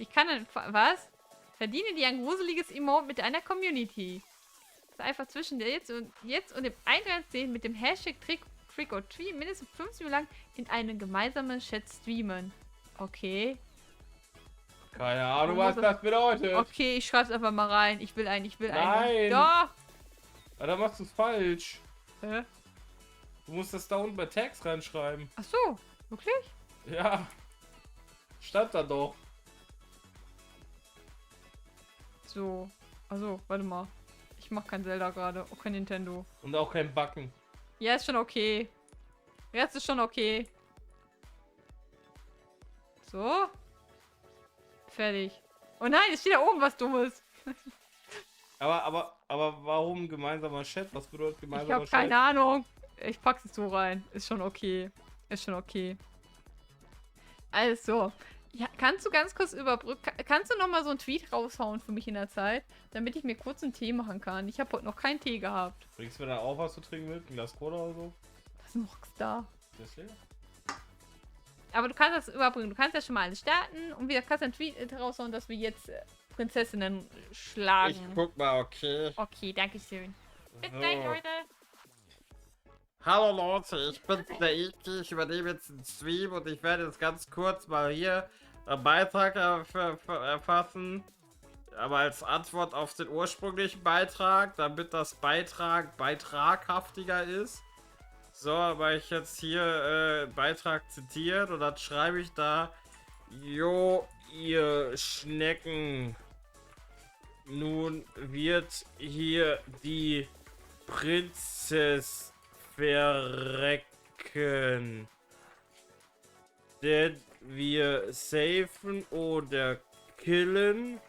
Ich kann dann... Was? Verdiene dir ein gruseliges Emote mit einer Community. Das ist einfach zwischen der jetzt und dem 110 mit dem Hashtag Trick or Treat mindestens 5 Minuten lang in einen gemeinsamen Chat streamen. Okay. Keine Ahnung, was das bedeutet. Okay, ich schreib's einfach mal rein. Ich will einen. Nein. Doch. Ja, da machst du es falsch. Hä? Du musst das da unten bei Tags reinschreiben. Ach so, wirklich? Ja. Stand da doch. So. Also, warte mal. Ich mach kein Zelda gerade. Auch kein Nintendo. Und auch kein Backen. Ja, ist schon okay. Jetzt ist schon okay. So. Fertig. Oh nein, es steht da oben was Dummes. Aber warum gemeinsamer Chat? Was bedeutet gemeinsamer Chat? Ich habe keine Ahnung. Ich pack's jetzt so rein. Ist schon okay. Ist schon okay. Also. Ja, kannst du ganz kurz überbrücken? Kannst du nochmal so einen Tweet raushauen für mich in der Zeit? Damit ich mir kurz einen Tee machen kann. Ich habe heute noch keinen Tee gehabt. Bringst du mir dann auch was zu trinken mit? Ein Glas Cola oder so? Was magst du da? Das hier? Aber du kannst das überbringen. Du kannst ja schon mal alles starten. Und wir kannst einen Tweet raushauen, dass wir jetzt Prinzessinnen schlagen. Ich guck mal, okay. Okay, danke schön. Bis So. gleich, Leute. Hallo Leute, ich bin's der Iki. Ich übernehme jetzt den Stream und ich werde jetzt ganz kurz mal hier einen Beitrag erfassen. Aber als Antwort auf den ursprünglichen Beitrag, damit das beitraghaftiger ist. So, aber ich jetzt hier Beitrag zitiert und dann schreibe ich da: Jo, ihr Schnecken. Nun wird hier die Prinzessin verrecken. Denn wir safen oder killen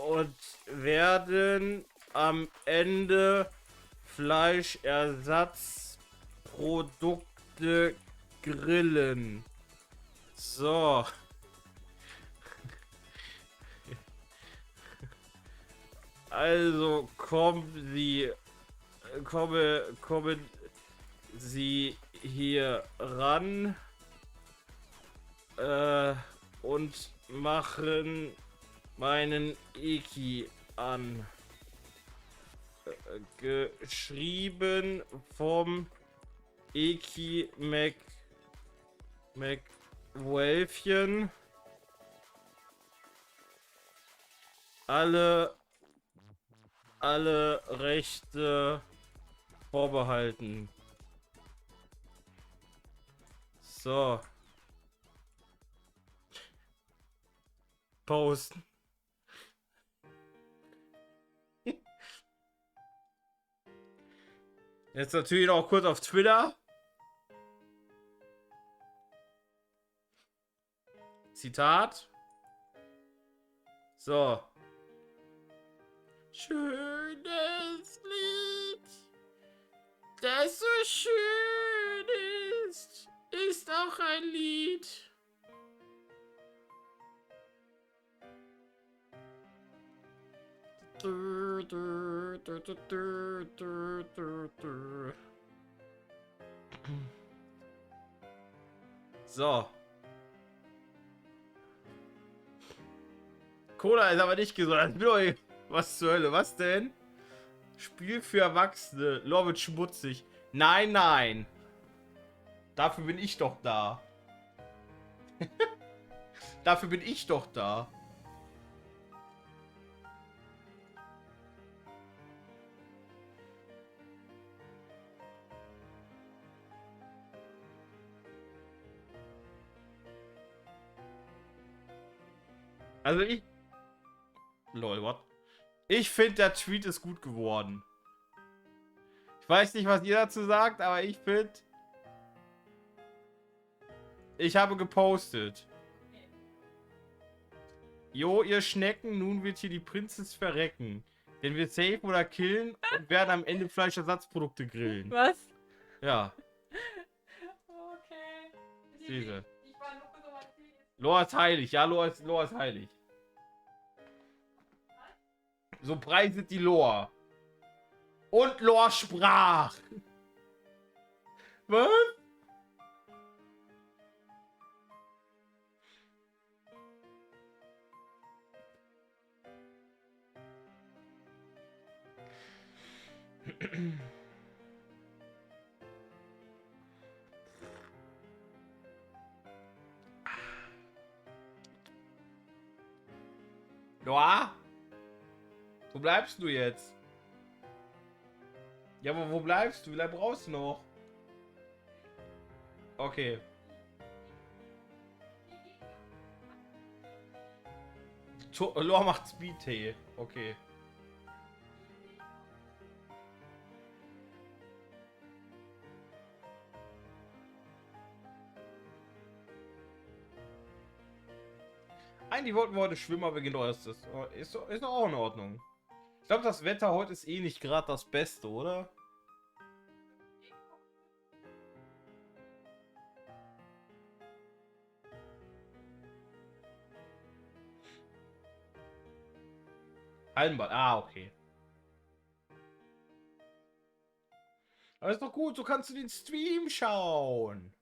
und werden am Ende Fleischersatzprodukte grillen. So. Also kommen Sie hier ran und machen meinen Iki an. Geschrieben vom Iki McWölfchen. Alle Rechte vorbehalten. So. Posten. Jetzt natürlich noch kurz auf Twitter. Zitat. So. Schönes Lied, das so schön ist auch ein Lied. So. Cola ist aber nicht gesund. Was zur Hölle? Was denn? Spiel für Erwachsene. Lore wird schmutzig. Nein, nein. Dafür bin ich doch da. Dafür bin ich doch da. Also ich... Lol, what? Ich finde, der Tweet ist gut geworden. Ich weiß nicht, was ihr dazu sagt, aber ich finde... Ich habe gepostet. Jo, ihr Schnecken, nun wird hier die Prinzessin verrecken. Denn wir safen oder killen und werden am Ende Fleischersatzprodukte grillen. Was? Ja. Okay. Diese. Lore ist heilig. Ja, Lore ist heilig. So preiset die Lore. Und Lore sprach. Was? Noah? Wo bleibst du jetzt? Ja, aber wo bleibst du? Wie lange brauchst du noch? Okay. Lor macht Speed-Tee. Okay. Eigentlich wollten wir heute schwimmen, aber genau ist das. Ist doch auch in Ordnung. Ich glaube, das Wetter heute ist eh nicht gerade das Beste, oder? Hallenbad. Ah, okay. Aber ist doch gut, so kannst du den Stream schauen.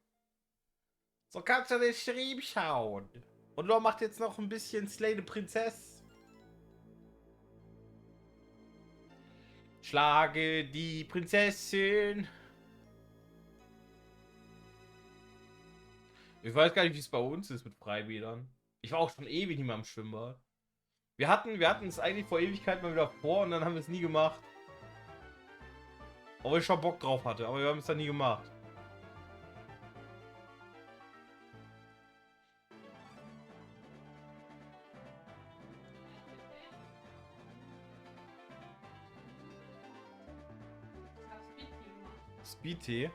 So kannst du den Stream schauen. Und Lor macht jetzt noch ein bisschen Slay the Princess. Schlage die Prinzessin. Ich weiß gar nicht, wie es bei uns ist mit Freibädern. Ich war auch schon ewig nicht mehr am Schwimmbad. Wir hatten es eigentlich vor Ewigkeit mal wieder vor und dann haben wir es nie gemacht. Obwohl ich schon Bock drauf hatte, aber wir haben es dann nie gemacht. Speed-Tee?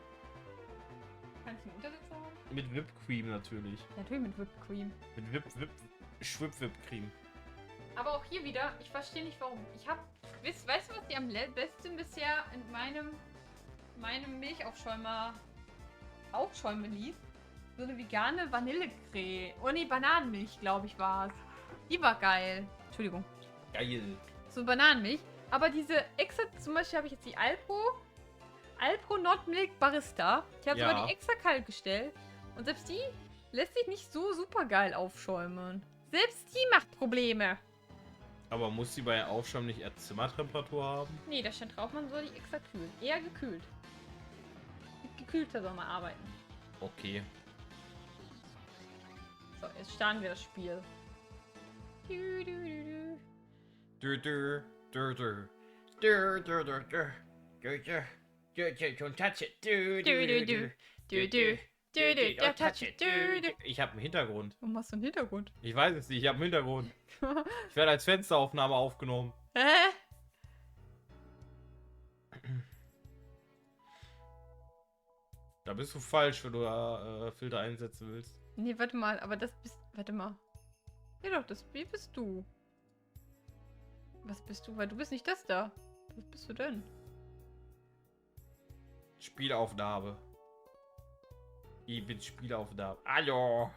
Kannst du einen Untersetzer haben? Mit Whipped Cream natürlich. Natürlich mit Whipped Cream. Mit Whipped Cream. Aber auch hier wieder, ich verstehe nicht warum. Weißt du, was dir am besten bisher in meinem Milchaufschäumer aufschäumen ließ? So eine vegane Vanillecreme. Oh ne, Bananenmilch, glaube ich, war es. Die war geil. Entschuldigung. Geil. So Bananenmilch. Aber diese extra, zum Beispiel habe ich jetzt die Alpro Not Milk Barista. Ich habe sogar die extra kalt gestellt. Und selbst die lässt sich nicht so super geil aufschäumen. Selbst die macht Probleme. Aber muss sie bei Aufschäumen nicht eher Zimmertemperatur haben? Nee, da steht drauf, man soll die extra kühlen. Eher gekühlt. Mit gekühlter soll man arbeiten. Okay. So, jetzt starten wir das Spiel. Du, du, du, du. Don't touch it. Ich habe einen Hintergrund. Warum hast du einen Hintergrund? Ich weiß es nicht, ich habe einen Hintergrund. Ich werde als Fensteraufnahme aufgenommen. Hä? Da bist du falsch, wenn du da Filter einsetzen willst. Nee, warte mal, aber das bist... Warte mal. Ja doch, das bist du. Was bist du? Weil du bist nicht das da. Was bist du denn? Spielaufnahme. Ich bin Spielaufnahme. Hallo.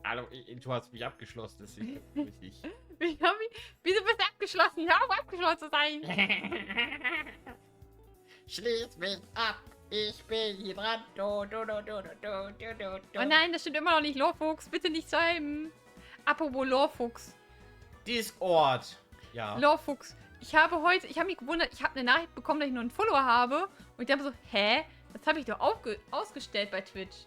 Hallo, du hast mich abgeschlossen, deswegen richtig. Wieso bist du abgeschlossen? Hör auf, abgeschlossen zu sein. Schließ mich ab. Ich bin hier dran. Oh nein, das stimmt immer noch nicht. Lorfuchs, bitte nicht schreiben. Apropos Lorfuchs. Discord. Ja. Lorfuchs. Ich habe mich gewundert, ich habe eine Nachricht bekommen, dass ich nur einen Follower habe. Und ich dachte so, hä? Das habe ich doch ausgestellt bei Twitch.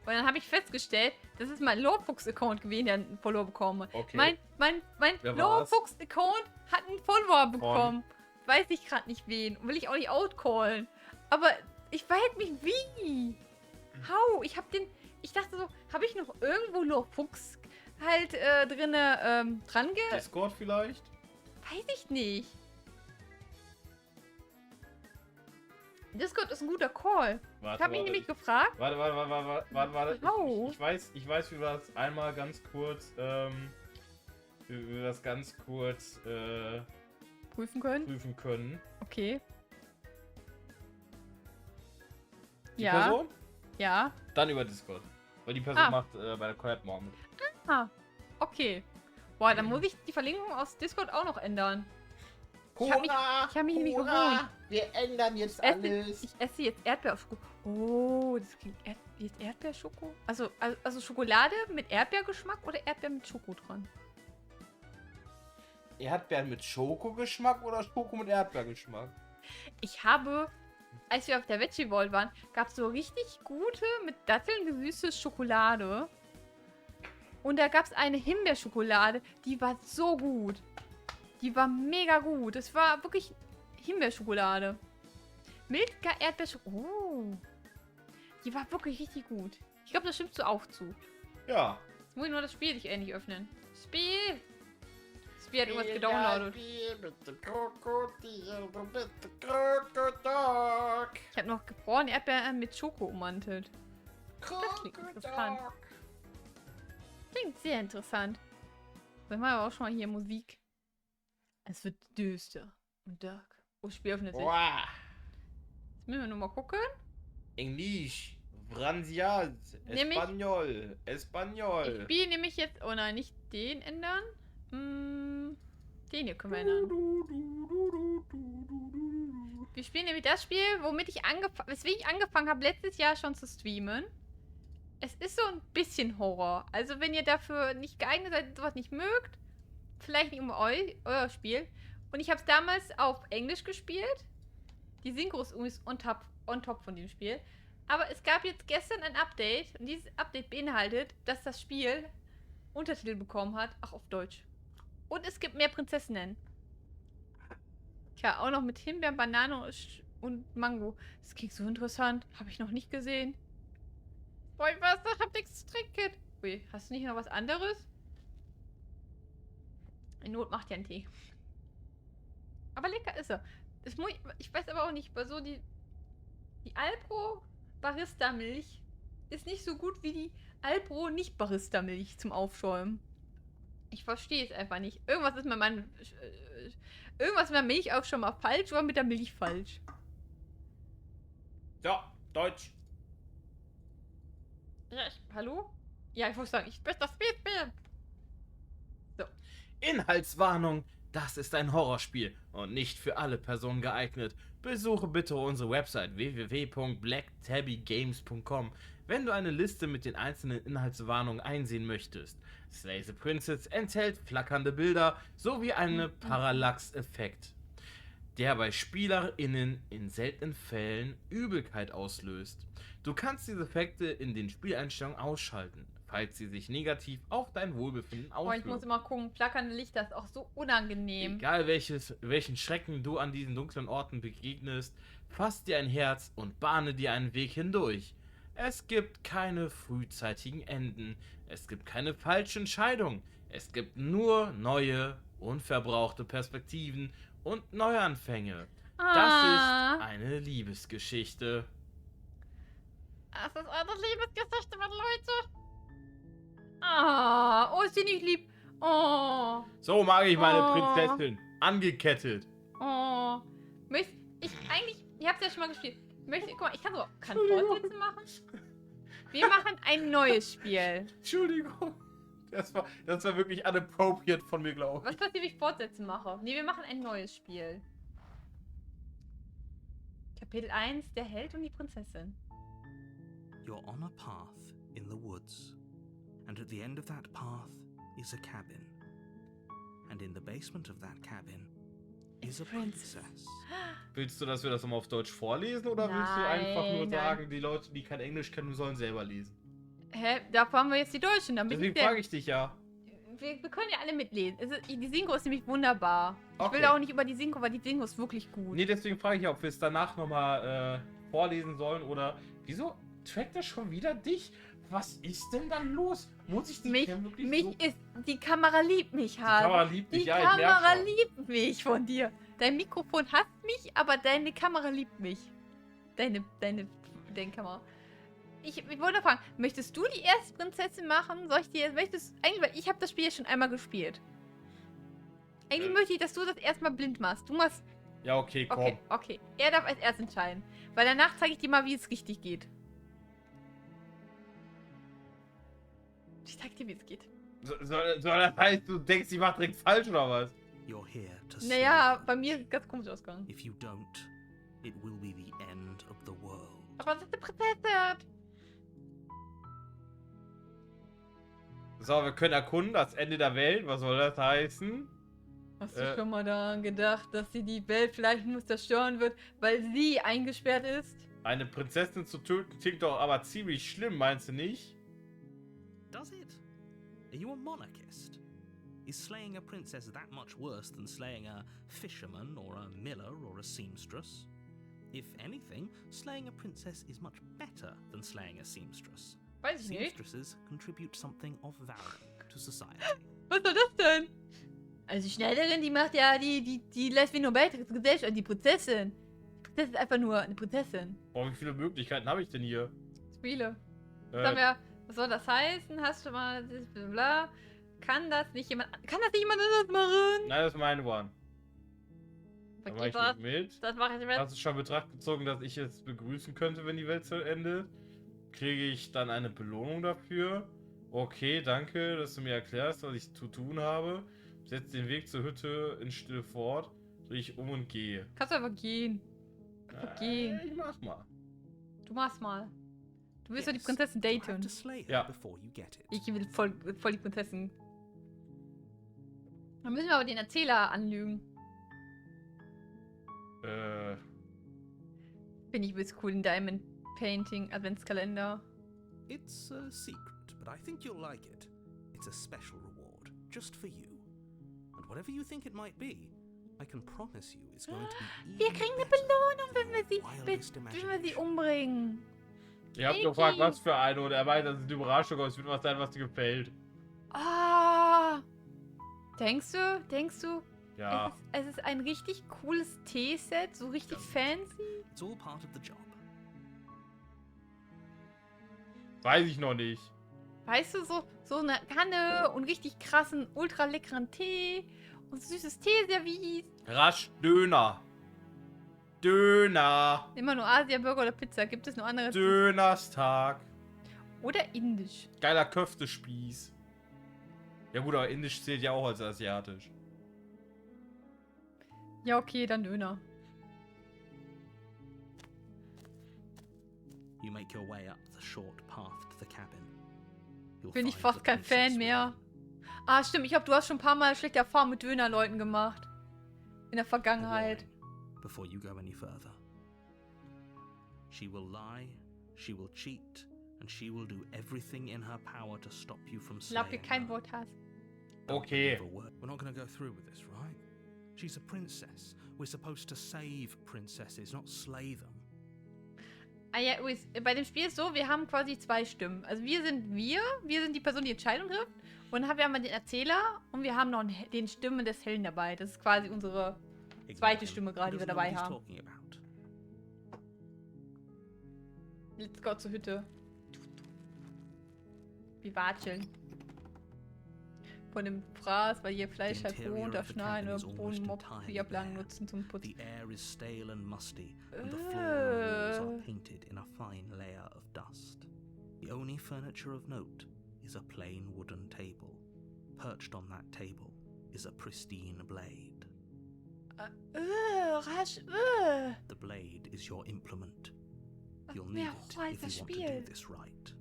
Und dann habe ich festgestellt, das ist mein Lorfuchs-Account gewesen, der einen Follower bekommen. Okay. Mein Lorfuchs-Account hat einen Follower bekommen. Weiß ich gerade nicht wen. Will ich auch nicht outcallen. Aber ich verhält mich wie? How? Ich dachte so, habe ich noch irgendwo Lorfuchs halt drinne dran Discord vielleicht? Weiß ich nicht. Discord ist ein guter Call. Warte, Ich habe mich nämlich gefragt. Warte. Oh. Ich weiß, wie wir das einmal ganz kurz, Prüfen können. prüfen können. Okay. Die Ja. Person? Ja. Dann über Discord. Weil die Person macht bei der Collab morgen. Ah. Okay. Boah, dann muss ich die Verlinkung aus Discord auch noch ändern. Ich hab mich nämlich gewohnt. Wir ändern jetzt Ich alles. esse jetzt Erdbeerschoko. Oh, das klingt jetzt Erdbeerschoko? Also Schokolade mit Erdbeergeschmack oder Erdbeer mit Schoko dran? Erdbeeren mit Schokogeschmack oder Schoko mit Erdbeergeschmack? Ich habe, als wir auf der Veggie World waren, gab es so richtig gute, mit Datteln gesüßte Schokolade. Und da gab es eine Himbeerschokolade, die war so gut. Die war mega gut. Das war wirklich Himbeerschokolade. Milka Erdbeerschokolade. Oh. Die war wirklich richtig gut. Ich glaube, das stimmst du auch zu. Ja. Jetzt muss ich nur das Spiel nicht endlich öffnen. Spiel! Das Spiel hat irgendwas gedownloadet. Ich habe noch gefrorene Erdbeeren mit Schoko ummantelt. Das klingt interessant. Klingt sehr interessant. Dann machen wir auch schon mal hier Musik. Es wird düster und dark. Oh, das Spiel öffnet sich. Wow. Jetzt müssen wir nur mal gucken. Englisch. Franzias. Nämlich- Espanol. Ich Espanol. spiele nämlich jetzt... Oh nein, nicht den ändern. Den hier können wir ändern. Wir spielen nämlich das Spiel, weswegen ich angefangen habe, letztes Jahr schon zu streamen. Es ist so ein bisschen Horror. Also wenn ihr dafür nicht geeignet seid, sowas nicht mögt, vielleicht nicht um euer Spiel. Und ich habe es damals auf Englisch gespielt. Die Synchros ist on top von dem Spiel. Aber es gab jetzt gestern ein Update. Und dieses Update beinhaltet, dass das Spiel Untertitel bekommen hat. Auch auf Deutsch. Und es gibt mehr Prinzessinnen. Tja, auch noch mit Himbeeren, Banane und Mango. Das klingt so interessant. Habe ich noch nicht gesehen. Boah, ich weiß, ich hab nichts zu trinken. Ui, hast du nicht noch was anderes? In Not macht ja einen Tee. Aber lecker ist er. Ich weiß aber auch nicht, weil so die Alpro Barista Milch ist nicht so gut wie die Alpro nicht Barista Milch zum Aufschäumen. Ich verstehe es einfach nicht. Irgendwas ist mit der Milch auch schon mal falsch oder mit der Milch falsch. So, Deutsch. Ja, hallo? Ja, ich muss sagen, ich möchte das Spiel spielen. So. Inhaltswarnung. Das ist ein Horrorspiel und nicht für alle Personen geeignet. Besuche bitte unsere Website www.blacktabbygames.com, wenn du eine Liste mit den einzelnen Inhaltswarnungen einsehen möchtest. Slay the Princess enthält flackernde Bilder sowie einen Parallax-Effekt, der bei SpielerInnen in seltenen Fällen Übelkeit auslöst. Du kannst diese Effekte in den Spieleinstellungen ausschalten, falls sie sich negativ auf dein Wohlbefinden Boah, ich muss auswirken. immer gucken, flackernde Lichter ist auch so unangenehm. Egal welchen Schrecken du an diesen dunklen Orten begegnest, fass dir ein Herz und bahne dir einen Weg hindurch. Es gibt keine frühzeitigen Enden, es gibt keine falsche Entscheidung, es gibt nur neue, unverbrauchte Perspektiven und Neuanfänge. Das ist eine Liebesgeschichte. Das ist eine Liebesgeschichte mit Leute. Oh, ist die nicht lieb. Oh, So mag ich meine Oh. Prinzessin. Angekettet. oh. Ich hab's ja schon mal gespielt. Guck mal, ich kann Fortsätze machen. Wir machen ein neues Spiel. Entschuldigung. Das war wirklich unappropriate von mir, glaube Was ich. passiert, wenn ich Fortsätze mache? Nee, wir machen ein neues Spiel. Kapitel 1, der Held und die Prinzessin. You're on a path in the woods, and at the end of that path is a cabin. And in the basement of that cabin is a princess. Willst du, dass wir das nochmal auf Deutsch vorlesen oder willst du einfach nur Nein. sagen, die Leute, die kein Englisch kennen, sollen selber lesen? Hä? Dafür haben wir jetzt die Deutschen. Dann bin Deswegen ich frage ich dich ja. wir können ja alle mitlesen. Die Synchro ist nämlich wunderbar. Ich Okay. will auch nicht über die Synchro, weil die Synchro ist wirklich gut. Nee, deswegen frage ich ja, ob wir es danach nochmal vorlesen sollen oder. Wieso trackt das schon wieder dich? Was ist denn dann los? Muss ich die Cam wirklich so... Die Kamera liebt mich, Die Hase. Kamera liebt dich, Die ja, ich merk Kamera schon. liebt mich von dir. Dein Mikrofon hasst mich, aber deine Kamera liebt mich. Deine Kamera. Ich wollte fragen, möchtest du die erste Prinzessin machen? Soll ich dir eigentlich, weil ich habe das Spiel ja schon einmal gespielt. Eigentlich möchte ich, dass du das erstmal blind machst. Du machst. Ja, okay, komm. Okay. Er darf als erst entscheiden. Weil danach zeige ich dir mal, wie es richtig geht. Ich zeig dir, wie es geht. Soll das heißt, du denkst, ich mach direkt falsch oder was? You're here to see. Naja, bei mir ist es ganz komisch ausgegangen. If you don't, it will be the end of the world. Aber das ist eine Prinzessin. So, wir können erkunden, das Ende der Welt. Was soll das heißen? Hast du schon mal daran gedacht, dass sie die Welt vielleicht nur zerstören wird, weil sie eingesperrt ist? Eine Prinzessin zu töten klingt doch aber ziemlich schlimm, meinst du nicht? Does it? Are you a monarchist? Is slaying a princess that much worse than slaying a fisherman or a miller or a seamstress? If anything, slaying a princess is much better than slaying a seamstress. Weiß ich nicht. Seamstresses contribute something of value to society. Was soll das denn? Also die Schneiderin, die macht ja, die lässt wie nur Beitritt zur Gesellschaft. Die Prinzessin. Die Prinzessin ist einfach nur eine Prinzessin. Boah, wie viele Möglichkeiten habe ich denn hier? Viele. Was soll das heißen? Hast du mal das bla? Kann das nicht jemand anderes machen? Nein, das ist mein One. Da mache ich nicht mit. Das mache ich mit. Hast du schon in Betracht gezogen, dass ich es begrüßen könnte, wenn die Welt zu Ende? Kriege ich dann eine Belohnung dafür? Okay, danke, dass du mir erklärst, was ich zu tun habe. Setz den Weg zur Hütte in Stille fort. Drehe ich um und gehe. Kannst du einfach gehen. Gehen. Ich mach mal. Du machst mal. Du willst doch die Prinzessin daten. Ja. Ich will voll die Prinzessin. Dann müssen wir aber den Erzähler anlügen. Bin ich übelst cool in Diamond Painting Adventskalender. It's a secret, but I think you'll like it. It's a special reward, just for you. And whatever you think it might be, I can promise you it's going to be Wir kriegen eine Belohnung, wenn wir sie umbringen. Ihr habt gefragt, was für eine, und er meint, das ist die Überraschung, aber es wird was sein, was dir gefällt. Ah. Denkst du? Ja. Es ist ein richtig cooles Teeset, so richtig fancy. It's all part of the job. Weiß ich noch nicht. Weißt du, so eine Kanne und richtig krassen, ultra leckeren Tee und süßes Teeservice. Rasch Döner. Döner. Immer nur Asia-Burger oder Pizza. Gibt es noch andere? Dönerstag. Oder indisch. Geiler Köftespieß. Ja gut, aber indisch zählt ja auch als asiatisch. Ja, okay, dann Döner. You make your way up the short path to the cabin. You'll Bin ich find fast the kein princess Fan mehr. Ah, stimmt. Ich glaube, du hast schon ein paar Mal schlechte Erfahrungen mit Dönerleuten gemacht. In der A Vergangenheit. warning before you go any further. She will lie, she will cheat, and she will do everything in her power to stop you from Ich glaube, slaying dir kein her. Wort hast. Okay. We're not going to go through with this, right? She's a princess. We're supposed to save princesses, not slay them. Ah ja, bei dem Spiel ist so, wir haben quasi zwei Stimmen. Also wir sind die Person, die Entscheidung trifft. Und dann haben wir den Erzähler und wir haben noch den Stimmen des Helden dabei. Das ist quasi unsere zweite Stimme gerade, die wir dabei haben. Let's go zur Hütte. Wir watscheln. Von dem Fraß, weil ihr Fleisch halt roh unterschneiden oder Bohnenmob wie Ablagen nutzen zum Putzen. The air is stale and musty, and the floor and walls are painted in a fine layer of dust. The only furniture of note is a plain wooden table. Perched on that table is a pristine blade. Rasch, The blade is your implement. You'll Was need mir it auch if you want to do Spiel. this right.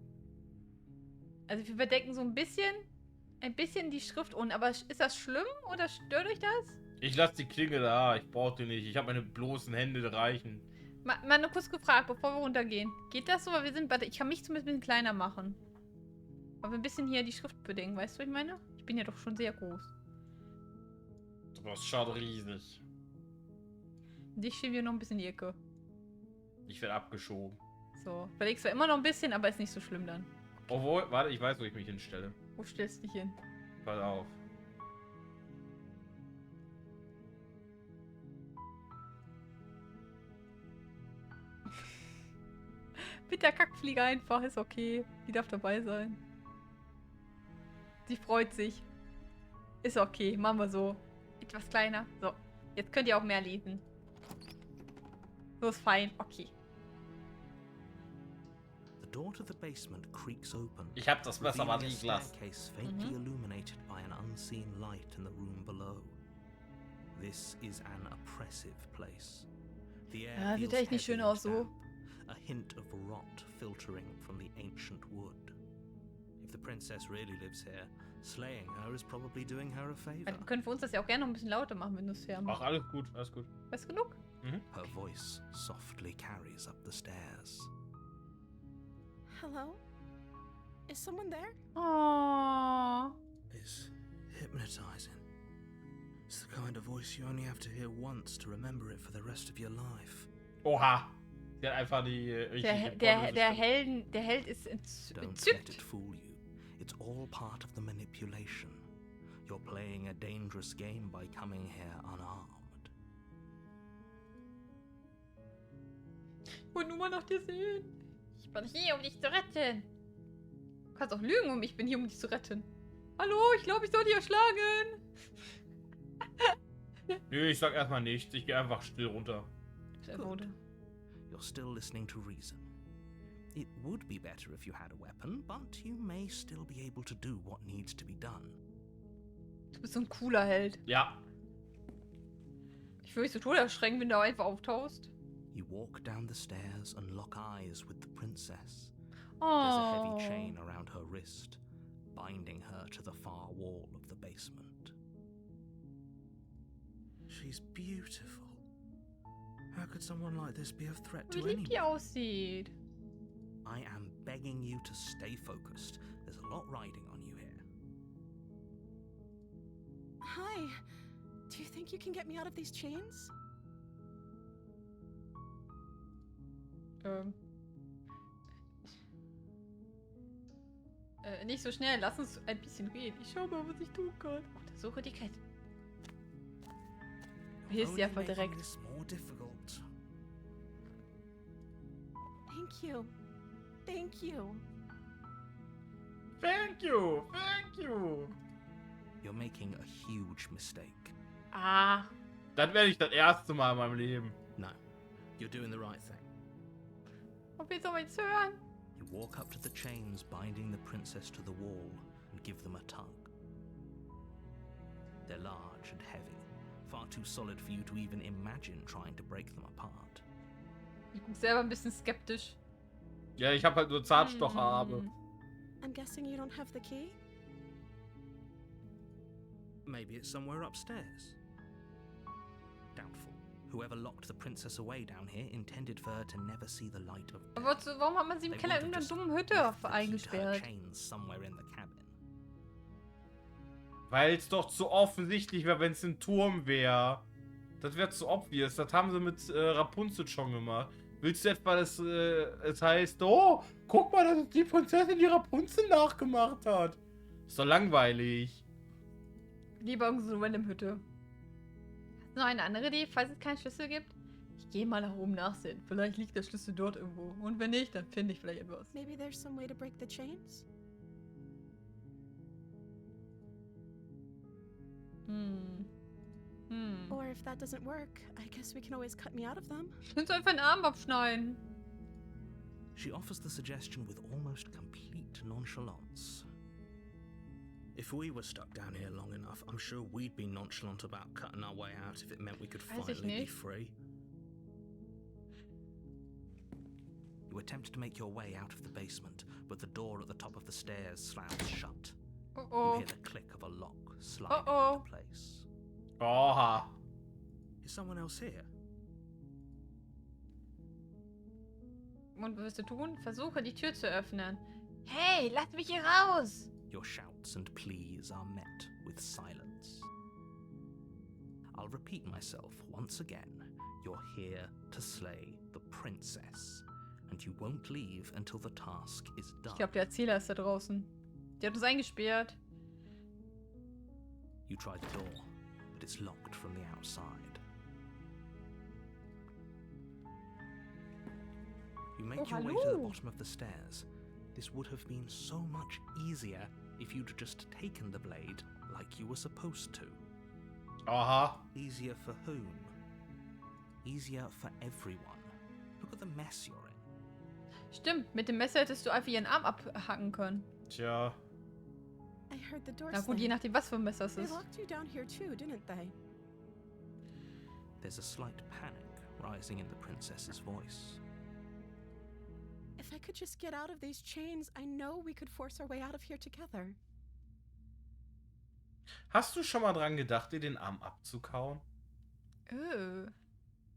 Also wir überdecken so ein bisschen die Schrift unten. Aber ist das schlimm oder stört euch das? Ich lasse die Klinge da. Ich brauche die nicht. Ich habe meine bloßen Hände, die reichen. Mal nur kurz gefragt, bevor wir runtergehen. Geht das so? Weil wir sind, warte, ich kann mich zumindest ein bisschen kleiner machen. Aber ein bisschen hier die Schrift bedenken, weißt du, was ich meine? Ich bin ja doch schon sehr groß. Das schaut riesig. Dich schieben wir noch ein bisschen in die Ecke. Ich werde abgeschoben. So, verlegst zwar immer noch ein bisschen, aber ist nicht so schlimm dann. Obwohl, warte, ich weiß, wo ich mich hinstelle. Wo stellst du dich hin? Pass auf. Mit der Kackfliege einfach, ist okay. Die darf dabei sein. Sie freut sich. Ist okay, machen wir so. Etwas kleiner. So, jetzt könnt ihr auch mehr lesen. So ist fein, okay. The door to the basement creaks open. Ich hab das Messer mal revealing a liegen lassen. staircase faintly illuminated by an unseen light in the room below. This is an oppressive place. The air Ja, sieht feels echt nicht schön heavy and aus so. damp, a hint of rot filtering from the ancient wood. If the princess really lives here, slaying her is probably doing her a favor. Wir können für uns das ja auch gerne noch ein bisschen lauter machen, wenn du es Ach, alles gut, alles gut. Weißt genug? Her voice softly carries up the stairs. Hello? Is someone there? Oh. It's hypnotizing. It's the kind of voice you only have to hear once to remember it for the rest of your life. Oha. Der hat einfach die richtige Der Held ist Don't let entzückt. it fool you. It's all part of the manipulation. You're playing a dangerous game by coming here unarmed. Ich wollte nur mal nach dir sehen. Ich bin hier, um dich zu retten. Du kannst auch lügen, ich bin hier, um dich zu retten. Hallo, ich glaube, ich soll dich erschlagen. Nö, ich sag erstmal nichts. Ich gehe einfach still runter. Er wurde. You're still listening to reason. It would be better if you had a weapon, but you may still be able to do what needs to be done. Du bist so ein cooler Held. Ja. Ich würde mich so tot erschrecken, wenn du einfach auftauchst. You walk down the stairs and lock eyes with the princess. There's a Oh. heavy chain around her wrist, binding her to the far wall of the basement. She's beautiful. How could someone like this be a threat Wie to lieb die anyone? aussieht. I am begging you to stay focused. There's a lot riding on you here. Hi. Do you think you can get me out of these chains? Nicht so schnell, lass uns ein bisschen reden. Ich schau mal, was ich tun kann. Untersuche die Kette. Hier ist sie Only einfach making direkt. this more difficult. Thank you. Thank you. Thank you. Thank you. You're making a huge mistake. Ah. Das werde ich das erste Mal in meinem Leben. No, you're doing the right thing. Ob wir jetzt aber jetzt hören? You walk up to the chains binding the princess to the wall and give them a tug. They're large and heavy, far too solid for you to even imagine trying to break them apart. Ich bin selber ein bisschen skeptisch. Ja, ich habe halt nur Zahnstocherarme. I'm guessing you don't have the key? Maybe it's somewhere upstairs. Doubtful. Whoever locked the princess away down here intended for her to never see the light of day. Warum hat man sie im They Keller in would have irgendeiner just dummen Hütte left the key to her eingesperrt? chains somewhere in the cabin. Weil es doch zu offensichtlich wäre, wenn es ein Turm wäre. Das wäre zu obvious. Das haben sie mit Rapunzel schon gemacht. Willst du etwa, dass es heißt, oh, guck mal, das ist die Prinzessin, die Rapunzel nachgemacht hat. Ist doch langweilig. Lieber irgendeine so random Hütte. Hast du noch eine andere Idee, falls es keinen Schlüssel gibt? Ich gehe mal nach oben nachsehen. Vielleicht liegt der Schlüssel dort irgendwo. Und wenn nicht, dann finde ich vielleicht etwas. Maybe there's some way to break the chains? Or if that doesn't work, I guess we can always cut me out of them. Kannst du einfach einen Arm abschneiden? She offers the suggestion with almost complete nonchalance. If we were stuck down here long enough, I'm sure we'd be nonchalant about cutting our way out if it meant we could Weiß ich finally be nicht. free. You attempt to make your way out of the basement, but the door at the top of the stairs slams shut. You Oh. hear the click of a lock sliding Uh-oh. into place. Oha. Is someone else here? Und was wirst du tun? Versuche, die Tür zu öffnen. Hey, lass mich hier raus! Your shouts and pleas are met with silence. I'll repeat myself once again. You're here to slay the princess, and you won't leave until the task is Ich done. glaube, der Erzähler ist da draußen. Der hat uns eingesperrt. You try the door, but it's locked from the outside. You make Oh, your way to the hallo. bottom of the stairs. This would have been so much easier if you'd just taken the blade like you were supposed to. Aha. Easier for whom? Easier for everyone. Look at the mess you're in. Stimmt, mit dem Messer hättest du einfach ihren Arm abhacken können. Tja. I heard the door Na gut, je slam. nachdem, was für ein Messer es They ist. locked you down here too, didn't they? There's a slight panic rising in the princess's voice. If If I could just get out of these chains, I know we could force our way out of here together. Hast du schon mal dran gedacht, dir den Arm abzukauen?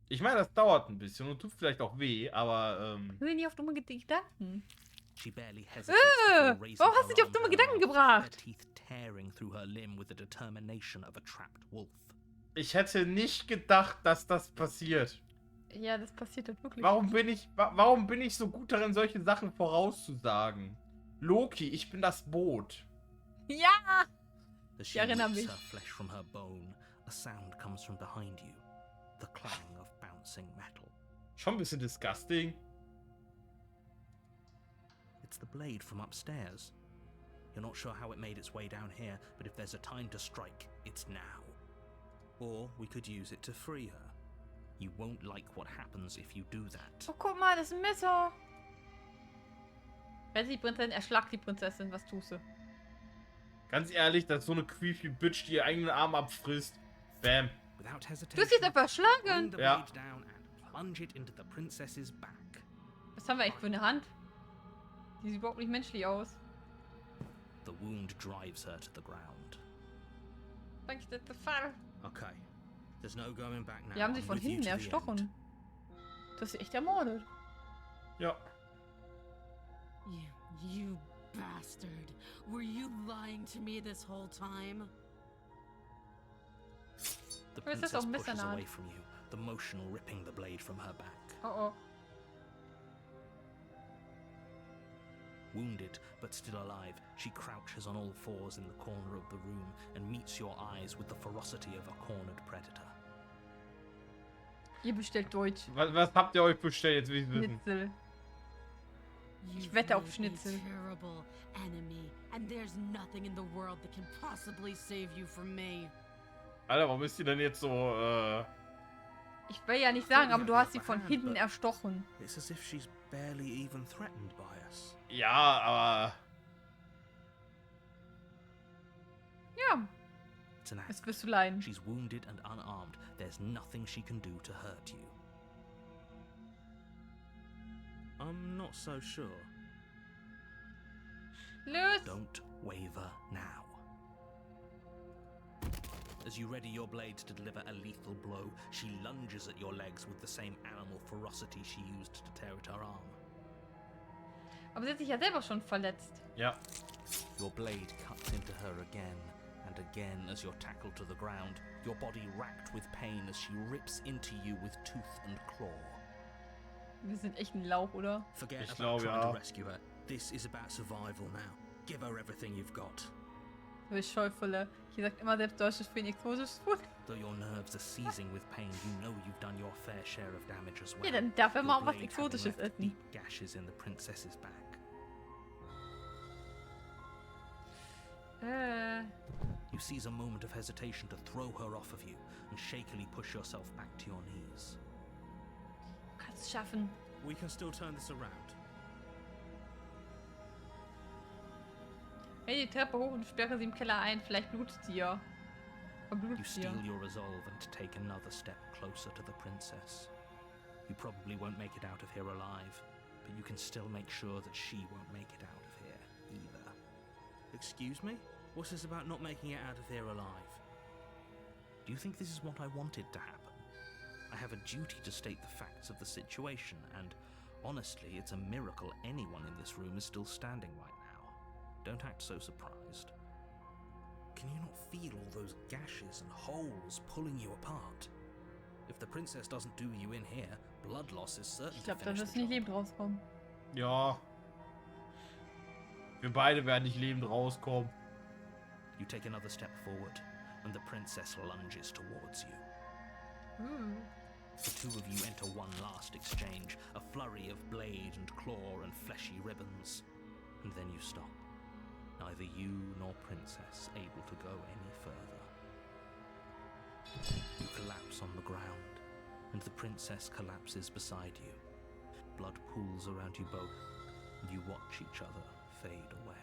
Ich meine, das dauert ein bisschen und tut vielleicht auch weh, aber Ich will nie auf dumme Gedanken. She barely hesitates before raising Warum hast du her dich auf arm dumme to her Gedanken mouth, gebracht? her teeth tearing through her limb with the determination of a trapped wolf. ich hätte nicht gedacht, dass das passiert. Ja, das passiert halt wirklich. Warum bin ich so gut darin, solche Sachen vorauszusagen? Loki, ich bin das Boot. Ja! As Ich she erinnere rips mich. her flesh from her bone, a sound comes from behind you. The clang of bouncing metal. Schon ein bisschen disgusting. It's the blade from upstairs. You're not sure how it made its way down here, but if there's a time to strike, it's now. Or we could use it to free her. You won't like what happens if you do that. Oh, guck mal, das ist ein Messer. Rette die Prinzessin, erschlag die Prinzessin. Was tust du? Ganz ehrlich, das ist so eine creepy Bitch, die ihr eigenen Arm abfrisst. Bam. Without Du hast jetzt hesitation, einfach bring erschlagen. the Ja. blade down and plunge it into the princess's back. Was haben wir eigentlich für eine Hand? Die sieht überhaupt nicht menschlich aus. The wound drives her to the ground. Danke, das ist der Fall. Okay. There's no going back now. Die haben sie I'm von with you hinten to the end. erstochen. Du hast sie echt ermordet. Ja. You bastard. Were you lying to me this whole time? The Aber es ist princess auch ein bisschen pushes hart. away from you, the motion ripping the blade from her back. Oh oh. Wounded, but still alive, she crouches on all fours in the corner of the room and meets your eyes with the ferocity of a cornered predator. Ihr bestellt Deutsch. Was habt ihr euch bestellt? Jetzt will ich wissen. Schnitzel. You've wette auf made Schnitzel. me terrible enemy, and there's nothing in the world that can possibly save you from me. Alter, warum ist die denn jetzt so, Ich will ja nicht sagen, aber du hast sie von hinten erstochen. It's as if she's barely even threatened by us. Ja, aber... Ja, It's an act. jetzt wirst du leiden. She's wounded and unarmed. There's nothing she can do to hurt you. I'm not so sure. Los! Don't waver now. As you ready your blade to deliver a lethal blow, she lunges at your legs with the same animal ferocity she used to tear at her arm. Aber sie hat sich ja selber schon verletzt. Ja. Your blade cuts into her again and again as you're tackled to the ground, your body racked with pain as she rips into you with tooth and claw. Wir sind echt ein Lauch, oder? Forget Ich about glaube, trying ja. to rescue her. This is about survival now. Give her everything you've got. Du bist scheuvoller. Hier sagt immer selbst Deutsch ist für ein exotisches Food. Though your nerves are seizing with pain, you know you've done your fair share of damage as well. Ja, dann darf er Your mal auch was blade having Exotisches left essen. deep gashes in the princess's back. You seize a moment of hesitation to throw her off of you and shakily push yourself back to your knees. Kannst es schaffen. We can still turn this around. Hey, die Treppe hoch und sperre sie im Keller ein. Vielleicht blutet sie ja. You Verblutet sie ja. steel your resolve and take another step closer to the princess. You probably won't make it out of here alive, but you can still make sure that she won't make it out of here either. Excuse me? What's this about not making it out of here alive? Do you think this is what I wanted to happen? I have a duty to state the facts of the situation, and honestly, it's a miracle anyone in this room is still standing right now. Don't act so surprised. Can you not feel all those gashes and holes pulling you apart? If the princess doesn't do you in here, blood loss is certain Ich to glaube, da finish wirst the du nicht job. lebend rauskommen. Ja. Wir beide werden nicht lebend rauskommen. You take another step forward, and the princess lunges towards you. The two of you enter one last exchange, a flurry of blade and claw and fleshy ribbons. And then you stop. Neither you nor princess able to go any further. You collapse on the ground, and the princess collapses beside you. Blood pools around you both, and you watch each other fade away.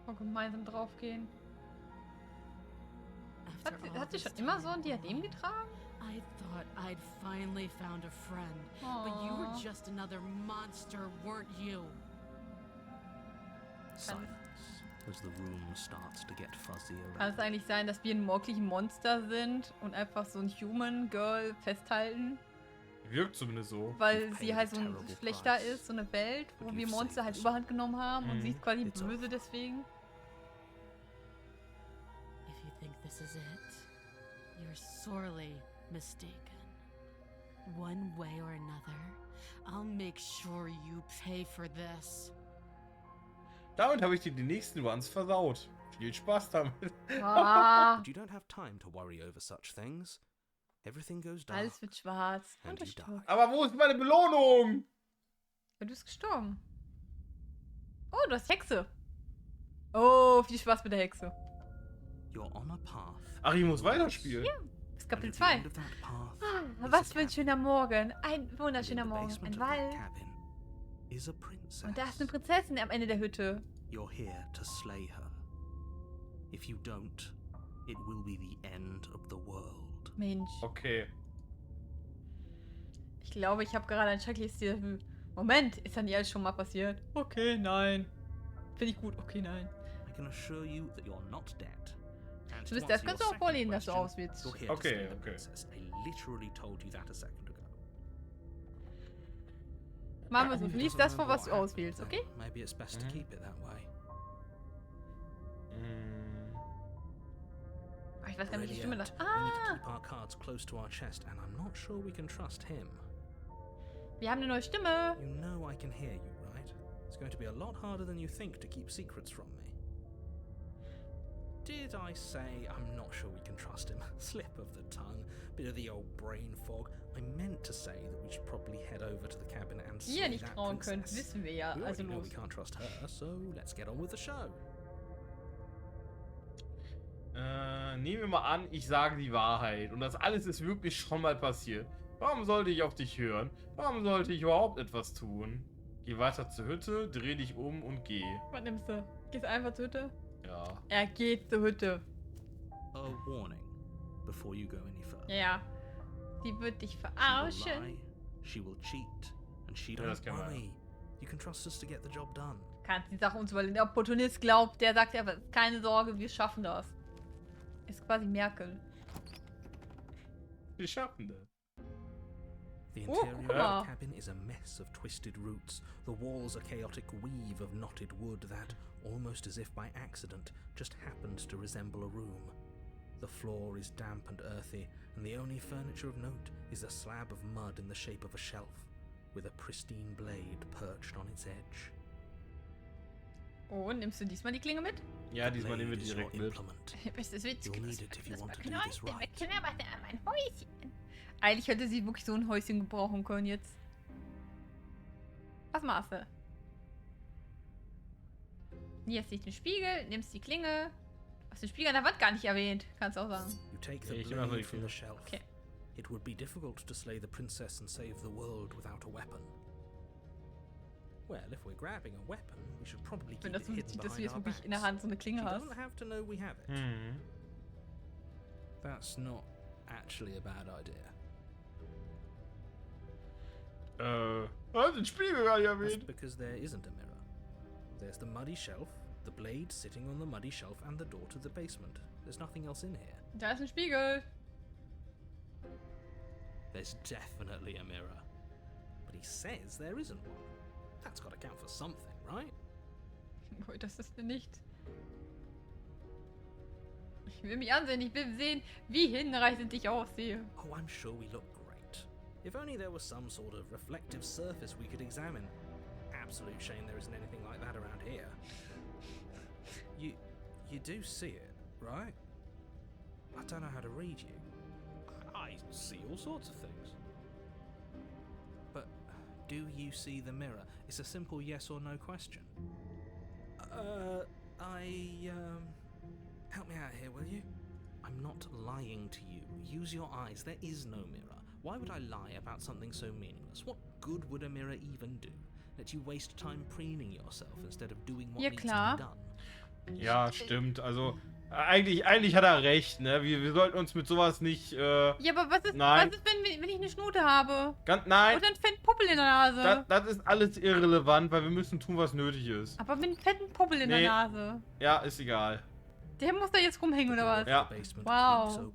Und gemeinsam draufgehen. After all Hat sie this schon immer time, so ein Diadem getragen? I thought I'd finally found a friend, but you were Aw. just another monster, weren't you? Silence as the room starts to get fuzzy Kann around. es eigentlich sein, dass wir wirklich ein Monster sind und einfach so ein Human Girl festhalten? Wirkt zumindest so. Weil sie halt so ein Schlechter ist, so eine Welt, wo wir Monster halt überhand genommen haben und sie ist quasi böse deswegen. If you think this is it, you're sorely mistaken. One way or another, I'll make sure you pay for this. Damit habe ich dir die nächsten Ones versaut. Viel Spaß damit. Ah, But you don't have time to worry over such things. Everything goes dark. alles wird schwarz. And Und you ich die. Aber wo ist meine Belohnung? Du bist gestorben. Oh, du hast Hexe. Oh, viel Spaß mit der Hexe. You're on a path. Ach, ich muss weiterspielen. Das ist And Kapitel at the 2. end of that path Ah, is was a für ein cabin. schöner Morgen. Ein And in wunderschöner the Morgen. basement Ein of that Wald. cabin is a princess. Und da ist eine Prinzessin am Ende der Hütte. You're here to slay her. If you don't, it will be the end of the world. Mensch. Okay. Ich glaube, ich habe gerade ein schreckliches Déjà-vu. Moment, ist da nicht alles schon mal passiert? Okay, nein. Finde ich gut. Okay, nein. I can assure you that you're not dead. And to Zumindest das answer kannst du your auch vorlesen, second dass du question, auswählst. you're here to Okay, slay the okay. princess. I literally told you that a second ago. Machen wir so. If you Lies don't das vor, remember was du what auswählst, happened, okay? then maybe it's best to keep it that way. Oh, ich weiß gar nicht, welche Stimme das Brilliant. We need to Ah, keep our cards close to our chest, and I'm not sure we can trust him. wir haben eine neue Stimme. You know I can hear you, right? It's going to be a lot harder than you think to keep secrets from me. Did I say I'm not sure we can trust him? Slip of the tongue, bit of the old brain fog. I meant to say that we should probably head over to the cabin and Die ihr slay nicht that trauen könnt, princess. wissen wir ja. We Also already know los. we can't trust her, so let's get on with the show. Nehmen wir mal an, ich sage die Wahrheit und das alles ist wirklich schon mal passiert. Warum sollte ich auf dich hören? Warum sollte ich überhaupt etwas tun? Geh weiter zur Hütte, dreh dich um und geh. Was nimmst du? Gehst einfach zur Hütte? Ja. Er geht zur Hütte. A warning before you go any further. Ja. Sie wird dich She will verarschen. lie, she will cheat, and she Ja, das don't kennen wir. worry. You can trust us to get the job done. Kannst die Sache uns überlegen. Der Opportunist glaubt, der sagt einfach, keine Sorge, wir schaffen das. Ist quasi Merkel. Wir schaffen das. The Oh, interior guck of mal. the cabin is a mess of twisted roots. The walls a chaotic weave of knotted wood that, almost as if by accident, just happened to resemble a room. The floor is damp and earthy, and the only furniture of note is a slab of mud in the shape of a shelf, with a pristine blade perched on its edge. Oh, nimmst du diesmal die Klinge mit? Ja, diesmal nehmen wir Blade die is direkt your mit. implement. Das ist witzig. You'll need it if you want to do this right. Mein Häuschen. Eigentlich hätte sie wirklich so ein Häuschen gebrauchen können jetzt. Was machst du? Hier ist nicht den Spiegel, nimmst die Klinge. Hast den Spiegel an der Wand gar nicht erwähnt, kannst auch sagen. You take the Ja, ich nehme einfach blade die from the Klinge. shelf. Okay. It would be difficult to slay the princess and save the world without a weapon. Well, if we're grabbing a weapon, we should probably Ich keep finde it das so hidden witzig, dass du behind jetzt our wirklich in der backs. Hand so eine She Klinge hast. doesn't have to know we have it. Mhm. That's not actually a bad idea. Hast den Spiegel gar nicht That's erwähnt. because there isn't a mirror. There's the muddy shelf, the blade sitting on the muddy shelf, and the door to the basement. There's nothing else in here. Da ist ein Spiegel. There's definitely a mirror. But he says there isn't one. That's got to count for something, right? Oh, das ist nicht. Ich will mich ansehen, ich will sehen, wie hinreißend ich aussehe. Oh, I'm sure we look great. If only there was some sort of reflective surface we could examine. Absolute shame there isn't anything like that around here. You do see it, right? I don't know how to read you. I see all sorts of things. But do you see the mirror? It's a simple yes or no question. Help me out here, will you? I'm not lying to you. Use your eyes. There is no mirror. Why would I lie about something so meaningless? What good would a mirror even do? Let you waste time preening yourself instead of doing what Ja, needs klar. to be done. Ja, stimmt. Also, Eigentlich hat er recht, ne? Wir sollten uns mit sowas nicht, Ja, aber was ist, Nein. wenn ich eine Schnute habe? Nein, Oder einen fetten Puppel in der Nase? das ist alles irrelevant, weil wir müssen tun, was nötig ist. Aber mit einem fetten Puppel in der Nee. Nase. Ja, ist egal. Der muss da jetzt rumhängen, oder was? Ja. Wow.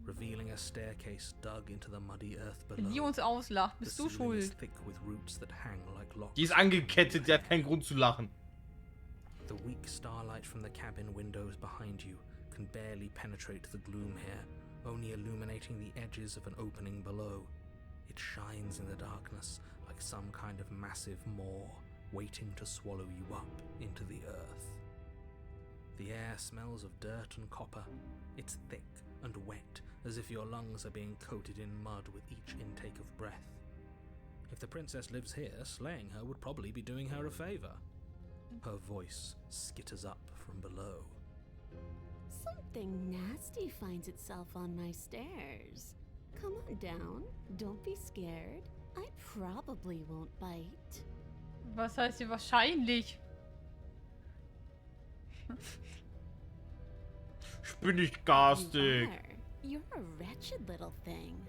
Revealing a staircase dug into the muddy earth Wenn die below. uns auslacht, The bist du ceiling is schuld. thick with roots that hang like locks. Die ist angekettet, die hat keinen Grund zu lachen. The weak starlight from the cabin windows behind you can barely penetrate the gloom here, only illuminating the edges of an opening below. It shines in the darkness like some kind of massive maw waiting to swallow you up into the earth. The air smells of dirt and copper. It's thick and wet, as if your lungs are being coated in mud with each intake of breath. If the princess lives here, slaying her would probably be doing her a favor. Her voice skitters up from below. Something nasty finds itself on my stairs. Come on down. Don't be scared. I probably won't bite. Was heißt hier wahrscheinlich? Ich bin nicht You garstig. are. You're a wretched little thing.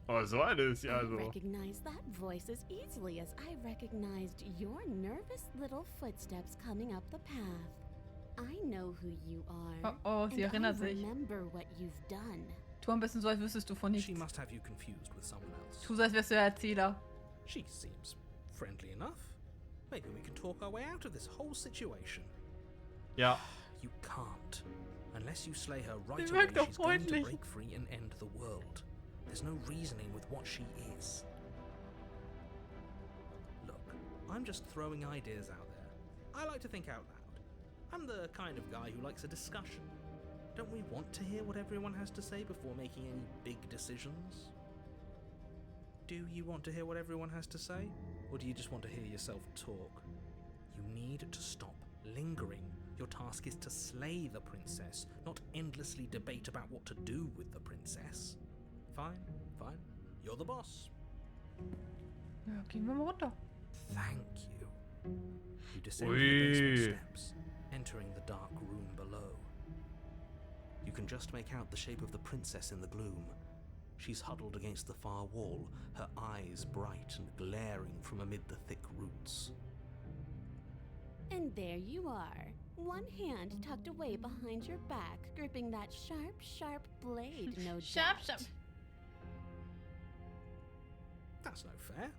Oh, so eine ist ja I so. recognize that voice as easily as I recognized your nervous little footsteps coming up the path. I know who you are. Oh, sie and erinnert I sich. remember what you've done. Tu am besten so, als wüsstest du von nichts. She must have you confused with someone else. Tu so, als wärst du der Erzähler. She seems friendly enough. Maybe we can talk our way out of this whole situation. Ja. You can't. Unless you slay her right Sie away, wirkt doch she's going to freundlich. break free and end the world. There's no reasoning with what she is. Look, I'm just throwing ideas out there. I like to think out loud. I'm the kind of guy who likes a discussion. Don't we want to hear what everyone has to say before making any big decisions? Do you want to hear what everyone has to say? Or do you just want to hear yourself talk? You need to stop lingering. Your task is to slay the princess, not endlessly debate about what to do with the princess. Fine, fine. You're the boss. Ja, gehen wir mal runter. Thank you. You descend the Ui. basement steps, entering the dark room below. You can just make out the shape of the princess in the gloom. She's huddled against the far wall, her eyes bright and glaring from amid the thick roots. And there you are. One hand tucked away behind your back, gripping that sharp, sharp blade, no Sharp, doubt. sharp. That's no fair.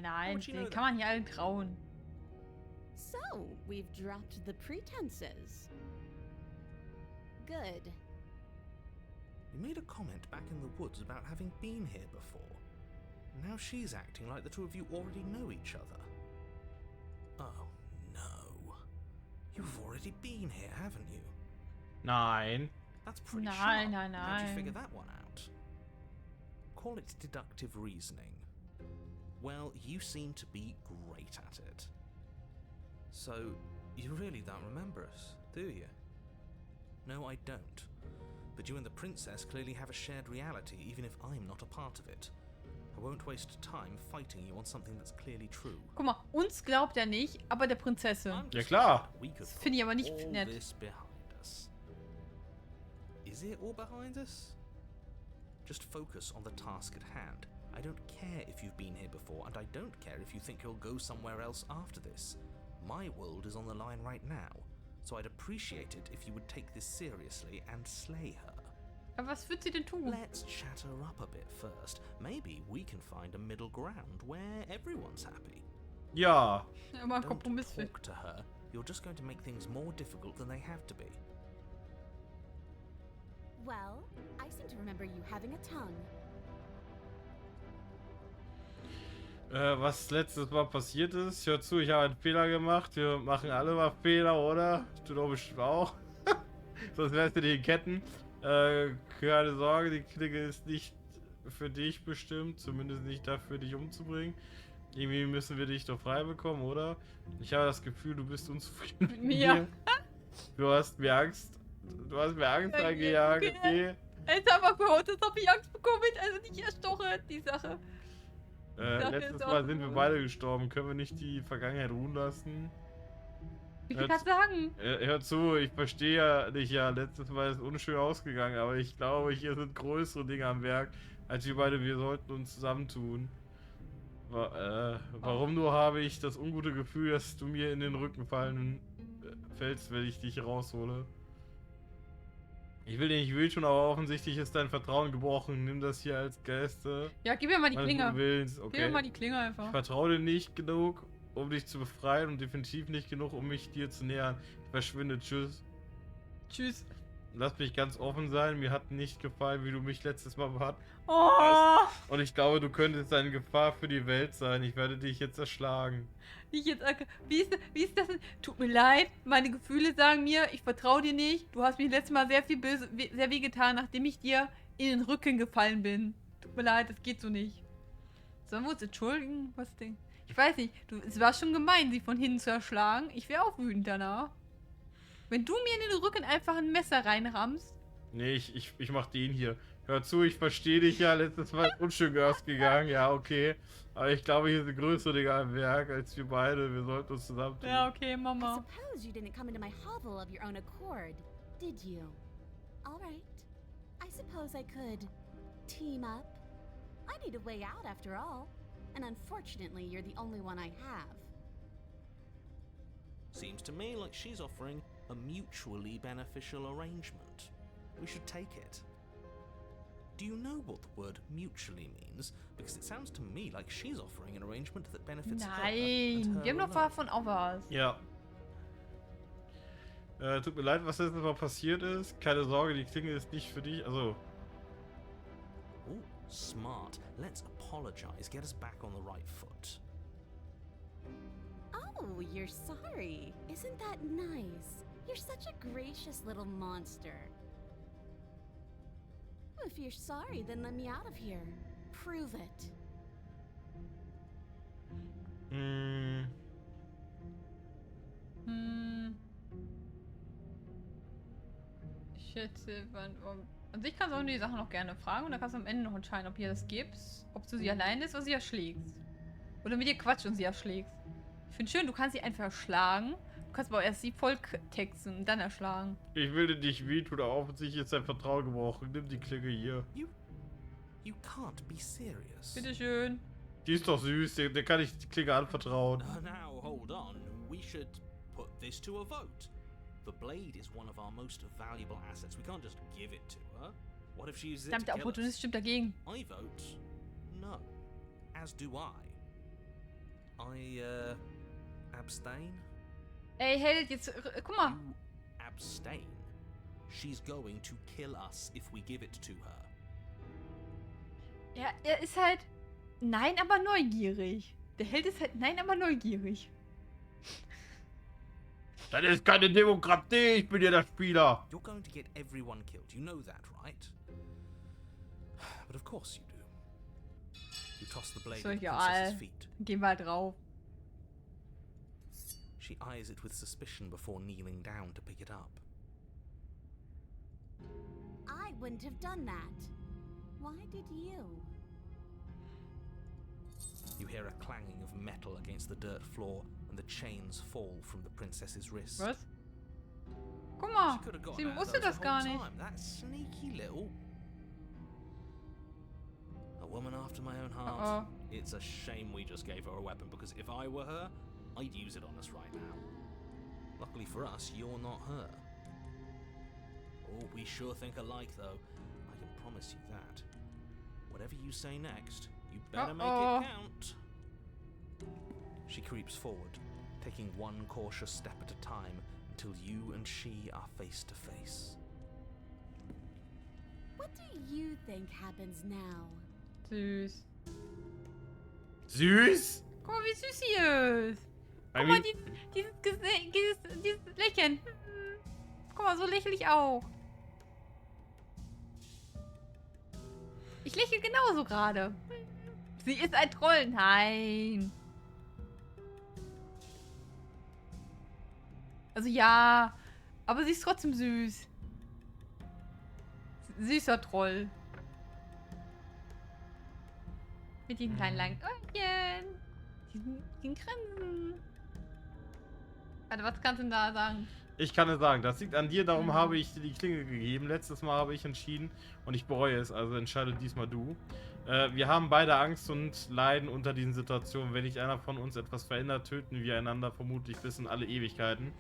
Nein, would you know den kann man hier allen trauen. So, we've dropped the pretenses. Good. You made a comment back in the woods about having been here before. Now she's acting like the two of you already know each other. Oh, no. You've already been here, haven't you? Nein. That's pretty Nein, sharp. nein, How'd you nein. figure that one out? Call it deductive reasoning. Well, you seem to be great at it. So, you really don't remember us, do you? No, I don't. But you and the princess clearly have a shared reality, even if I'm not a part of it. I won't waste time fighting you on something that's clearly true. Guck mal, uns glaubt er nicht, aber der Prinzessin. I'm Ja just klar. hoping we could Das finde ich aber nicht put all nett. this behind us. Is it all behind us? Just focus on the task at hand. I don't care if you've been here before, and I don't care if you think you'll go somewhere else after this. My world is on the line right now, so I'd appreciate it if you would take this seriously and slay her. Aber was wird sie denn tun? Let's chat her up a bit first. Maybe we can find a middle ground where everyone's happy. Ja. Immer einen Don't Kompromiss finden. talk to her. You're just going to make things more difficult than they have to be. Well, I seem to remember you having a tongue. Was letztes Mal passiert ist, hör zu, ich habe einen Fehler gemacht. Wir machen alle mal Fehler, oder? Du doch bestimmt auch. Sonst wärst du die Ketten. Keine Sorge, die Klinge ist nicht für dich bestimmt. Zumindest nicht dafür, dich umzubringen. Irgendwie müssen wir dich doch frei bekommen, oder? Ich habe das Gefühl, du bist unzufrieden mit mir. mir. Du hast mir Angst. Du hast mir Angst Okay, eingejagt, okay. okay? Jetzt haben wir gehört, jetzt habe ich Angst bekommen. Also nicht erstochen, die Sache. Sache Letztes ist Mal auch sind wir gut. beide gestorben. Können wir nicht die Vergangenheit ruhen lassen? Wie viel kannst du sagen? Hör zu, ich verstehe ja nicht, ja, letztes Mal ist unschön ausgegangen, aber ich glaube, hier sind größere Dinge am Werk, als wir sollten uns zusammentun. Warum nur habe ich das ungute Gefühl, dass du mir in den Rücken fällst, wenn ich dich raushole? Ich will dir nicht wehtun, aber offensichtlich ist dein Vertrauen gebrochen. Nimm das hier als Geste. Ja, gib mir mal die meines Klinge. guten Willens. Gib Okay. mir mal die Klinge Ich einfach. vertraue dir nicht genug, um dich zu befreien und definitiv nicht genug, um mich dir zu nähern. Verschwinde, tschüss. Tschüss. Lass mich ganz offen sein, mir hat nicht gefallen, wie du mich letztes Mal behandelt Oh! hast. Und ich glaube, du könntest eine Gefahr für die Welt sein. Ich werde dich jetzt erschlagen. Wie ist das denn? Tut mir leid, meine Gefühle sagen mir, ich vertraue dir nicht. Du hast mir letztes Mal sehr weh getan, nachdem ich dir in den Rücken gefallen bin. Tut mir leid, das geht so nicht. Sollen wir uns entschuldigen? Was denn? Ich weiß nicht, es war schon gemein, sie von hinten zu erschlagen. Ich wäre auch wütend danach. Wenn du mir in den Rücken einfach ein Messer reinrammst. Nee, ich mach den hier. Hör zu, ich verstehe dich ja. Letztes Mal ist unschön ausgegangen. Ja, okay. Aber ich glaube, hier sind größere Dinge am Werk als wir beide. Wir sollten uns zusammentun. Ja, okay, I Mama. suppose you didn't come into my hovel of your own accord, did you? All right. I suppose I could team up. I need a way out after all. And unfortunately, you're the only one I have. Seems to me like she's offering a mutually beneficial arrangement. We should take it. Do you know what the word mutually means? Because it sounds to me like she's offering an arrangement that benefits her and Nein, her wir haben doch alone. davon auch was. Ja. Tut mir leid, was letztes Mal passiert ist. Keine Sorge, die Klinge ist nicht für dich. Also, Ooh, smart. Let's apologize. Get us back on the right foot. Oh, you're sorry. Isn't that nice? You're such a gracious little monster. If you're sorry, then let me out of here. Prove it. Ich schätze, an sich kannst du auch die Sachen noch gerne fragen und dann kannst du am Ende noch entscheiden, ob ihr das gibst, ob du sie allein lässt oder sie erschlägst. Oder mit ihr quatscht und sie erschlägst. Ich finde schön, du kannst sie einfach schlagen, du kannst aber erst sie voll texten und dann erschlagen. ich will dir nicht wehtun, aber offensichtlich ist dein Vertrauen gebrochen. Nimm die Klinge hier. You can't be serious. Bitteschön. Die ist doch süß, der kann ich die Klinge anvertrauen. Now, hold on. We should put this to a vote. The blade is one of our most valuable assets. We can't just give it to her. What if she uses it Verdammt, to der kill Opportunist us? stimmt dagegen. I vote no. As do I. Abstain? Ey, Held, jetzt, guck mal. You abstain. She's going to kill us if we give it to her. Ja, er ist halt, nein, aber neugierig. Der Held ist halt, nein, aber neugierig. Das ist keine Demokratie, ich bin ja der Spieler. You're going to get everyone killed. You know that, right? But of course you do. You toss the blade So at the egal. princess's feet. Gehen wir halt drauf. She eyes it with suspicion before kneeling down to pick it up. I wouldn't have done that. Why did you? You hear a clanging of metal against the dirt floor, and the chains fall from the princess's wrist. Was? Guck mal, She could have gotten sie out of wusste those das the gar whole nicht. time. That sneaky little. A woman after my own heart. Uh-oh. It's a shame we just gave her a weapon, because if I were her, I'd use it on us right now. Luckily for us, you're not her. Oh, we sure think alike, though. I can promise you that. Whatever you say next, you better make Uh-oh. it count. She creeps forward, taking one cautious step at a time until you and she are face to face. What do you think happens now? Süß. Süß? Guck mal, wie süß sie ist. I Guck mal, mean, dieses Lächeln. Guck mal, so lächle ich auch. Ich lächle genauso gerade. Sie ist ein Troll. Nein. Also ja, aber sie ist trotzdem süß. Süßer Troll. Mit den kleinen langen Öhrchen. Diesen Grinsen. Warte, was kannst du denn da sagen? Ich kann es sagen, das liegt an dir, darum habe ich dir die Klinge gegeben. Letztes Mal habe ich entschieden und ich bereue es, also entscheide diesmal du. Wir haben beide Angst und leiden unter diesen Situationen. Wenn nicht einer von uns etwas verändert, töten wir einander vermutlich bis in alle Ewigkeiten.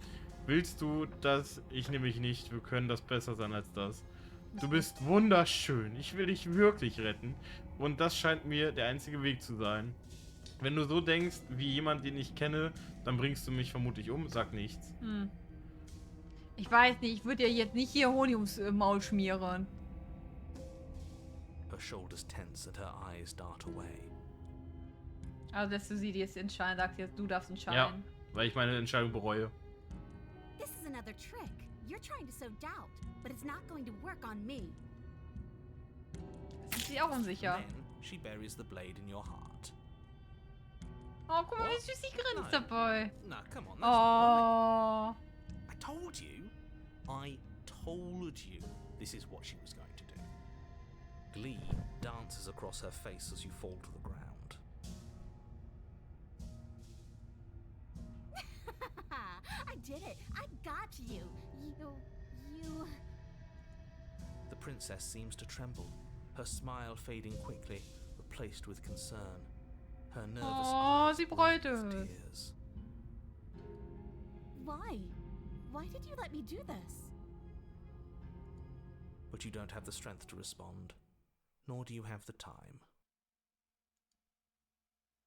Willst du das? Ich nehme mich nicht. Wir können das besser sein als das. Du bist wunderschön. Ich will dich wirklich retten. Und das scheint mir der einzige Weg zu sein. Wenn du so denkst, wie jemand, den ich kenne, dann bringst du mich vermutlich um. Sag nichts. Ich weiß nicht, ich würde ja jetzt nicht hier Honig ums Maul schmieren. Her shoulders tense and her eyes dart away. Also, dass du sie jetzt entscheiden, sagst jetzt, du darfst entscheiden. Ja, weil ich meine Entscheidung bereue. This is another trick. You're trying to sow doubt, but it's not going to work on me. Sind sie auch unsicher. Then she buries the blade in your heart. Oh, guck mal, wie süß sie grinst dabei. No, come on, that's not Oh. right. I told you. I told you this is what she was going to do. Glee dances across her face as you fall to the ground. I did it. I got you. You... The princess seems to tremble, her smile fading quickly, replaced with concern. Her nervous Oh, eyes sie brim bereut with es. tears. Why? Why did you let me do this? But you don't have the strength to respond, nor do you have the time.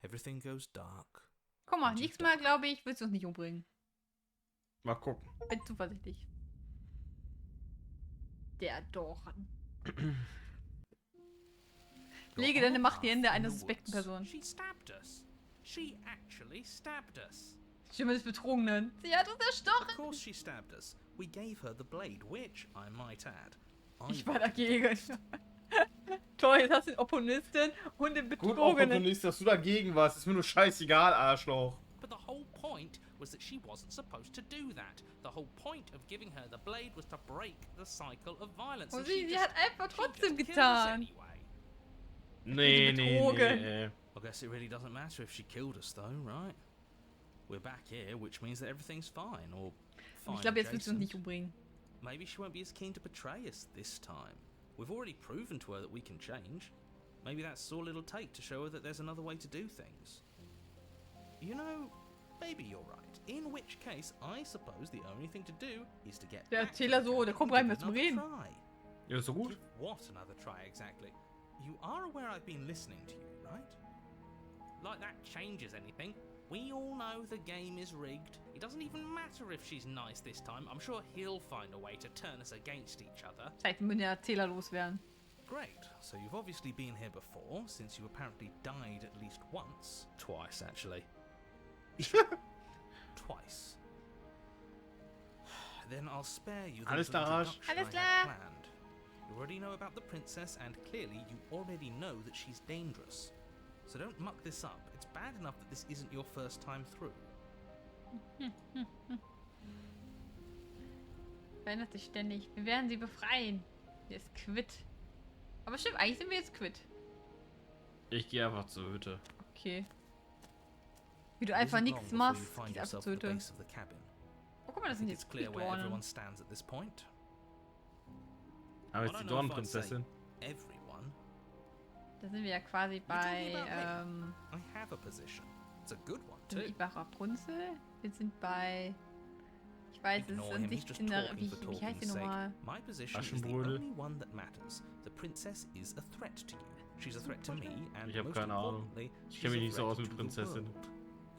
Everything goes dark. Guck mal, nächstes Mal, glaube ich, willst du uns nicht umbringen. Mal gucken. Bin zuversichtlich. Der Dorn. Lege deine Macht in die Hände einer suspekten Person. She stabbed us. She actually stabbed us. Stimme des Betrogenen. Sie hat uns Of erstochen. course she stabbed us. We gave her the blade, which, I might add, Ich war dagegen. Toll, jetzt hast du den Opponisten und den Gut, Betrogenen. Opportunist, dass du dagegen warst. Ist mir nur scheißegal, Arschloch. But the whole point was that she wasn't supposed to do that. The whole point of giving her the blade was to break the cycle of violence. Und and sie just- hat einfach she trotzdem just killed us getan. anyway. Nee, betrogen. nee. I guess it really doesn't matter if she killed us, though, right? We're back here, which means that everything's fine, or fine. Ich glaube, jetzt willst du uns adjacent. nicht umbringen. Maybe she won't be as keen to betray us this time. We've already proven to her that we can change. Maybe that's all it'll take to show her that there's another way to do things. You know, maybe you're right. In which case, I suppose the only thing to do is to get Der back to Erzähler the so, der cabin kommt and rein, give will zum another Reden. try. Ja, ist so gut. Give what another try exactly? You are aware I've been listening to you, right? Like that changes anything. We all know the game is rigged. It doesn't even matter if she's nice this time. I'm sure he'll find a way to turn us against each other. Vielleicht müssen der Erzähler loswerden. Great. So you've obviously been here before, since you apparently died at least once. Twice, actually. Twice. Then I'll spare you the Alles little klar, Arsch. introduction Alles I klar. had planned. You already know about the princess, and clearly you already know that she's dangerous. So don't muck this up. It's bad enough that this isn't your first time through. Verändert sich ständig. Wir werden sie befreien. Sie ist quitt. Aber stimmt, eigentlich sind wir jetzt quitt. Ich gehe einfach zur Hütte. Okay. Wie du It einfach isn't nichts long before machst, you find gehst einfach yourself zur at the Hütte. base of the cabin. Oh, guck mal, das I sind think it's jetzt clear where Dornen. everyone stands at this point. Aber I jetzt don't die know if I'd Dornenprinzessin. say Everyone. Da sind wir ja quasi bei, I have a position. It's a good one sind wir too. bei Rapunzel. Wir sind bei... Ich weiß, es ist Ignore an him, he's sich just in der... talking Wie, for wie heißt talking's die sake. nochmal? My position is the Aschenbrödel. only one that matters. The princess is a threat to you. She's a threat to me, and Ich hab most keine Ahnung. importantly, Ich she's kenn mich a nicht so threat aus mit to the Prinzessin. world.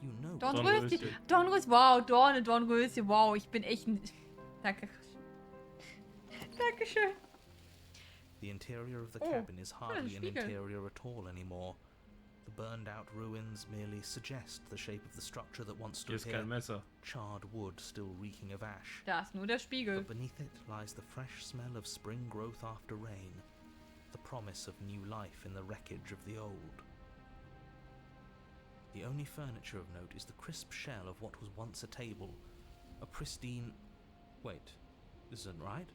You know Dornröschen. Dornröschen. Dornröschen. Wow, Dornröschen. Wow, ich bin echt ein... Danke. Dankeschön. The interior of the Oh, cabin is hardly an Spiegel. interior at all anymore. The burned out ruins merely suggest the shape of the structure that once Hier stood ist here, kein Messer. charred wood still reeking of ash. Da ist nur der Spiegel. But beneath it lies the fresh smell of spring growth after rain, the promise of new life in the wreckage of the old. The only furniture of note is the crisp shell of what was once a table, a pristine... Wait, this isn't right.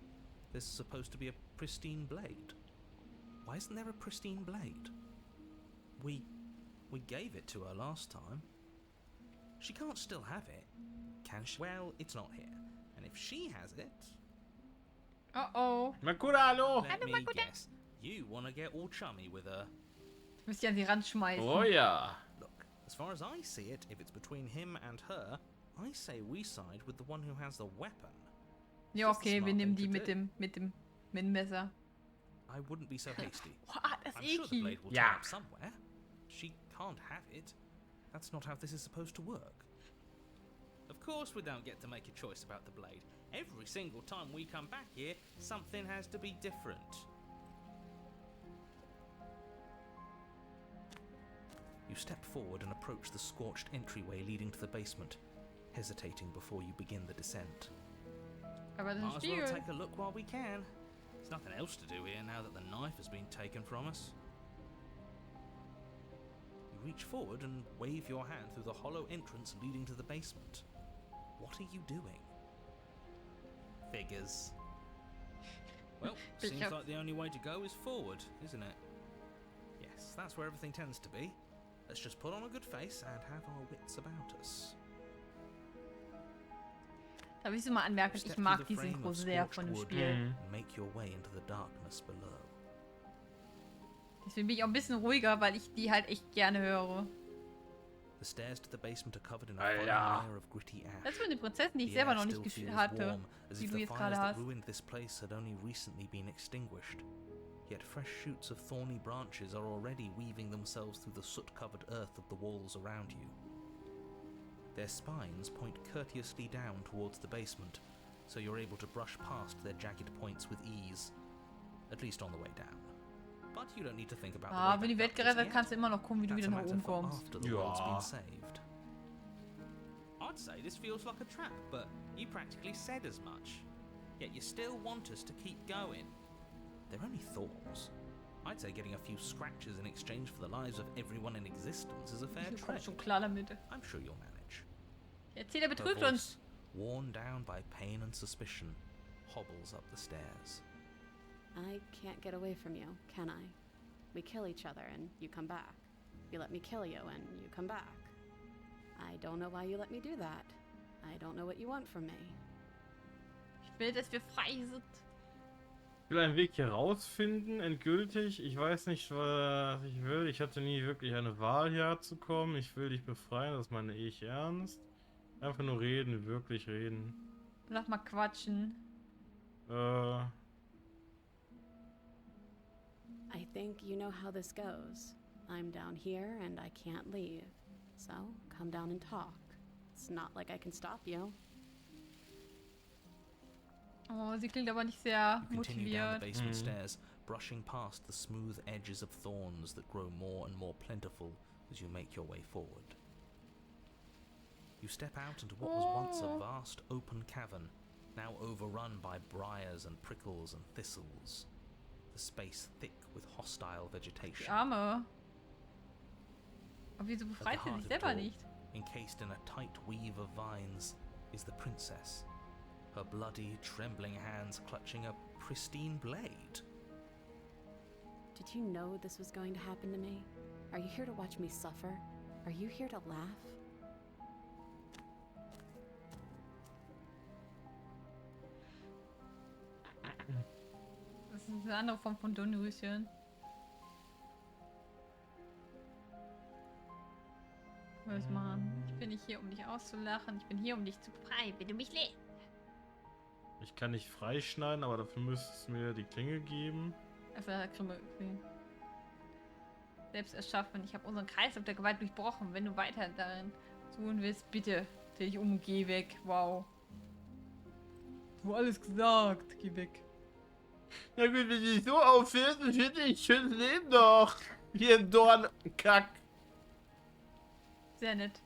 There's supposed to be a pristine blade. Why isn't there a pristine blade? We gave it to her last time. She can't still have it, Can she? Well, it's not here. And if she has it, Oh. Makuda, hallo! let me guess. You want to get all chummy with her. Müsst ihr an sie ranschmeißen. Oh ja. Look, as far as I see it, if it's between him and her, I say we side with the one who has the weapon. Ja, okay, wir nehmen die mit dem Messer. I wouldn't be so hasty. Boah, das I'm ist sure the blade will Ja. turn up somewhere. She can't have it. That's not how this is supposed to work. Of course we don't get to make a choice about the blade. Every single time we come back here, something has to be different. You step forward and approach the scorched entryway leading to the basement, hesitating before you begin the descent. Aber das Might ist as well Spiegel. take a look while we can. There's nothing else to do here now that the knife has been taken from us. You reach forward and wave your hand through the hollow entrance leading to the basement. What are you doing? Figures. Well, seems Figures. like the only way to go is forward, isn't it? Yes, that's where everything tends to be. Let's just put on a good face and have our wits about us. Darf ich so mal anmerken, Step ich through mag the die frame Synchro of sehr scorched von dem wood Spiel. and make your way into the darkness below. Deswegen bin ich auch ein bisschen ruhiger, weil ich die halt echt gerne höre. The stairs to the basement are covered in a Alter. fine layer of gritty ash. Das sind die Prinzessin, die ich The selber air noch nicht still gespielt feels hatte, warm, as die if du the jetzt fires gerade that hast. ruined this place had only recently been extinguished. Yet fresh shoots of thorny branches are already weaving themselves through the soot-covered earth of the walls around you. Their spines point courteously down towards the basement, so you're able to brush past their jagged points with ease, at least on the way down. But you don't need to think about the way Wenn die back Welt up just gerettet, yet. kannst du immer noch gucken, wie du That's wieder a nach matter oben for kommst. after the world's Ja. been saved. I'd say this feels like a trap, but you practically said as much. Yet you still want us to keep going. They're only thorns. I'd say getting a few scratches in exchange for the lives of everyone in existence is a fair Hier kommt trade. schon klar damit. I'm sure you'll manage. Der Erzähler Her betrügt uns. voice, worn down by pain and suspicion, hobbles up the stairs. I can't get away from you, can I? We kill each other and you come back. You let me kill you and you come back. I don't know why you let me do that. I don't know what you want from me. Ich will, dass wir frei sind. Ich will einen Weg hier rausfinden, endgültig. Ich weiß nicht, was ich will. Ich hatte nie wirklich eine Wahl, hierher zu kommen. Ich will dich befreien, das meine ich ernst. Einfach nur reden, wirklich reden. Lass mal quatschen. I think you know how this goes. I'm down here and I can't leave. So, come down and talk. It's not like I can stop you. Oh, sie klingt aber nicht sehr You continue down the motiviert. basement stairs, brushing past the smooth edges of thorns that grow more and more plentiful as you make your way forward. You step out into what was once a vast open cavern, now overrun by briars and prickles and thistles. The space thick with hostile Die vegetation. Arme. Aber wieso At befreit the sie heart sich of it selber all, nicht? encased in a tight weave of vines, is the princess, her bloody, trembling hands clutching a pristine blade. Did you know this was going to happen to me? Are you here to watch me suffer? Are you here to laugh? Das ist eine andere Form von Dornröschen. Was machen? Ich bin nicht hier, um dich auszulachen. Ich bin hier, um dich zu befreien, wenn du mich lässt. Ich kann nicht freischneiden, aber dafür müsstest du mir die Klinge geben. Also, da kriegen wir irgendwie. Selbst erschaffen. Ich habe unseren Kreislauf der Gewalt durchbrochen. Wenn du weiter darin tun willst, bitte dreh dich um, geh weg. Wow. Du alles gesagt. Geh weg. Ja gut, wenn du dich so aufhörst, dann hätte ich schönes Leben doch. Hier im Dornkack. Sehr nett.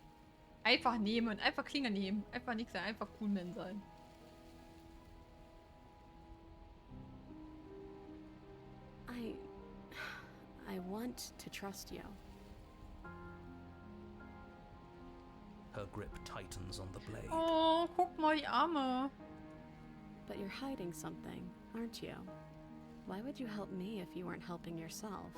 Einfach nehmen. Einfach Klinge nehmen. Einfach nichts sein. Einfach cool Man sein. I want to trust you. Her grip tightens on the blade. Oh, guck mal die Arme. But you're hiding something, aren't you? Why would you help me if you weren't helping yourself?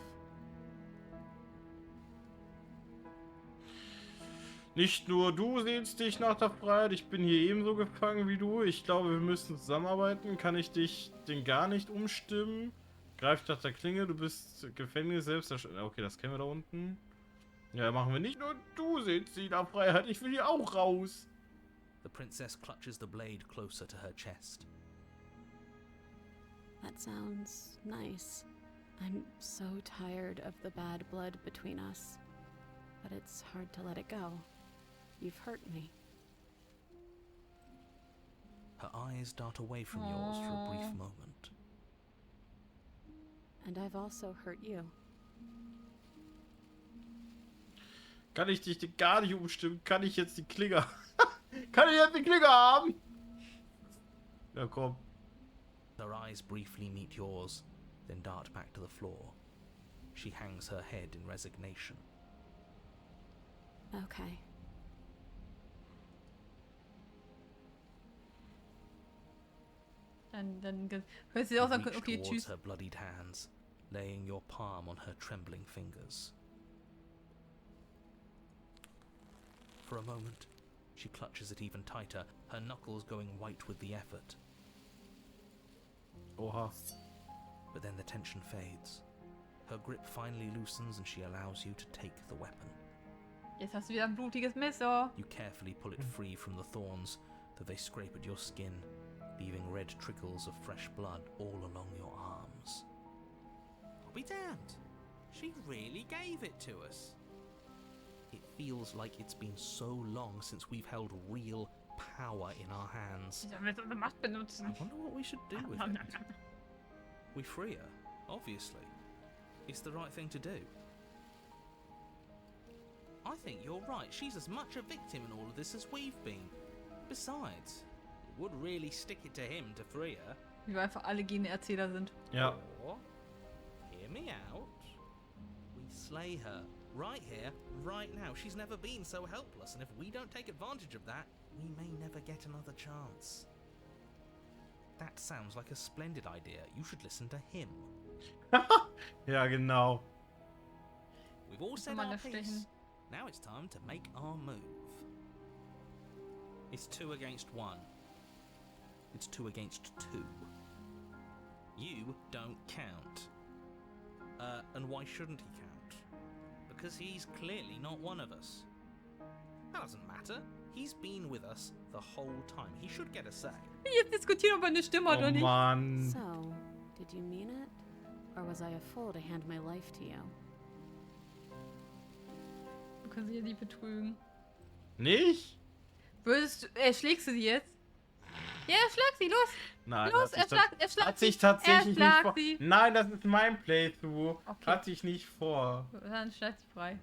Nicht nur du sehnst dich nach der Freiheit, ich bin hier ebenso gefangen wie du. Ich glaube, wir müssen zusammenarbeiten. Kann ich dich denn gar nicht umstimmen? Greif nach der Klinge, du bist Gefängnis selbst. Okay, das kennen wir da unten. Ja, machen wir nicht nur du sehnst dich nach Freiheit, ich will hier auch raus. The princess clutches the blade closer to her chest. That sounds nice. I'm so tired of the bad blood between us. But it's hard to let it go. You've hurt me. Her eyes dart away from yours for a brief moment. And I've also hurt you. Kann ich dich denn gar nicht umstimmen? Kann ich jetzt die Klinge... Kann ich jetzt die Klinge haben? Ja, komm. Her eyes briefly meet yours, then dart back to the floor. She hangs her head in resignation. Okay. Dann hört sie auch You sagen, reach okay, towards tschüss. her bloodied hands, laying your palm on her trembling fingers. For a moment, she clutches it even tighter, her knuckles going white with the effort. Oha. But then the tension fades. Her grip finally loosens and she allows you to take the weapon. Jetzt hast du wieder ein blutiges Messer. You carefully pull it free from the thorns, though they scrape at your skin, leaving red trickles of fresh blood all along your arms. I'll be damned. She really gave it to us. It feels like it's been so long since we've held real power in our hands. Ich will unsere Macht benutzen. I wonder what we should do with it. We free her, obviously. It's the right thing to do. I think you're right. She's as much a victim in all of this as we've been. Besides, it would really stick it to him to free her. Wie wir einfach alle Gene-Erzähler sind. Ja. Or, hear me out, we slay her. Right here, right now. She's never been so helpless, and if we don't take advantage of that, we may never get another chance. That sounds like a splendid idea. You should listen to him. Ja, genau. We've all said Kann man our das piece. stechen? Now it's time to make our move. It's 2 against 1. It's 2 against 2. You don't count. And why shouldn't he count? Because he's clearly not one of us. That doesn't matter. He's been with us the whole time. He should get a say. Jetzt diskutieren, ob er eine Stimme hat Oh oder nicht. Mann. So, did you mean it? Or was I a fool to hand my life to you? Du kannst sie ja nicht betrügen. Nicht? Schlägst du sie jetzt? Ja, schlag sie, los! Nein, Los, hat sich erschlag sich tatsächlich nicht vor. sie. Nein, das ist mein Playthrough. Okay. Hatte ich nicht vor. Dann schlag sie frei.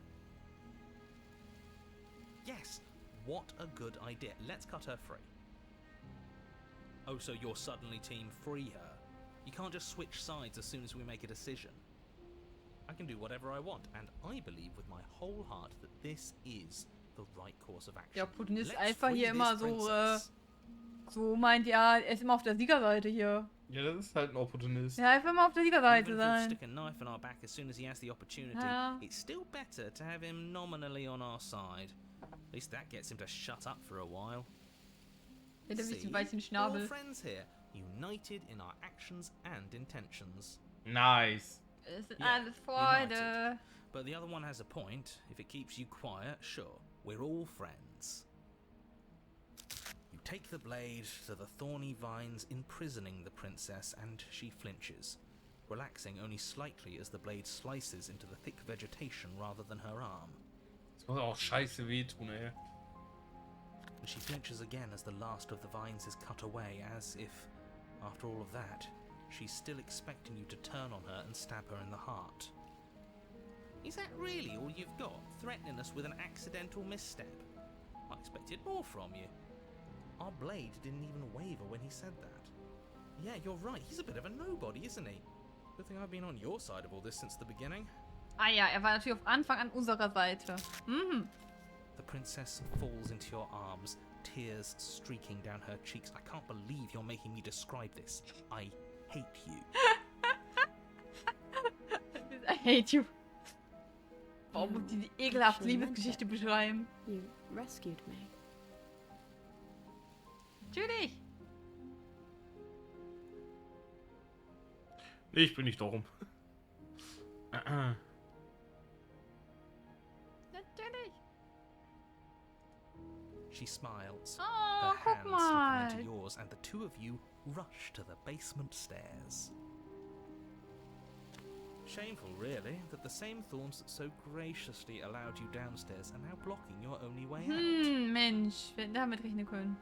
Yes, what a good idea. Let's cut her free. Oh, so you're suddenly team free her? You can't just switch sides as soon as we make a decision. I can do whatever I want, and I believe with my whole heart that this is the right course of action. Ja, Putin ist Let's einfach free hier this immer so, princess. so meint, ja, er ist immer auf der Siegerseite hier. Ja, das ist halt ein Opportunist. Ja, einfach immer auf der Siegerseite Even if he'll sein. stick a knife in our back as soon as he has the opportunity, Ja. it's still better to have him nominally on our side. At least that gets him to shut up for a while. Mit dem See, bisschen weichen we're all Schnabel. friends here, united in our actions and intentions. Nice. Es sind Ja, alles Freunde. But the other one has a point. If it keeps you quiet, sure, we're all friends. You take the blade to the thorny vines imprisoning the princess, and she flinches, relaxing only slightly as the blade slices into the thick vegetation rather than her arm. Das muss auch scheiße wehtun, ey. And she flinches again as the last of the vines is cut away, as if, after all of that, she's still expecting you to turn on her and stab her in the heart. Is that really all you've got? Threatening us with an accidental misstep? I expected more from you. Our blade didn't even waver when he said that. Yeah, you're right. He's a bit of a nobody, isn't he? Good thing I've been on your side of all this since the beginning. Ah ja, er war natürlich auf Anfang an unserer Seite. Mhm. The princess falls into your arms, tears streaking down her cheeks. I can't believe you're making me describe this. I hate you. I hate you. Warum muss die ekelhafte actually meant Liebesgeschichte it. beschreiben? You rescued me. Natürlich. Nee, ich bin nicht darum. Natürlich. She smiles. Oh, Her guck hands slip mal. into yours, and the two of you rush to the basement stairs. Shameful, really, that the same thorns that so graciously allowed you downstairs are now blocking your only way out. Mensch, wir hätten damit rechnen können.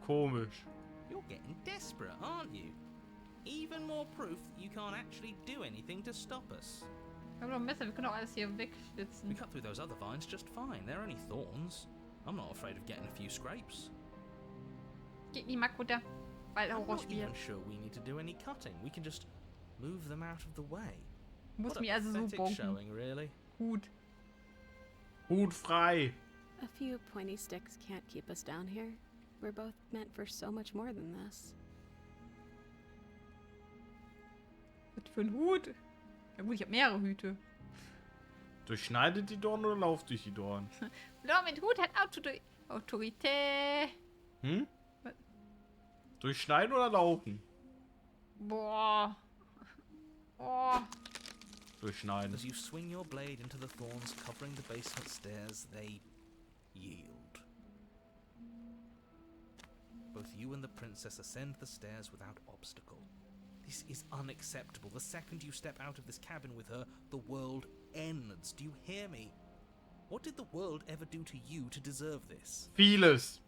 Komisch. You're getting desperate, aren't you? Even more proof that you can't actually do anything to stop us. Wir haben doch ein Messer, wir können doch alles hier We wegschlitzen. cut through those other vines just fine. They're only thorns. I'm not afraid of getting a few scrapes. Geht nie mal runter. Weil I'm not Horrorspiel. even sure we need to do any cutting. We can just move them out of the way. Muss What mich a also so pathetic bonken. showing, really. Gut. Hut frei. A few pointy sticks can't keep us down here. We're both meant for so much more than this. Was für ein Hut? Ja gut, ich habe mehrere Hüte. Durchschneidet die Dornen oder lauft durch die Dornen? Blau mit Hut hat Autorität. Hm? Was? Durchschneiden oder laufen? Boah. Oh. Durchschneiden. As you swing your blade into the thorns covering the basement stairs, they yield. Both you and the princess ascend the stairs without obstacle. This is unacceptable. The second you step out of this cabin with her, the world ends. Do you hear me? What did the world ever do to you to deserve this? Vieles.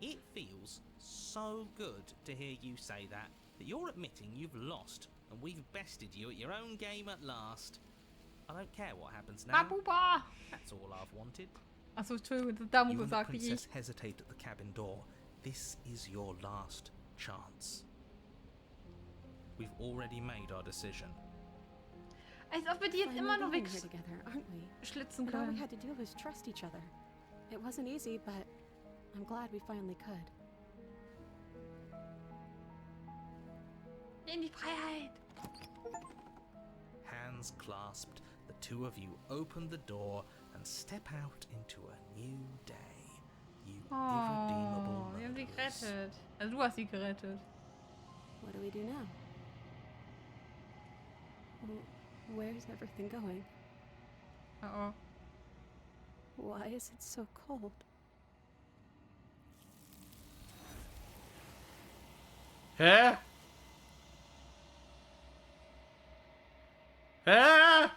It feels so good to hear you say that you're admitting you've lost and we've bested you at your own game at last. I don't care what happens now. Babuba. That's all I've wanted. Achso, Entschuldigung, das ist Damu You and the gesagt, wie ich. princess hesitate at the cabin door. This is your last chance. We've already made our decision. Als ob wir die jetzt immer nur Finally being here together, aren't we? wegschlitzen And all we können. had to do was trust each other. It wasn't easy, but I'm glad we finally could. In die Freiheit. Hands clasped, the two of you open the door and step out into a new day. You irredeemable Oh, wir haben sie murderers. gerettet. Also du hast sie gerettet. What do we do now? Where's everything going? Oh, oh. Why is it so cold? Hä? Hä?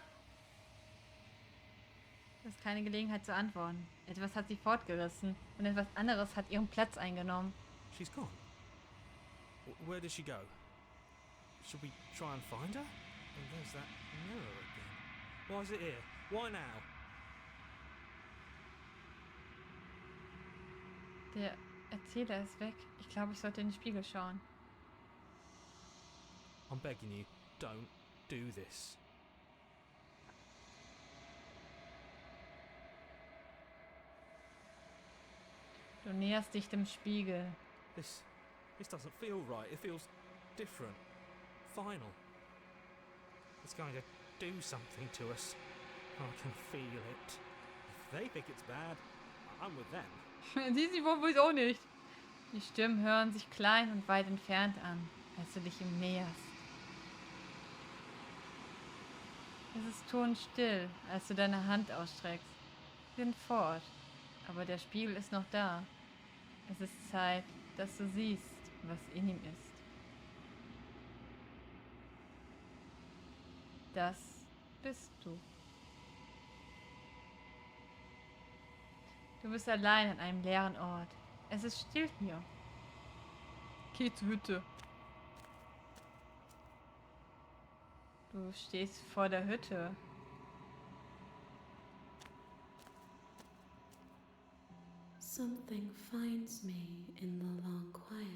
Das ist keine Gelegenheit zu antworten. Etwas hat sie fortgerissen und etwas anderes hat ihren Platz eingenommen. She's gone. Where did she go? Should we try and find her? And there's that mirror again. Why is it here? Why now? Der Erzähler ist weg. Ich glaube, ich sollte in den Spiegel schauen. I'm begging you, don't do this. Du näherst dich dem Spiegel. This doesn't feel right. It feels different. Final. It's going to do something to us. I can feel it. If they think it's bad, I'm with them. Sie wohl auch nicht. Die Stimmen hören sich klein und weit entfernt an, als du dich ihm näherst. Es ist tonstill, als du deine Hand ausstreckst. Sie sind fort, aber der Spiegel ist noch da. Es ist Zeit, dass du siehst, was in ihm ist. Das bist du. Du bist allein an einem leeren Ort. Es ist still hier. Geh zur Hütte. Du stehst vor der Hütte. Something finds me in the long quiet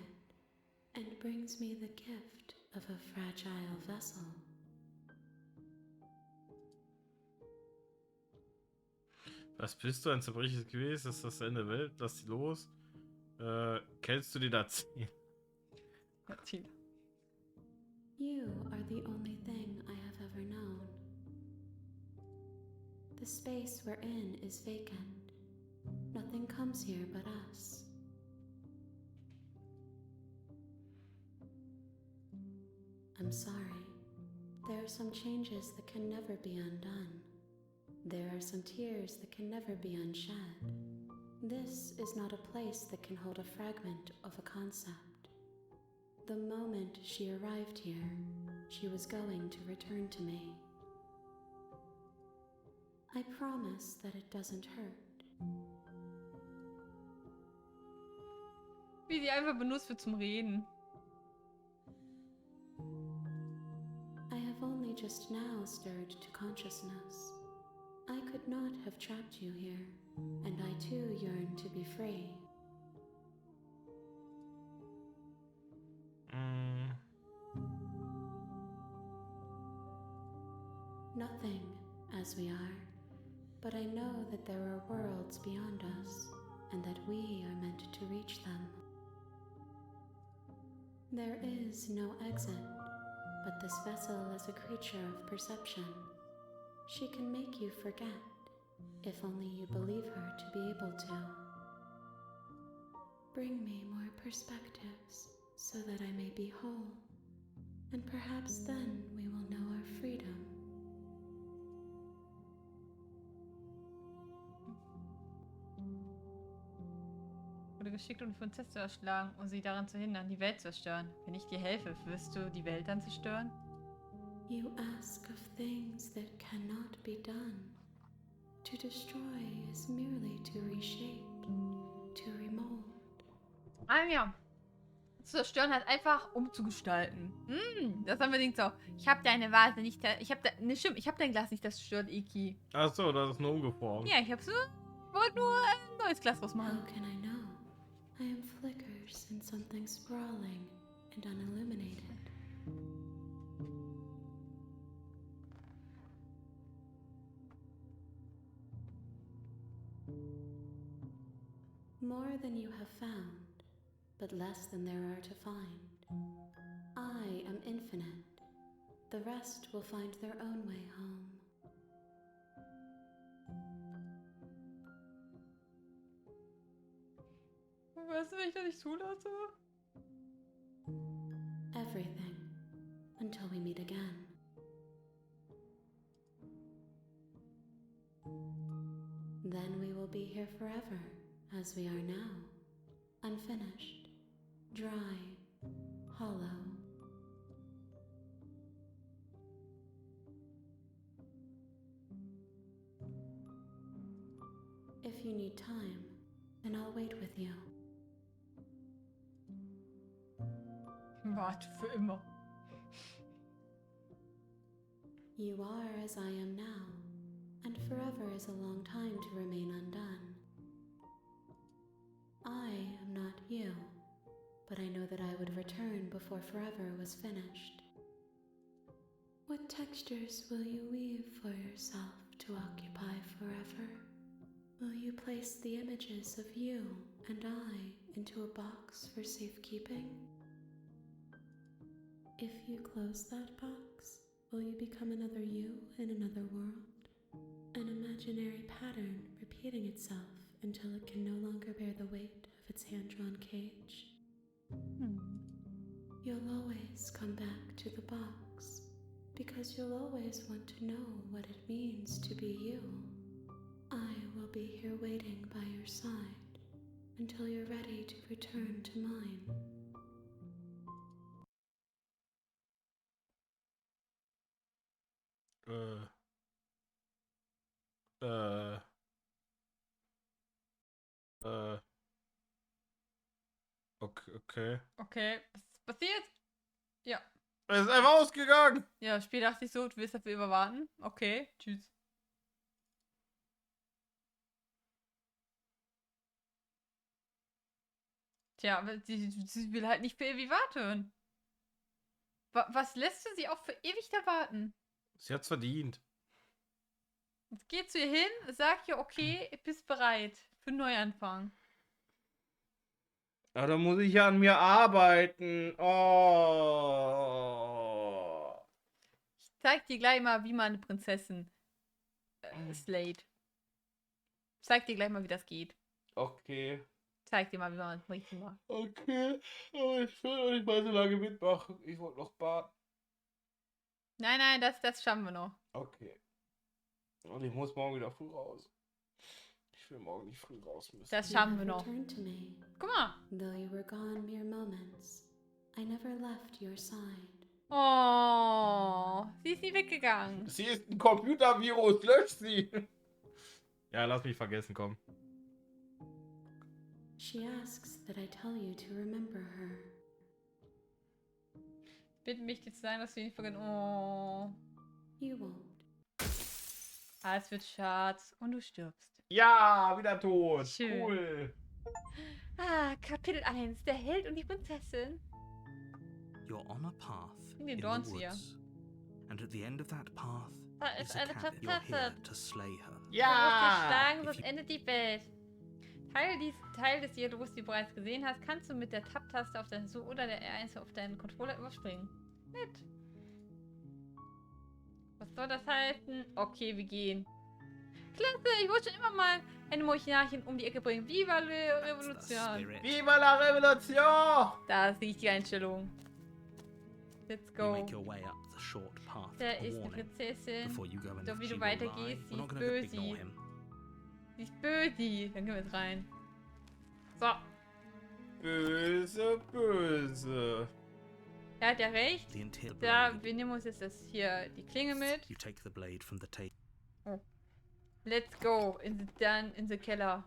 and brings me the gift of a fragile vessel. Was bist du, ein zerbrechliches Gewesen? Ist das Ende der Welt? Lass die los. Kennst du den Erzähler? Erzähl. You are the only thing I have ever known. The space we're in is vacant. Nothing comes here but us. I'm sorry. There are some changes that can never be undone. There are some tears that can never be unshed. This is not a place that can hold a fragment of a concept. The moment she arrived here, she was going to return to me. I promise that it doesn't hurt. Wie sie einfach benutzt wird zum Reden. I have only just now stirred to consciousness. I could not have trapped you here, and I too yearn to be free. Nothing, as we are, but I know that there are worlds beyond us, and that we are meant to reach them. There is no exit, but this vessel is a creature of perception. She can make you forget, if only you believe her to be able to. Bring me more perspectives, so that I may be whole, and perhaps then we will know our freedom. Wurde geschickt, um die Prinzessin zu erschlagen und sie daran zu hindern, die Welt zu zerstören. Wenn ich dir helfe, wirst du die Welt dann zerstören? You ask of things that cannot be done. To destroy is merely to reshape, to remold. Ah ja. Zu zerstören halt einfach umzugestalten. Das haben wir links auch. Ich habe deine Vase nicht. Ich habe stimmt, ich habe dein Glas nicht zerstört, Iki. Achso, das ist nur umgeformt. Ja, ich wollte nur ein neues Glas draus machen. How can I know? I am flickers in something sprawling and unilluminated. More than you have found, but less than there are to find. I am infinite. The rest will find their own way home. Weißt du, wenn ich das nicht zulasse? Everything, until we meet again. Then we will be here forever, as we are now, unfinished, dry, hollow. If you need time, then I'll wait with you. Warte für immer. You are as I am now, and forever is a long time to remain undone. I am not you, but I know that I would return before forever was finished. What textures will you weave for yourself to occupy forever? Will you place the images of you and I into a box for safekeeping? If you close that box, will you become another you in another world? An imaginary pattern repeating itself until it can no longer bear the weight of its hand-drawn cage? You'll always come back to the box, because you'll always want to know what it means to be you. I will be here waiting by your side until you're ready to return to mine. Okay. Okay, was ist passiert? Ja. Er ist einfach ausgegangen. Ja, Spiel dachte ich so, du willst dafür immer warten. Okay, tschüss. Tja, aber sie will halt nicht für ewig warten. Was lässt du sie auch für ewig da warten? Sie hat's verdient. Jetzt geh zu ihr hin, sag ihr, okay, bist bereit für einen Neuanfang. Aber da muss ich ja an mir arbeiten. Oh. Ich zeig dir gleich mal, wie man eine Prinzessin Slate. Zeig dir gleich mal, wie das geht. Okay. Zeig dir mal, wie man es richtig macht. Okay. Aber ich will auch nicht mal so lange mitmachen. Ich wollte noch baden. Nein, das schaffen wir noch. Okay. Und ich muss morgen wieder früh raus. Ich will morgen nicht früh raus müssen. Das schaffen wir noch. Returned to me. Guck mal. Though you were gone mere moments, I never left your side. Oh, sie ist nie weggegangen. Sie ist ein Computervirus. Lösch sie. Ja, lass mich vergessen, komm. She asks that I tell you to remember her. Bitte mich dir zu sagen, dass wir nicht vergessen. Oh. You won't. Ah, es wird Schatz. Und du stirbst. Ja, wieder tot. Schön. Cool. Ah, Kapitel 1. Der Held und die Prinzessin. You're on a path den in the Dornzieher. woods, and at the end of that path Da is ist a eine cabin. You're here Prinzessin. to slay her. Ja. Schlagen, If sonst you- endet die Welt. Teil des Dialogs, den du bereits gesehen hast, kannst du mit der Tab-Taste auf deinen oder der R1 auf deinen Controller überspringen. Nett. Was soll das heißen? Okay, wir gehen. Klasse, ich wollte schon immer mal eine Monarchin um die Ecke bringen. Viva la That's the Revolution. spirit. Viva la Revolution! Da sehe ich die Einstellung. Let's You go. make your way up the short path. Da A ist die warning. Prinzessin. Before you go in, Doch wie she du will weitergehst, lie. sie We're not ist gonna böse. ignore him. Sie ist böse. Dann gehen wir jetzt rein. So. Böse, böse. Er hat ja recht. The interior Da, blade. wir nehmen uns jetzt die Klinge mit. You take the blade from the table. Let's go. In the Keller.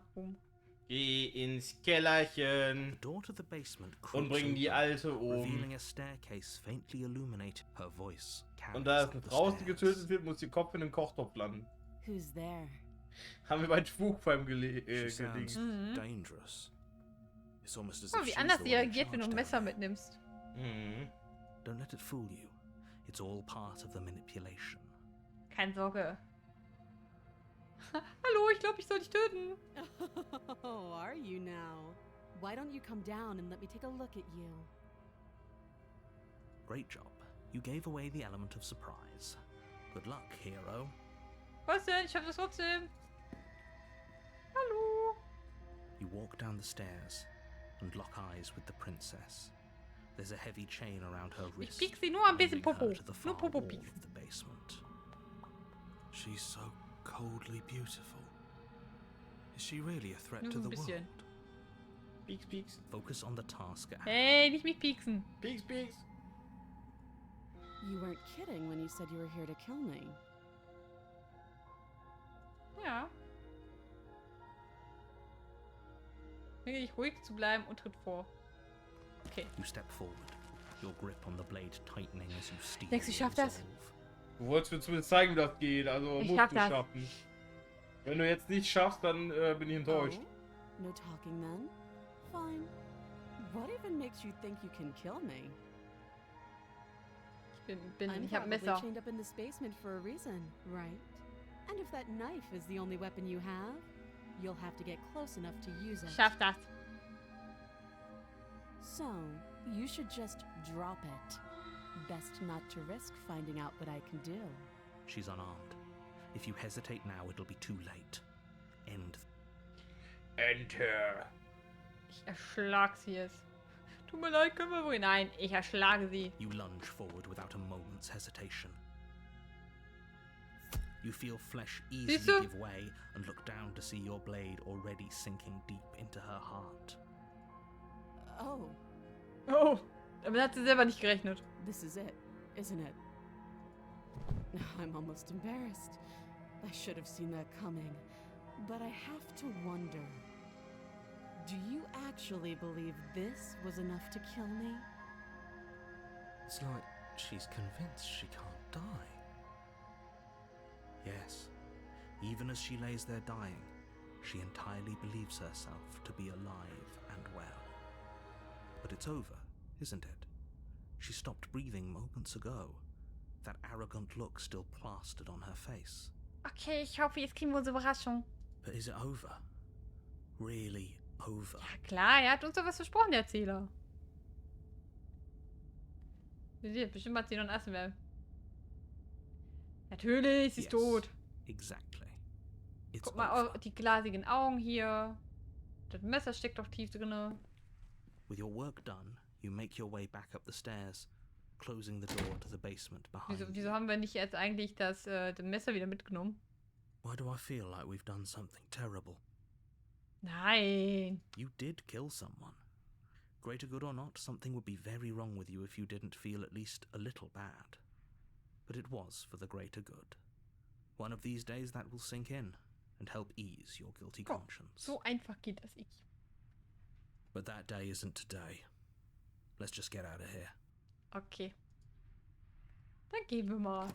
Geh ins Kellerchen The door to the basement und creaks bring die open, Alte um. revealing a staircase faintly illuminated. Her voice Und da es carries eine up the Frau, die stairs. getötet wird, muss ihr Kopf in den Kochtopf landen. Who's there? Haben wir bei Spukfilm She sounds gelegt. Mhm. dangerous. It's almost as Guck if mal, wie she's anders the sie one in reagiert, wenn du ein charge Messer down there. mitnimmst. Mhm. Don't let it fool you. It's all part of the manipulation. Keine Sorge. Hallo, ich glaube, ich soll dich töten. Oh, are you now? Why don't you come down and let me take a look at you? Great job. You gave away the element of surprise. Good luck, hero. Was denn? Ich hab das trotzdem. Hallo. You walk down the stairs and lock eyes with the princess. There's a heavy chain around her Ich wrist. piek sie nur ein bisschen binding her Popo. to the Nur far Popo wall pieksen. of the basement. She's so coldly beautiful. Is she really a threat Nur to so the ein bisschen. world? Pieks, pieks. Focus on the task at hand. Hey, nicht mich pieksen. Pieks, pieks. You weren't kidding when you said you were here to kill me. Ja. Bringe dich ruhig zu bleiben und tritt vor. Okay. You step forward, your grip on the blade tightening as you steal Denkst du, ich your schaff das? resolve. Du wolltest mir zumindest zeigen, wie das geht, also Ich musst schaff du das. schaffen. Wenn du jetzt nicht schaffst, dann bin ich enttäuscht. Oh? No talking then? Fine. What even makes you think you can kill me? I'm Ich hab probably Messer. chained up in this basement for a reason, right? And if that knife is the only weapon you have, you'll have to get close enough to use it. Ich schaff das. So, you should just drop it. Best not to risk finding out what I can do. She's unarmed. If you hesitate now, it'll be too late. End. Enter. Ich erschlag sie jetzt. Tut mir leid, können wir wohl. Nein, ich erschlage sie. You lunge forward without a moment's hesitation. You feel flesh easily Siehst du? give way and look down to see your blade already sinking deep into her heart. Oh, Oh. Damit hat sie selber nicht gerechnet. this is it, isn't it? I'm almost embarrassed. I should have seen that coming. But I have to wonder. Do you actually believe this was enough to kill me? It's like she's convinced she can't die. Yes, even as she lays there dying, she entirely believes herself to be alive and well. But it's over, isn't it? She stopped breathing moments ago. That arrogant look still plastered on her face. Okay, ich hoffe, jetzt kriegen wir unsere Überraschung. But is it over? Really over? Ja klar, er hat uns doch was versprochen, der Erzähler. Bestimmt hat sie noch ein Essen werden. Natürlich, sie ist tot. Exactly. It's Guck mal, over. oh, die glasigen Augen hier. Das Messer steckt doch tief drin. With your work done, you make your way back up the stairs, closing the door to the basement behind Wieso you. haben wir nicht jetzt eigentlich das Messer wieder mitgenommen? Why do I feel like we've done something terrible? Nein. You did kill someone. Greater good or not, something would be very wrong with you if you didn't feel at least a little bad. But it was for the greater good. One of these days that will sink in and help ease your guilty Oh, conscience. so einfach geht das nicht. But that day isn't today. Let's just get out of here. Okay. Dann gehen wir mal.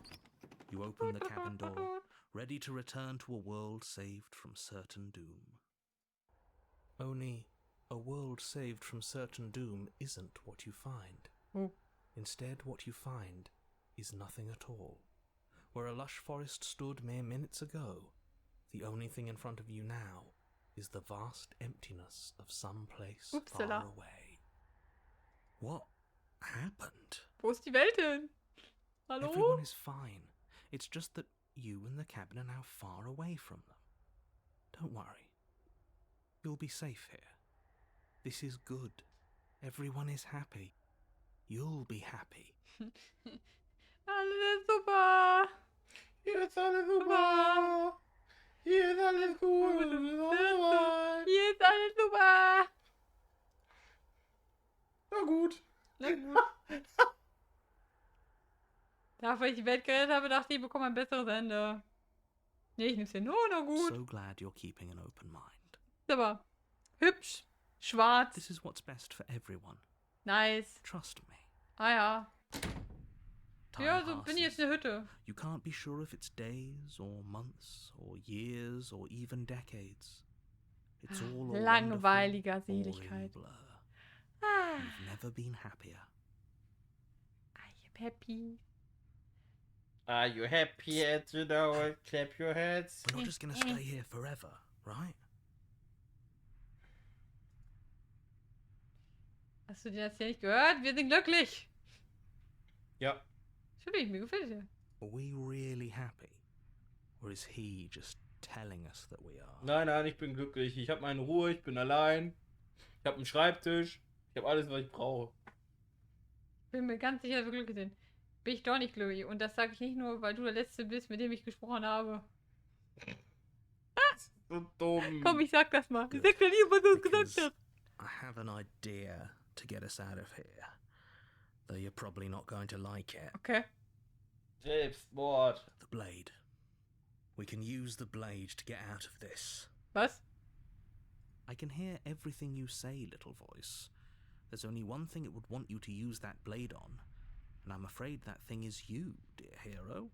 You open the cabin door, ready to return to a world saved from certain doom. Only, a world saved from certain doom isn't what you find. Oh. Instead, what you find is nothing at all. Where a lush forest stood mere minutes ago, the only thing in front of you now is the vast emptiness of some place Upsala. far away. What happened? Wo ist die Welt hin? Hallo? Everyone is fine. It's just that you and the cabin are now far away from them. Don't worry. You'll be safe here. This is good. Everyone is happy. You'll be happy. Alles super. Hier ist alles super. Hier ist alles gut. Hier ist alles super. Na gut. Na gut. Dafür ich die Welt gerettet habe, dachte ich, ich bekomme ein besseres Ende. Nee, ich nehm's hier nur noch gut. So glad you're keeping an open mind. Ist aber hübsch, schwarz, This is what's best for everyone. nice. Trust me. Ah ja. Time Ja, so bin ich jetzt passes. in der Hütte. You can't be sure if it's days or months or years or even decades. It's all a Langweiliger wonderful, boring Seligkeit. blur. Ah, You've never been happier. I am happy. Are you happy yet? You know it? Clap your hands. We're not just gonna stay here forever, right? Hast du das hier nicht gehört? Wir sind glücklich. Ja. Natürlich, mir gefällt es ja. Are we really happy? Or is he just telling us that we are? Nein, nein, ich bin glücklich. Ich habe meine Ruhe, ich bin allein. Ich habe einen Schreibtisch. Ich habe alles, was ich brauche. Bin mir ganz sicher, dass wir glücklich sind. Bin ich doch nicht glücklich. Und das sage ich nicht nur, weil du der Letzte bist, mit dem ich gesprochen habe. So dumm. Komm, ich sag das mal. Ich sag dir nie, was du gesagt Because hast. I have an idea to get us out of here. Though you're probably not going to like it. Okay. Selbstmord. The blade. We can use the blade to get out of this. Was? I can hear everything you say, little voice. There's only one thing it would want you to use that blade on, and I'm afraid that thing is you, dear hero.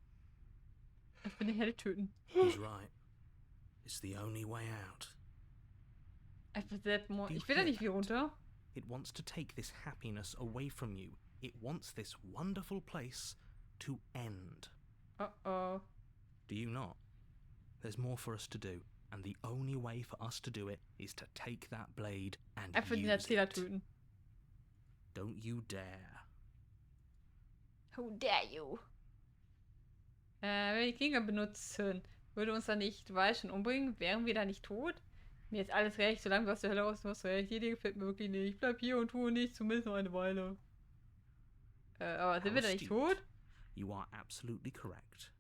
Ich will den Helle töten. He's right. It's the only way out. Ich will da nicht wie runter. It wants to take this happiness away from you. It wants this wonderful place to end. Oh. Do you not? There's more for us to do, and the only way for us to do it is to take that blade and Einfach den use Erzähler it. töten. Don't you dare. How dare you? Wenn wir die Klinge benutzen, würde uns dann nicht, du weißt schon, umbringen? Wären wir da nicht tot? Mir ist alles recht, solange du aus der Hölle raus, du hast recht. Die Idee gefällt mir wirklich nicht. Ich bleib hier und tue nichts, zumindest noch eine Weile. Aber sind wir da nicht tot? You are absolutely correct.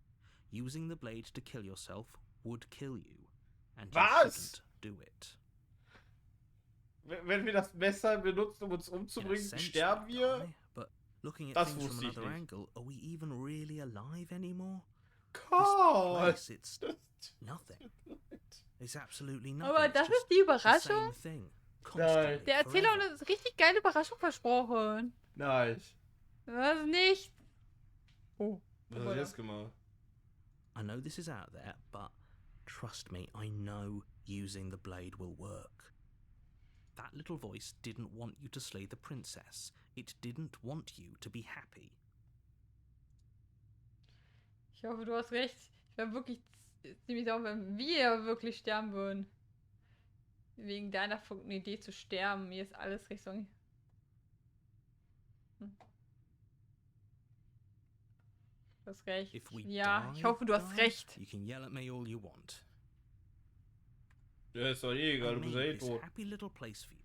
Using the blade to kill yourself would kill you, and you Was? shouldn't do it. Wenn wir das Messer benutzen, um uns In a umzubringen, sense, sterben you wir? die, but looking at Das things from wusste ich another nicht. angle, are we even really alive anymore? This Gott! place, it's nothing. It's absolutely nothing. Aber It's das just ist die the Überraschung. same thing, Nein. constantly, Der Erzähler hat forever. uns richtig geile Überraschung versprochen. Nice. Was nicht? Oh. Was hast du jetzt gemacht? I know this is out there, but trust me, I know using the blade will work. That little voice didn't want you to slay the princess. It didn't want you to be happy. Ich hoffe, du hast recht. Ich wäre wirklich ziemlich sauer, wenn wir wirklich sterben würden. Wegen deiner verrückten Idee zu sterben. Mir ist alles recht. Hm. Du hast recht. If we Ja, die, ich hoffe, du hast die, recht. You can yell at me all you want. Ja, ist doch eh egal, I du bist ja made eh this tot. happy little place for you.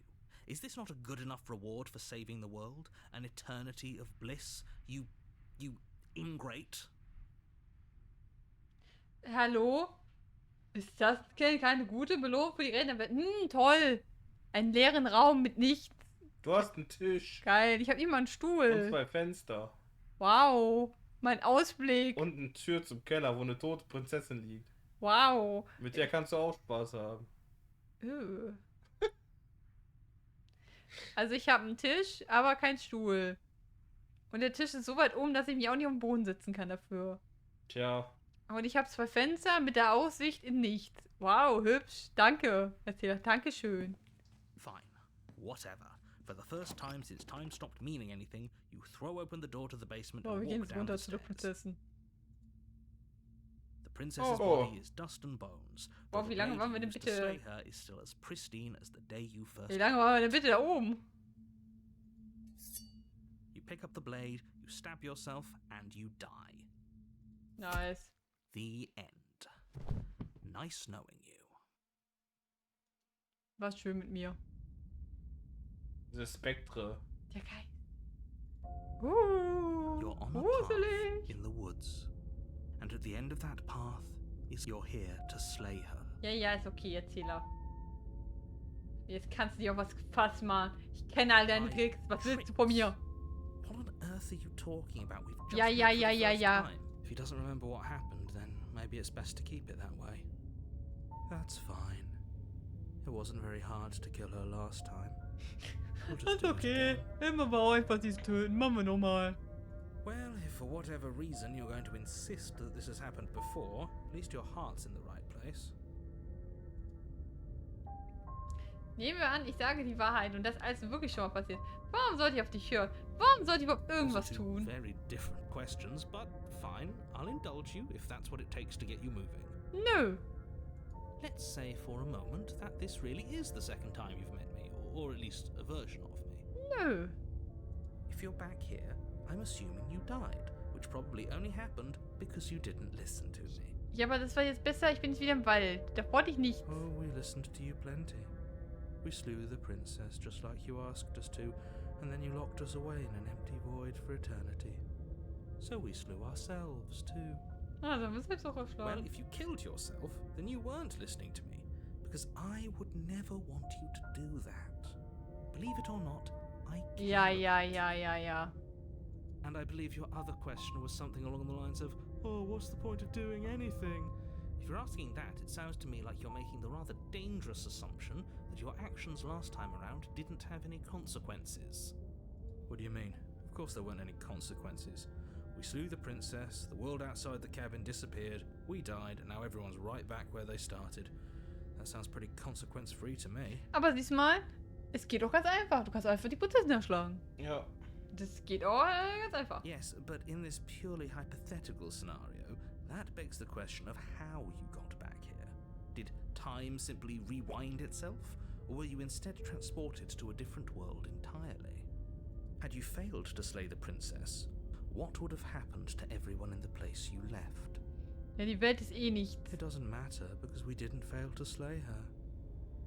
Is this not a good enough reward for saving the world? An eternity of bliss? You ingrate. Hallo? Ist das keine gute Belohnung für die Redner? Toll. Einen leeren Raum mit nichts. Du hast einen Tisch. Geil, ich habe immer einen Und Stuhl. 2 Fenster. Wow. Mein Ausblick. Und eine Tür zum Keller, wo eine tote Prinzessin liegt. Wow. Mit der kannst du auch Spaß haben. Also ich habe einen Tisch, aber keinen Stuhl. Und der Tisch ist so weit oben, dass ich mich auch nicht auf dem Boden sitzen kann dafür. Tja. Und ich habe 2 Fenster mit der Aussicht in nichts. Wow, hübsch. Danke. Erzähler, Dankeschön. Fine. Whatever. For the first time since time stopped meaning anything, you throw open the door to the basement Oh, and wir gehen walk jetzt down runter the zu der stairs. Prinzessin. The princess's Oh. body is dust and bones. Boah, but wie the lange blade waren wir denn used to bitte- slay her is still as pristine as the day you first. Wie lange waren wir denn bitte da oben? You pick up the blade, you stab yourself, and you die. Nice. The end. Nice knowing you. War schön mit mir. Diese Spektre. Der Geist. You're on a Gruselig. path in the woods, and at the end of that path is you're here to slay her. Ja, ist okay, Erzähler. Jetzt kannst du dir auch was gefasst machen. Ich kenne all deine Tricks. Was willst du von mir? What on earth are you talking about? We've just Ja, met ja, for the ja, ja, first ja. time. If he doesn't remember what happened, then maybe it's best to keep it that way. That's fine. It wasn't very hard to kill her last time. We'll just do it again. Immer war einfach sie töten. Machen wir nochmal. Well, if for whatever reason you're going to insist that this has happened before, at least your heart's in the right place. Nehmen wir an, ich sage die Wahrheit und das ist alles wirklich schon mal passiert. Warum sollte ich auf dich hören? Warum sollte ich überhaupt irgendwas Those are two tun? very different questions, but fine. I'll indulge you if that's what it takes to get you moving. Nö. Let's say for a moment that this really is the second time you've met me, or at least a version of me. Nö. If you're back here, I'm assuming you died, which probably only happened because you didn't listen to me. Ja, aber das war jetzt besser. Ich bin jetzt wieder im Wald. Da wollte ich nichts. Oh, we listened to you plenty. We slew the princess just like you asked us to, and then you locked us away in an empty void for eternity. So we slew ourselves too. Ah, dann bist du jetzt auch Well, erschlagen. if you killed yourself, then you weren't listening to me, because I would never want you to do that. Believe it or not, I care. Ja. And I believe your other question was something along the lines of, oh, what's the point of doing anything? If you're asking that, it sounds to me like you're making the rather dangerous assumption that your actions last time around didn't have any consequences. What do you mean? Of course there weren't any consequences. We slew the princess, the world outside the cabin disappeared, we died, and now everyone's right back where they started. That sounds pretty consequence-free to me. Aber diesmal, es geht doch ganz einfach. Du kannst einfach die Prinzessin erschlagen. Ja. Das geht auch ganz einfach. Yes, but in this purely hypothetical scenario, that begs the question of how you got back here. Did time simply rewind itself, or were you instead transported to a different world entirely? Had you failed to slay the princess, what would have happened to everyone in the place you left? Ja, die Welt ist eh nichts. It doesn't matter, because we didn't fail to slay her.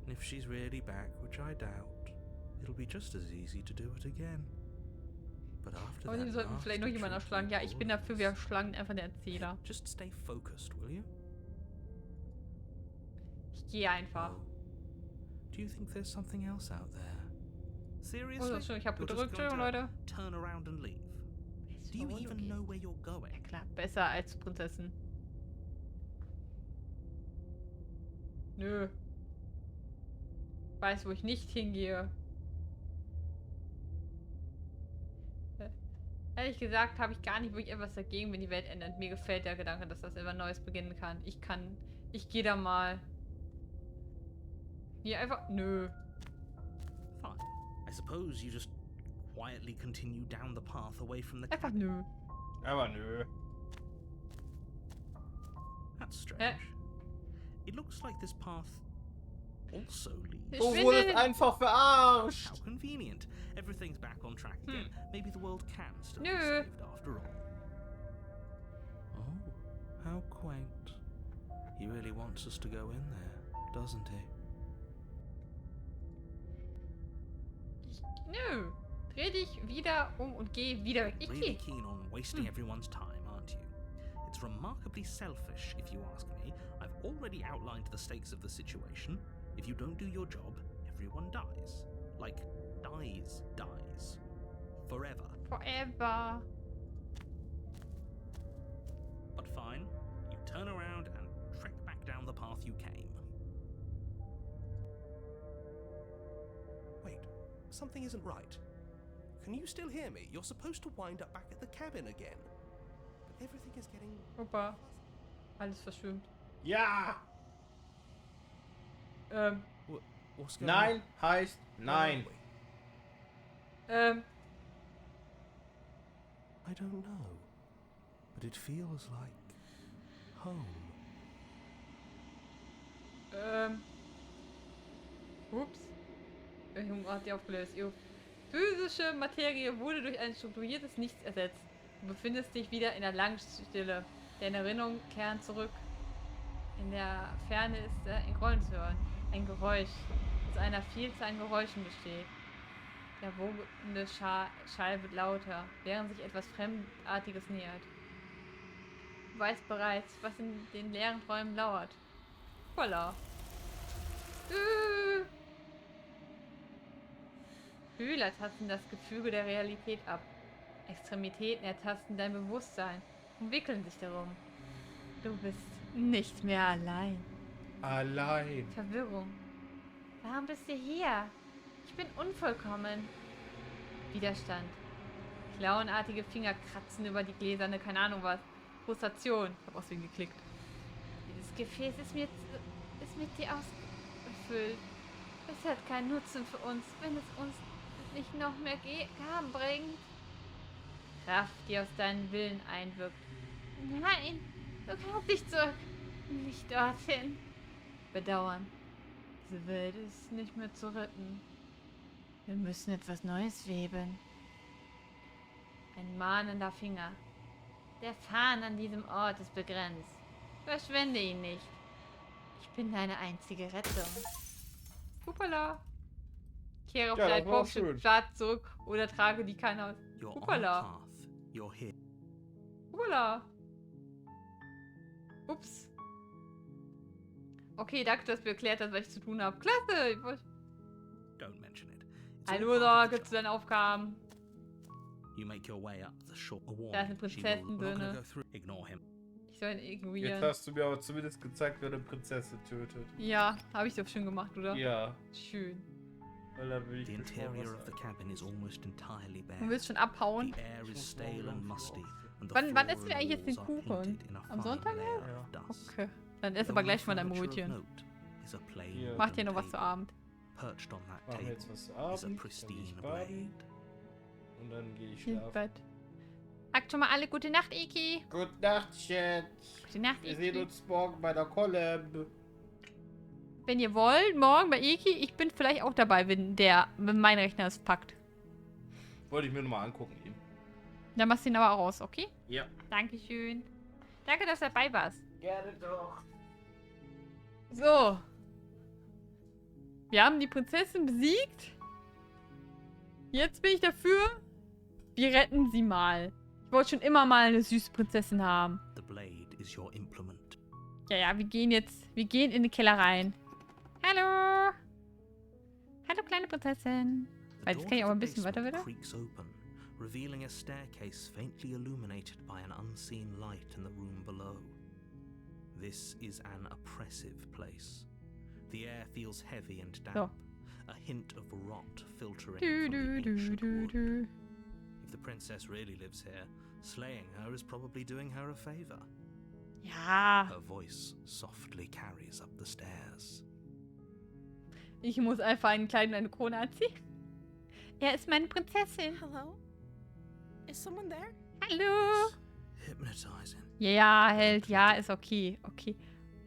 And if she's really back, which I doubt, it'll be just as easy to do it again. But after Aber that die sollten vielleicht noch nasty jemanden trick erschlagen. you Ja, ich bin pulled, dafür, wir erschlagen einfach den Erzähler. just stay focused, will you? Ich gehe einfach. Oh. Do you think there's something else out there? Seriously? Oh, schon, ich habe You're just gedrückt, going Entschuldigung, to Leute. turn around and leave? Do you even know where you're going? Ja klar, besser als Prinzessin. Nö. Weiß, wo ich nicht hingehe. Ehrlich gesagt habe ich gar nicht wirklich etwas dagegen, wenn die Welt endet. Mir gefällt der Gedanke, dass das etwas Neues beginnen kann. Ich gehe da mal. Hier einfach, nö. Fine. I suppose you just quietly continue down the path away from the Einfach nö. Aber nö. That's strange. It looks like this path also leads. Ich Du finde- wurdest einfach verarscht. How convenient. Everything's back on track again. Maybe the world can still be No. saved after all. Oh, how quaint. He really wants us to go in there, doesn't he? Nö. Dreh dich wieder um und geh wieder weg. Ich Really geh. keen on wasting everyone's time, aren't you? It's remarkably selfish, if you ask me. I've already outlined the stakes of the situation. If you don't do your job, everyone dies. Like, dies. Forever. Forever. But fine, you turn around and trek back down the path you came. Wait, something isn't right. Can you still hear me? You're supposed to wind up back at the cabin again. But everything is getting... Opa. Alles verschwimmt. Ja! What's going Nein heißt on? nein. I don't know. But it feels like... home. Ups. Irgendwo hat die aufgelöst. Ihre physische Materie wurde durch ein strukturiertes Nichts ersetzt. Du befindest dich wieder in der langen Stille. Deine Erinnerungen kehren zurück. In der Ferne ist ein Grollen zu hören. Ein Geräusch, das aus einer Vielzahl an Geräuschen besteht. Der wogende Schall wird lauter, während sich etwas Fremdartiges nähert. Du weißt bereits, was in den leeren Räumen lauert. Voila. Fühler tasten das Gefüge der Realität ab. Extremitäten ertasten dein Bewusstsein und wickeln sich darum. Du bist nicht mehr allein. Allein. Verwirrung. Warum bist du hier? Ich bin unvollkommen. Widerstand. Klauenartige Finger kratzen über die gläserne, keine Ahnung was. Frustration. Ich hab aus Versehen geklickt. Dieses Gefäß ist mit dir ausgefüllt. Es hat keinen Nutzen für uns, wenn es uns nicht noch mehr Gaben bringt. Kraft, die aus deinen Willen einwirkt. Nein, du kannst nicht zurück. Nicht dorthin. Bedauern. Diese Welt ist nicht mehr zu retten. Wir müssen etwas Neues weben. Ein mahnender Finger. Der Pfahn an diesem Ort ist begrenzt. Verschwende ihn nicht. Ich bin deine einzige Rettung. Hoppala. Kehre auf Ja, dein das war schön. Platz zurück oder trage die Kanne aus. You're on a Hoppala. path. You're here. Hoppala. Ups. Okay, danke, dass du erklärt hast, was ich zu tun habe. Klasse. Ich wollte... Don't mention it. It's all Hallo, part of da the gibt's deine Aufgaben. You make your way up the shore. A Da ist eine warning. She Prinzessin will not drinne. go through. Ignore him. Ich soll ihn Jetzt ignorieren. hast du mir aber zumindest gezeigt, wer eine Prinzessin tötet. Ja, habe ich doch schön gemacht, oder? Ja, Schön. weil da will ich The nicht mal interior was of the cabin is almost entirely bare. Du willst schon abhauen? The air is stale and musty, and the Wann floor essen wir and eigentlich jetzt den walls are Kuchen? painted in a Am fine Sonntag? layer Ja. of dust. Okay. Dann ess The aber only gleich von deinem furniture of Brötchen. note is a plain Hier. Mach dir wooden noch was zu table. Abend. Perched on that Machen wir table jetzt was zu is a Abend, dann gehe pristine ich blade. baden und dann gehe ich Ins schlafen. Bett. Sagt schon mal alle gute Nacht, Iki. Gute Nacht, Chat. Gute Nacht, Wir sehen Iki. uns morgen bei der Collab. Wenn ihr wollt, morgen bei Iki, ich bin vielleicht auch dabei, wenn mein Rechner es packt. Wollte ich mir nochmal angucken eben. Dann machst du ihn aber auch aus, okay? Ja. Dankeschön. Danke, dass du dabei warst. Gerne doch. So. Wir haben die Prinzessin besiegt. Jetzt bin ich dafür. Wir retten sie mal. Ich wollte schon immer mal eine süße Prinzessin haben. The blade is your implement. Ja, wir gehen in den Keller rein. Hallo. Hallo, kleine Prinzessin. The Weil jetzt door kann ich to auch ein the bisschen weiter basement wieder. creaks open, revealing a staircase faintly illuminated by an unseen light in the room below. This is an oppressive place. The air feels heavy and damp. So. A hint of rot filtering Du, from du, the du, ancient du, wood. du. If the princess really lives here, slaying her is probably doing her a favor. Ja. Her voice softly carries up the stairs. Ich muss einfach ein Kleid und eine Krone anziehen. Er ist meine Prinzessin. Hello? Is someone there? Hallo. Hypnotizing. Ja, Held. Ja, ist okay. Okay.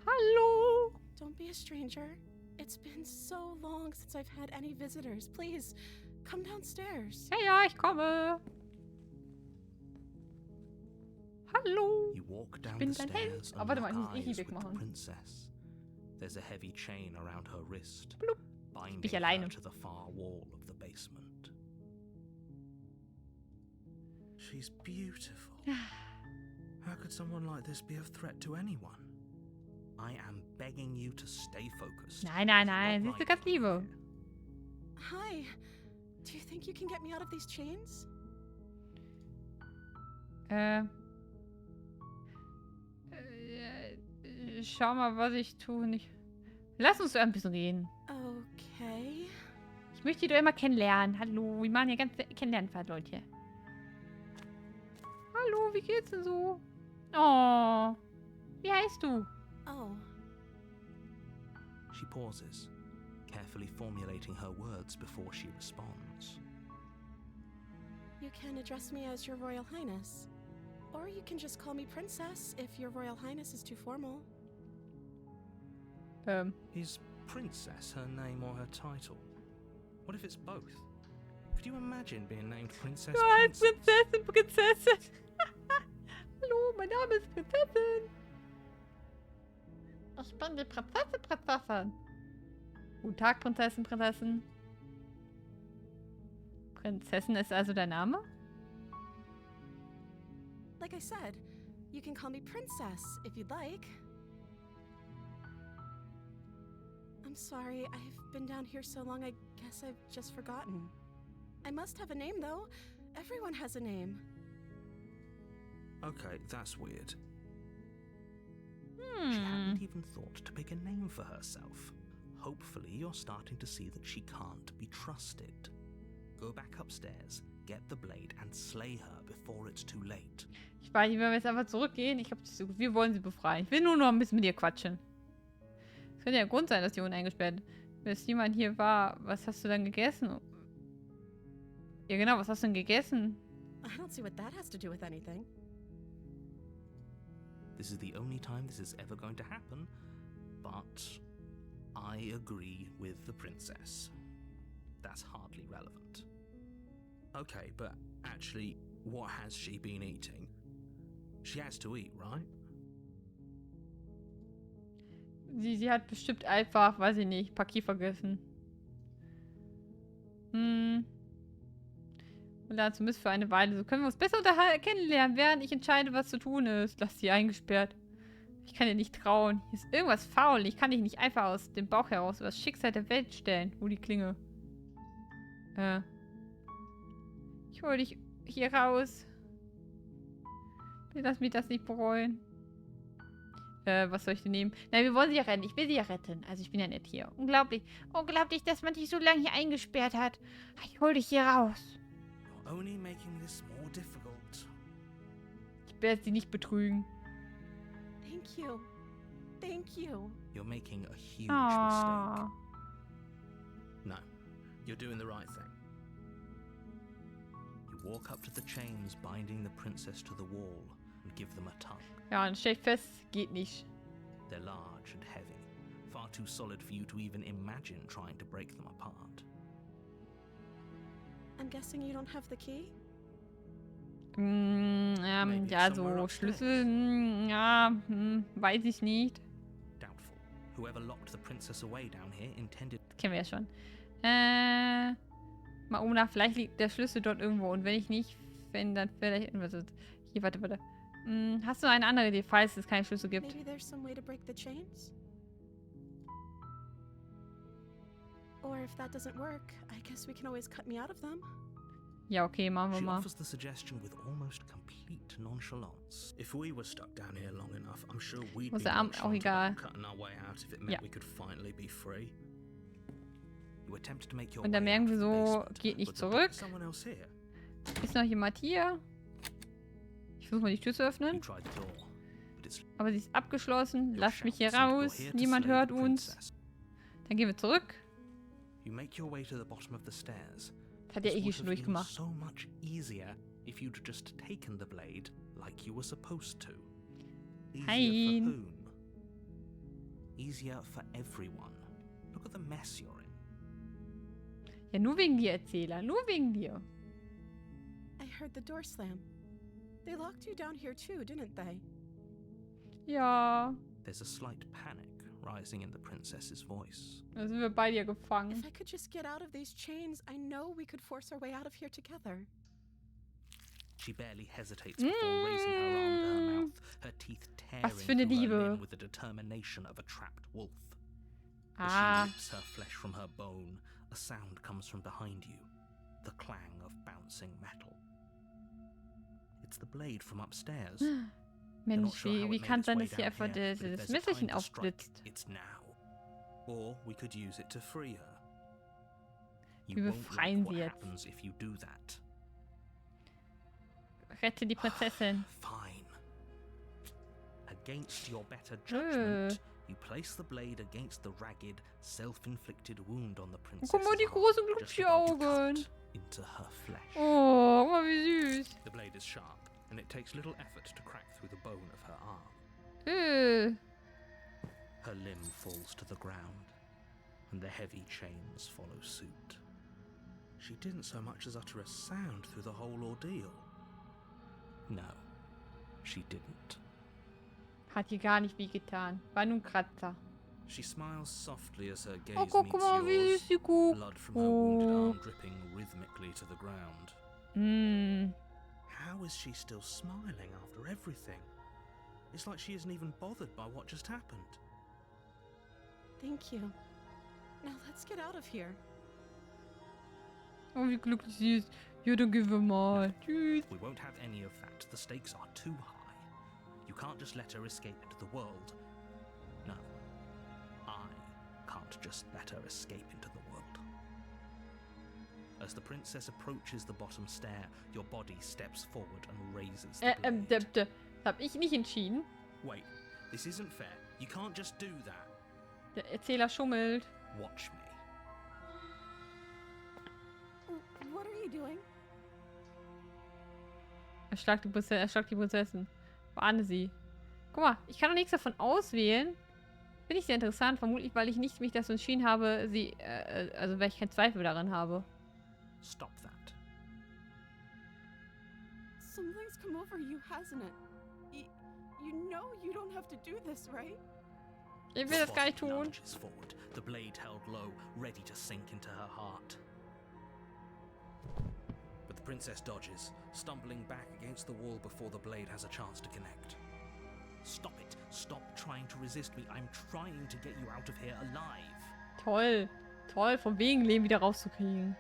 Hallo. Don't be a stranger. It's been so long since I've had any visitors. Please, come downstairs. Ja, ich komme. Hallo. You walk down bin the dein Held. stairs Ah, and warte mal, lock ich muss eyes Eki with the wegmachen. princess. There's a heavy chain around her wrist, Blub. binding ich her alleine. to the far wall of the basement. she's beautiful. How could someone like this be of threat to anyone? I am begging you to stay focused. Nein, nein, nein. Sie ist eine ganz liebe. Hi. Do you think you can get me out of these chains? Schau mal, was ich tue. Nicht. Lass uns ein bisschen reden. Okay. Ich möchte die doch immer kennenlernen. Hallo, wir machen hier ganz Kennenlernfahrt, Leute. Hallo, wie geht's denn so? Oh, wie heißt du? Oh. She pauses, carefully formulating her words before she responds. You can address me as Your Royal Highness. Or you can just call me Princess if Your Royal Highness is too formal. Is Princess her name or her title? What if it's both? Could you imagine being named Princess? Nein, Prinzessin, Prinzessin. Hallo, mein Name ist Prinzessin. Ich bin die Prinzessin, Prinzessin. Guten Tag, Prinzessin, Prinzessin. Prinzessin ist also dein Name? Like I said, you can call me Princess if you'd like. I'm sorry, I've been down here so long I guess I've just forgotten. I must have a name though. Everyone has a name. Okay, that's weird. She hadn't even thought to pick a name for herself. Hopefully you're starting to see that she can't be trusted. Go back upstairs, get the blade and slay her before it's too late. Ich weiß nicht, wenn wir jetzt einfach zurückgehen. Ich glaube, wir wollen sie befreien. Ich will nur noch ein bisschen mit ihr quatschen. Es könnte ja ein Grund sein, dass die uneingesperrt ist. Wenn es jemand hier war, was hast du dann gegessen? Ja genau, was hast du denn gegessen? I don't see what that has to do with anything. This is the only time this is ever going to happen, but I agree with the princess. That's hardly relevant. Okay, but actually, what has she been eating? She has to eat, right? Sie hat bestimmt einfach, weiß ich nicht, Paket vergessen. Und dann zumindest für eine Weile. So können wir uns besser kennenlernen, während ich entscheide, was zu tun ist. Lass sie eingesperrt. Ich kann dir nicht trauen. Hier ist irgendwas faul. Ich kann dich nicht einfach aus dem Bauch heraus über das Schicksal der Welt stellen. Wo die Klinge? Ich hole dich hier raus. Lass mich das nicht bereuen. Was soll ich denn nehmen? Nein, wir wollen sie ja retten. Ich will sie ja retten. Also ich bin ja nicht hier. Unglaublich. Unglaublich, dass man dich so lange hier eingesperrt hat. Ich hol dich hier raus. You're only making this more difficult. Ich werde sie nicht betrügen. Thank you. Thank you. You're making a huge Oh. mistake. No, you're doing the right thing. You walk up to the chains binding the princess to the wall and give them a tug. Ja, und stell fest, geht nicht. They're large and heavy, far too solid for you to even imagine trying to break them apart. I'm guessing you don't have the key? Ja, so Schlüssel, weiß ich nicht. Doubtful. Whoever locked the princess away down here intended. Das kennen wir ja schon. Mal oben nach, vielleicht liegt der Schlüssel dort irgendwo. Und wenn ich nicht, wenn dann vielleicht irgendwas. Hier, warte. Hast du eine andere Idee, falls es keinen Schlüssel gibt? Maybe there's some way to break the chains? Or if that doesn't work, I guess we can always cut me out of them. Ja, okay, machen wir She mal. offers the suggestion with almost complete nonchalance. If we were stuck down here long enough, I'm sure we'd be Muss der Arm auch nonchalant egal. about cutting our way out if it meant Ja. we could finally be free. You attempt to make your Und dann way merken out wir of the so, basement, geht nicht but there's zurück. someone else here. Ist noch jemand hier? Ich versuche mal die Tür zu You öffnen. tried the door, but it's Aber sie ist abgeschlossen. your Lasst mich hier shouts and you're raus. here to Niemand slay hört the uns. princess. Dann gehen wir zurück. You make your way to the bottom of the stairs. Das hat ja This eh would schon have been durchgemacht. so much easier if you'd just taken the blade like you were supposed to. Easier Hein. for whom? Easier for everyone. Look at the mess you're in. Ja, nur wegen dir, Erzähler. Nur wegen dir. I heard the door slam. They locked you down here too, didn't they? Ja. There's a slight panic rising in the princess's voice. Da sind wir bei dir gefangen. If I could just get out of these chains, I know we could force our way out of here together. She barely hesitates before raising her arm to her mouth, her teeth tearing Was für eine through her Liebe. limb with the determination of a trapped wolf. As Ah. she rips her flesh from her bone, a sound comes from behind you, the clang of bouncing metal. It's the blade from upstairs. You're not Mensch, sure how wie it made kann its sein, way dass hier down einfach here, but if das there's a Messerchen time to strike, aufblitzt? it's now. Or we could use it to free her. You Wir won't befreien like what sie jetzt. happens if you do that. Rette die Prinzessin. Fine. Against your better judgment, you place the blade against the ragged, self-inflicted wound on the princess. Guck mal, die großen Glubschi-Augen. Into her flesh. Oh, guck mal, wie süß. The blade is sharp, and it takes little effort to crack through the bone of her arm. Her limb falls to the ground, and the heavy chains follow suit. She didn't so much as utter a sound through the whole ordeal. No, she didn't. Hat ihr gar nicht wehgetan. War nur ein Kratzer. She smiles softly as her gaze Oh, guck meets mal, wie yours, süß sie guckt. blood from her wounded arm dripping rhythmically to the ground. How is she still smiling after everything? It's like she isn't even bothered by what just happened. Thank you. Now let's get out of here. Oh, wie glücklich sie ist. Ja, dann gehen wir mal. Tschüss. We won't have any of that. The stakes are too high. You can't just let her escape into the world. No, I can't just let her escape into the world. As the princess approaches the bottom stair, your body steps forward and raises the blade. Das hab ich nicht entschieden. Wait, this isn't fair. You can't just do that. Der Erzähler schummelt. Watch me. What are you doing? Er schlagt die Prinzessin. Warne sie. Guck mal, ich kann doch nichts davon auswählen. Finde ich sehr interessant. Vermutlich, weil ich nicht mich dazu entschieden habe, sie, also weil ich keinen Zweifel daran habe. Stop that. Something's come over you, hasn't it? You know you don't have to do this, right? Ich will das gar nicht tun. Lunges forward, the blade held low, ready to sink into her heart. But the princess dodges, stumbling back against the wall before the blade has a chance to connect. Stop it. Stop trying to resist me. I'm trying to get you out of here alive. Toll. Toll, vom wegen Leben wieder rauszukriegen.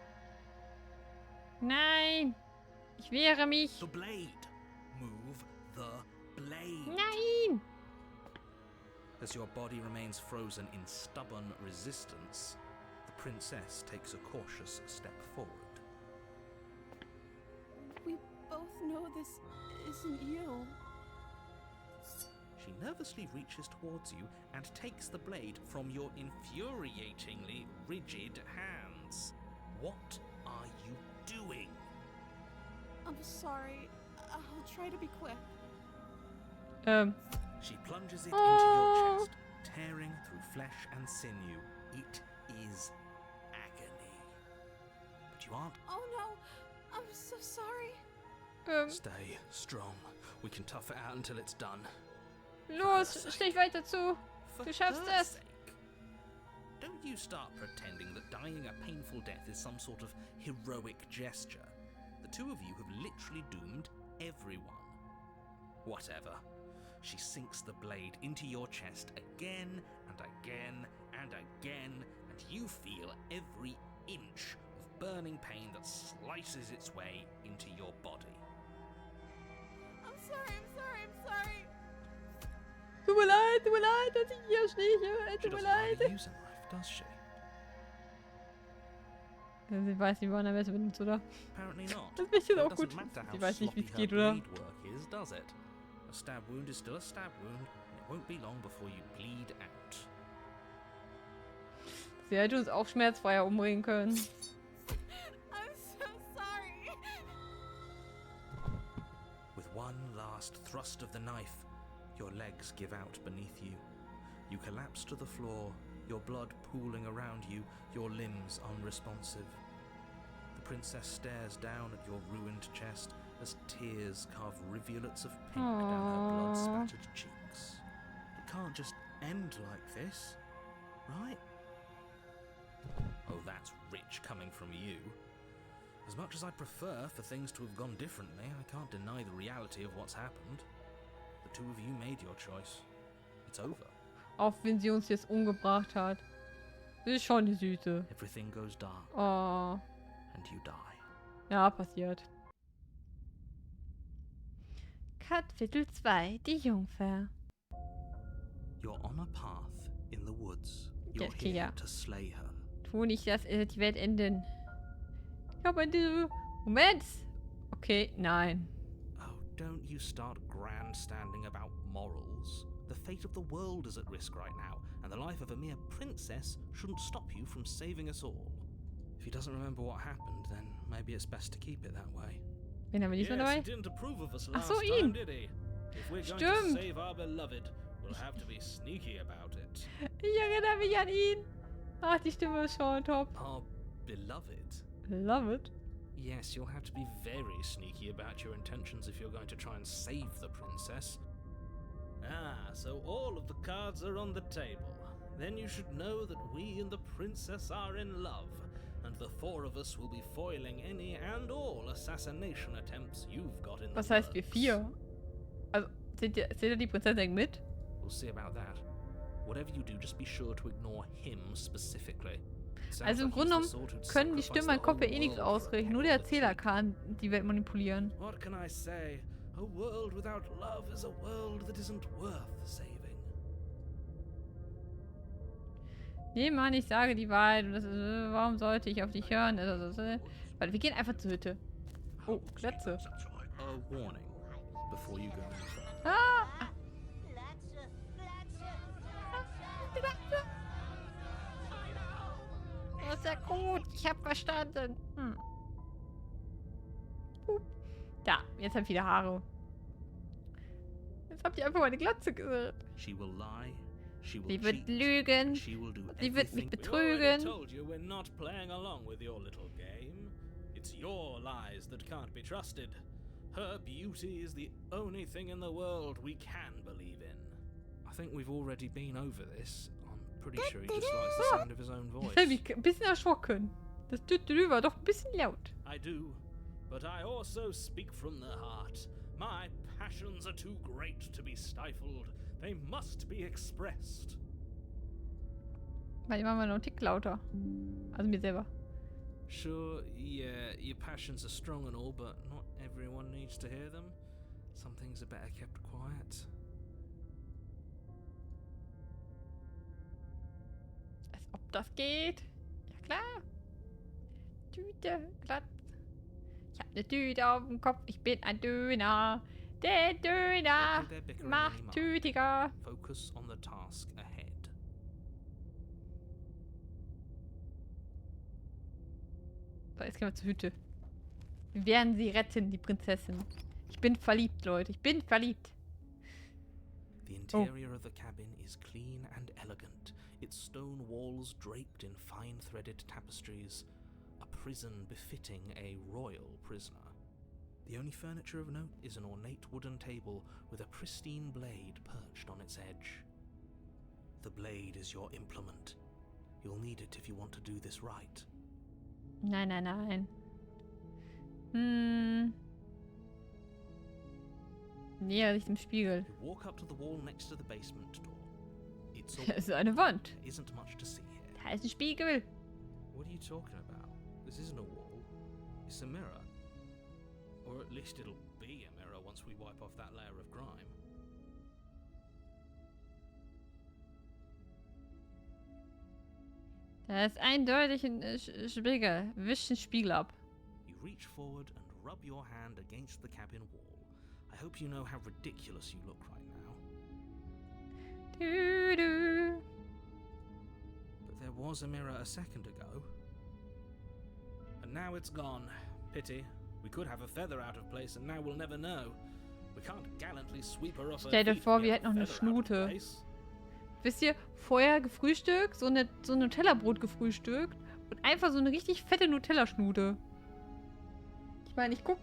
Nein. Ich wehre mich. The blade. Move the blade. Nein. As your body remains frozen in stubborn resistance, the princess takes a cautious step forward. We both know this isn't you. She nervously reaches towards you and takes the blade from your infuriatingly rigid hands. What are you doing? I'm sorry. I'll try to be quick. She plunges it into your chest, tearing through flesh and sinew. It is agony. But you aren't. Oh no! I'm so sorry. Stay strong. We can tough it out until it's done. Los, stich weiter zu. For Du schaffst her es. sake. Don't you start pretending that dying a painful death is some sort of heroic gesture. The two of you have literally doomed everyone. Whatever. She sinks the blade into your chest again and again and again, and you feel every inch of burning pain that slices its way into your body. I'm sorry. Tut mir leid, dass ich hier stehe. She Tut mir doesn't leid. hardly use a knife, does she? Sie weiß nicht, wann er besser benutzt, oder? Apparently not. Das Mädchen ist But auch it gut. doesn't matter how Sie weiß nicht, wie es sloppy her geht, oder? blade work is, does it? A stab wound is still a stab wound, and it won't be long before you bleed out. Sie hätte uns auch schmerzfreier umbringen können. I'm so sorry. With one last thrust of the knife, your legs give out beneath you. You collapse to the floor, your blood pooling around you, your limbs unresponsive. The princess stares down at your ruined chest as tears carve rivulets of pink down her blood-spattered cheeks. It can't just end like this, right? Oh, that's rich coming from you. As much as I'd prefer for things to have gone differently, I can't deny the reality of what's happened. The two of you made your choice. It's over. Auch wenn sie uns jetzt umgebracht hat. Das ist schon die Süße. Everything goes dark Oh. and you die. Ja, passiert. Kapitel 2. Die Jungfer. You're on a path in the woods. Ja, You're okay, here ja. to slay her. Tu nicht, dass die Welt enden. Ich habe diese... Moment! Okay, nein. Oh, don't you start grandstanding about morals. The fate of the world is at risk right now, and the life of a mere princess shouldn't stop you from saving us all. If he doesn't remember what happened, then maybe it's best to keep it that way. Wen haben wir diesmal dabei? didn't approve of us Ach last so, time, ihn. did he? If we're going Stimmt. to save our beloved, we'll have to be sneaky about it. Ich erinnere mich an ihn. Ach, die Stimme ist schon top. Our beloved? Love it. Yes, you'll have to be very sneaky about your intentions if you're going to try and save the princess. Ah, so all of the cards are on the table. Then you should know that we and the princess are in love, and the four of us will be foiling any and all assassination attempts you've got in the Was heißt wir works. 4? Also, seht ihr die Prinzessin mit? We'll see about that. Whatever you do, just be sure to ignore him specifically. Sounds Also im like he's Grunde the sort who'd können die sacrifice Stimmen the an Kopf ja whole eh nichts world for a ausrichten. Nur der peck of the Erzähler treat. kann die Welt manipulieren. What can I say? A world without love is a world that isn't worth saving. Nee, Mann, ich sage die Wahrheit. Und das ist, warum sollte ich auf dich hören? Warte, wir gehen einfach zur Hütte. Oh, Glatze. A warning before you go any further. Ah! Das ist ja gut. Ich hab verstanden. Da, jetzt hab ich wieder Haare. Jetzt habt ihr einfach meine Glatze gesehen. She will lie. She will Sie wird cheat, lügen. and she will do Sie wird mich everything- We already betrügen. told you we're not playing along with your little game. It's your lies that can't be trusted. Her beauty is the only thing in the world we can believe in. I think we've already been over this. I'm pretty sure he just likes the sound of his own Jetzt hab voice. ich ein bisschen erschrocken. Das Tütülü war doch ein bisschen laut. I do, but I also speak from the heart. My passions are too great to be stifled. They must be expressed. Weil die machen wir noch einen Tick lauter. Also mir selber. Sure, yeah, your passions are strong and all, but not everyone needs to hear them. Some things are better kept quiet. Als ob das geht. Ja klar. Tüte, glatt. Ich hab eine Tüte auf dem Kopf. Ich bin ein Döner. Der Döner Don't do their bickering macht anymore. tütiger. Focus on the task ahead. So, jetzt gehen wir zur Hütte. Wir werden sie retten, die Prinzessin. Ich bin verliebt, Leute. Ich bin verliebt. The interior of the cabin is clean and elegant, its stone walls draped in fine-threaded tapestries, a prison befitting a royal prisoner. The only furniture of note is an ornate wooden table with a pristine blade perched on its edge. The blade is your implement. You'll need it if you want to do this right. Nein, nein, nein. Näher sich dem Spiegel. You walk up to the wall next to the basement door. It's Das all ist eine Wand. there isn't much to see here. Da ist ein Spiegel. What are you talking about? This isn't a wall. It's a mirror. Or at least it'll be a mirror once we wipe off that layer of grime. Da ist eindeutig ein Spiegel. Wisch den Spiegel ab. You reach forward and rub your hand against the cabin wall. I hope you know how ridiculous you look right now. Dü-dü. But there was a mirror a second ago. And now it's gone. Pity. We could have a feather out of place and now we'll never know. We can't gallantly sweep her off her Stell dir feet vor, if wir have hätten noch a eine feather out of Schnute. place. Wisst ihr, vorher gefrühstückt, so ein Nutella-Brot gefrühstückt und einfach so eine richtig fette Nutella-Schnute. Ich meine, ich guck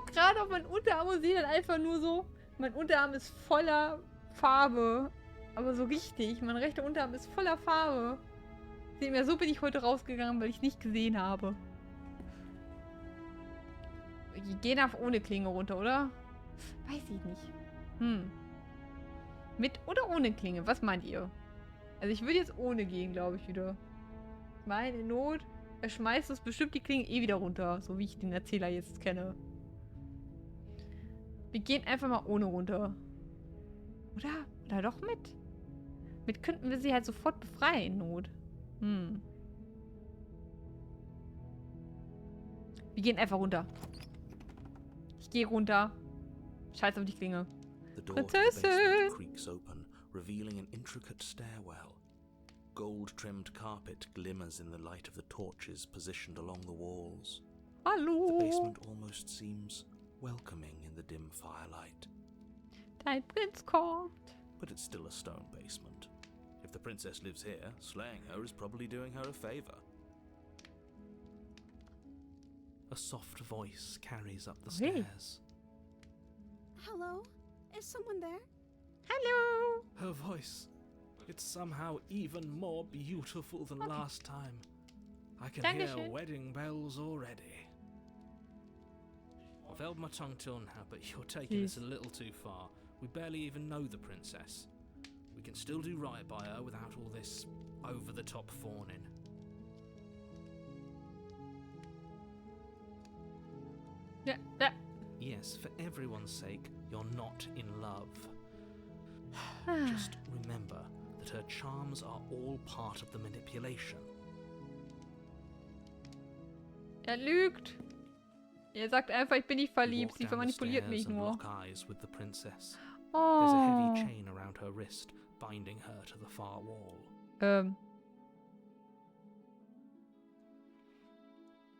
gerade auf meinen Unterarm und sehe dann einfach nur so, mein Unterarm ist voller Farbe. Aber so richtig, mein rechter Unterarm ist voller Farbe. Seht mir, so bin ich heute rausgegangen, weil ich nicht gesehen habe. gehen auf ohne Klinge runter, oder? Weiß ich nicht. Mit oder ohne Klinge? Was meint ihr? Also ich würde jetzt ohne gehen, glaube ich, wieder. Meine Not, er schmeißt uns bestimmt die Klinge eh wieder runter, so wie ich den Erzähler jetzt kenne. Wir gehen einfach mal ohne runter. Oder? Oder doch mit? Mit könnten wir sie halt sofort befreien, in Not. Wir gehen einfach runter. Ich gehe runter. Scheiß auf die Klinge. The door to the Prinzessin! basement creaks open, revealing an intricate stairwell. Gold-trimmed carpet glimmers in the light of the torches positioned along the walls. The Hallo! basement almost seems welcoming in the dim firelight. Dein Prinz kommt. But it's still a stone basement. If the princess lives here, slaying her is probably doing her a favor. A soft voice carries up the Hey. stairs. Hello? Is someone there? Hallo! Her voice. It's somehow even more beautiful than last time. I can hear Dankeschön. wedding bells already. I've held my tongue till now, but you're taking this a little too far. We barely even know the princess. We can still do right by her without all this over-the-top fawning. Ja, ja. Yes, for everyone's sake, you're not in love. Just remember that her charms are all part of the manipulation. Er lügt. Er sagt einfach, ich bin nicht You verliebt. walk Sie down the vermanipuliert mich stairs and nur. lock eyes with the princess. There's a Oh. heavy chain around her wrist, binding her to the far wall.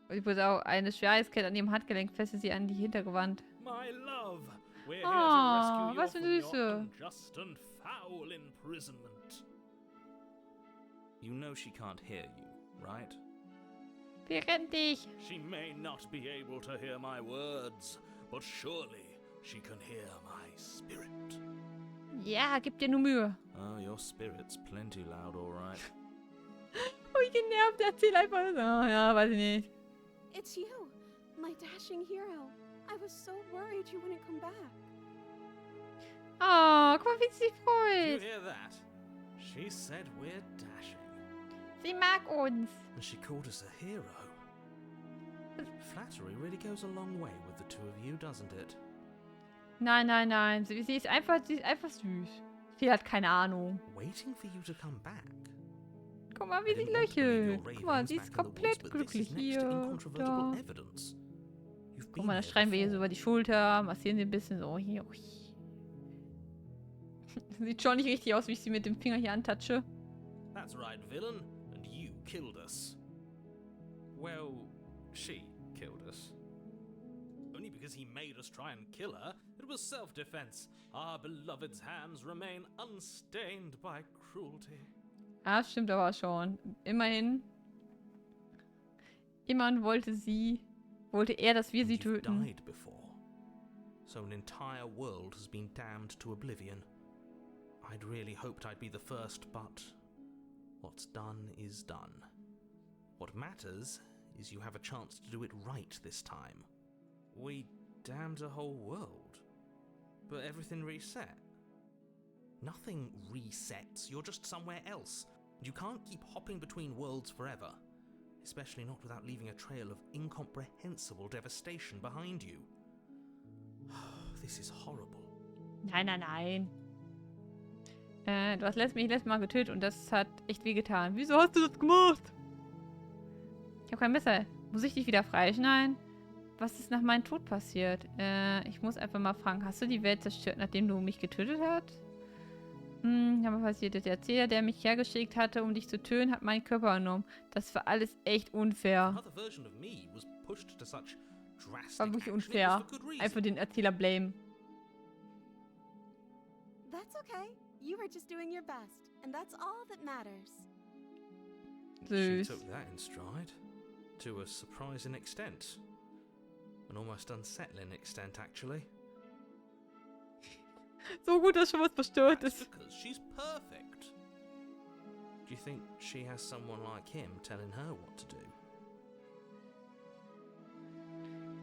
Ich muss auch eine Schweißkette an ihrem Handgelenk feste sie an die Hintergewand. My love, we're Oh, here to was rescue für you from Süße. your unjust and foul imprisonment. You know she can't hear you, right? Wir retten dich. She may not be able to hear my words, but surely she can hear my spirit. Ja, gib dir nur Mühe. Oh, your spirit's plenty loud, all right. Oh, ich genervt. Erzähl einfach. Oh, ja, weiß ich nicht. It's you, my dashing hero. I was so worried you wouldn't come back. Oh, guck mal, wie sie sich Did you freut. hear that? She said we're dashing. Sie mag uns. And she called us a hero. Flattery really goes a long way with the two of you, doesn't it? Nein, nein, nein. Sie ist einfach süß. Sie hat keine Ahnung. Waiting for you to come back. Guck mal, I wie sie didn't want to believe your lächelt. Guck mal, ravings sie back ist in the woods, komplett but this glücklich is next to hier. incontrovertible Da. evidence. You've Guck been mal, da here schreien wir ihr so before. über die Schulter, massieren sie ein bisschen so. Hier. Sieht schon nicht richtig aus, wie ich sie mit dem Finger hier antatsche. That's right, villain, and you killed us. Well, she killed us. Only because he made us try and kill her. It was self-defense. Our beloved's hands remain unstained by cruelty. Ah, stimmt aber schon. Immerhin wollte er, dass wir sie And you've töten. died before. So an entire world has been damned to oblivion. I'd really hoped I'd be the first, but what's done is done. What matters is you have a chance to do it right this time. We damned a whole world, but everything reset. Nothing resets, you're just somewhere else. You can't keep hopping between worlds forever, especially not without leaving a trail of incomprehensible devastation behind you. This is horrible. Nein, nein, nein. Du hast mich letztes Mal getötet und das hat echt wehgetan. Wieso hast du das gemacht? Ich habe kein Messer. Muss ich dich wieder freischneiden? Was ist nach meinem Tod passiert? Ich muss einfach mal fragen. Hast du die Welt zerstört, nachdem du mich getötet hast? Aber passiert, der Erzähler, der mich hergeschickt hatte, um dich zu töten, hat meinen Körper genommen. Das war alles echt unfair. Another version of me was pushed to such drastic War wirklich action, it was unfair. for good reason. Einfach den Erzähler blame. That's okay. You were just doing your best, and that's all that matters. She Süß. took that in stride, to a surprising extent. An almost unsettling extent, actually. So gut, dass schon was verstört That's ist. because she's perfect. Do you think she has someone like him telling her what to do?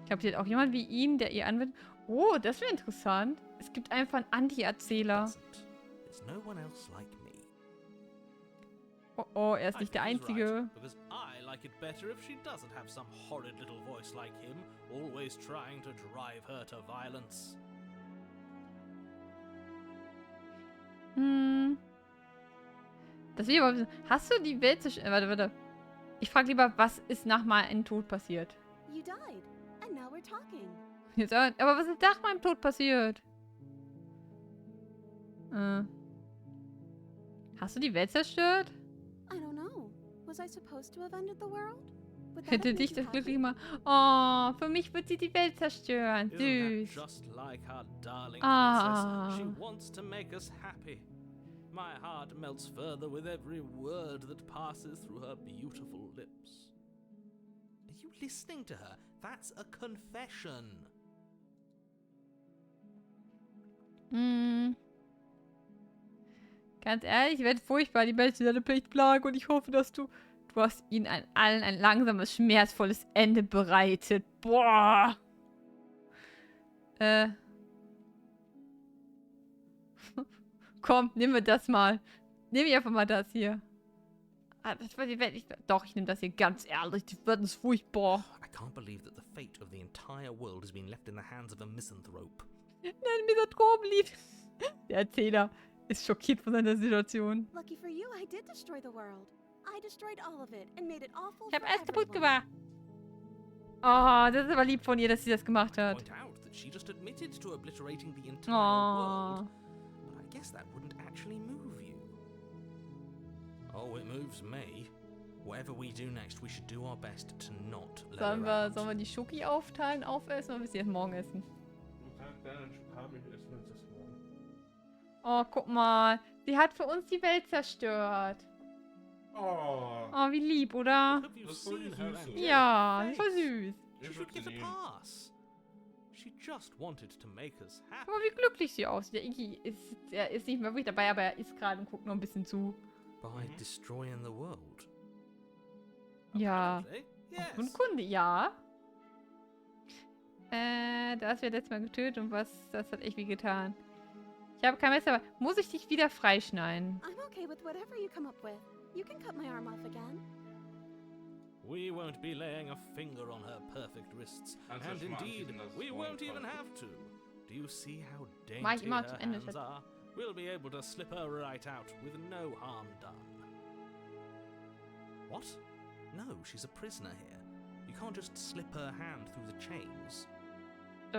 Ich glaube, sie hat auch jemanden wie ihn, der ihr anwendet. Oh, das wäre interessant. Es gibt einfach einen Anti-Erzähler. There's no one else like me. Oh, oh, er ist I nicht der think he's Einzige. right, because I like it better if she doesn't have some horrid little voice like him, always trying to drive her to violence. Das will ich aber wissen. Hast du die Welt zerstört? Warte. Ich frage lieber, was ist nach meinem Tod passiert? You died, and now we're talking. Jetzt, aber was ist nach meinem Tod passiert? Hast du die Welt zerstört? I don't know. Was I supposed to have ended the world? Would that Hätte have dich made you das glücklich happy? gemacht. Oh, für mich wird sie die Welt zerstören. Isn't that Süß. just like our darling Ah. princess? She wants to make us happy. My heart melts further with every word that passes through her beautiful lips. Are you listening to her? That's a confession. Ganz ehrlich, ich werde furchtbar. Die Welt ist eine Pflichtplage und ich hoffe, dass du hast ihnen allen ein langsames, schmerzvolles Ende bereitet. Boah. Komm, nehmen wir das mal. Nehme ich einfach mal das hier. Das war die Welt nicht. Doch, ich nehme das hier ganz ehrlich. Die wird uns furchtbar. I can't believe that the fate of the entire world has been left in the hands of a misanthrope. Nein, Misanthrop-Lied. Der Erzähler ist schockiert von seiner Situation. Lucky for you, I did destroy the world. I destroyed all of it and made it awful Ich habe for alles kaputt everyone. gemacht. Oh, das ist aber lieb von ihr, dass sie das gemacht hat. Point out that she just admitted to obliterating the entire Oh. world. But I guess that wouldn't actually move you. Oh, it moves me. Whatever we do next, we should do our best to not let Sollen her out. wir die Schoki aufteilen, aufessen oder müssen wir erst morgen essen? Du kannst gerne einen Schokolade essen, wenn es das morgen. Oh, guck mal. Sie hat für uns die Welt zerstört. Oh. Oh, wie lieb, oder? Have you Das ist voll seen die her Süße. angelic Ja, face? voll süß. She should get a pass. She just wanted to make us happy. Guck mal, wie glücklich sie aussieht. Der Iggy ist nicht mehr wirklich dabei, aber er ist gerade und guckt noch ein bisschen zu. By destroying the world. Ja. Apparently, yes. Und Kunde, ja. Das wird letztes Mal getötet und das hat echt weh getan. Ich habe kein Messer, aber muss ich dich wieder freischneiden? I'm okay with whatever you come up with. You can cut my arm off again. We won't be laying a finger on her perfect wrists. Kannst du And schon mal indeed, anklicken, dass es we morgen won't even kommt. have to. Do you see how Mach ich dainty immer her zum Ende, hands Schatz. are? We'll be able to slip her right out with no harm done. What? No, she's a prisoner here. You can't just slip her hand through the chains.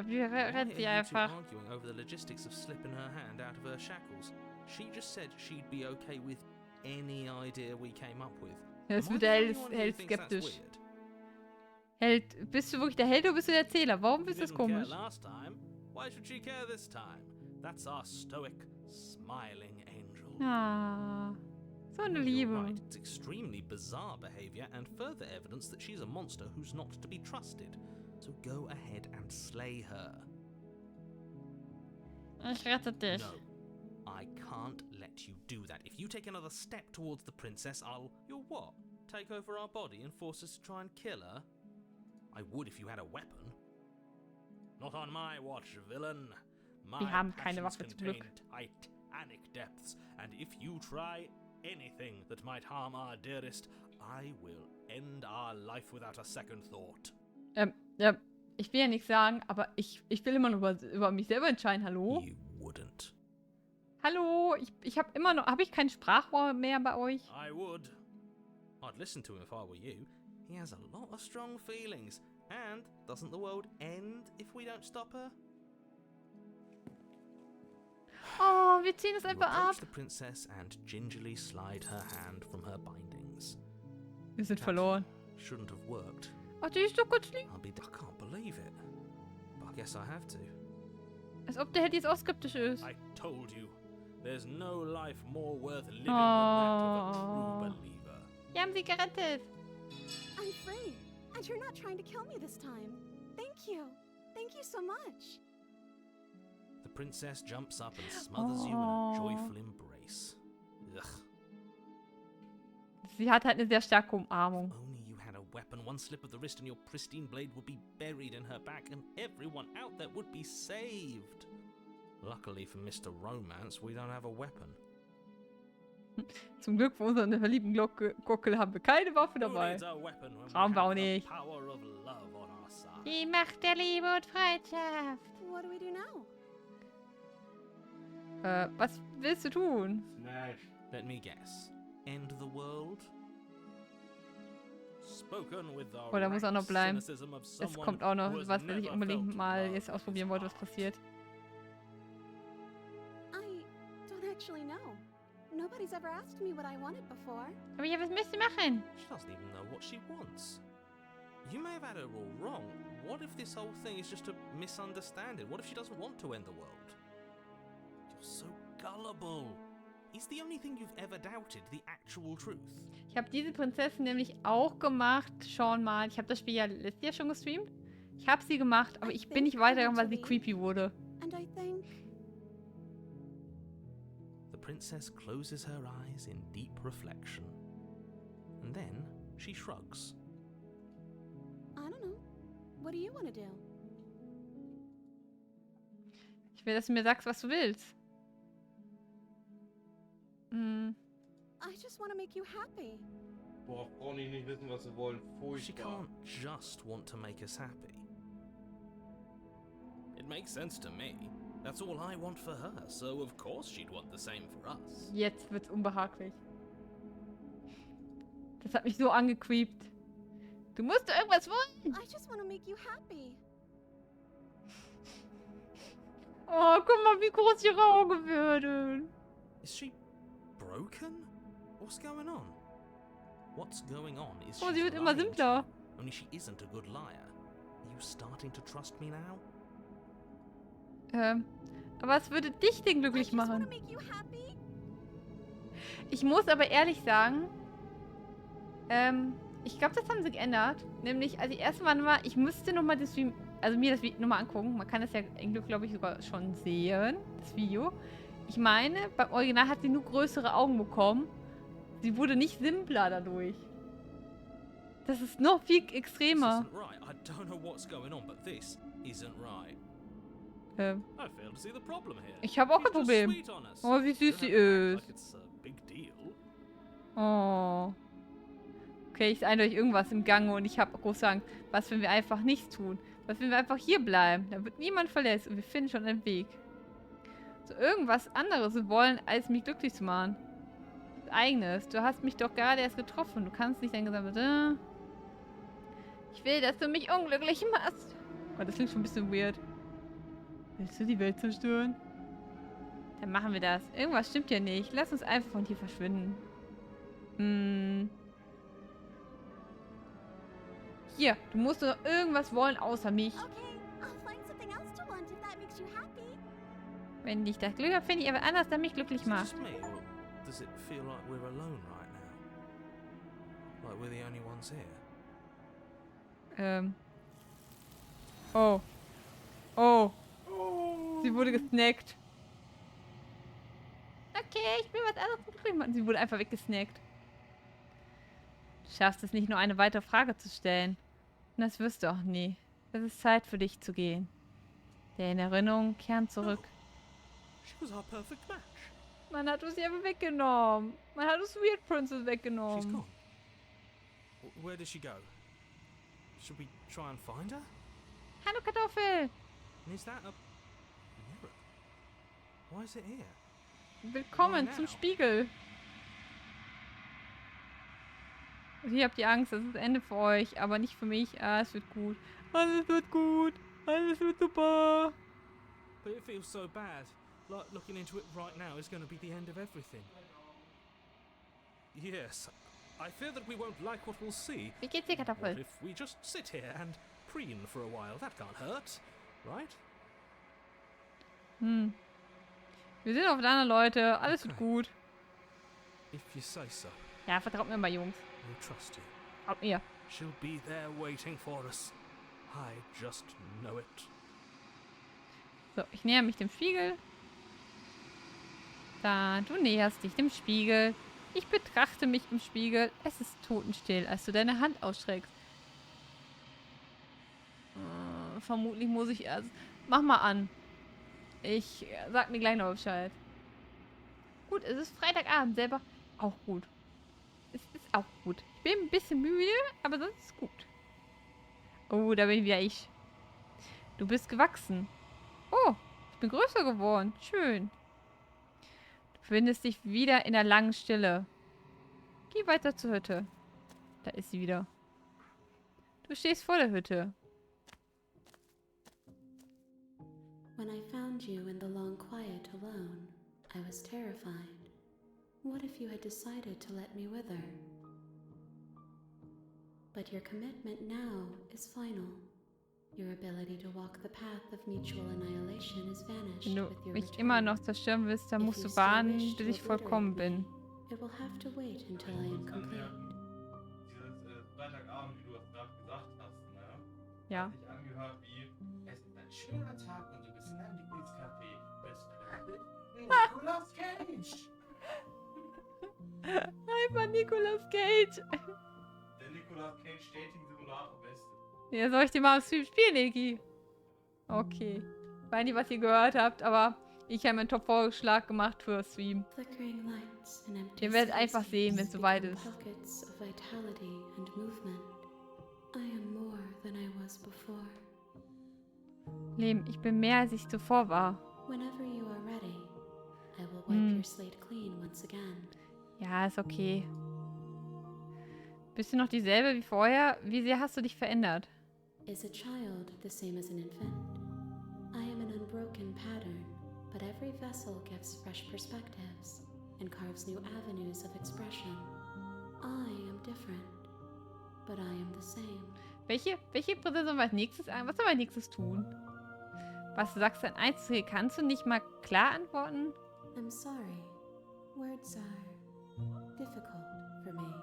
Wir Why retten are sie you two einfach. arguing over the logistics of slipping her hand out of her shackles? She just said she'd be okay with any idea we came up with. Jetzt Am I wird the der only one who Held thinks that's skeptisch. weird? Held, bist du wirklich der Held oder bist du der Erzähler? Warum bist du das Didn't care komisch? last time. Why should she care this time? That's our stoic, smiling angel. Ah, so eine You're Liebe. right. It's extremely bizarre behavior and further evidence that she's a monster who's not to be trusted. So go ahead and slay her. Ich rette dich. No, I can't let you do that. If you take another step towards the princess, I'll... You'll what? Take over our body and force us to try and kill her? I would if you had a weapon. Not on my watch, villain. My Wir haben keine passions Waffe, zum Glück. contain titanic depths, and if you try anything that might harm our dearest, I will end our life without a second thought. Ja, ich will ja nichts sagen, aber ich will immer nur über mich selber entscheiden. Hallo? You wouldn't. Hallo? Ich habe immer noch... Habe ich kein Sprachrohr mehr bei euch? I would. I'd listen to him if I were you. He has a lot of strong feelings. And doesn't the world end if we don't stop her? Oh, wir ziehen es You einfach ab. approach the princess and gingerly slide her hand from her bindings. Wir sind verloren. Shouldn't have worked. Ach, die ist doch kurz liegen. I can't believe it. But I guess I have to. Als ob der Held jetzt auch skeptisch ist. I told you. There's no life more worth living than that of a Oh. true believer. Wir haben sie gerettet. I'm free, and you're not trying to kill me this time. Thank you. Thank you so much. The princess jumps up and smothers you in Oh. a joyful embrace. Ugh. Sie hat halt eine sehr starke Umarmung. Only you had a weapon, one slip of the wrist and your pristine blade would be buried in her back and everyone out there would be saved. Luckily for Mr. Romance, we don't have a weapon. Zum Glück für unseren verliebten Gockel haben wir keine Waffe dabei. Brauchen wir auch nicht. Die Macht der Liebe und Freundschaft. What do we do now? Was willst du tun? Let me guess. End the world? Oder muss auch noch bleiben? Es kommt auch noch was ich unbedingt mal jetzt ausprobieren wollte, was passiert. I don't actually know. Nobody's ever asked me what I wanted before. Aber ja, was müsst ihr machen? She doesn't even know what she wants. You may have had her all wrong. What if this whole thing is just a misunderstanding? What if she doesn't want to end the world? You're so gullible. Is the only thing you've ever doubted the actual truth? Ich habe diese Prinzessin nämlich auch gemacht, schon mal. Ich habe das Spiel ja letztes Jahr schon gestreamt. Ich habe sie gemacht, aber ich bin nicht weitergegangen, weil sie creepy wurde. And I think... The princess closes her eyes in deep reflection. And then she shrugs. I don't know. What do you want to do? Ich will, dass du mir sagst, was du willst. I just want to make you happy. Boah, brauchen die nicht wissen, was sie wollen. She Furchtbar. can't just want to make us happy. It makes sense to me. That's all I want for her, so of course she'd want the same for us. Jetzt wird's unbehaglich. Das hat mich so angecreept. Du musst doch irgendwas wollen. I just want to make you happy. Oh, guck mal, wie groß ihre Augen werden. Is she broken? What's going on? What's going on is Oh, sie she's wird immer lying to simpler. you, only she isn't a good liar. Are you starting to trust me now? Aber was würde dich denn I glücklich just want machen? to make you happy. Ich muss aber ehrlich sagen, ich glaube, das haben sie geändert. Nämlich, als ich erstmal war, ich müsste nochmal das Stream, also mir das nochmal angucken. Man kann das ja im Glück, glaube ich, sogar schon sehen, das Video. Ich meine, beim Original hat sie nur größere Augen bekommen. Sie wurde nicht simpler dadurch. Das ist noch viel This extremer. isn't right. I don't know what's going on, but this isn't right. I fail to see the problem here. Ich habe auch She's kein just Problem. sweet on us. Oh, wie You süß don't sie have to act ist. like it's a big deal. Oh. Okay, ist eindeutig irgendwas im Gange und ich habe große Angst. Was, wenn wir einfach nichts tun? Was, wenn wir einfach hier bleiben? Da wird niemand verletzt und wir finden schon einen Weg. So irgendwas anderes wollen, als mich glücklich zu machen. Was Eigenes. Du hast mich doch gerade erst getroffen. Du kannst nicht dann gesagt, ich will, dass du mich unglücklich machst. Oh, das klingt schon ein bisschen weird. Willst du die Welt zerstören? Dann machen wir das. Irgendwas stimmt ja nicht. Lass uns einfach von hier verschwinden. Hier, du musst doch irgendwas wollen außer mich. Okay, I'll find something else to want if that makes you happy. Wenn dich das Glück hat, finde ich aber anders, der mich glücklich Is it macht. just me, or does it feel like we're alone right now? Like we're the only ones here? Oh. Oh. Sie wurde gesnackt. Okay, ich will was anderes glücklich machen. Sie wurde einfach weggesnackt. Du schaffst es nicht, nur eine weitere Frage zu stellen. Und das wirst du auch nie. Es ist Zeit für dich zu gehen. Deine Erinnerungen kehren zurück. She was our perfect match. Man hat uns sie aber weggenommen. Man hat uns Weird Princess She's weggenommen. gone. Where did she go? Should we try and find her? Hallo Kartoffel. And is that a mirror? Why is it here? Willkommen zum Spiegel. Ihr habt die Angst, das ist das Ende für euch, aber nicht für mich. Ah, es wird gut. Alles wird gut. Alles wird super. But it feels so bad. Like looking into it right now is going to be the end of everything. Yes, I fear that we won't like what we'll see. Wie geht's dir, What Kartoffel? if we just sit here and preen for a while? That can't hurt, right? Wir sind aufeinander, Leute. Alles wird Okay. gut. If you say so, Ja, vertraut mir mal, Jungs. we'll trust you. Traut mir. She'll be there waiting for us. I just know it. So, ich näher mich dem Spiegel. Da, du näherst dich dem Spiegel. Ich betrachte mich im Spiegel. Es ist totenstill, als du deine Hand ausstreckst. vermutlich muss ich erst. Mach mal an. Ich sag mir gleich noch Bescheid. Gut, es ist Freitagabend selber. Auch gut. Es ist auch gut. Ich bin ein bisschen müde, aber sonst ist es gut. Oh, da bin wieder ich. Du bist gewachsen. Oh, ich bin größer geworden. Schön. Du befindest dich wieder in der langen Stille. Geh weiter zur Hütte. Da ist sie wieder. Du stehst vor der Hütte. When I found you in the long quiet alone, I was terrified. What if you had decided to let me wither? But your commitment now is final. Your ability to walk the path of mutual annihilation is vanished Wenn du with your mich return. immer noch zerstören willst, dann musst du bahnen, bis ich vollkommen bin. It will have to wait until I am complete. Dieses Freitagabend, wie du es gerade gesagt hast, ne? Ja. Hat sich angehört wie, es ist ein schöner Tag und du bist in deinem Lieblingscafé. Bist Nicolas Cage! Einfach Nicolas Cage. Der Nicolas Cage Dating Simulator Beste. Ja, soll ich dir mal am Stream spielen, Eki? Okay. Ich weiß nicht, was ihr gehört habt, aber ich habe einen Top-Vorschlag gemacht für Stream. Flickering lights and empty Ihr werdet einfach sehen, wenn es spaces soweit become ist. pockets of vitality and movement. I am more than I was before. Leben, ich bin mehr, als ich zuvor war. Whenever you are ready, I will wipe your slate clean once again. Ja, ist okay. Bist du noch dieselbe wie vorher? Wie sehr hast du dich verändert? Is a child the same as an infant? I am an unbroken pattern, but every vessel gives fresh perspectives and carves new avenues of expression. I am different, but I am the same. Welche Prinzessin sollen wir als nächstes an? Was sollen wir als nächstes tun? Was du sagst an Einzige, kannst du nicht mal klar antworten? I'm sorry. Words are difficult for me.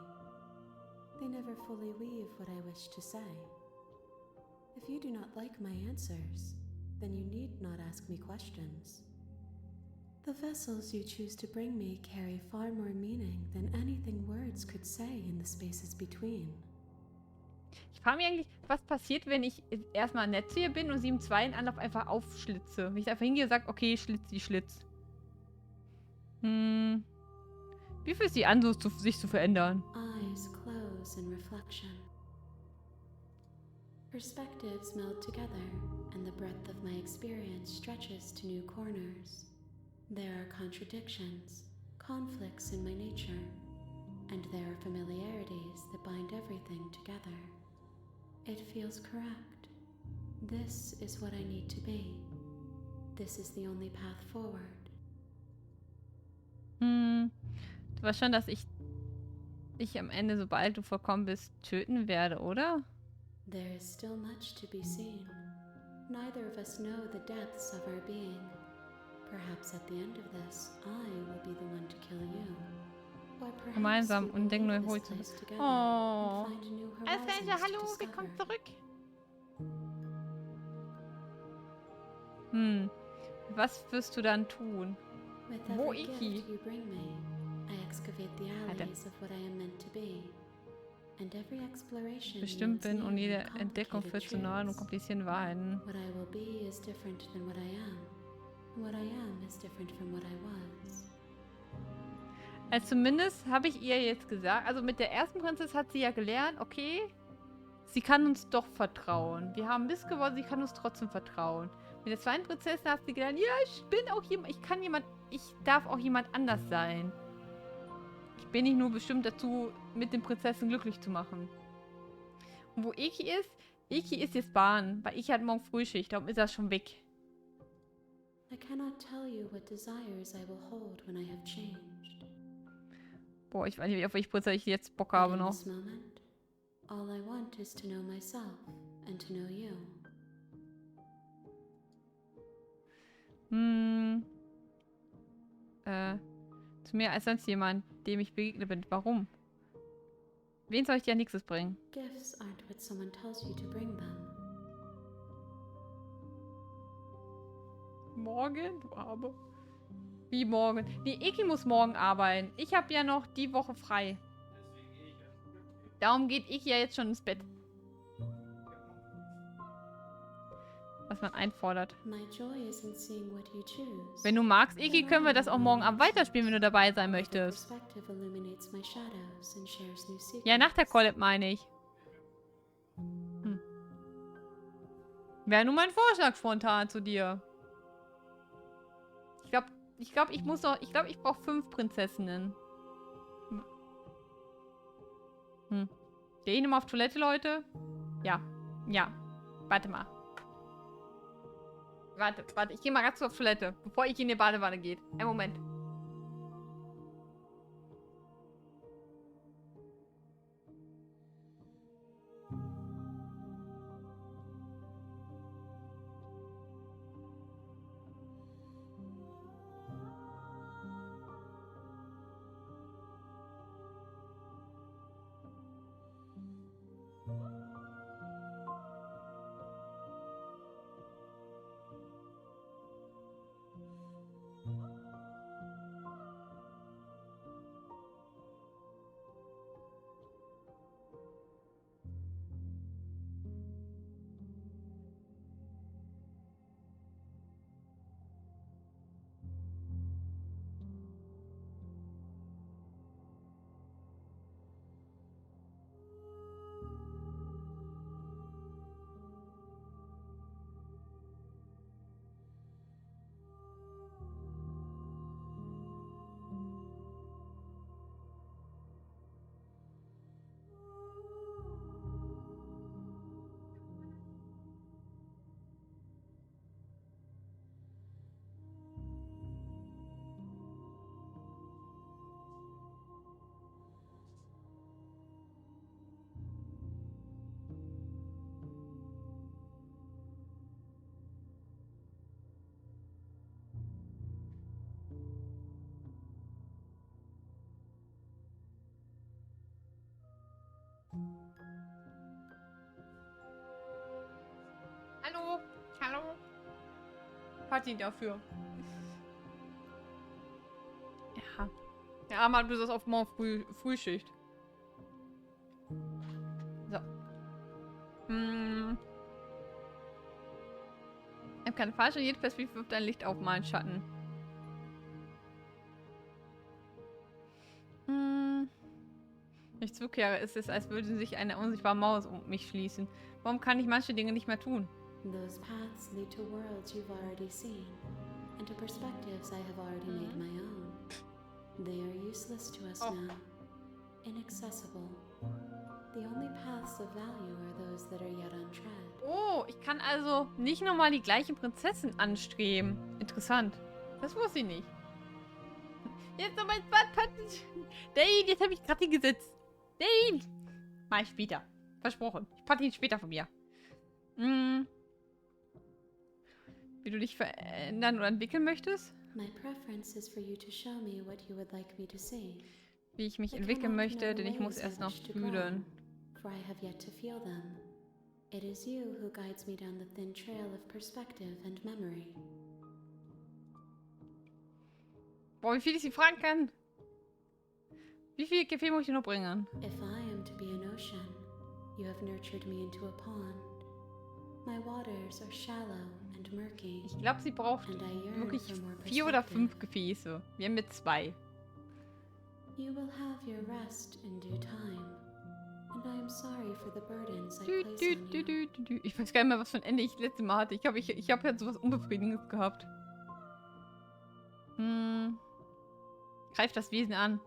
They never fully weave what I wish to say. If you do not like my answers, then you need not ask me questions. The vessels you choose to bring me carry far more meaning than anything words could say in the spaces between. Ich frage mich eigentlich, was passiert, wenn ich erstmal nett zu ihr bin und sie im zweiten Anlauf einfach aufschlitze. Wenn ich einfach hingehe und sage, okay, schlitz die Schlitz. Wie fühlt es sich an, so sich zu verändern? Eyes close in reflection. Perspectives meld together, and the breadth of my experience stretches to new corners. There are contradictions, conflicts in my nature, and there are familiarities that bind everything together. It feels correct. This is what I need to be. This is the only path forward. Du weißt schon, dass ich am Ende, sobald du vollkommen bist, töten werde, oder? There is still much to be seen. Neither of us know the depths of our being. Perhaps at the end of this, I will be the one to kill you. Or perhaps Gemeinsam we will und denk leave neu this holt. place together Oh. and find new Alfred, horizons to hallo, discover. willkommen zurück. Was wirst du dann tun? With Wo every Iki? gift you bring me, I excavate the Alter. alleys of what I am meant to be. And every exploration Bestimmt yields bin und new jede and Entdeckung führt zu neuen und complicated komplizierten Wahrheiten. truths. What I will be is different than what I am. What I am is different from what I was. Also zumindest habe ich ihr jetzt gesagt, also mit der ersten Prinzessin hat sie ja gelernt, okay, sie kann uns doch vertrauen. Wir haben Mist geworden, sie kann uns trotzdem vertrauen. Mit der zweiten Prinzessin hat sie gelernt, ja, ich bin auch jemand, ich darf auch jemand anders sein. Ich bin nicht nur bestimmt dazu, mit den Prinzessinnen glücklich zu machen. Und wo Eki ist jetzt Bahn, weil Eki hat morgen Frühschicht, darum ist er schon weg. I cannot tell you what desires I will hold when I have changed. Boah, ich weiß nicht, auf welche Prinzessin ich jetzt Bock But habe in noch. this moment, all I want is to know myself and to know you. Zu mir als sonst jemand, dem ich begegnet bin. Warum? Wen soll ich dir als nächstes bringen? Gifts aren't what someone tells you to bring them. Morgen? Du Arme. Wie morgen? Nee, Eki muss morgen arbeiten. Ich habe ja noch die Woche frei. Darum geht Eki ja jetzt schon ins Bett. was man einfordert. My joy isn't seeing what you choose. Wenn du magst, Iki, können wir das auch morgen Abend weiterspielen, wenn du dabei sein möchtest. Perspective illuminates my shadows and shares new secrets. Ja, nach der Collab meine ich. Wäre nun mein Vorschlag spontan zu dir. Ich glaube, ich brauche 5 Prinzessinnen. Gehe ich nochmal auf Toilette, Leute? Ja. Ja. Warte mal. Warte. Ich gehe mal ganz kurz auf Toilette, bevor ich in die Badewanne gehe. Einen Moment. Hallo. Party dafür. Ja. Der Arme hat bis auf morgen Frühschicht. So. Ich habe keine falsche, jede Perspektive wirft ein Licht auf meinen Schatten. Wenn ich zurückkehre, ist es, als würde sich eine unsichtbare Mauer um mich schließen. Warum kann ich manche Dinge nicht mehr tun? Those paths lead to worlds you've already seen, and to perspectives I have already made my own. They are useless to us now, inaccessible. The only paths of value are those that are yet untread. Oh, ich kann also nicht nochmal die gleichen Prinzessin anstreben. Interessant. Das wusste ich nicht. Jetzt noch mein Dane, jetzt habe ich gerade ihn gesetzt. Dane! Mach ich später. Versprochen. Ich packe ihn später von mir. Wie du dich verändern oder entwickeln möchtest? My preference is for you to show me what you would like me to see. Wie ich mich entwickeln möchte, denn ich muss erst noch fühlen. For I have yet to feel them. It is you who guides me down the thin trail of perspective and memory. Boah, wie viel ich sie fragen kann. Wie viel Kaffee muss ich noch bringen? If I am to be an ocean, you have nurtured me into a pond. My waters are shallow and murky. Ich glaube, sie braucht wirklich 4 oder 5 Gefäße. Wir haben jetzt 2. You will have your rest in due time. And I am sorry for the burdens I place on you. Ich weiß gar nicht mehr, was für ein Ende ich letztes Mal hatte. Ich hab ja sowas Unbefriedigendes gehabt. Greift das Wesen an.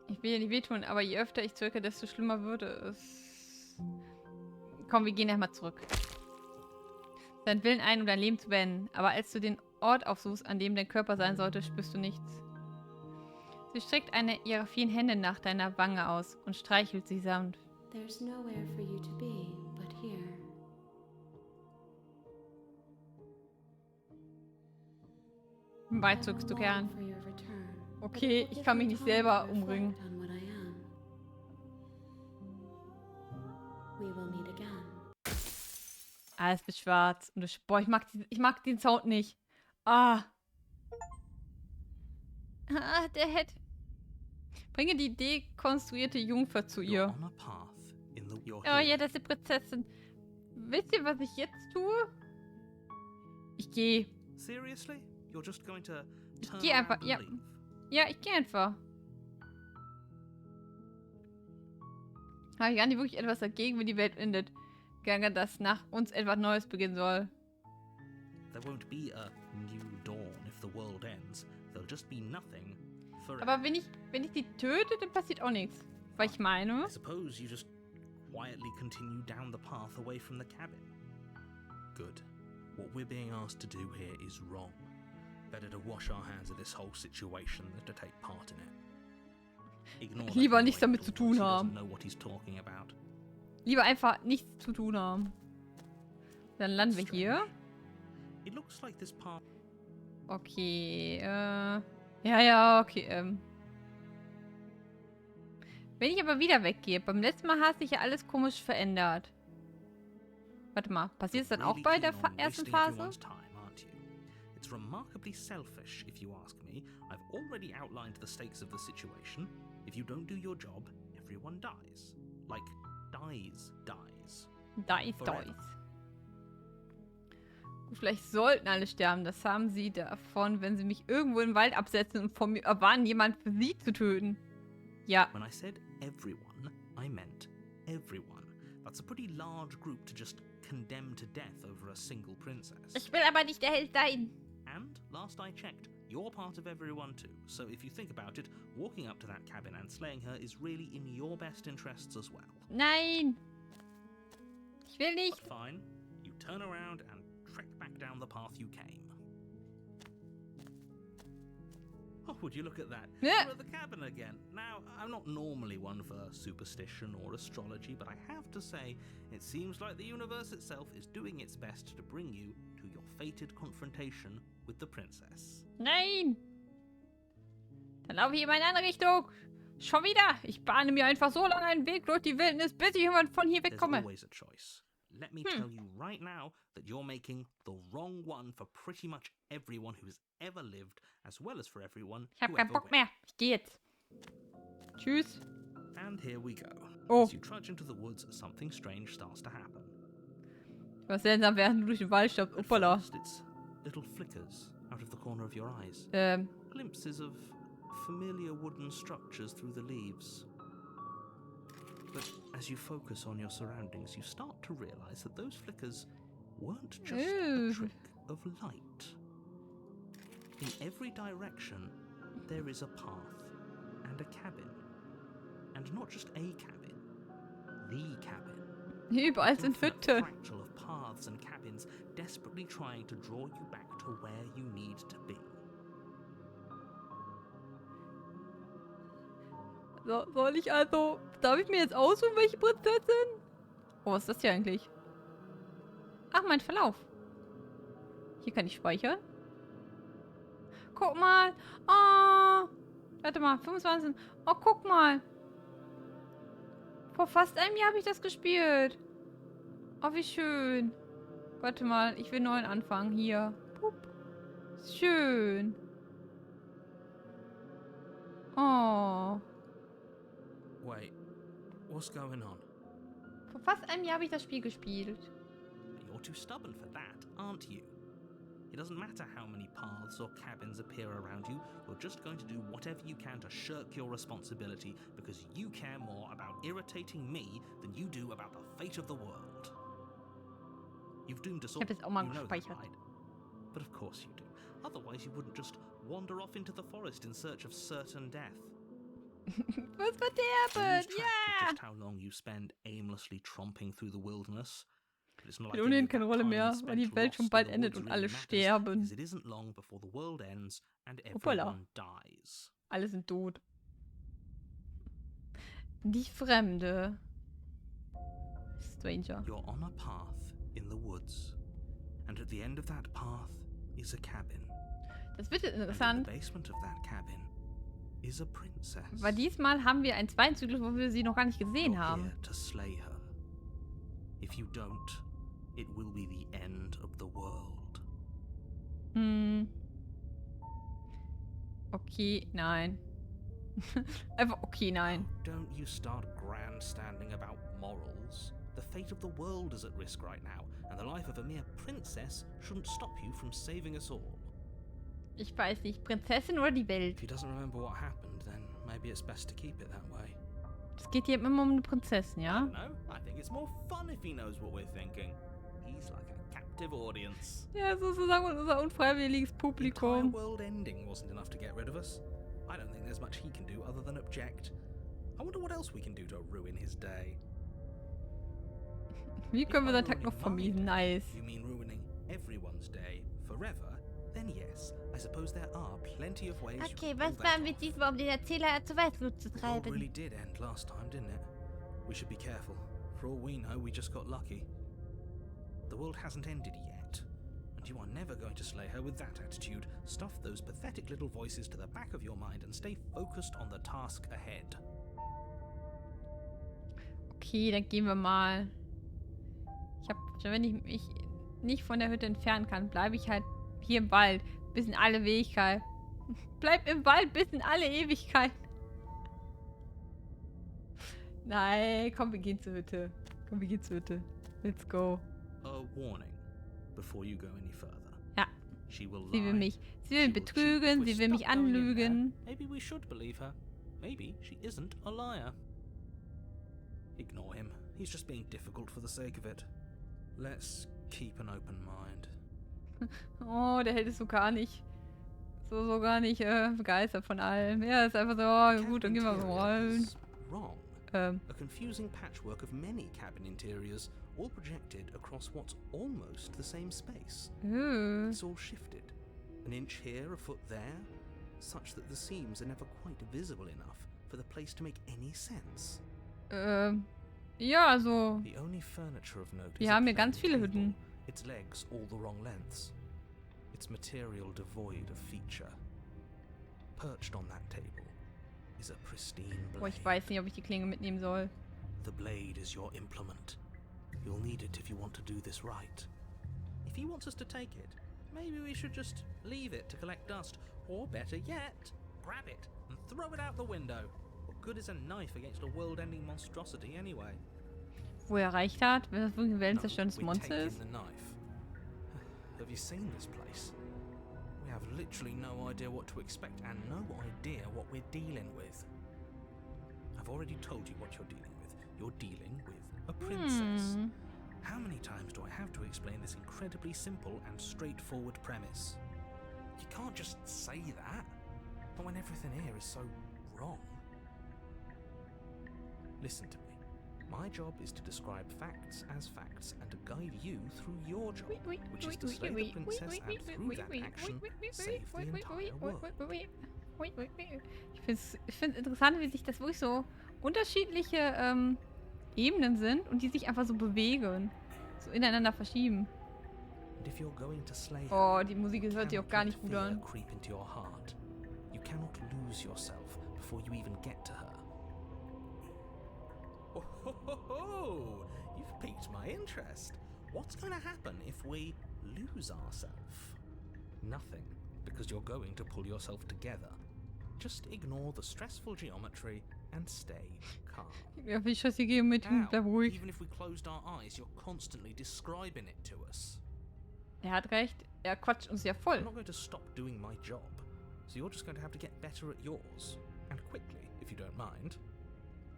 Ich will ja nicht wehtun, aber je öfter ich zögere, desto schlimmer würde es. Komm, wir gehen erstmal zurück. Dein Willen ein, um dein Leben zu beenden. Aber als du den Ort aufsuchst, an dem dein Körper sein sollte, spürst du nichts. Sie streckt eine ihrer vielen Hände nach deiner Wange aus und streichelt sie sanft. There's nowhere for you to be but here. Weit zögst du gern. Okay, ich kann mich nicht selber umbringen. Alles wird schwarz. Und das, boah, ich mag den Sound nicht. Ah, der Head. Bringe die dekonstruierte Jungfer zu ihr. You're Oh here. ja, das ist die Prinzessin. Wisst ihr, was ich jetzt tue? Ich gehe. Seriously? You're just going to turn geh einfach, around and ja. leave? Ja, ich gehe einfach. Habe ich gar nicht wirklich etwas dagegen, wenn die Welt endet. Gerne, dass nach uns etwas Neues beginnen soll. There won't be a new dawn if the world ends. There'll just be nothing forever. Aber wenn ich die töte, dann passiert auch nichts. Weil ich meine. I suppose you just quietly continue down the path away from the cabin. Good. What we're being asked to do here is wrong. Better to wash our hands of this whole situation than to take part in it. Ignore that Lieber boy nichts damit little zu voice, tun he doesn't haben. know what he's talking about. Lieber einfach nichts zu tun haben. Dann landen wir hier. It looks like this path. Okay, ja, okay, Wenn ich aber wieder weggehe, beim letzten Mal hat sich ja alles komisch verändert. Warte mal, passiert es dann auch bei der ersten Phase? It's remarkably selfish, if you ask me. I've already outlined the stakes of the situation. If you don't do your job, everyone dies. Like, dies. Dice. Vielleicht sollten alle sterben. Das haben sie davon, wenn sie mich irgendwo im Wald absetzen und von mir erwarten, jemanden für sie zu töten. Ja. When I said everyone, I meant everyone. That's a pretty large group to just condemn to death over a single princess. Ich will aber nicht der Held sein. And, last I checked, you're part of everyone too. So if you think about it, walking up to that cabin and slaying her is really in your best interests as well. Nein. Ich will nicht. But fine, you turn around and trek back down the path you came. Oh, would you look at that? Yeah. We're at the cabin again. Now, I'm not normally one for superstition or astrology, but I have to say, it seems like the universe itself is doing its best to bring you to your fated confrontation with the princess. Nein. Dann laufe ich in eine andere Richtung. Schon wieder. Ich bahne mir einfach so lange einen Weg durch die Wildnis, bis ich irgendwann von hier There's wegkomme. always a choice. Let me tell you right now that you're making the wrong one for pretty much everyone who's ever lived, as well as for everyone Ich habe who keinen ever Bock will. mehr. Ich gehe jetzt. Tschüss. And here we go. Oh. As you trudge into the woods, something strange starts to happen. Was seltsam, während du durch den Wald staubst. At Uppala. first, it's little flickers out of the corner of your eyes. Glimpses of familiar wooden structures through the leaves. But as you focus on your surroundings, you start to realize that those flickers weren't just Ooh. a trick of light. In every direction, there is a path and a cabin. And not just a cabin, the cabin. Überall sind Infinite Hütten. fractal of paths and cabins desperately trying to draw you back to where you need to be. So, soll ich also... Darf ich mir jetzt aussuchen, welche Prinzessin? Oh, was ist das hier eigentlich? Ach, mein Verlauf. Hier kann ich speichern. Guck mal. Oh. Warte mal, 25. Oh, guck mal. Vor fast einem Jahr habe ich das gespielt. Oh, wie schön. Warte mal, ich will neu anfangen. Hier. Pup. Schön. Oh. Wait, what's going on? Vor fast einem Jahr habe ich das Spiel gespielt. You're too stubborn for that, aren't you? It doesn't matter how many paths or cabins appear around you, you're just going to do whatever you can to shirk your responsibility because you care more about irritating me than you do about the fate of the world. You've doomed us all, Ich habe jetzt auch mal you know that, gespeichert. right? But of course you do. Otherwise you wouldn't just wander off into the forest in search of certain death. Was You verderben? lose track of Ja! just how long you spend aimlessly tromping through the wilderness. But it's not Spielt like ohnehin any of keine that Rolle time mehr, spent weil die Welt schon lost bald in the endet woods und really alle matters, sterben. because it isn't long before the world ends and Hoppala. everyone dies. Alle sind tot. Die Fremde. Stranger. You're on a path in the woods, and at the end of that path is a cabin. Das wird jetzt And in interessant, the basement of that cabin is a princess. weil diesmal haben wir einen zweiten Zyklus, wo wir sie noch gar nicht gesehen You're haben. here to slay her. If you don't, it will be the end of the world. Hm. Okay, nein. Einfach okay, nein. Don't you start grandstanding about morals. The fate of the world is at risk right now, and the life of a mere princess shouldn't stop you from saving us all. Ich weiß nicht, Prinzessin oder die Welt? If he doesn't remember what happened, then maybe it's best to keep it that way. Es geht hier immer um eine Prinzessin, ja? No, I think it's more fun if he knows what we're thinking. He's like a captive audience. Ja, sozusagen unser unfreiwilliges The entire Publikum. world ending wasn't enough to get rid of us. I don't think there's much he can do other than object. I wonder what else we can do to ruin his day. Wie können wir If seinen by Tag noch ruining vermiesen? my day, Nice. You mean ruining everyone's day forever? Then yes, I suppose there are plenty of ways. Okay, you was can pull machen that wir off. diesmal, um den Erzähler zur Weißglut zu The world really treiben? did end last time, didn't it? We should be careful. For all we know, we just got lucky. The world hasn't ended yet, and you are never going to slay her with that attitude. Stuff those pathetic little voices to the back of your mind and stay focused on the task ahead. Okay, dann gehen wir mal. Wenn ich mich nicht von der Hütte entfernen kann, bleibe ich halt hier im Wald. Bis in alle Ewigkeit. Bleib im Wald bis in alle Ewigkeit. Nein, komm, wir gehen zur Hütte. Komm, wir gehen zur Hütte. Let's go. A warning before you go any further. Ja. She will Sie will lie. mich She will cheat. betrügen, If sie we will mich stop going in there, anlügen. Maybe we should believe her. Maybe she isn't a liar. Ignore him. He's just being difficult for the sake of it. Let's keep an open mind. Oh, der Held ist so gar nicht. So gar nicht begeistert von allem. Er ist einfach so, oh, gut, dann gehen wir rollen. Wrong. A confusing patchwork of many cabin interiors, all projected across what's almost the same space. It's all shifted. An inch here, a foot there, such that the seams are never quite visible enough for the place to make any sense. Ja, also, The only furniture of note wir is a haben hier plain ganz viele table, Hütten. its legs all the wrong lengths. Its material devoid of feature. Perched on that table is a pristine Boah, blade. ich weiß nicht, ob ich die Klinge mitnehmen soll. The blade is your implement. You'll need it if you want to do this right. If he wants us to take it, maybe we should just leave it to collect dust. Or better yet, grab it and throw it out the window. What good is a knife against a world-ending monstrosity anyway? Wo er erreicht hat, wenn das wirklich ein No, weltzerstörendes we're Monster taking ist. the knife. Have you seen this place? We have literally no idea what to expect and no idea what we're dealing with. I've already told you what you're dealing with. You're dealing with a princess. How many times do I have to explain this incredibly simple and straightforward premise? You can't just say that, not when everything here is so wrong. Listen to me. My job is to describe facts as facts and to guide you through your job, which is to slay the princess and through that action, save the entire world. Ich finde es interessant, wie sich das wirklich so unterschiedliche Ebenen sind und die sich einfach so bewegen. So ineinander verschieben. And if you're going to slay her, Oh, die Musik you hört sich auch cannot gar let nicht gut fear an. creep into your heart. You cannot lose yourself before you even get to her. Oh, ho, ho, ho. You've piqued my interest. What's going to happen if we lose ourselves? Nothing, because you're going to pull yourself together. Just ignore the stressful geometry and stay calm. Ja, wie scheiße Geometrie, Now, bleib ruhig. even if we closed our eyes, you're constantly describing it to us. Er hat recht, er quatscht uns ja voll. I'm not going to stop doing my job, so you're just going to have to get better at yours. And quickly, if you don't mind.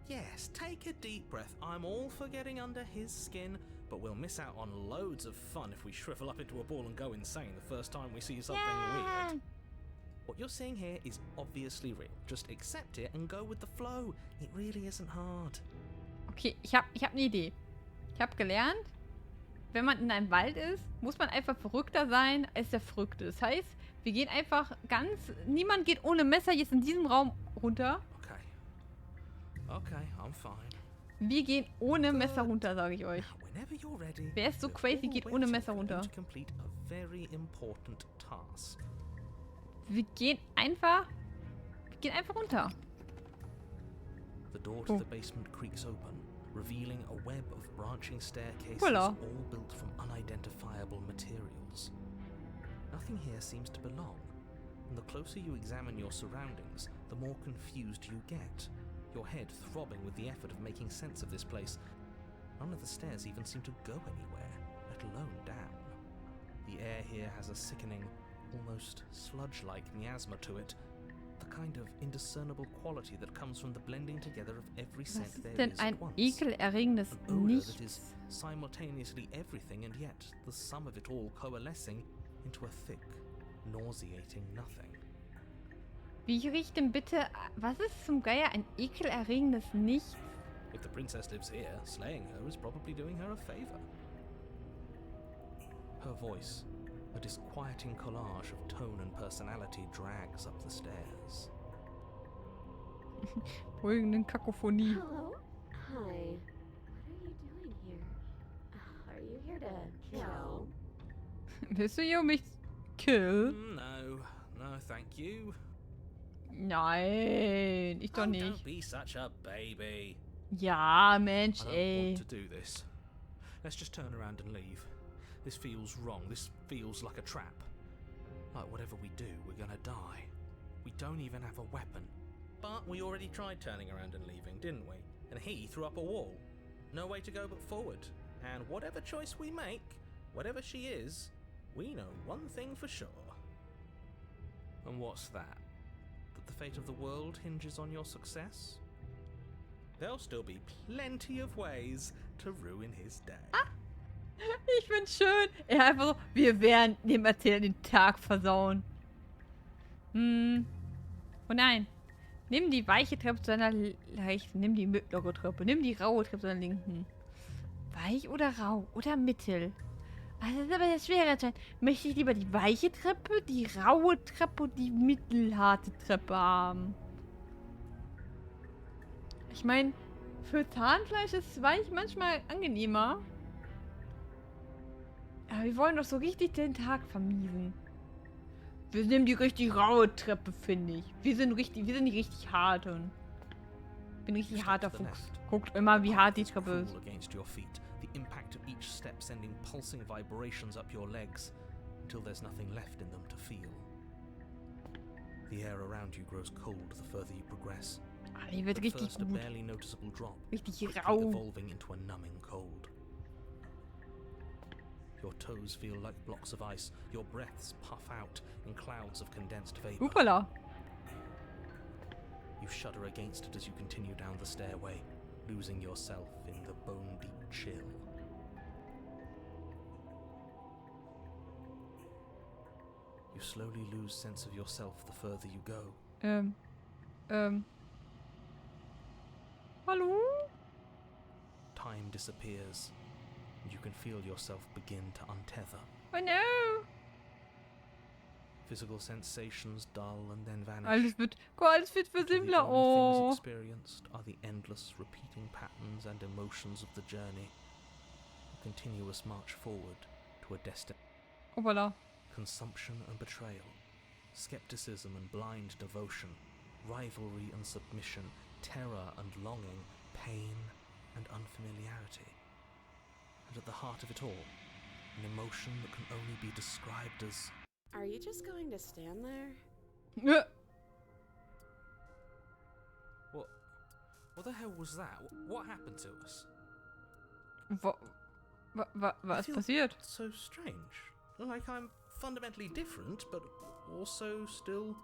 Yes, take a deep breath. I'm all for getting under his skin, but we'll miss out on loads of fun if we shrivel up into a ball and go insane the first time we see something weird. What you're seeing here is obviously real. Just accept it and go with the flow. It really isn't hard. Okay, ich hab eine Idee. Ich habe gelernt, wenn man in einem Wald ist, muss man einfach verrückter sein als der Verrückte. Das heißt, wir gehen einfach niemand geht ohne Messer jetzt in diesem Raum runter. Okay, I'm fine. Wir gehen ohne Messer runter, sage ich euch. Now, whenever you're ready, Wer ist so we're crazy, all geht ohne waiting Messer for you runter? to complete a very important task. Wir gehen einfach runter. The door to Oh. the basement creaks open, revealing a web of branching staircases, Voila. all built from unidentifiable materials. Nothing here seems to belong. And the closer you examine your surroundings, the more confused you get, your head throbbing with the effort of making sense of this place. None of the stairs even seem to go anywhere, let alone down. The air here has a sickening, almost sludge-like miasma to it, the kind of indiscernible quality that comes from the blending together of every Was scent ist there denn is ein at once. ekelerregendes An odor that is Nichts? simultaneously everything and yet the sum of it all coalescing into a thick, nauseating nothing. Wie riecht denn bitte... Was ist zum Geier ein ekelerregendes Nichts? If the princess lives here, slaying her is probably doing her a favor. Her voice, a disquieting collage of tone and personality, drags up the stairs. Folgenden Kakophonie. Hello? Hi. What are you doing here? Are you here to kill? Willst du hier mich kill? No, thank you. Nein, ich doch Don't nicht. be such a baby. Ja, Mensch, I don't ey. want to do this. Let's just turn around and leave. This feels wrong. This feels like a trap. Like whatever we do, we're gonna die. We don't even have a weapon. But we already tried turning around and leaving, didn't we? And he threw up a wall. No way to go but forward. And whatever choice we make, whatever she is, we know one thing for sure. And what's that? That the fate of the world hinges on your success? There'll still be plenty of ways to ruin his day. Ich find's schön. Er einfach so, wir werden dem Erzähler den Tag versauen. Oh nein. Nimm die weiche Treppe zu deiner rechten. Nimm die mittlere Treppe. Nimm die raue Treppe zu deiner linken. Weich oder rau? Oder mittel? Also das ist aber der schwere Entscheid. Möchte ich lieber die weiche Treppe, die raue Treppe und die mittelharte Treppe haben? Ich meine, für Zahnfleisch ist weich manchmal angenehmer. Aber wir wollen doch so richtig den Tag vermiesen. Wir nehmen die richtig raue Treppe, finde ich. Wir sind die richtig harten. Ich bin ein richtig harter Fuchs. Guckt immer, wie hart die Treppe ist. Against your feet, the impact of each step sending pulsing vibrations up your legs until there's nothing left in them to feel. The air around you grows cold the further you progress. Ah, die wird At richtig first a gut. barely noticeable drop, Richtig quickly rau. evolving into a numbing cold. Your toes feel like blocks of ice. Your breaths puff out in clouds of condensed vapor. Hoppala. You shudder against it as you continue down the stairway, losing yourself in the bone-deep chill. You slowly lose sense of yourself the further you go. Hallo? Time disappears, and you can feel yourself begin to untether. Oh no. Physical sensations dull and then vanish. Alles wird für Until the simpler. only Oh. things experienced are the endless repeating patterns and emotions of the journey. A continuous march forward to a destination. Hoppala. Consumption and betrayal, skepticism and blind devotion, rivalry and submission, terror and longing, pain and unfamiliarity. And at the heart of it all, an emotion that can only be described as... Are you just going to stand there? What the hell was that? What happened to us? Was feel passiert? So strange. Like I'm fundamentally different, but also still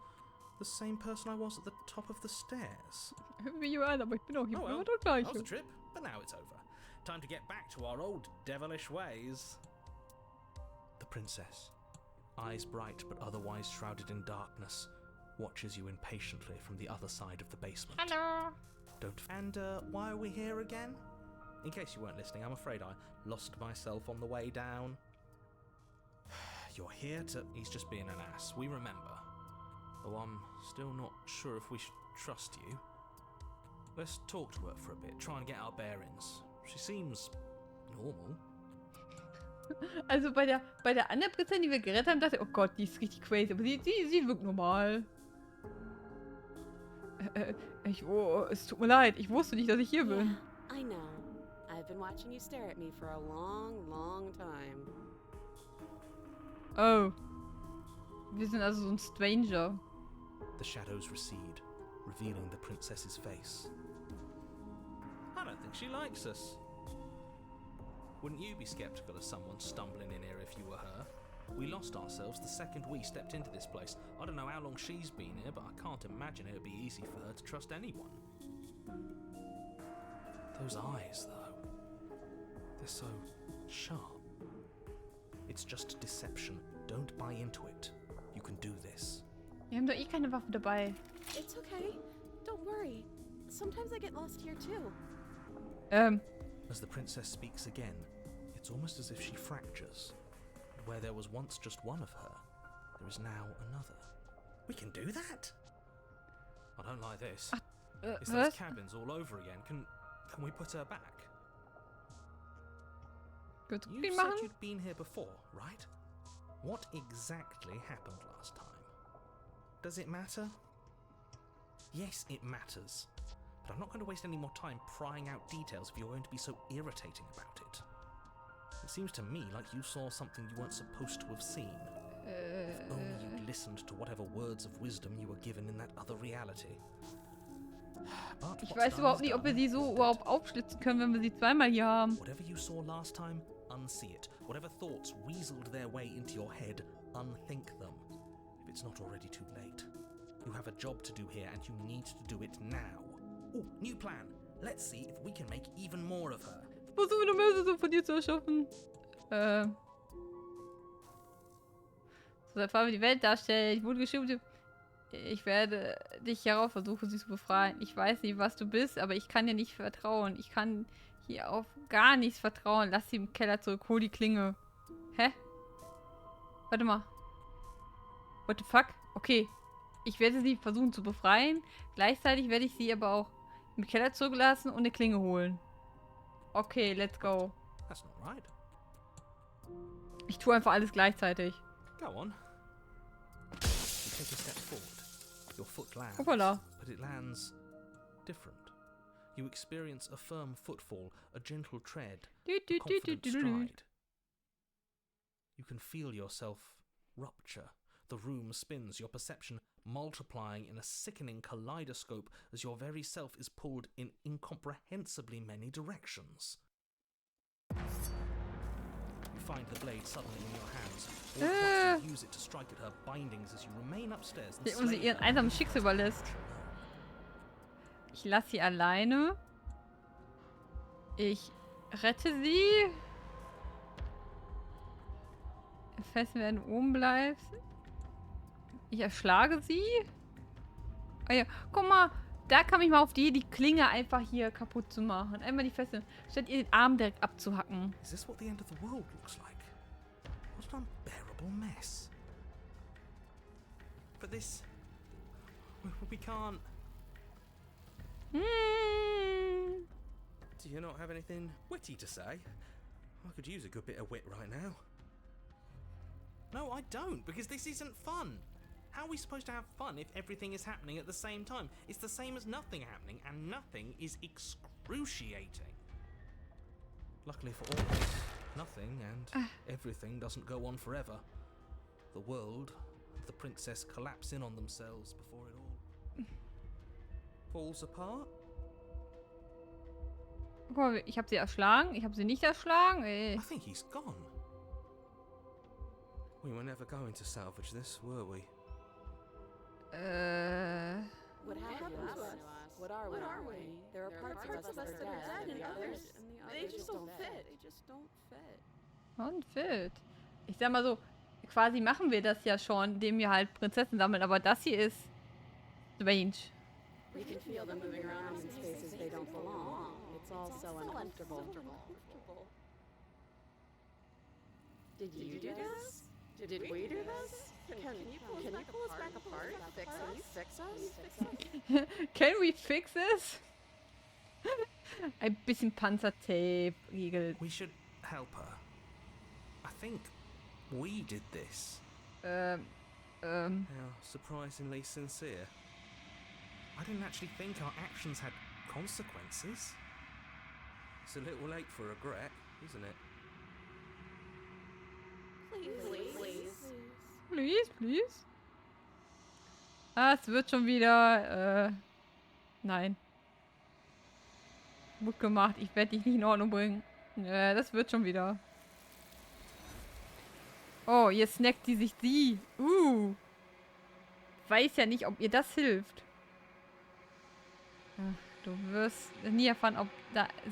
the same person I was at the top of the stairs. Wie an, aber ich bin auch hier Oh immer well, der that was a gleiche. trip, but now it's over. Time to get back to our old devilish ways. The princess, eyes bright but otherwise shrouded in darkness, watches you impatiently from the other side of the basement. Hallo. And why are we here again? In case you weren't listening, I'm afraid I lost myself on the way down. You're here to... He's just being an ass, we remember. Though I'm still not sure if we should trust you. Let's talk to her for a bit, try and get our bearings. She seems normal. Also bei der anderen Prinzessin, die wir gerettet haben, dachte ich, oh Gott, die ist richtig crazy. Aber sie wirkt normal. Es tut mir leid, ich wusste nicht, dass ich hier bin. Yeah, I know. I've been watching you stare at me for a long, long time. Oh. Wir sind also so ein Stranger. The shadows recede, revealing the princess's face. I don't think she likes us. Wouldn't you be skeptical of someone stumbling in here if you were her? We lost ourselves the second we stepped into this place. I don't know how long she's been here, but I can't imagine it would be easy for her to trust anyone. Those eyes, though. They're so sharp. It's just deception. Don't buy into it. You can do this. Wir haben doch eh keine Waffe dabei. It's okay. Don't worry. Sometimes I get lost here too. As the princess speaks again, it's almost as if she fractures. Where there was once just one of her, there is now another. We can do that? I don't like this. It's Was? those cabins all over again. Can we put her back? Gut, You wie said machen? you'd been here before, right? What exactly happened last time? Does it matter? Yes, it matters. But I'm not going to waste any more time prying out details if you're going to be so irritating about it. It seems to me like you saw something you weren't supposed to have seen. If only you'd listened to whatever words of wisdom you were given in that other reality. But Ich what's weiß done überhaupt is nicht, ob wir done, sie so isn't it? überhaupt aufschlitzen können, wenn wir sie zweimal hier haben. Whatever you saw last time, unsee it. Whatever thoughts weaseled their way into your head, unthink them. If it's not already too late. You have a job to do here and you need to do it now. Oh, new plan. Let's see if we can make even more of her. Versuche noch mehr so von dir zu erschaffen. So erfahren wir die Welt darstellen. Ich wurde geschrieben. Ich werde dich hierauf versuchen, sie zu befreien. Ich weiß nicht, was du bist, aber ich kann dir nicht vertrauen. Ich kann hier auf gar nichts vertrauen. Lass sie im Keller zurück. Hol die Klinge. Hä? Warte mal. What the fuck? Okay. Ich werde sie versuchen zu befreien. Gleichzeitig werde ich sie aber auch im Keller zurücklassen und eine Klinge holen. Okay, let's go. That's not right. Ich tue einfach alles gleichzeitig. Go on. You take a step forward. Your foot lands, Hoppala. but it lands different. You experience a firm footfall, a gentle tread, Du, a du, du, du, confident du, du. stride. You can feel yourself rupture. The room spins, your perception multiplying in a sickening kaleidoscope as your very self is pulled in incomprehensibly many directions. You find the blade suddenly in your hands. All at once you use it to strike at her bindings as you remain upstairs and Der sie slay ihren her. einsamen Schicksal überlässt. Ich lasse sie alleine. Ich rette sie. Fest werden oben bleibst. Ich erschlage sie. Ah ja, guck mal. Da kam ich mal auf die Klinge einfach hier kaputt zu machen. Einmal die Feste. Statt ihr den Arm direkt abzuhacken. Is this what the end of the world looks like? What an unbearable mess. But this... We can't... Hm. Do you not have anything witty to say? I could use a good bit of wit right now. No, I don't, because this isn't fun. How are we supposed to have fun if everything is happening at the same time? It's the same as nothing happening, and nothing is excruciating. Luckily for all of us, nothing and everything doesn't go on forever. The world and the princess collapse in on themselves before it all falls apart. Guck mal, ich habe sie erschlagen. Ich habe sie nicht erschlagen. Ey. I think he's gone. We were never going to salvage this, were we? What happened to us? What are we? There are parts of us that are dead, and the others they just don't fit. They just don't fit. Und fit. Ich sag mal so, quasi machen wir das ja schon, indem wir halt Prinzessin sammeln, aber das hier ist strange. We can feel them moving around in spaces they don't belong. It's all so uncomfortable. Did you do this? Did we do this? Can you pull us back apart? Fix us? Can we fix this? Ein bisschen Panzertape, Riegel. We should help her. I think we did this. How surprisingly sincere. I didn't actually think our actions had consequences. It's a little late for regret, isn't it? Please. Please, please. Ah, es wird schon wieder, nein. Gut gemacht. Ich werde dich nicht in Ordnung bringen. Das wird schon wieder. Oh, jetzt snackt die sich die. Weiß ja nicht, ob ihr das hilft. Ach, du wirst nie erfahren, ob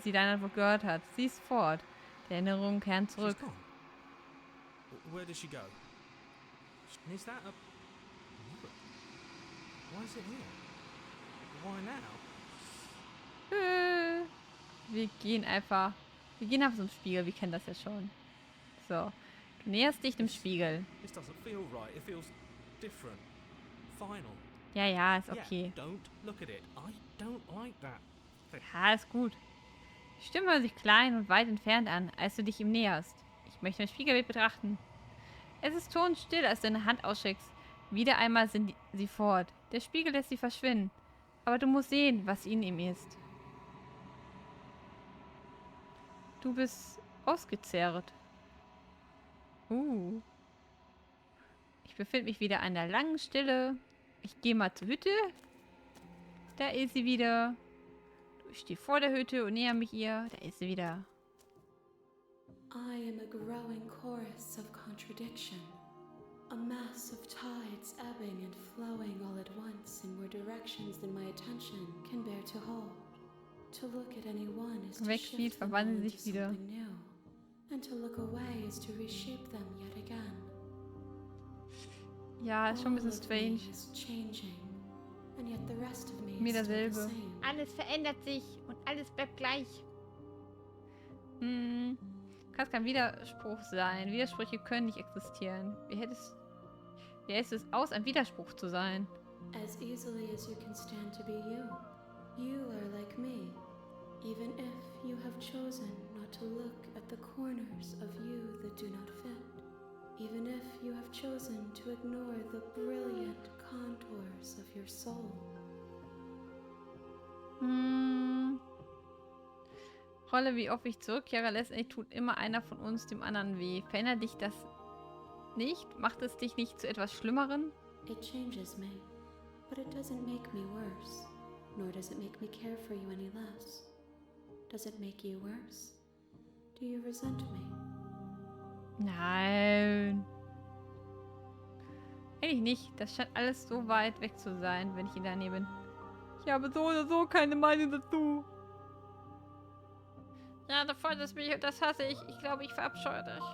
sie deine Antwort gehört hat. Sie ist fort. Die Erinnerungen kehren zurück. She's gone. Where did she go? Is that a... Why is it here? Why now? Wir gehen einfach zum Spiegel. Wir kennen das ja schon. So. Du näherst dich dem Spiegel. This doesn't feel right. It feels different. Final. Ja, ist okay. Yeah, don't look at it. I don't like that. Ja, ist gut. Die Stimmen hören sich klein und weit entfernt an, als du dich ihm näherst. Ich möchte mein Spiegelbild betrachten. Es ist totenstill, als du deine Hand ausstreckst. Wieder einmal sind sie fort. Der Spiegel lässt sie verschwinden. Aber du musst sehen, was in ihm ist. Du bist ausgezehrt. Ich befinde mich wieder an der langen Stille. Ich gehe mal zur Hütte. Da ist sie wieder. Ich stehe vor der Hütte und näher mich ihr. Da ist sie wieder. I am a growing chorus of contradiction. A mass of tides ebbing and flowing all at once in more directions than my attention can bear to hold. To look at any one is to Wegzieht, shift them all verwandeln into sich wieder. something new. And to look away is to reshape them yet again. Ja, ist schon ein bisschen All of me strange. is changing, and yet the rest of me Mir is still the dasselbe. same. Alles verändert sich und alles bleibt gleich. Kann kein Widerspruch sein. Widersprüche können nicht existieren. Wie hältst du es aus, ein Widerspruch zu sein? As easily as you can stand to be you. You are like me, even if you have chosen not to look at the corners of you that do not fit. Even if you have chosen to ignore the brilliant contours of your soul. Rolle, wie oft ich zurückkehre, letztendlich tut immer einer von uns dem anderen weh. Verändert dich das nicht? Macht es dich nicht zu etwas Schlimmeren? It changes me, but it doesn't make me worse, nor does it make me care for you any less. Does it make you worse? Do you resent me? Nein. Eigentlich nicht. Das scheint alles so weit weg zu sein, wenn ich in der Nähe bin. Ich habe so oder so keine Meinung dazu. Ja, da freut es mich und das hasse ich. Ich glaube, ich verabscheue dich.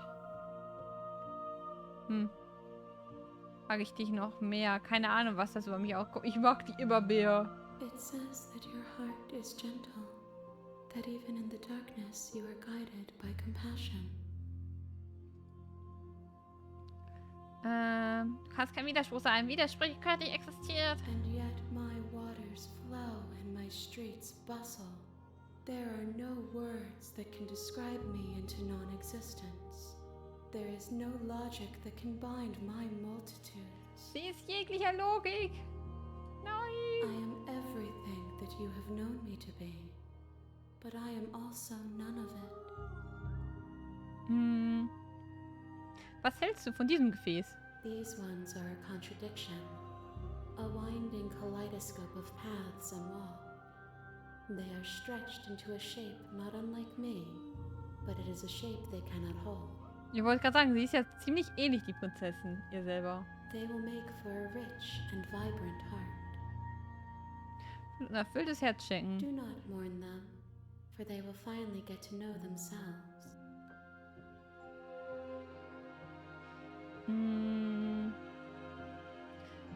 Mag ich dich noch mehr? Keine Ahnung, was das über mich auch kommt. Ich mag dich immer mehr. It says that your heart is gentle, that even in the darkness you are guided by compassion. Du kannst kein Widerspruch sein. Widersprüche können nicht existieren. And yet my waters flow and my streets bustle. There are no words that can describe me into non-existence. There is no logic that can bind my multitudes. Sie ist jeglicher Logik. Nein. I am everything that you have known me to be, but I am also none of it. Was hältst du von diesem Gefäß? These ones are a contradiction, a winding kaleidoscope of paths and wall. They are stretched into a shape not unlike me, but it is a shape they cannot hold. Ich wollte gerade sagen, sie ist ja ziemlich ähnlich, die Prinzessin, ihr selber. They will make for a rich and vibrant heart. Ein erfülltes Herz schenken. Do not mourn them, for they will finally get to know themselves.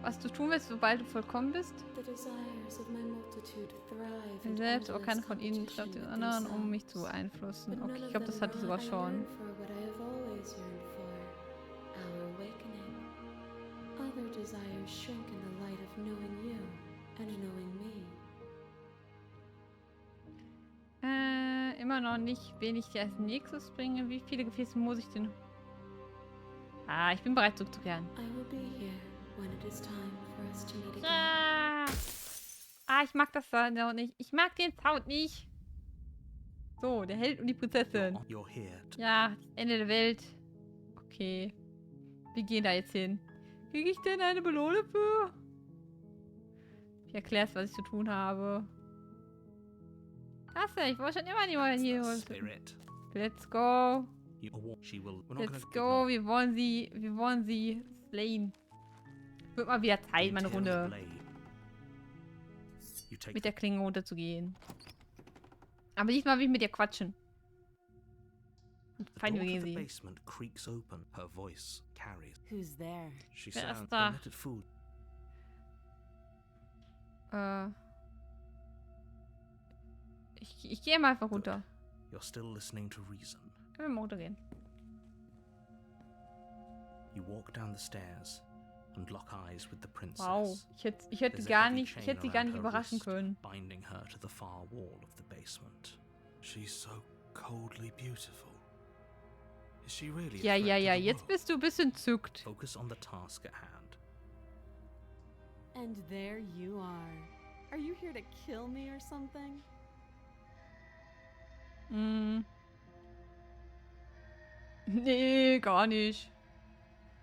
Was du tun willst, sobald du vollkommen bist? The desires of my multitude thrive in Selbst, aber keiner endless von ihnen trifft den competition anderen, with um mich themselves. zu beeinflussen. But Okay, none ich of glaube, das them hatte ich want sogar I schon. yearn for what I have always yearned for, our awakening. Other desires shrink in the light of knowing you and knowing me. Immer noch nicht, wen ich dir als nächstes bringe. Wie viele Gefäße muss ich denn? Ah, ich bin bereit zurückzukehren. I will be here when it is time for us to meet again. Ja. Ah, ich mag das Sound nicht. Ich mag den Sound nicht. So, der Held und die Prinzessin. You're here. Ja, das Ende der Welt. Okay. Wir gehen da jetzt hin. Kriege ich denn eine Belohnung für? Ich erkläre es, was ich zu tun habe. Das ich wollte schon immer niemanden hier holen. Let's go. Let's go. Wir wollen sie slayen. Wird mal wieder Zeit, meine Runde mit der Klinge runterzugehen. Aber diesmal will ich mit dir quatschen. Feinde gegen sie. Who's there? Wer ist da? Ich gehe mal einfach runter. You're still listening to reason. Können wir mal runtergehen. You walk down the stairs and lock eyes with the princess. Wow, ich hätte sie gar nicht überraschen können. Binding her to the far wall of the basement. She's so coldly beautiful. Is she really? Ja, jetzt bist du ein bisschen entzückt. Focus on the task at hand. And there you are. Are you here to kill me or something? Nee, gar nicht.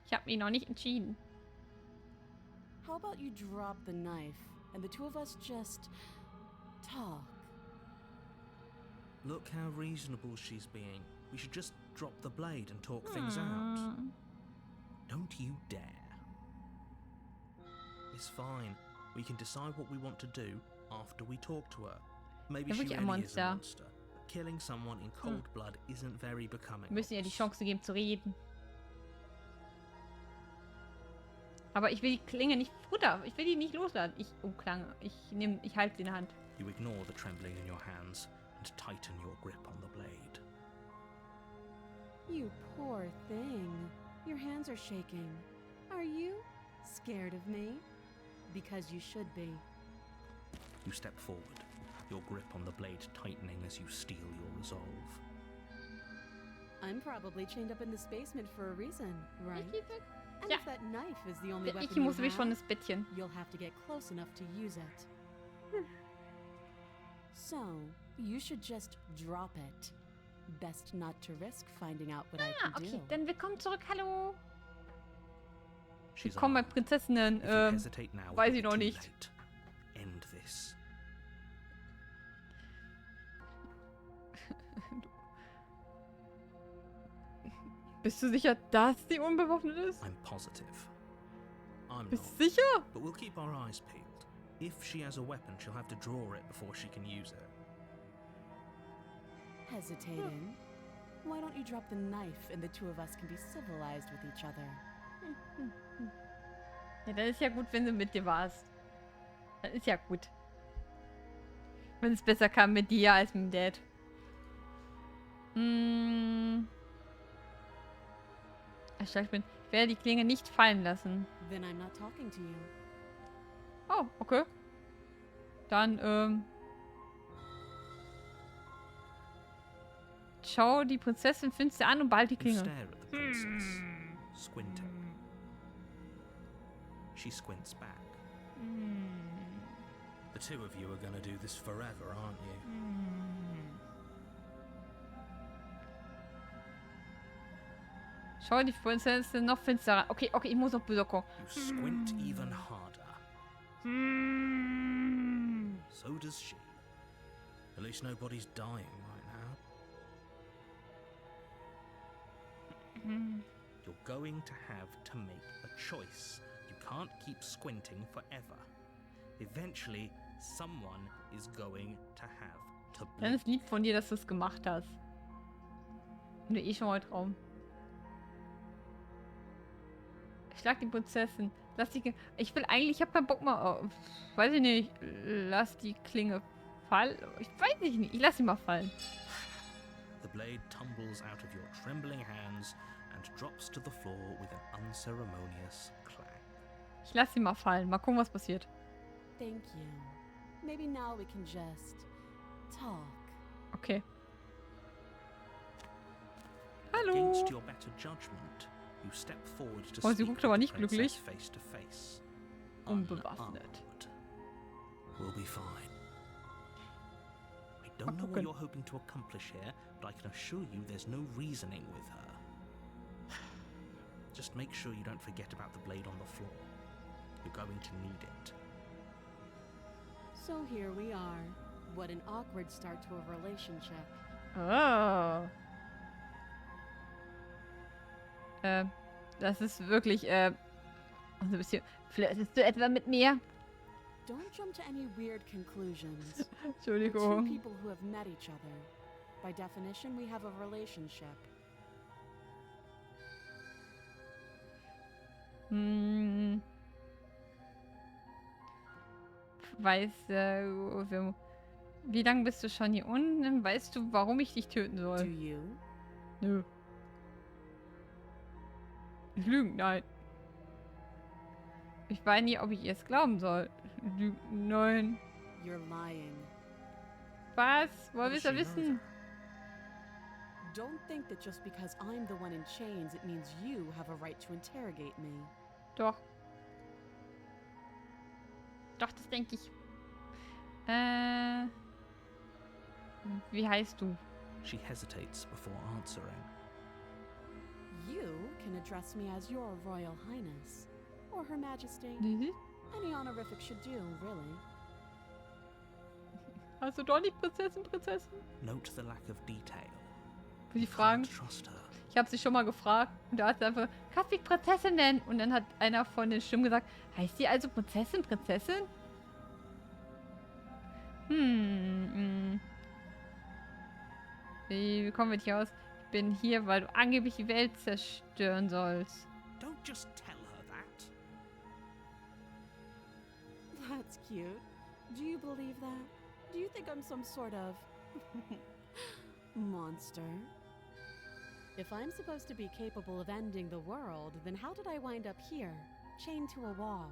Ich habe mich noch nicht entschieden. How about you drop the knife and the two of us just talk? Look how reasonable she's being. We should just drop the blade and talk things out. Don't you dare. It's fine. We can decide what we want to do after we talk to her. Maybe she really is a monster. But killing someone in cold blood isn't very becoming. Wir müssen ihr die Chance geben zu reden. Aber ich will die Klinge nicht runter. Ich will die nicht loslassen. Ich halte sie in der Hand. You ignore the trembling in your hands and tighten your grip on the blade. You poor thing. Your hands are shaking. Are you scared of me? Because you should be. You step forward, your grip on the blade tightening as you steel your resolve. I'm probably chained up in this basement for a reason, right? And Ja. if that knife is the only weapon Ich you muss mich schon have, ins Bettchen. you'll have to get close enough to use it. So, you should just drop it. Best not to risk finding out what I can Okay, do. dann willkommen zurück. Hallo. She's Willkommen bei armed. Prinzessinnen. If you hesitate now, weiß it'll ich be noch too nicht. late. End this. Bist du sicher, dass sie unbewaffnet ist? I'm positive. I'm Bist not. du sicher? But we'll keep our eyes peeled. If she has a weapon, she'll have to draw it before she can use it. Hesitating? Why don't you drop the knife and the two of us can be civilized with each other? Ja, dann ist ja gut, wenn du mit dir warst. Dann ist ja gut. Wenn es besser kam mit dir als mit dem Dad. Ich werde die Klinge nicht fallen lassen. Then I'm not talking to you. Oh, okay. Dann, schau die Prinzessin finster an und behalte die You Klinge. stare at the princess, squinting. She squints back. The two of you are gonna do this forever, aren't you? Schau die Prinzessin noch finsterer. Okay, ich muss noch böse gucken. You squint even harder. So does she. At least nobody's dying right now. You're going to have to make a choice. You can't keep squinting forever. Eventually, someone is going to have to Dann ist lieb von dir, dass du es gemacht hast. Wenn du eh schon mal Traum. Schlag die Prinzessin. Lass die. Ich habe keinen Bock mehr auf. Weiß ich nicht. Lass die Klinge fallen. Ich weiß nicht. Ich lass sie mal fallen. The blade tumbles out of your trembling hands and drops to the floor with an unceremonious clang. Ich lass sie mal fallen. Mal gucken, was passiert. Thank you. Maybe now we can just talk. Okay. Hallo. Against your better judgment, you step forward to Oh, sie speak guckt aber with nicht the princess glücklich. face to face. Unbewaffnet. Unarmed. We'll be fine. I don't know what gucken. you're hoping to accomplish here, but I can assure you there's no reasoning with her. Just Just make sure you don't forget about the blade on the floor. You're going to need it. So here we are. What an awkward start to a relationship. Oh. Das ist wirklich, also ein bisschen, flirtest du etwa mit mir? Don't jump to any weird conclusions. We're two Entschuldigung. people who have met each other. By definition, we have a relationship. Hm. Wie lange bist du schon hier unten? Weißt du, warum ich dich töten Do soll? you? Nö. Ich lüge, nein. Ich weiß nie, ob ich es glauben soll. Nein. You're lying. Was? Woher willst du wissen? Don't think that just because I'm the one in chains, it means you have a right to interrogate me. Doch. Doch, das denke ich. Wie heißt du? She hesitates before answering. You can address me as your Royal Highness. Or Her Majesty. Mhm. Any honorific should do, really. Hast du doch nicht Prinzessin? Note the lack of detail. Will die fragen? Can't trust her. Ich habe sie schon mal gefragt und da hat sie einfach, kannst du mich Prinzessin nennen? Und dann hat einer von den Stimmen gesagt, heißt sie also Prinzessin? Wie kommen wir hier aus? Ich bin hier, weil du angeblich die Welt zerstören sollst. Don't just tell her that. That's cute. Do you believe that? Do you think I'm some sort of monster? If I'm supposed to be capable of ending the world, then how did I wind up here, chained to a wall?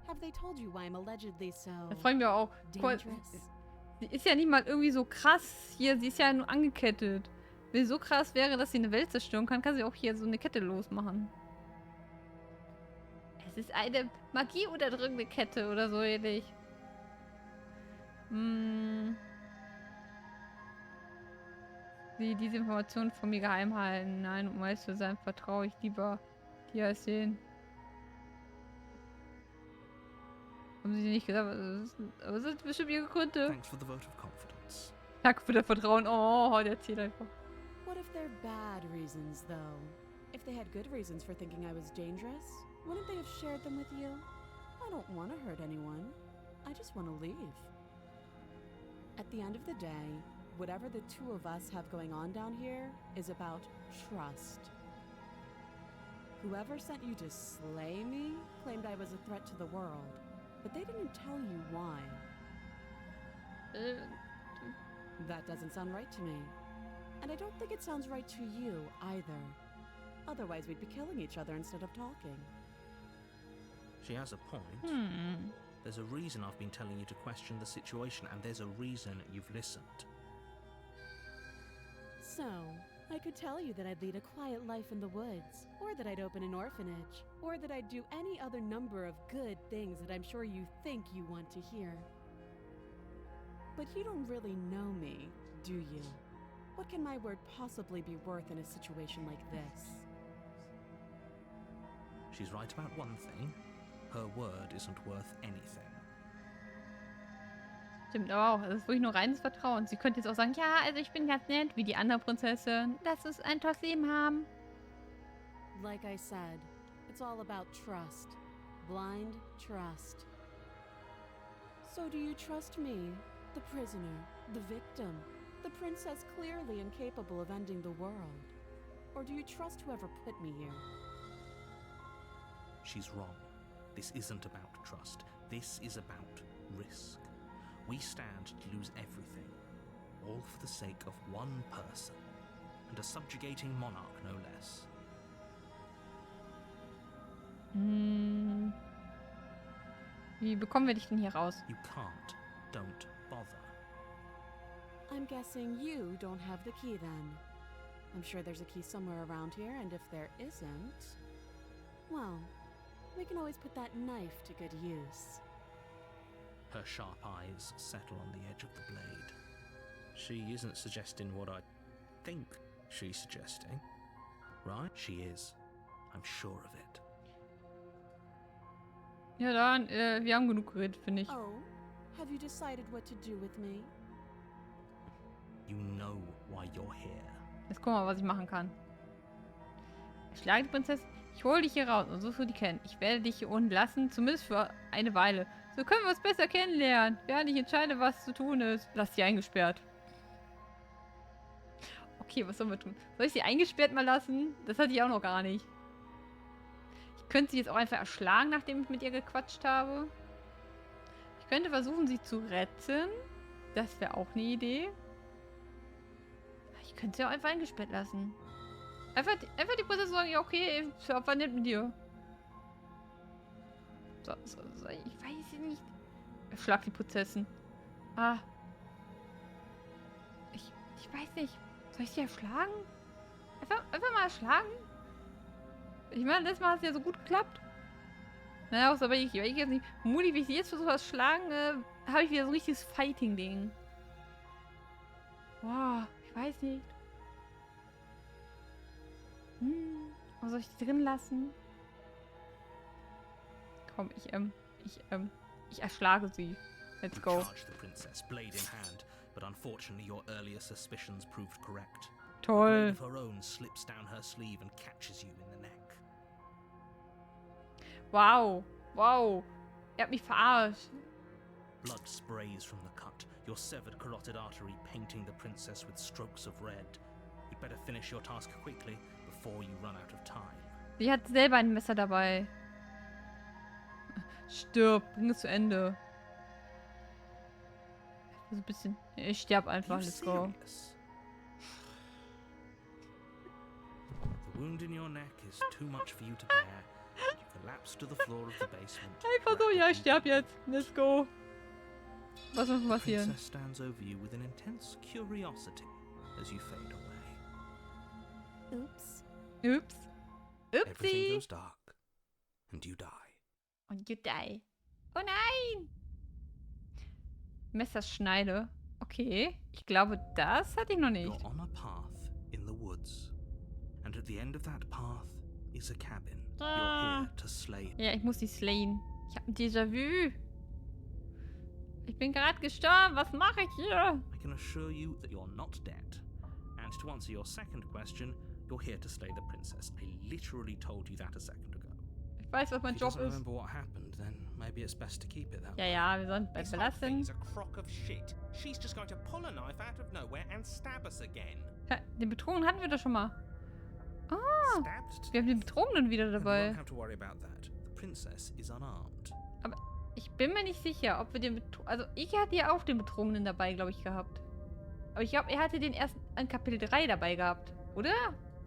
Have they told you why I'm allegedly so Das freuen wir auch. dangerous? Sie ist ja nicht mal irgendwie so krass hier, sie ist ja nur angekettet. Wenn sie so krass wäre, dass sie eine Welt zerstören kann, kann sie auch hier so eine Kette losmachen. Es ist eine magieunterdrückende Kette oder so ähnlich. Sie diese Informationen von mir geheim halten. Nein, um ehrlich zu sein, vertraue ich lieber dir als sehen. Haben sie nicht gesagt, aber es sind bestimmt ihre Gründe. Thanks for the vote of confidence. Danke für das Vertrauen. Oh, der erzählt einfach. What if they're bad reasons, though? If they had good reasons for thinking I was dangerous, wouldn't they have shared them with you? I don't want to hurt anyone. I just want to leave. At the end of the day, whatever the two of us have going on down here is about trust. Whoever sent you to slay me claimed I was a threat to the world, but they didn't tell you why. That doesn't sound right to me. And I don't think it sounds right to you either. Otherwise, we'd be killing each other instead of talking. She has a point. There's a reason I've been telling you to question the situation, and there's a reason you've listened. So, I could tell you that I'd lead a quiet life in the woods, or that I'd open an orphanage, or that I'd do any other number of good things that I'm sure you think you want to hear. But you don't really know me, do you? What can my word possibly be worth in a situation like this? She's right about one thing. Her word isn't worth anything. Stimmt aber auch. Das ist wirklich nur reines Vertrauen. Sie könnte jetzt auch sagen, ja, also ich bin ganz nett, wie die andere Prinzessin. Lass uns ein tolles Leben haben. Like I said, it's all about trust. Blind trust. So do you trust me, the prisoner, the victim, the princess clearly incapable of ending the world? Or do you trust whoever put me here? She's wrong. This isn't about trust. This is about risk. We stand to lose everything, all for the sake of one person, and a subjugating monarch no less. Wie bekommen wir dich denn hier raus? You can't. Don't bother. I'm guessing you don't have the key then. I'm sure there's a key somewhere around here, and if there isn't, well, we can always put that knife to good use. Her sharp eyes settle on the edge of the blade. She isn't suggesting what I think she's suggesting, right? She is. I'm sure of it. Ja, dann, wir haben genug geredet, finde ich. Oh, have you decided what to do with me? You know why you're here. Jetzt guck mal, was ich machen kann. Ich schlage die Prinzessin. Ich hole dich hier raus und so für die kennen. Ich werde dich hier unten lassen, zumindest für eine Weile. So können wir uns besser kennenlernen, während ich entscheide, was zu tun ist. Lass sie eingesperrt. Okay, was sollen wir tun? Soll ich sie eingesperrt mal lassen? Das hatte ich auch noch gar nicht. Ich könnte sie jetzt auch einfach erschlagen, nachdem ich mit ihr gequatscht habe. Ich könnte versuchen, sie zu retten. Das wäre auch eine Idee. Ich könnte sie auch einfach eingesperrt lassen. Einfach die Prinzessin sagen, ja okay, war nett mit dir. So, ich weiß nicht. Schlag die Prinzessin. Ah. Ich weiß nicht. Soll ich sie erschlagen? Einfach mal erschlagen? Ich meine, letztes Mal hat es ja so gut geklappt. Naja, außer wenn ich jetzt nicht. Mutig, wie ich sie jetzt versuche zu schlagen, habe ich wieder so ein richtiges Fighting-Ding. Boah, ich weiß nicht. Was soll ich die drin lassen? Komm, ich erschlage sie. Let's go. Charge the princess, blade in hand, but unfortunately your earlier suspicions proved correct. Toll. A blade of her own slips down her sleeve and catches you in the neck. Wow. Wow. Er hat mich verarscht. Blood sprays from the cut, your severed carotid artery painting the princess with strokes of red. You'd better finish your task quickly before you run out of time. Sie hat selber ein Messer dabei. Stirb, bring es zu Ende. So ein bisschen. Ich sterb einfach, let's go. The wound in your neck is too much for you to bear. You collapse to the floor of the basement. Einfach so, ja, ich sterb jetzt. Let's go. Was muss passieren? The princess stands over you with an intense curiosity as you fade away. Oops. Ups. Everything Upsi. goes dark and you die. Und you die. Oh nein! Messerschneide. Okay. Ich glaube, das hatte ich noch nicht. You're on a path in the woods. And at the end of that path is a cabin. You're here to slay. Ja, ich muss die slayen. Ich habe ein Déjà-vu. Ich bin gerade gestorben. Was mache ich hier? I can assure you that you're not dead. And to answer your second question, you're here to slay the princess. I literally told you that a second ago. Ich weiß, was mein If you Job don't ist. remember what happened, then maybe it's best to keep it that Ja, way. ja, wir sollen bei This whole belassen. thing's a crock of shit. She's just going to pull a knife out of nowhere and stab us again. Ja, den Betrogenen hatten wir doch schon mal. Ah, Stabbed to wir haben den Betrogenen wieder And you dabei. won't have to worry about that. The princess is unarmed. Ich bin mir nicht sicher, ob wir den Also, ich hatte ja auch den Betrogenen dabei, glaube ich, gehabt. Aber ich glaube, er hatte den erst an Kapitel 3 dabei gehabt, oder?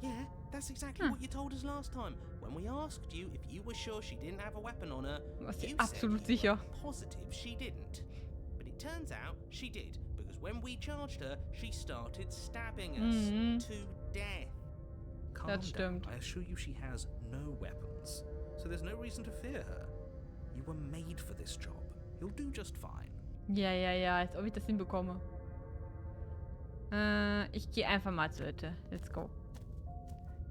Yeah, that's exactly what you told us last time. When we asked you if you were sure she didn't have a weapon on her, Was you absolut said you sicher. were positive she didn't. But it turns out she did, because when we charged her, she started stabbing us to death. Calm Das stimmt. down. I assure you she has no weapons. So there's no reason to fear her. You were made for this job. You'll do just fine. Ja, als ob ich das hinbekomme. Ich gehe einfach mal zur Hütte. Let's go.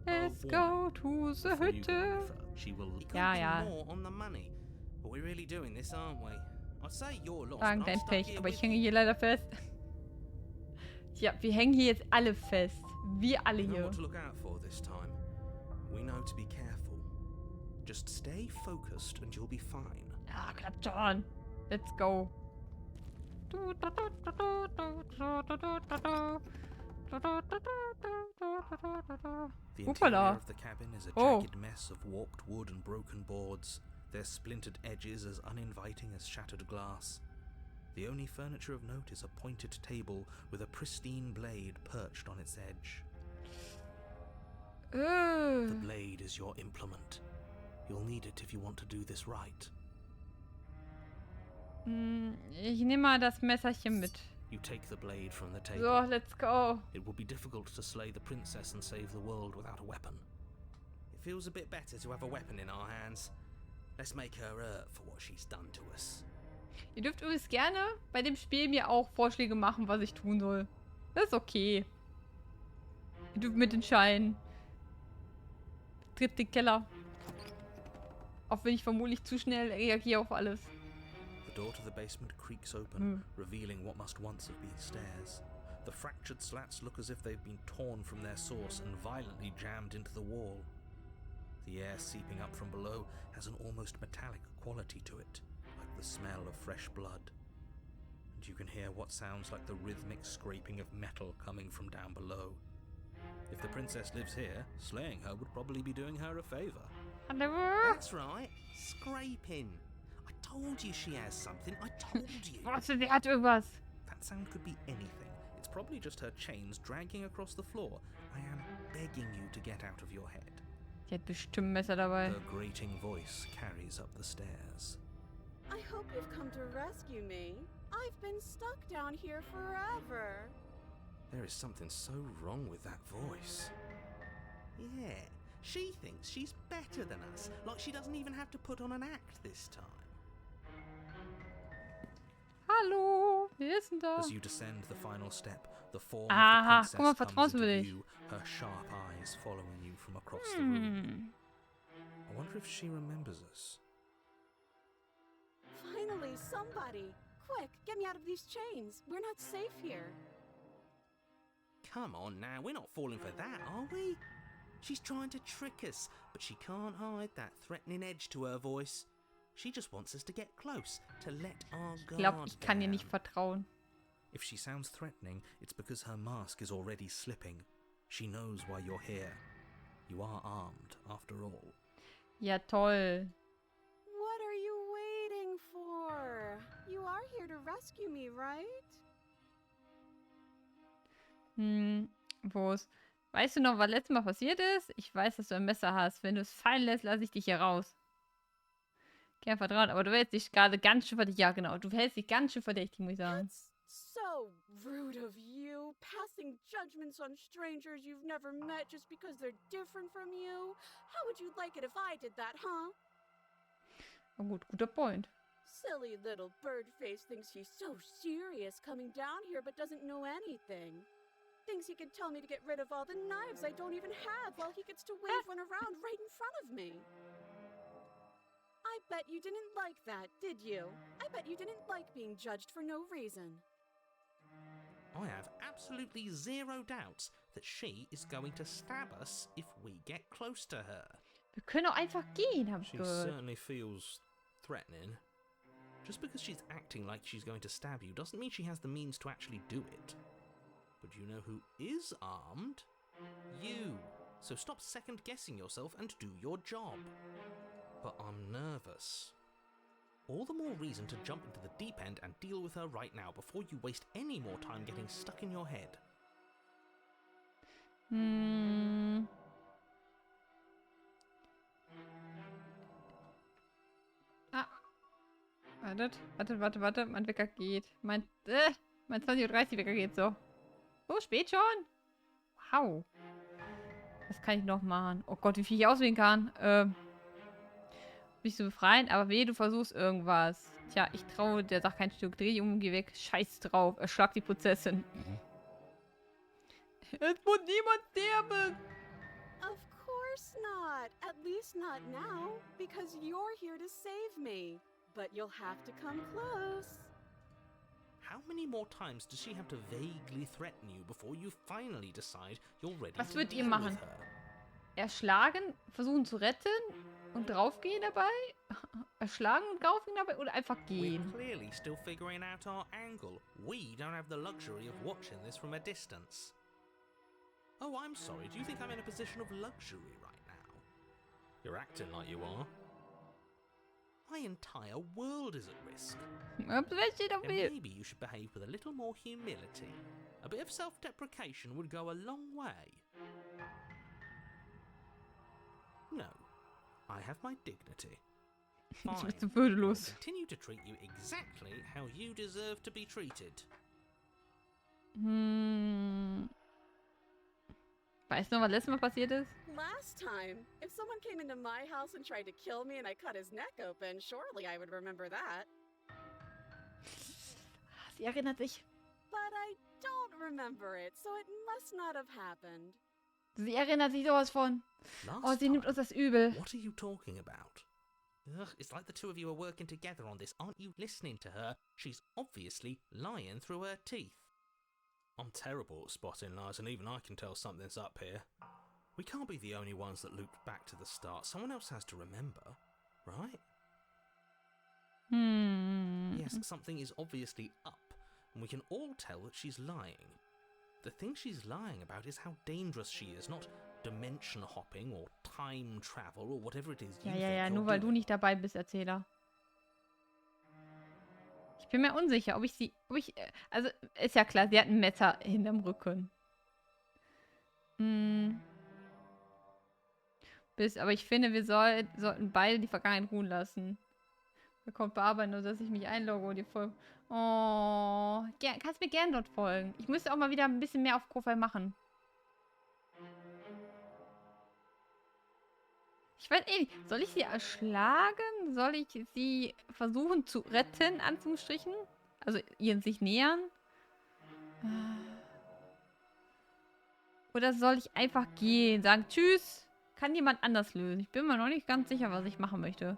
Let's go to the Before you go any Hütte. further, she will You Ja, couldn't ja. do more on the money. But we're really doing this, aren't we? I'd say you're lost. Sagen but I'm dein stuck Pech, here aber ich with hänge you. hier leider fest. Tja, wir hängen hier jetzt alle fest. Wir alle We know hier. what to look out for this time. We know to be careful. Just stay focused and you'll be fine. Ja, klappt schon. Let's go. The Hoopala. interior of the cabin is a Oh. jagged mess of warped wood and broken boards, their splintered edges as uninviting as shattered glass. The only furniture of note is a pointed table with a pristine blade perched on its edge. The blade is your implement. You'll need it if you want to do this right. Ich nehme mal das Messerchen mit. You take the blade from the table. So, let's go. It will be difficult to slay the princess and save the world without a weapon. It feels a bit better to have a weapon in our hands. Let's make her hurt for what she's done to us. Ihr dürft übrigens gerne bei dem Spiel mir auch Vorschläge machen, was ich tun soll. Das ist okay. Ihr dürft mitentscheiden. tritt den Keller. Auch wenn ich vermutlich zu schnell reagiere auf alles. The door to the basement creaks open, revealing what must once have been stairs. The fractured slats look as if they've been torn from their source and violently jammed into the wall. The air seeping up from below has an almost metallic quality to it, like the smell of fresh blood. And you can hear what sounds like the rhythmic scraping of metal coming from down below. If the princess lives here, slaying her would probably be doing her a favor. Hallo? That's right, scraping. I told you she has something, I told you. Was, der hat irgendwas. That sound could be anything. It's probably just her chains dragging across the floor. I am begging you to get out of your head. Die hat bestimmt ein Messer dabei. Her grating voice carries up the stairs. I hope you've come to rescue me. I've been stuck down here forever. There is something so wrong with that voice. Yeah, she thinks she's better than us, like she doesn't even have to put on an act this time. Hallo, wer ist denn da? As you descend the final step, the form Aha, of the guck mal, princess comes into vertrauenswürdig. view, her sharp eyes following you from across the room. I wonder if she remembers us. Finally, somebody! Quick, get me out of these chains. We're not safe here. Come on now, we're not falling for that, are we? She's trying to trick us, but she can't hide that threatening edge to her voice. She just wants us to get close, to let our Ich glaube, guard ich kann ihr down. nicht vertrauen. If she sounds threatening, it's because her mask is already slipping. She knows why you're here. You are armed, after all. Ja, toll. What are you waiting for? You are here to rescue me, right? Wo ist... Weißt du noch, was letztes Mal passiert ist? Ich weiß, dass du ein Messer hast. Wenn du es fallen lässt, lasse ich dich hier raus. Gern vertrauen, aber du hältst dich gerade ganz schön verdächtig. Ja, genau. Du hältst dich ganz schön verdächtig, muss ich sagen. That's so rude of you, passing judgments on strangers you've never met just because they're different from you. How would you like it if I did that, huh? Oh, gut, guter Point. Silly little bird-face thinks he's so serious coming down here but doesn't know anything. Thinks he can tell me to get rid of all the knives I don't even have while he gets to wave one around right in front of me. I bet you didn't like that, did you? I bet you didn't like being judged for no reason. I have absolutely zero doubts that she is going to stab us if we get close to her. Wir können auch einfach gehen, hab ich She gehört. certainly feels threatening. Just because she's acting like she's going to stab you doesn't mean she has the means to actually do it. But you know who is armed? You. So stop second-guessing yourself and do your job. But I'm nervous. All the more reason to jump into the deep end and deal with her right now before you waste any more time getting stuck in your head. Ah. Warte. Mein Wecker geht. Mein 20:30 Uhr Wecker geht so. So spät schon? Wow. Was kann ich noch machen? Oh Gott, wie viel ich auswählen kann. Mich zu befreien, aber wehe, du versuchst irgendwas. Tja, ich traue der Sache kein Stück. Dreh dich um, geh weg. Scheiß drauf. Erschlag die Prinzessin. Es muss niemand sterben. Of course not. At least not now, because you're here to save me. But you'll have to come close. How many more times does she have to vaguely threaten you before you finally decide you're ready Was to würdet ihr deal machen? with her? Erschlagen, versuchen zu retten und draufgehen dabei? Erschlagen und draufgehen dabei oder einfach We're gehen? clearly still figuring out our angle. We don't have the luxury of watching this from a distance. Oh, I'm sorry. Do you think I'm in a position of luxury right now? You're acting like you are. My entire world is at risk. And maybe you should behave with a little more humility. A bit of self-deprecation would go a long way. No, I have my dignity. Fine. Jetzt bist du I'll würdelos. continue to treat you exactly how you deserve to be treated. Weißt du noch, was letztes Mal passiert ist? Last time, if someone came into my house and tried to kill me and I cut his neck open, surely I would remember that. Sie erinnert sich. But I don't remember it, so it must not have happened. Sie erinnert sich sowas von. Last Oh, sie nimmt time? uns das übel. What are you talking about? Ugh, it's like the two of you are working together on this. Aren't you listening to her? She's obviously lying through her teeth. I'm terrible at spotting lies, and even I can tell something's up here. We can't be the only ones that looped back to the start. Someone else has to remember, right? Yes, something is obviously up, and we can all tell that she's lying. The thing she's lying about is how dangerous she is, not dimension hopping or time travel or whatever it is you think Ja, you're nur weil du doing. nicht dabei bist, Erzähler. Ich bin mir unsicher, also, ist ja klar, sie hat ein Messer hinterm Rücken. Aber ich finde, wir sollten beide die Vergangenheit ruhen lassen. Da kommt bearbeiten, nur dass ich mich einlogge und die Folge. Oh, kannst mir gern dort folgen. Ich müsste auch mal wieder ein bisschen mehr auf Ko-Fi machen. Ich weiß eh nicht, soll ich sie erschlagen? Soll ich sie versuchen zu retten, Anführungsstrichen? Also ihr sich nähern? Oder soll ich einfach gehen, sagen Tschüss? Kann jemand anders lösen? Ich bin mir noch nicht ganz sicher, was ich machen möchte.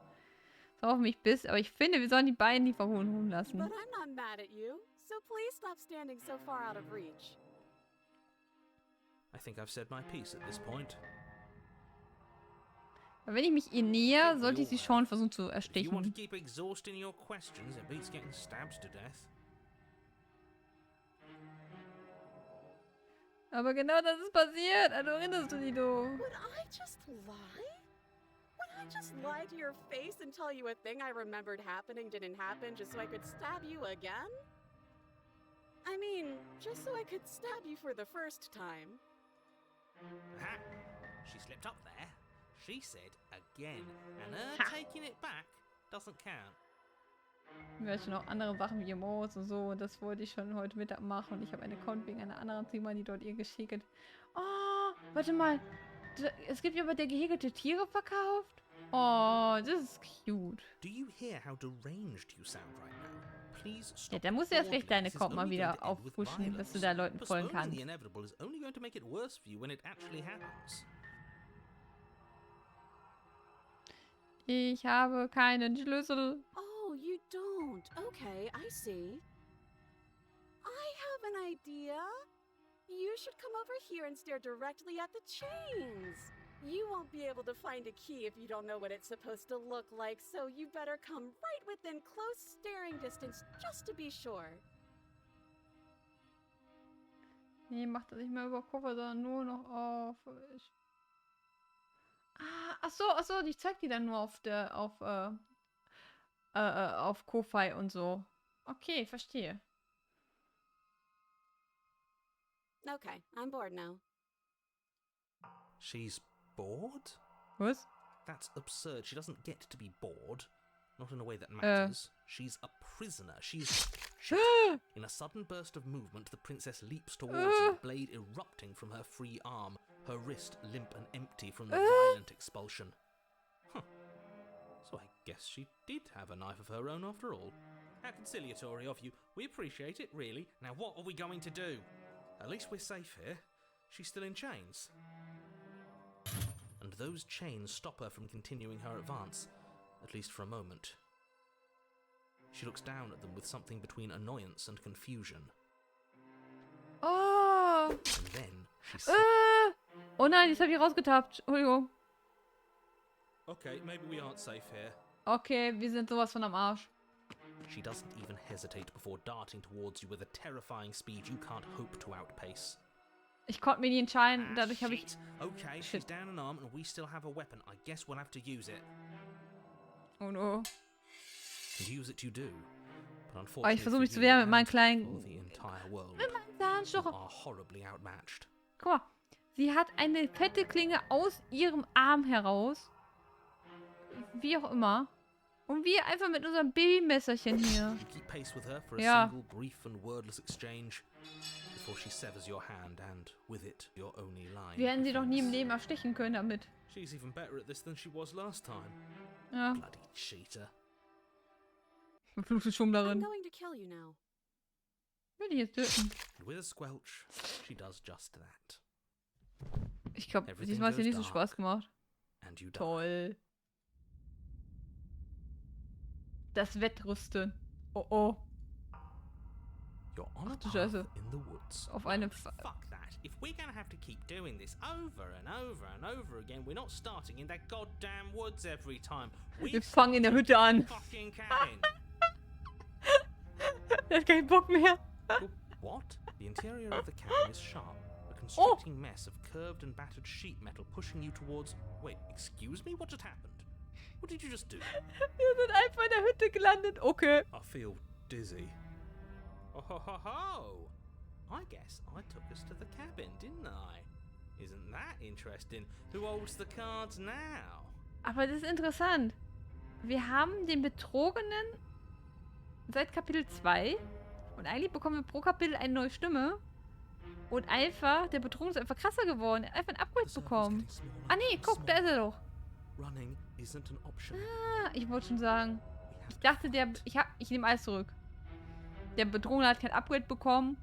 So auf mich bist, aber ich finde, wir sollen die beiden die Verholen ruhen lassen. But I'm not mad at you, so please stop standing so far out of reach. I think I've said my piece at this point. Aber wenn ich mich ihr näher, sollte ich sie schon versuchen zu If you want to erstechen. keep exhausting your questions, it beats getting stabbed to death. Aber genau das ist passiert. Also erinnerst du dich doch? Would I just lie? Would I just lie to your face and tell you a thing I remembered happening didn't happen just so I could stab you again? I mean, just so I could stab you for the first time. Aha! She slipped up there. She said again, and her taking it back doesn't count. Wir hatten noch andere Sachen wie Emotes und so. Und das wollte ich schon heute Mittag machen. Und ich habe eine Account wegen einer anderen Zimmer, die dort ihr geschickt. Oh, warte mal. Es gibt jemand, der gehäkelte Tiere verkauft. Oh, das ist cute. Do you hear how deranged you sound right now? Please stop. Ja, da musst du erst recht deine This is Account mal only wieder going to end with auffrischen, dass du violence. da Leuten folgen Postponing kannst. the inevitable is only going to make it worse for you when it actually happens. Ich habe keinen Schlüssel. Oh, you don't. Okay, I see. I have an idea. You should come over here and stare directly at the chains. You won't be able to find a key if you don't know what it's supposed to look like, so you better come right within close staring distance just to be sure. Nee, macht das nicht mehr über Cover, sondern nur noch auf... ach so, ich zeig die dann nur auf Ko-Fi und so. Okay, verstehe. Okay, I'm bored now. She's bored? Was? That's absurd. She doesn't get to be bored. Not in a way that matters. She's a prisoner. She's... In a sudden burst of movement, the princess leaps towards you, blade erupting from her free arm, her wrist limp and empty from the violent expulsion. Huh. So I guess she did have a knife of her own after all. How conciliatory of you. We appreciate it, really. Now what are we going to do? At least we're safe here. She's still in chains. And those chains stop her from continuing her advance, at least for a moment. She looks down at them with something between annoyance and confusion. Oh! And then she Oh nein, jetzt hab ich rausgetappt. Entschuldigung. Okay, maybe we aren't safe here. Okay, wir sind sowas von am Arsch. She doesn't even hesitate before darting towards you with a terrifying speed you can't hope to outpace. Ich konnte mir nie entscheiden, dadurch habe ich... Shit. Okay, she's down an arm and we still have a weapon. I guess we'll have to use it. Oh no. And use it you do. But Oh, unfortunately ich versuche mich for zu you wehren mit meinen and kleinen... for the entire world, Mit meinen you Zahnstocher. are horribly outmatched. Guck mal, sie hat eine fette Klinge aus ihrem Arm heraus. Wie auch immer. Und wir einfach mit unserem Babymesserchen hier. You keep pace with her for a Ja. single brief and wordless exchange before she severs your hand and with it your only line. Wir hätten sie doch nie im defense. Leben erstechen können damit. She's even better at this than she was last time. Ja, Bloody cheater. verfluchte I'm Schummlerin. going to kill you now. Will die jetzt töten? And with a squelch, she does just that. Ich glaube, everything diesmal hat es dir goes nicht so dark, Spaß gemacht. and you die. Toll. Das Wettrüsten. Oh oh. You're on a Ach du path Scheiße. in the woods. Auf eine Fuck that. If we're gonna have to keep doing this over and over and over again, we're not starting in that goddamn woods every time. Wir fangen in der Hütte an. Fucking cabin. Er hat keinen Bock mehr. What? The interior of the cabin is sharp, a constricting mess of curved and battered sheet metal pushing you towards... Wait, excuse me? What just happened? What did you just do? Wir sind einfach in der Hütte gelandet. Okay. I feel dizzy. Oh ho ho ho! I guess I took us to the cabin, didn't I? Isn't that interesting? Who holds the cards now? Aber das ist interessant. Wir haben den Betrogenen seit Kapitel 2 und eigentlich bekommen wir pro Kapitel eine neue Stimme und einfach, der Betrogene ist einfach krasser geworden. Er hat einfach ein Upgrade bekommen. Ah nee, guck, da ist er doch. Running isn't an option. Ah, ich wollte schon sagen. Ich dachte, ich nehme alles zurück. Der Betrogene hat kein Upgrade bekommen.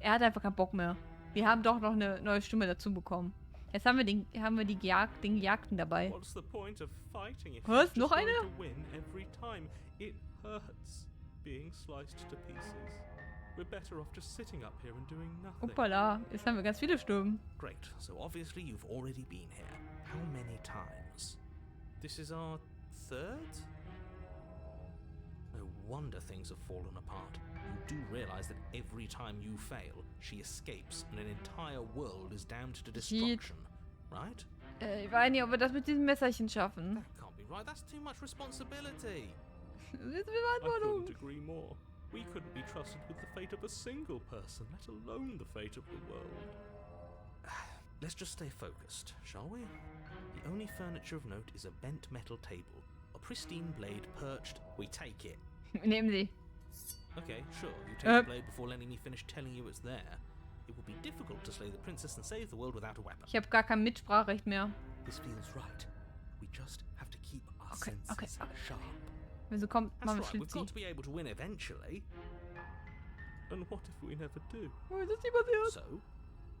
Er hat einfach keinen Bock mehr. Wir haben doch noch eine neue Stimme dazu bekommen. Jetzt haben wir den Gejagten dabei. What's the point of fighting if Was? you're Noch just eine? going to win every time? It hurts being sliced to pieces. We're better off just sitting up here and doing nothing. Uppala, jetzt haben wir ganz viele Stimmen. Great, so obviously you've already been here. How many times? This is our third? No wonder things have fallen apart. You do realize that every time you fail, she escapes and an entire world is damned to destruction, right? Ich weiß nicht, ob wir das mit diesem Messerchen schaffen. That can't be right, that's too much responsibility. Das ist I Verantwortung. couldn't agree more. We couldn't be trusted with the fate of a single person, let alone the fate of the world. Let's just stay focused, shall we? The only furniture of note is a bent metal table. A pristine blade perched. We take it. Wir nehmen sie. Okay, sure. You take the blade before letting me finish telling you it's there. It would be difficult to slay the princess and save the world without a weapon. Ich habe gar kein Mitspracherecht mehr. This feels right. We just have to keep our Okay, senses okay. sharp. Wenn sie kommt, That's machen wir right. We've Schlitzi. got to be able to win eventually. And what if we never do? Oh, das ist nicht passiert. So,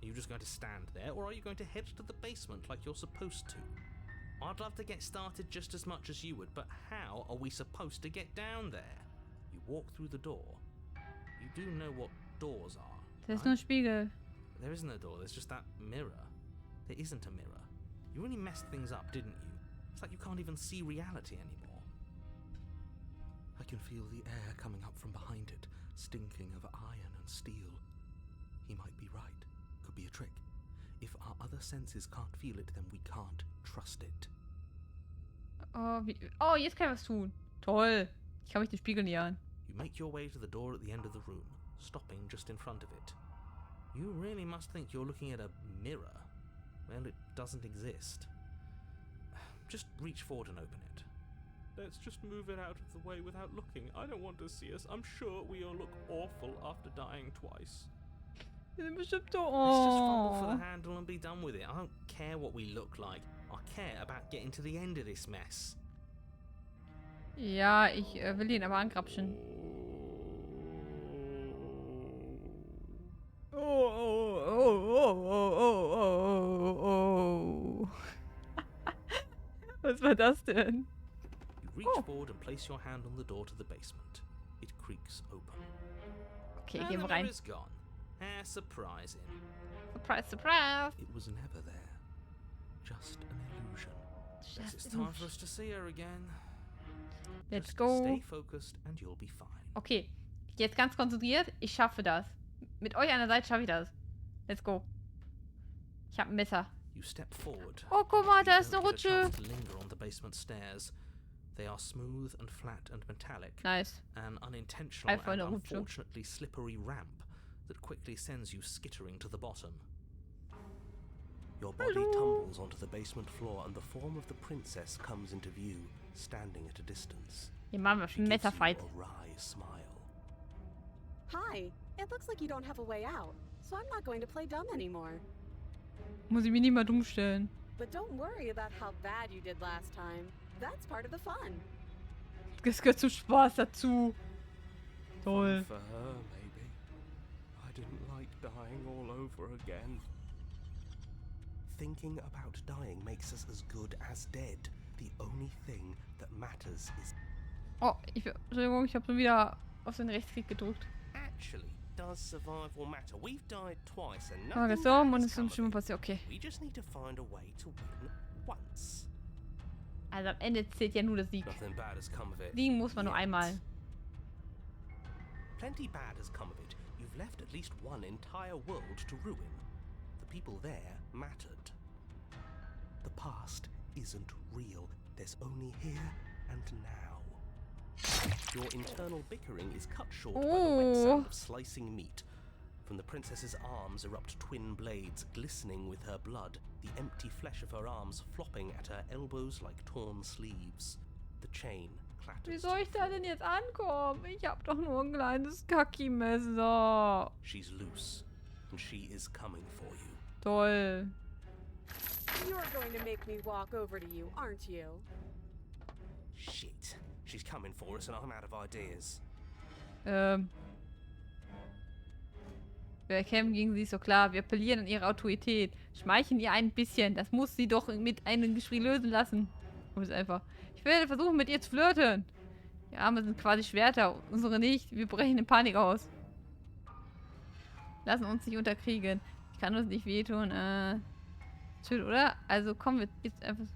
are you just going to stand there, or are you going to head to the basement like you're supposed to? I'd love to get started just as much as you would, but how are we supposed to get down there? You walk through the door. You do know what doors are. Das ist nur ein Spiegel. There isn't a door, there's just that mirror. There isn't a mirror. You really messed things up, didn't you? It's like you can't even see reality anymore. I can feel the air coming up from behind it, stinking of iron and steel. He might be right. Could be a trick. If our other senses can't feel it, then we can't trust it. Oh, jetzt kann ich was tun. Toll. Ich kann mich dem Spiegel nähern. You make your way to the door at the end of the room, stopping just in front of it. You really must think you're looking at a mirror. Well, it doesn't exist. Just reach forward and open it. Let's just move it out of the way without looking. I don't want to see us. I'm sure we all look awful after dying twice. Wir sind bestimmt so. Let's just fumble for Oh. the handle and be done with it. I don't care what we look like. I care about getting to the end of this mess. Ja, ich will ihn aber angrapschen. Oh. Was war das denn? You reach forward and place your hand on the door to the basement. It creaks open. Okay, And gehen the wir rein. mirror's gone. How surprising. Surprise, surprise. It was never there. Just an illusion. Guess it's Just time for us to see her again. Let's Just go. Stay focused and you'll be fine. Okay, jetzt ganz konzentriert. Ich schaffe das. Mit euch an der Seite schaffe ich das. Let's go. Ich habe ein Messer. You step forward. Oh, guck mal, da You ist eine don't get a Rutsche. chance to linger on the basement stairs. They are smooth and flat and metallic. Nice. An unintentional Einfach and eine Rutsche. unfortunately slippery ramp that quickly sends you skittering to the bottom. Your body tumbles onto the basement floor and the form of the princess comes into view, standing at a distance. Hier machen wir She einen gives you Messerfight. a wry smile. Hi. It looks like you don't have a way out, so I'm not going to play dumb anymore. Muss ich mich nie mal dumm stellen. But don't worry about how bad you did last time. That's part of the fun. Das gehört zum Spaß dazu. Toll. For her, maybe. I didn't like dying all over again. thinking about dying makes us as good as dead. The only thing that matters is... Oh, Entschuldigung, ich habe schon wieder auf den Rechtsklick gedrückt. Actually, does survival matter? We've died twice and Oh, nothing so, bad und has es come ist of schon it. passiert. Okay. We just need to find a way to win once. Also am Ende zählt ja nur der Sieg. Nothing bad has come of it. Siegen muss man nur yet. einmal. Plenty bad has come of it. You've left at least one entire world to ruin. The people there mattered. The past isn't real. There's only here and now. Your internal bickering is cut short by the wet sound of slicing meat. From the princess's arms erupt twin blades glistening with her blood, the empty flesh of her arms flopping at her elbows like torn sleeves. The chain Wie clatters. soll ich da denn jetzt ankommen? Ich hab doch nur ein kleines Kaki-Messer. She's loose, and she is coming for you. Toll. You're going to make me walk over to you, aren't you? Shit. She's coming for us and I'm out of ideas. Wir kämpfen gegen sie, ist so klar. Wir appellieren an ihre Autorität. Schmeicheln ihr ein bisschen. Das muss sie doch mit einem Gespräch lösen lassen. Und ist einfach. Ich werde versuchen, mit ihr zu flirten. Die Arme sind quasi Schwerter, unsere nicht. Wir brechen in Panik aus. Lassen uns nicht unterkriegen. Ich kann uns nicht wehtun. Schön, oder? Also kommen wir jetzt einfach.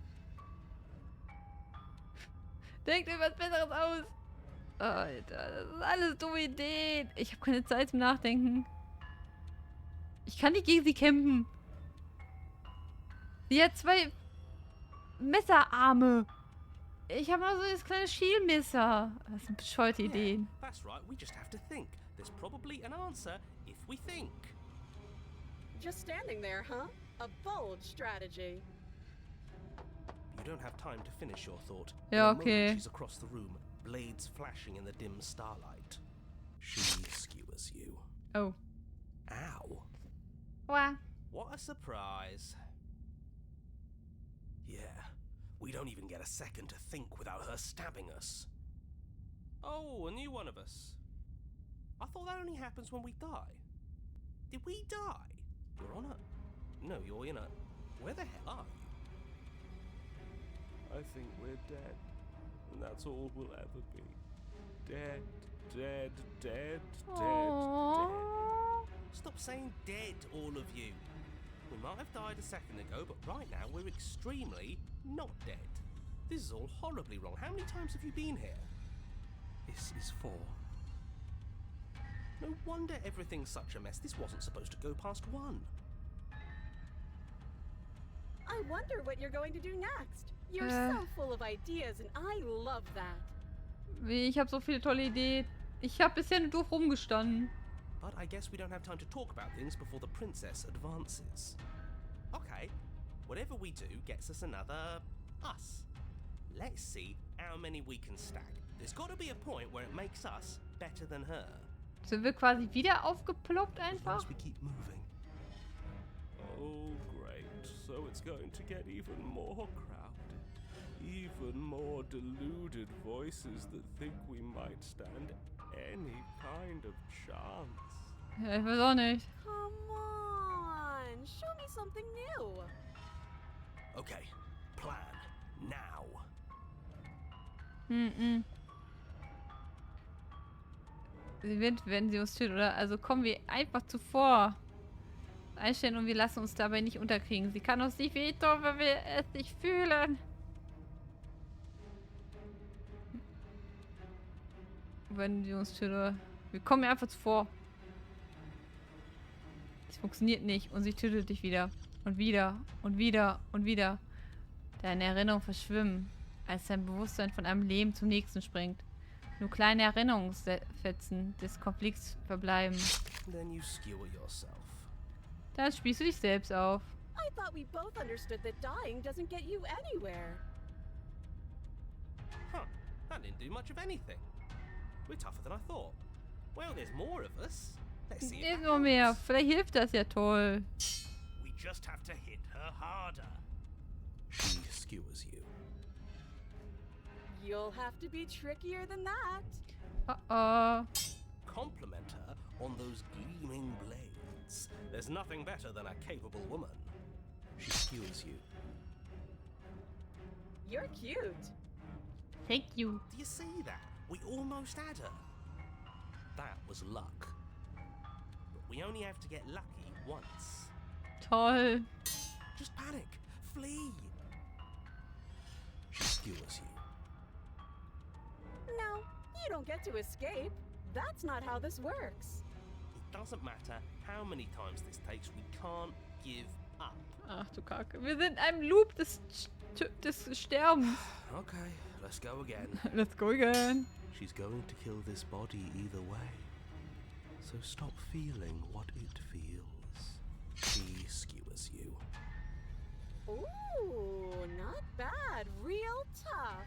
Denkt dir was Besseres aus. Alter, das ist alles dumme Ideen. Ich habe keine Zeit zum Nachdenken. Ich kann nicht gegen sie kämpfen. Sie hat 2 Messerarme. Ich habe nur so das kleine Schielmesser. Das sind bescheuerte Ideen. That's right, we just have to think. There's probably an answer if we think. Just standing there, huh? A bold strategy. You don't have time to finish your thought. Ja, In a moment, okay. she's across the room, blades flashing in the dim starlight. She skewers you. Oh. Ow. Wow. What a surprise. Yeah, we don't even get a second to think without her stabbing us. Oh, a new one of us. I thought that only happens when we die. Did we die? You're on a... No, you're in a... Where the hell are you? I think we're dead, and that's all we'll ever be. Dead, dead, dead, dead. Stop saying dead, all of you. We might have died a second ago, but right now we're extremely not dead. This is all horribly wrong. How many times have you been here? This is 4. No wonder everything's such a mess. This wasn't supposed to go past 1. I wonder what you're going to do next. You're so full of ideas, and I love that. Ich habe so viele tolle Ideen. Ich habe bisher nur doof rumgestanden. But I guess we don't have time to talk about things before the princess advances. Okay, whatever we do gets us another us. Let's see how many we can stack. There's got to be a point where it makes us better than her. Sind wir quasi wieder aufgeploppt einfach? Once we keep moving. Oh, great. So it's going to get even more crowded. Even more deluded voices that think we might stand any kind of chance. Ja, ich weiß auch nicht. Come on, show me something new. Okay, plan now. Sie wird, wenn sie uns tötet, oder? Also kommen wir einfach zuvor. Einstellen und wir lassen uns dabei nicht unterkriegen. Sie kann uns nicht wehtun, wenn wir es nicht fühlen. Wenn sie uns tötet, oder? Wir kommen ihr einfach zuvor. Es funktioniert nicht und sie tötet dich wieder. Und wieder und wieder und wieder. Deine Erinnerungen verschwimmen, als dein Bewusstsein von einem Leben zum nächsten springt. Nur kleine Erinnerungsfetzen des Konflikts verbleiben. Then you skewer yourself. Dann spielst du dich selbst auf. I thought we both understood that dying doesn't get you anywhere. Huh, that didn't do much of anything. We're tougher than I thought. Well, there's more of us. Let's see if Ist that nur mehr. helps. Vielleicht hilft das ja toll. We just have to hit her harder. She skewers you. You'll have to be trickier than that. Oh. Compliment her on those gleaming blades. There's nothing better than a capable woman. She skewers you. You're cute. Thank you. Do you see that? We almost had her. That was luck. But we only have to get lucky once. Toll. Just panic. Flee. She skewers you. No, you don't get to escape. That's not how this works. It doesn't matter how many times this takes, we can't give up. Ach du Kacke. Wir sind in einem Loop des Sterbens. Okay, let's go again. Let's go again. She's going to kill this body either way. So stop feeling what it feels. She skewers you. Ooh, not bad. Real tough.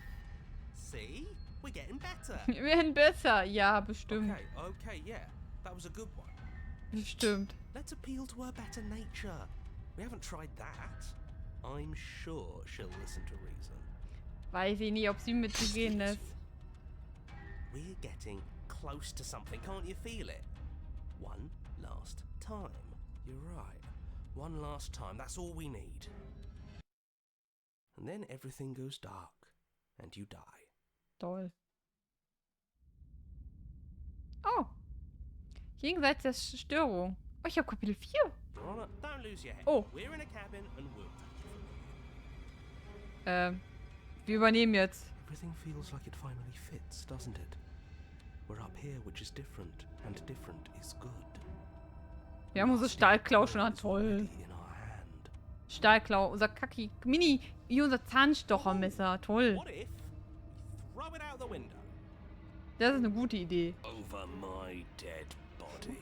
See? We're getting better. Wir werden besser. Ja, bestimmt. Okay, yeah. That was a good one. Bestimmt. Let's appeal to her better nature. We haven't tried that. I'm sure she'll listen to reason. Weiß ich nicht, ob sie mitzugehen ist. We're getting close to something, can't you feel it? One last time. You're right. One last time, that's all we need. And then everything goes dark, and you die. Toll. Oh. Jenseits der Störung. Oh, ich habe Kapitel 4. Donna, don't lose your head. Oh. We're in a cabin and we'll take it. Wir übernehmen jetzt. Everything feels like it finally fits, doesn't it? We're up here, which is different, and different is good. Wir haben unsere Stahlklau schon an. Toll. In our hand. Stahlklau, unser Kacki Mini, wie unser Zahnstochermesser. Toll. What if we throw it out the window? Das ist eine gute Idee. Over my dead body.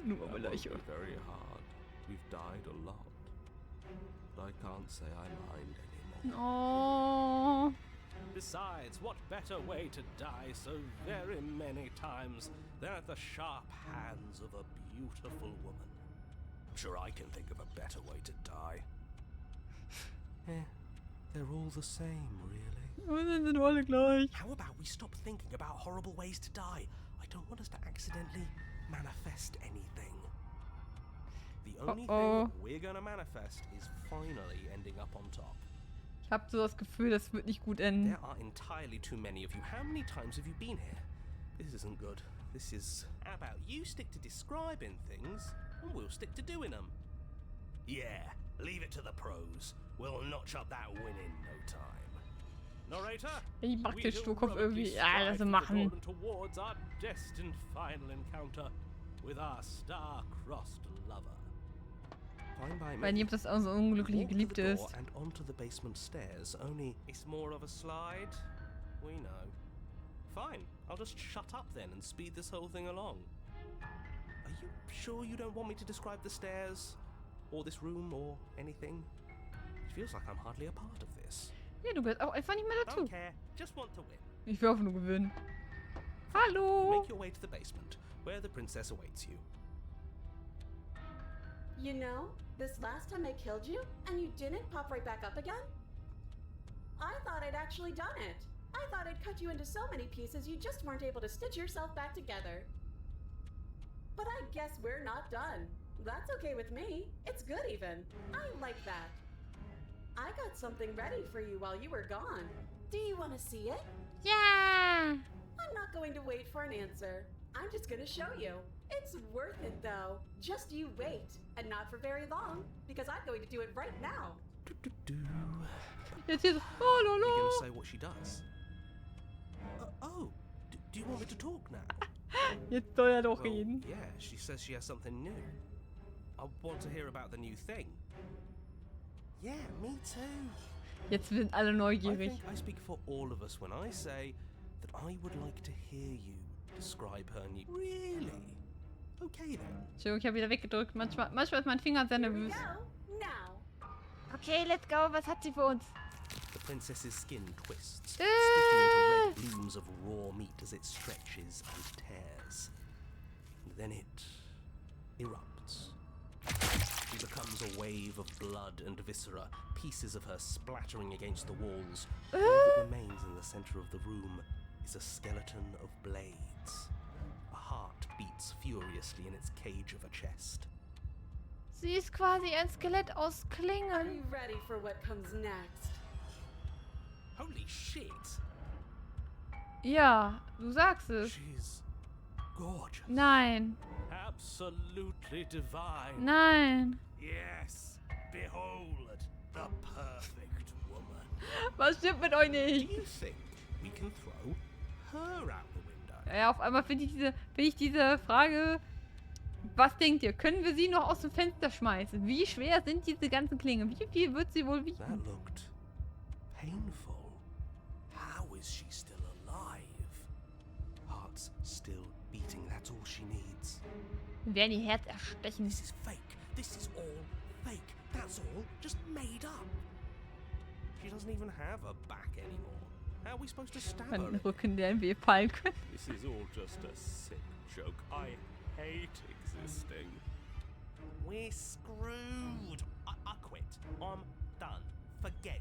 Nur aber Leiche. Very hard. We've died a lot. But I can't say I mind anymore. Oh. Besides, what better way to die so very many times than at the sharp hands of a beautiful woman? I'm sure I can think of a better way to die. They're all the same, really. Wir sind alle gleich. How about we stop thinking about horrible ways to die? I don't want us to accidentally manifest anything. The only thing we're gonna manifest is finally ending up on top. Ich habe so das Gefühl, das wird nicht gut enden. There are entirely too many of you. How many times have you been here? This isn't good. This is... How about you stick to describing things, and we'll stick to doing them? Yeah, leave it to the pros. We'll notch up that win in no time. Narrator, Ich mag we den will Sturkopf heroically irgendwie. Ja, lass strive ihn machen. forward towards our destined final encounter with our star-crossed lover. Fine by me. Weil niemand das unsere unglückliche Walk to Geliebte the ist. door and onto the basement stairs, only it's more of a slide. We know. Fine, I'll just shut up then and speed this whole thing along. Are you sure you don't want me to describe the stairs? Or this room, or anything? It feels like I'm hardly a part of this. Nee, du gehörst auch einfach nicht mehr dazu. Don't care, just want to win. Ich will einfach nur gewinnen. Hallo. Make your way to the basement, where the princess awaits you. You know, this last time I killed you, and you didn't pop right back up again? I thought I'd actually done it. I thought I'd cut you into so many pieces you just weren't able to stitch yourself back together. But I guess we're not done. That's okay with me. It's good even. I like that. I got something ready for you while you were gone. Do you want to see it? Ja. I'm not going to wait for an answer. I'm just going to show you. It's worth it though. Just you wait. And not for very long, because I'm going to do it right now. Jetzt hier so. Oh, You're lolo. gonna say what she does. Do you want me to talk now? Jetzt soll er doch Well, reden. yeah, she says she has something new. I want to hear about the new thing. Yeah, me too. Jetzt sind alle I neugierig. think I speak for all of us when I say that I would like to hear you describe her new... Really? Okay then. Entschuldigung, ich habe wieder weggedrückt. Manchmal ist mein Finger sehr Here we nervös. go. Now. Okay, let's go. Was hat sie für uns? The princess's skin twists, splitting into red blooms of raw meat as it stretches and tears. And then it erupts. She becomes a wave of blood and viscera, pieces of her splattering against the walls. All that remains in the center of the room is a skeleton of blades. A heart beats furiously in its cage of a chest. Sie ist quasi ein Skelett aus Are Klingen. you ready for what comes next? Holy shit! Ja, du sagst es. She's gorgeous. Nein, Absolutely divine. nein. Yes, behold, the perfect woman. Was stimmt mit euch Do nicht? you think we can throw her out the window? Ja, auf einmal finde ich diese Frage, was denkt ihr? Können wir sie noch aus dem Fenster schmeißen? Wie schwer sind diese ganzen Klingen? Wie viel wird sie wohl wiegen? That looked painful. How is she still alive? Heart's still beating, that's all she needs. Wir werden ihr Herz erstechen. This is fake. This is all fake. That's all just made up. She doesn't even have a back anymore. How are we supposed to stab Einen her? Rücken, der in weh fallen könnte. This is all just a sick joke. I hate existing. We're screwed. I quit. I'm done. Forget.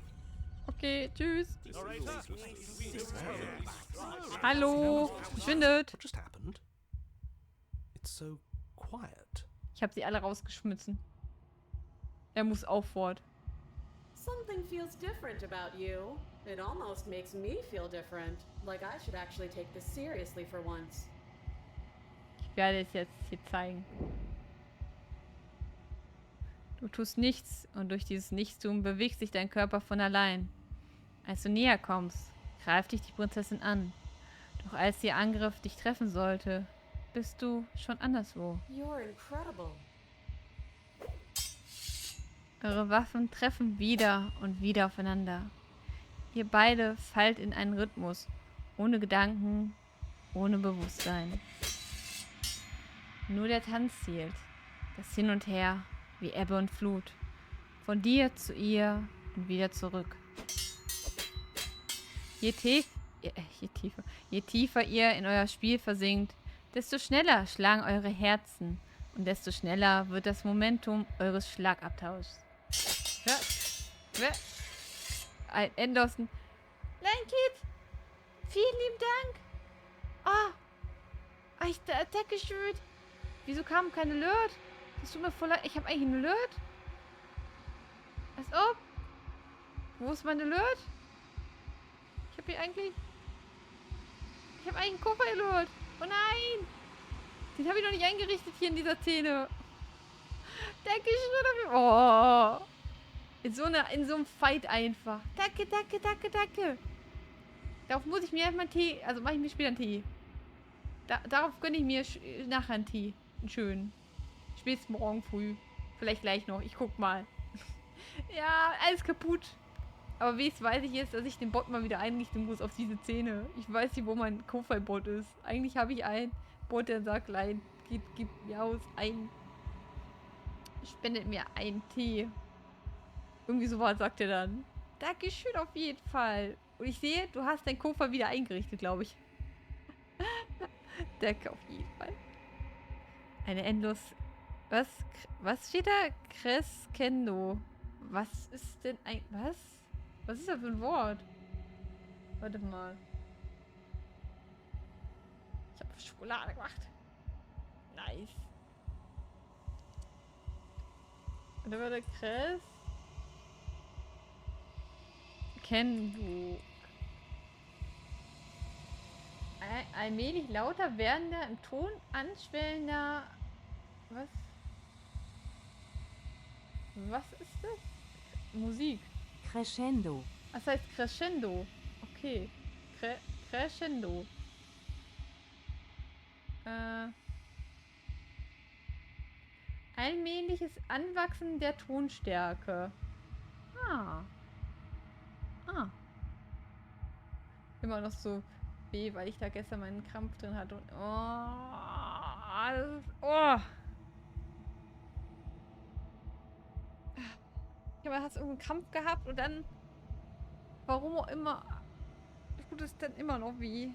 Okay, tschüss. This Alright, is all sir. just a sick Hallo, verschwindet. What just happened? It's so quiet. Ich habe sie alle rausgeschmissen. Er muss auch fort. Something feels different about you. It almost makes me feel different. Like I should actually take this seriously for once. Ich werde es jetzt hier zeigen. Du tust nichts und durch dieses Nichtstun bewegt sich dein Körper von allein. Als du näher kommst, greift dich die Prinzessin an. Doch als ihr Angriff dich treffen sollte, bist du schon anderswo. You're incredible. Eure Waffen treffen wieder und wieder aufeinander. Ihr beide fallt in einen Rhythmus, ohne Gedanken, ohne Bewusstsein. Nur der Tanz zählt, das Hin und Her, wie Ebbe und Flut, von dir zu ihr und wieder zurück. Je tiefer ihr in euer Spiel versinkt, desto schneller schlagen eure Herzen und desto schneller wird das Momentum eures Schlagabtauschs. Ja. Ein Endlosen. Nein, Kid! Vielen lieben Dank! Danke schön! Wieso kam keine Alert? Das tut mir voll leid. Ich habe eigentlich einen Alert. Als ob. Wo ist mein Alert? Ich habe eigentlich einen Koffer-Alert. Oh nein! Den habe ich noch nicht eingerichtet hier in dieser Szene. Dankeschön dafür. Oh. In so einem Fight einfach. Danke. Darauf muss ich mir erstmal einen Tee. Also mache ich mir später einen Tee. Darauf gönne ich mir nachher einen Tee. Einen schönen. Spätestens morgen früh. Vielleicht gleich noch. Ich guck mal. Ja, alles kaputt. Aber wie es weiß ich jetzt, dass ich den Bot mal wieder einrichten muss auf diese Szene. Ich weiß nicht, wo mein Ko-Fi-Bot ist. Eigentlich habe ich einen Bot, der sagt, Lein, gib mir aus. Spendet mir einen Tee. Irgendwie sowas sagt er dann. Dankeschön auf jeden Fall. Und ich sehe, du hast dein Koffer wieder eingerichtet, glaube ich. Danke auf jeden Fall. Eine endlos... Was steht da? Crescendo. Was ist denn ein... Was? Was ist das für ein Wort? Warte mal. Ich habe Schokolade gemacht. Nice. Warte, Crescendo. Allmählich lauter werdender, im Ton anschwellender... Was? Was ist das? Musik. Crescendo. Das heißt Crescendo. Okay. Crescendo. Allmähliches Anwachsen der Tonstärke. Immer noch so weh, weil ich da gestern meinen Krampf drin hatte. Und Ja, hast du irgendeinen Krampf gehabt und dann, warum auch immer, tut es dann immer noch weh.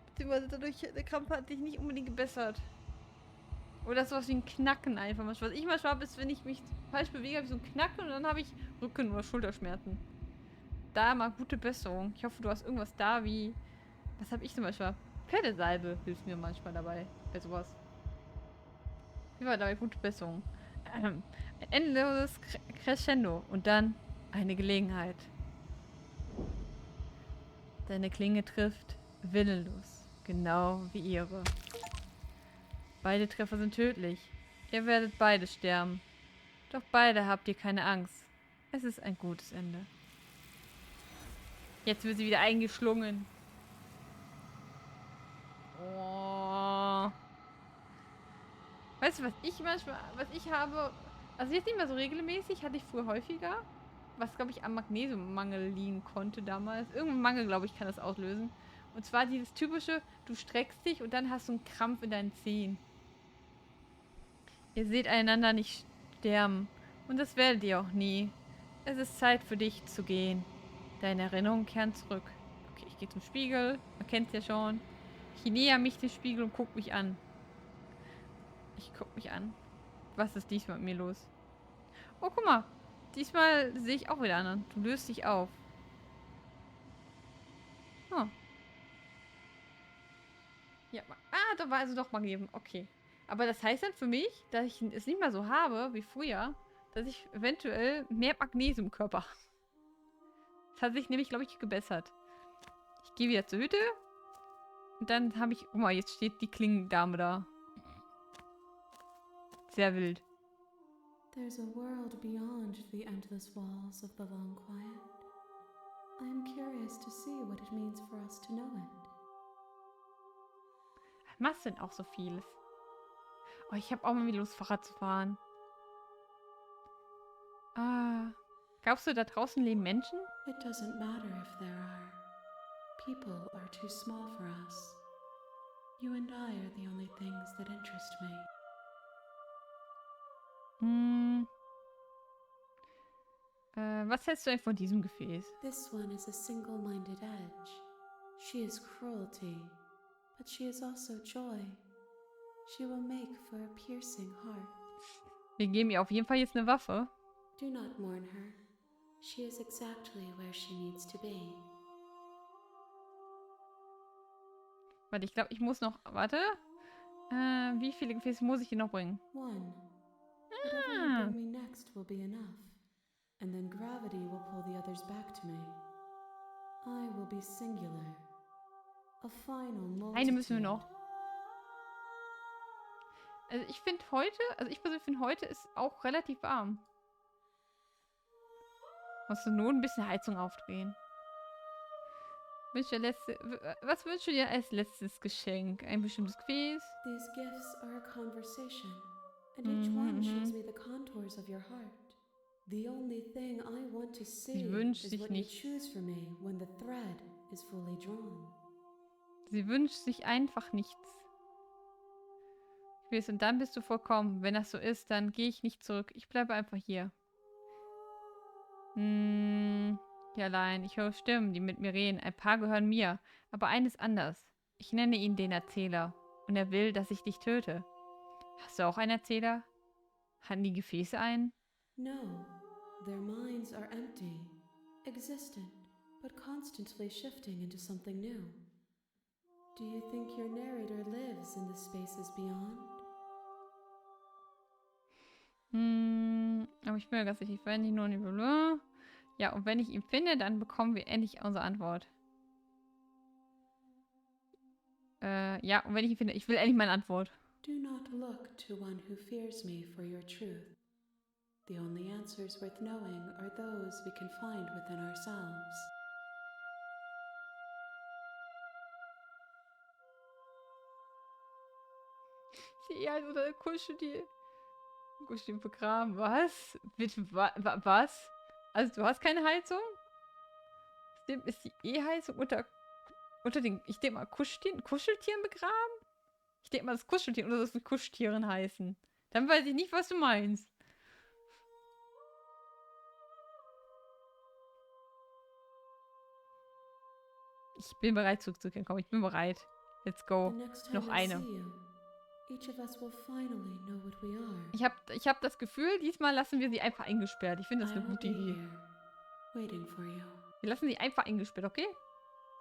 Beziehungsweise dadurch, der Krampf hat sich nicht unbedingt gebessert. Oder sowas wie ein Knacken einfach. Was ich manchmal habe, ist, wenn ich mich falsch bewege, habe ich so ein Knacken und dann habe ich Rücken- oder Schulterschmerzen. Da mal gute Besserung. Ich hoffe, du hast irgendwas da wie, was habe ich zum Beispiel? Pferdesalbe hilft mir manchmal dabei, bei sowas. Wie war dabei gute Besserung. Ein endloses Crescendo und dann eine Gelegenheit. Deine Klinge trifft willenlos, genau wie ihre. Beide Treffer sind tödlich. Ihr werdet beide sterben. Doch beide habt ihr keine Angst. Es ist ein gutes Ende. Jetzt wird sie wieder eingeschlungen. Oh. Weißt du, was ich habe, also jetzt nicht mehr so regelmäßig, hatte ich früher häufiger, was, glaube ich, am Magnesiummangel liegen konnte damals. Irgendein Mangel, glaube ich, kann das auslösen. Und zwar dieses typische, du streckst dich und dann hast du einen Krampf in deinen Zehen. Ihr seht einander nicht sterben. Und das werdet ihr auch nie. Es ist Zeit für dich zu gehen. Deine Erinnerungen kehren zurück. Okay, ich gehe zum Spiegel. Man kennt es ja schon. Ich näher mich dem Spiegel und guck mich an. Ich guck mich an. Was ist diesmal mit mir los? Oh, guck mal. Diesmal sehe ich auch wieder anderen. Du löst dich auf. Oh. Ja, da war also doch Magnesium. Okay. Aber das heißt dann für mich, dass ich es nicht mehr so habe wie früher, dass ich eventuell mehr Magnesium im Körper habe. Das hat sich nämlich, glaube ich, gebessert. Ich gehe wieder zur Hütte. Und dann habe ich... Guck mal, jetzt steht die Klingendame da. Sehr wild. There's a world beyond the endless walls of the long quiet. I am curious to see what it means for us to know it. Was machst du denn auch so vieles? Oh, ich habe auch mal wieder Lust, Fahrrad zu fahren. Ah. Glaubst du, da draußen leben Menschen? It doesn't matter if there are. People are too small for us. You and I are the only things that interest me. Was hältst du eigentlich von diesem Gefäß? This one is a single-minded edge. She is cruelty, but she is also joy. She will make for a piercing heart. Wir geben ihr auf jeden Fall jetzt eine Waffe. Do not mourn her. She is exactly where she needs to be. Warte, ich glaube, ich muss noch... Warte. Wie viele Gefäße muss ich hier noch bringen? One. Whatever you bring me next will be enough. And then gravity will pull the others back to me. I will be singular. A final multitude. Eine müssen wir noch. Also ich finde heute, ich persönlich finde heute ist auch relativ warm. Musst du nur ein bisschen Heizung aufdrehen. Was wünschst du dir als letztes Geschenk? Ein bestimmtes Gefäß? These gifts are a conversation, and each one shows me the contours of your heart. The only thing I want to see is what you choose for me when the thread is fully drawn. Sie wünscht sich einfach nichts. Und dann bist du vollkommen. Wenn das so ist, dann gehe ich nicht zurück. Ich bleibe einfach hier. Hier allein. Ich höre Stimmen, die mit mir reden. Ein paar gehören mir. Aber eines anders. Ich nenne ihn den Erzähler. Und er will, dass ich dich töte. Hast du auch einen Erzähler? Hatten die Gefäße einen? No. Their minds are empty. Existent, but constantly shifting into something new. Do you think your narrator lives in the spaces beyond? Aber ich bin mir ganz sicher, ich werde nicht nur nicht. Ja, und wenn ich ihn finde, dann bekommen wir endlich unsere Antwort. Ja, und wenn ich ihn finde, ich will endlich meine Antwort. Do not look to one who fears me for your truth. The only answers worth knowing are those we can find within ourselves. Sie halt oder Kuscheltier. Kuscheltier begraben. Was? Bitte, was? Also du hast keine Heizung? Ist die E-Heizung unter den, ich denke mal, Kuscheltieren begraben? Ich denke mal, das Kuscheltieren oder das mit Kuscheltieren heißen. Dann weiß ich nicht, was du meinst. Ich bin bereit zurückzukehren. Komm, ich bin bereit. Let's go. Noch eine. Ich hab das Gefühl, diesmal lassen wir sie einfach eingesperrt. Ich finde das eine gute Idee. Wir lassen sie einfach eingesperrt, okay?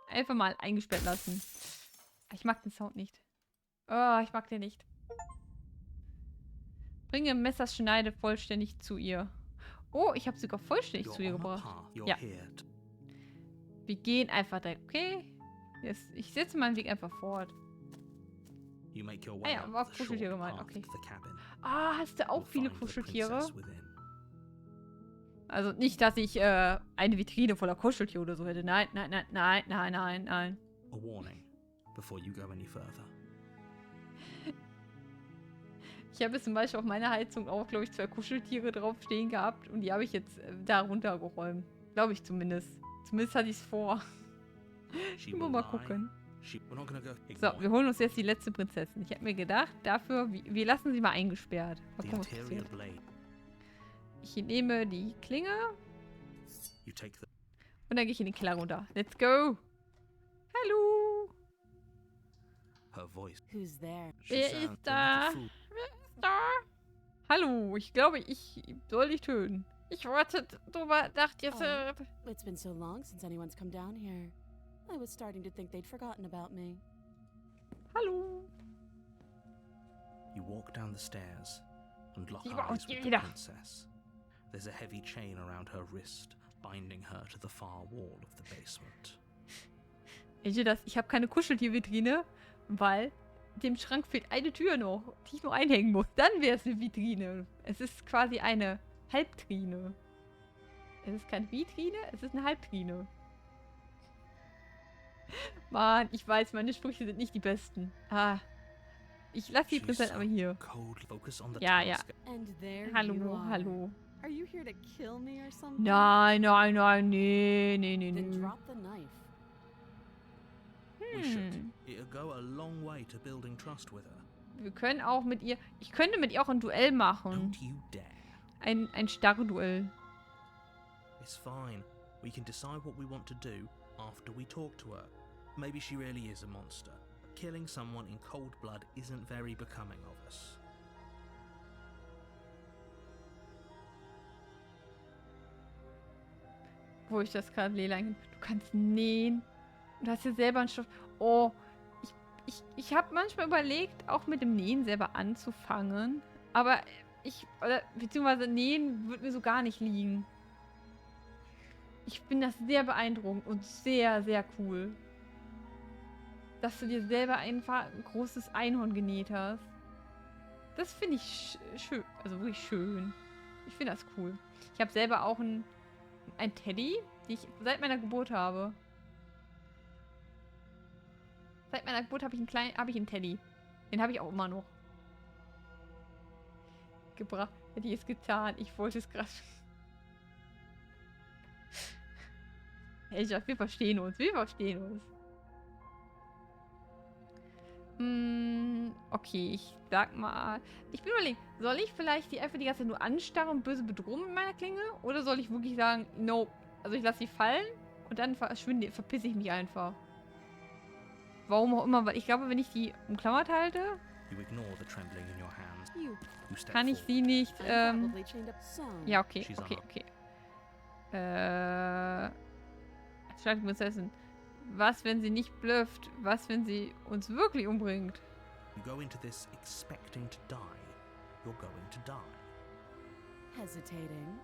Einfach mal eingesperrt lassen. Ich mag den Sound nicht. Oh, ich mag den nicht. Bringe Messerschneide vollständig zu ihr. Oh, ich habe sogar vollständig zu ihr gebracht. Ja. Wir gehen einfach da. Okay. Jetzt, ich setze meinen Weg einfach fort. Ah ja, war Kuscheltiere gemeint. Okay. Ah, hast du auch viele Kuscheltiere? Also nicht, dass ich eine Vitrine voller Kuscheltiere oder so hätte. Nein, nein, nein, nein, nein, nein, nein. A warning before you go any further. Ich habe jetzt zum Beispiel auf meiner Heizung auch, glaube ich, 2 Kuscheltiere draufstehen gehabt. Und die habe ich jetzt da runtergeräumt. Glaube ich zumindest. Zumindest hatte ich es vor. Mal gucken. So, wir holen uns jetzt die letzte Prinzessin. Ich habe mir gedacht, dafür, wir lassen sie mal eingesperrt. Mal gucken, was passiert. Ich nehme die Klinge. Und dann gehe ich in den Keller runter. Let's go. Hallo. Who's there? Wer ist da? Wer ist da? Hallo, ich glaube, ich soll dich töten. Ich warte drüber, dachte jetzt... It's been so long since anyone's come down here. I was starting to think they'd forgotten about me. Hallo. You walk down the stairs and lock eyes with the princess. There's a heavy chain around her wrist, binding her to the far wall of the basement. Ich habe keine Kuscheltiervitrine, weil dem Schrank fehlt eine Tür noch, die ich noch einhängen muss. Dann wäre es eine Vitrine. Es ist quasi eine Halbtrine. Es ist keine Vitrine, es ist eine Halbtrine. Mann, ich weiß, meine Sprüche sind nicht die besten. Ah. Ich lasse die Prinzessin aber hier. Ja, ja. Hallo, hallo. Are you here to kill me or something? Nein, nein, nein, nee, nee, nee, Then nee. drop the knife. We should. It'll go a long way to building trust with her. Wir können auch mit ihr... Ich könnte mit ihr auch ein Duell machen. Don't you dare. Ein Starre-Duell. It's fine. We can decide what we want to do after we talk to her. Maybe she really is a monster. Killing someone in cold blood isn't very becoming of us. Wo ich das gerade Lela... Du kannst nähen. Du hast hier selber einen Stoff... Oh, ich habe manchmal überlegt, auch mit dem Nähen selber anzufangen. Aber beziehungsweise Nähen wird mir so gar nicht liegen. Ich finde das sehr beeindruckend und sehr, sehr cool. Dass du dir selber einfach ein großes Einhorn genäht hast. Das finde ich schön. Also wirklich schön. Ich finde das cool. Ich habe selber auch ein Teddy, den ich seit meiner Geburt habe. Seit meiner Geburt habe ich einen Teddy. Den habe ich auch immer noch. Gebracht. Hätte ich es getan. Ich wollte es gerade. Hey, wir verstehen uns. Wir verstehen uns. Okay, ich sag mal. Ich bin überlegt, soll ich vielleicht die einfach die ganze Zeit nur anstarren und böse bedrohen mit meiner Klinge? Oder soll ich wirklich sagen, no, also ich lasse sie fallen und dann verpisse ich mich einfach. Warum auch immer, weil ich glaube, wenn ich die umklammert halte, kann ich sie nicht, ja, okay, okay, okay. Prinzessin. Was, wenn sie nicht blufft? Was, wenn sie uns wirklich umbringt? You go into this expecting to die. You're going to die. Hesitating?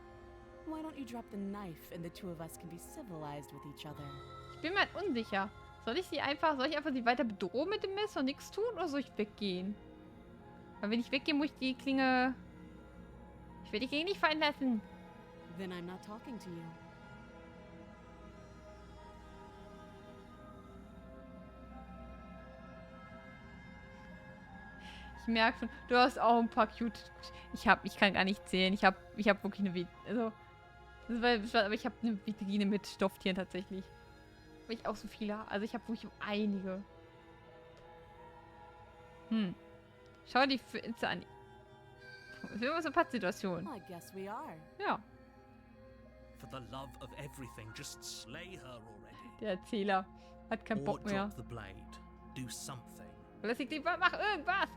Why don't you drop the knife and the two of us can be civilized with each other? Ich bin mir halt unsicher. Soll ich einfach sie weiter bedrohen mit dem Messer und nichts tun oder soll ich weggehen? Weil wenn ich weggehe, muss ich die Klinge... Ich will die Klinge nicht fallen lassen. Then I'm not talking to you. Ich merke schon, du hast auch ein paar cute... Ich kann gar nicht zählen. Ich hab wirklich eine... aber ich habe eine Vitrine mit Stofftieren tatsächlich. Weil ich auch so viele habe. Also ich habe wirklich einige. Schau die Finze an. Das ist immer so eine Pattsituation. I guess we are. Ja. For the love of everything, just slay her already. Der Erzähler hat keinen Bock mehr. Drop the blade. Do something. Lass die Klinge, mach irgendwas!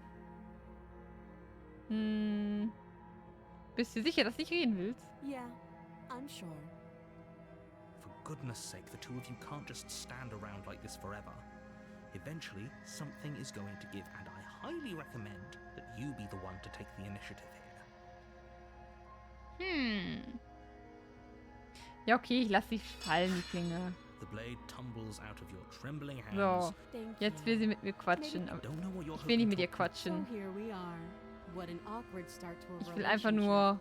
Bist du sicher, dass du nicht reden willst? Yeah, I'm sure. For goodness sake, the two of you can't just stand around like this forever. Eventually, something is going to give, and I highly recommend that you be the one to take the initiative here. Ja, okay, ich lasse sie fallen, die Klinge. The blade tumbles out of your trembling hands. So, jetzt will sie mit mir quatschen. Aber Don't know what you're ich will nicht mit ihr hoping for. quatschen. So here we are. What an awkward start to a Ich will einfach nur...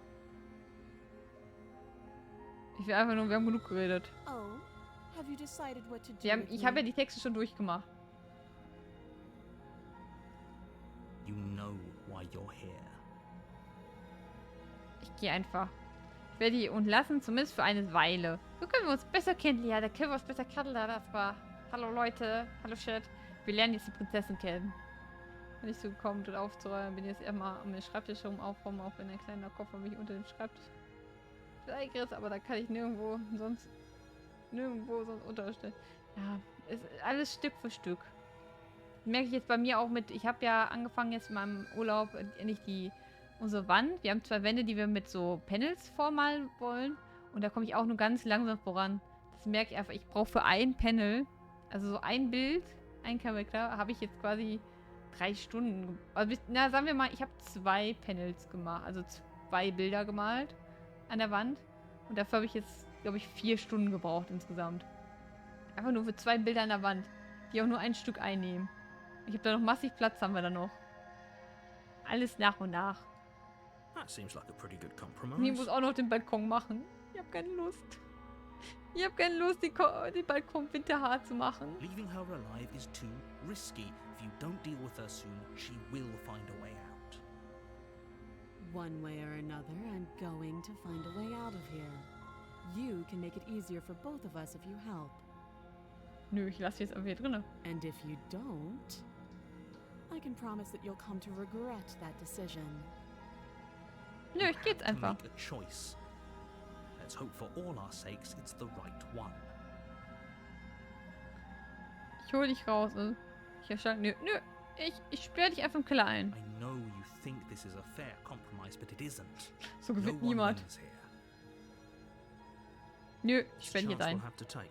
wir haben genug geredet. Oh, have you decided what to do? Ich habe ja die Texte schon durchgemacht. You know why you're here. Ich gehe einfach. Ich werde die und lassen, zumindest für eine Weile. So können wir uns besser kennenlernen. Da können wir uns besser kennenlernen. Das war... Hallo Leute. Hallo Chat. Wir lernen jetzt die Prinzessin kennen. Wenn ich so gekommen bin, aufzuräumen, bin ich jetzt erstmal am Schreibtisch aufräumen, auch wenn ein kleiner Koffer mich unter dem Schreibtisch eingerissen, aber da kann ich nirgendwo sonst unterstellen. Ja, es ist alles Stück für Stück. Das merke ich jetzt bei mir auch mit, ich habe ja angefangen jetzt in meinem Urlaub endlich unsere Wand. Wir haben 2 Wände, die wir mit so Panels vormalen wollen und da komme ich auch nur ganz langsam voran. Das merke ich einfach, ich brauche für ein Panel, also so ein Bild, ein Charakter, habe ich jetzt quasi 3 Stunden. Also, na, sagen wir mal, ich habe 2 Panels gemacht, also 2 Bilder gemalt an der Wand. Und dafür habe ich jetzt, glaube ich, 4 Stunden gebraucht insgesamt. Einfach nur für 2 Bilder an der Wand, die auch nur ein Stück einnehmen. Ich habe da noch massig Platz, haben wir da noch. Alles nach und nach. That seems like a pretty good Und ich compromise. muss auch noch den Balkon machen. Ich habe keine Lust. Ich habe keine Lust, den Balkon winterhart zu machen. Leaving her alive is too risky. If you don't deal with her soon, she will find a way out. One way or another, I'm going to find a way out of here. You can make it easier for both of us if you help. Nö, ich lasse jetzt einfach hier drinne. And if you don't, I can promise that you'll come to regret that decision. Nö, ich geh jetzt To einfach. make a choice. Let's hope for all our sakes it's the right one. Ich hol dich raus. Ich erscheine. Nö, ich sperre dich einfach im Keller ein. I know you think this is a fair compromise, but it isn't. So No gewinnt one niemand. wins here. Nö, ich It's a sperre dich jetzt chance ein. we'll have to take.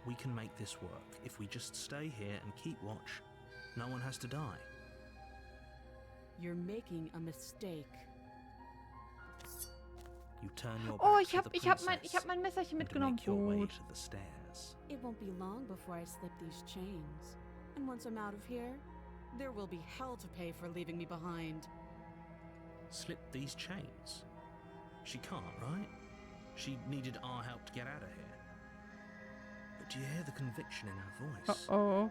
We can make this work. If we just stay here and keep watch, no one has to die. You're making a mistake. You turn your Oh, back ich to hab, the ich hab princess mein Messerchen and mitgenommen. make your way Gut. to the stairs. It won't be long before I slip these chains. And once I'm out of here, there will be hell to pay for leaving me behind. Slip these chains? She can't, right? She needed our help to get out of here. But do you hear the conviction in her voice? Oh.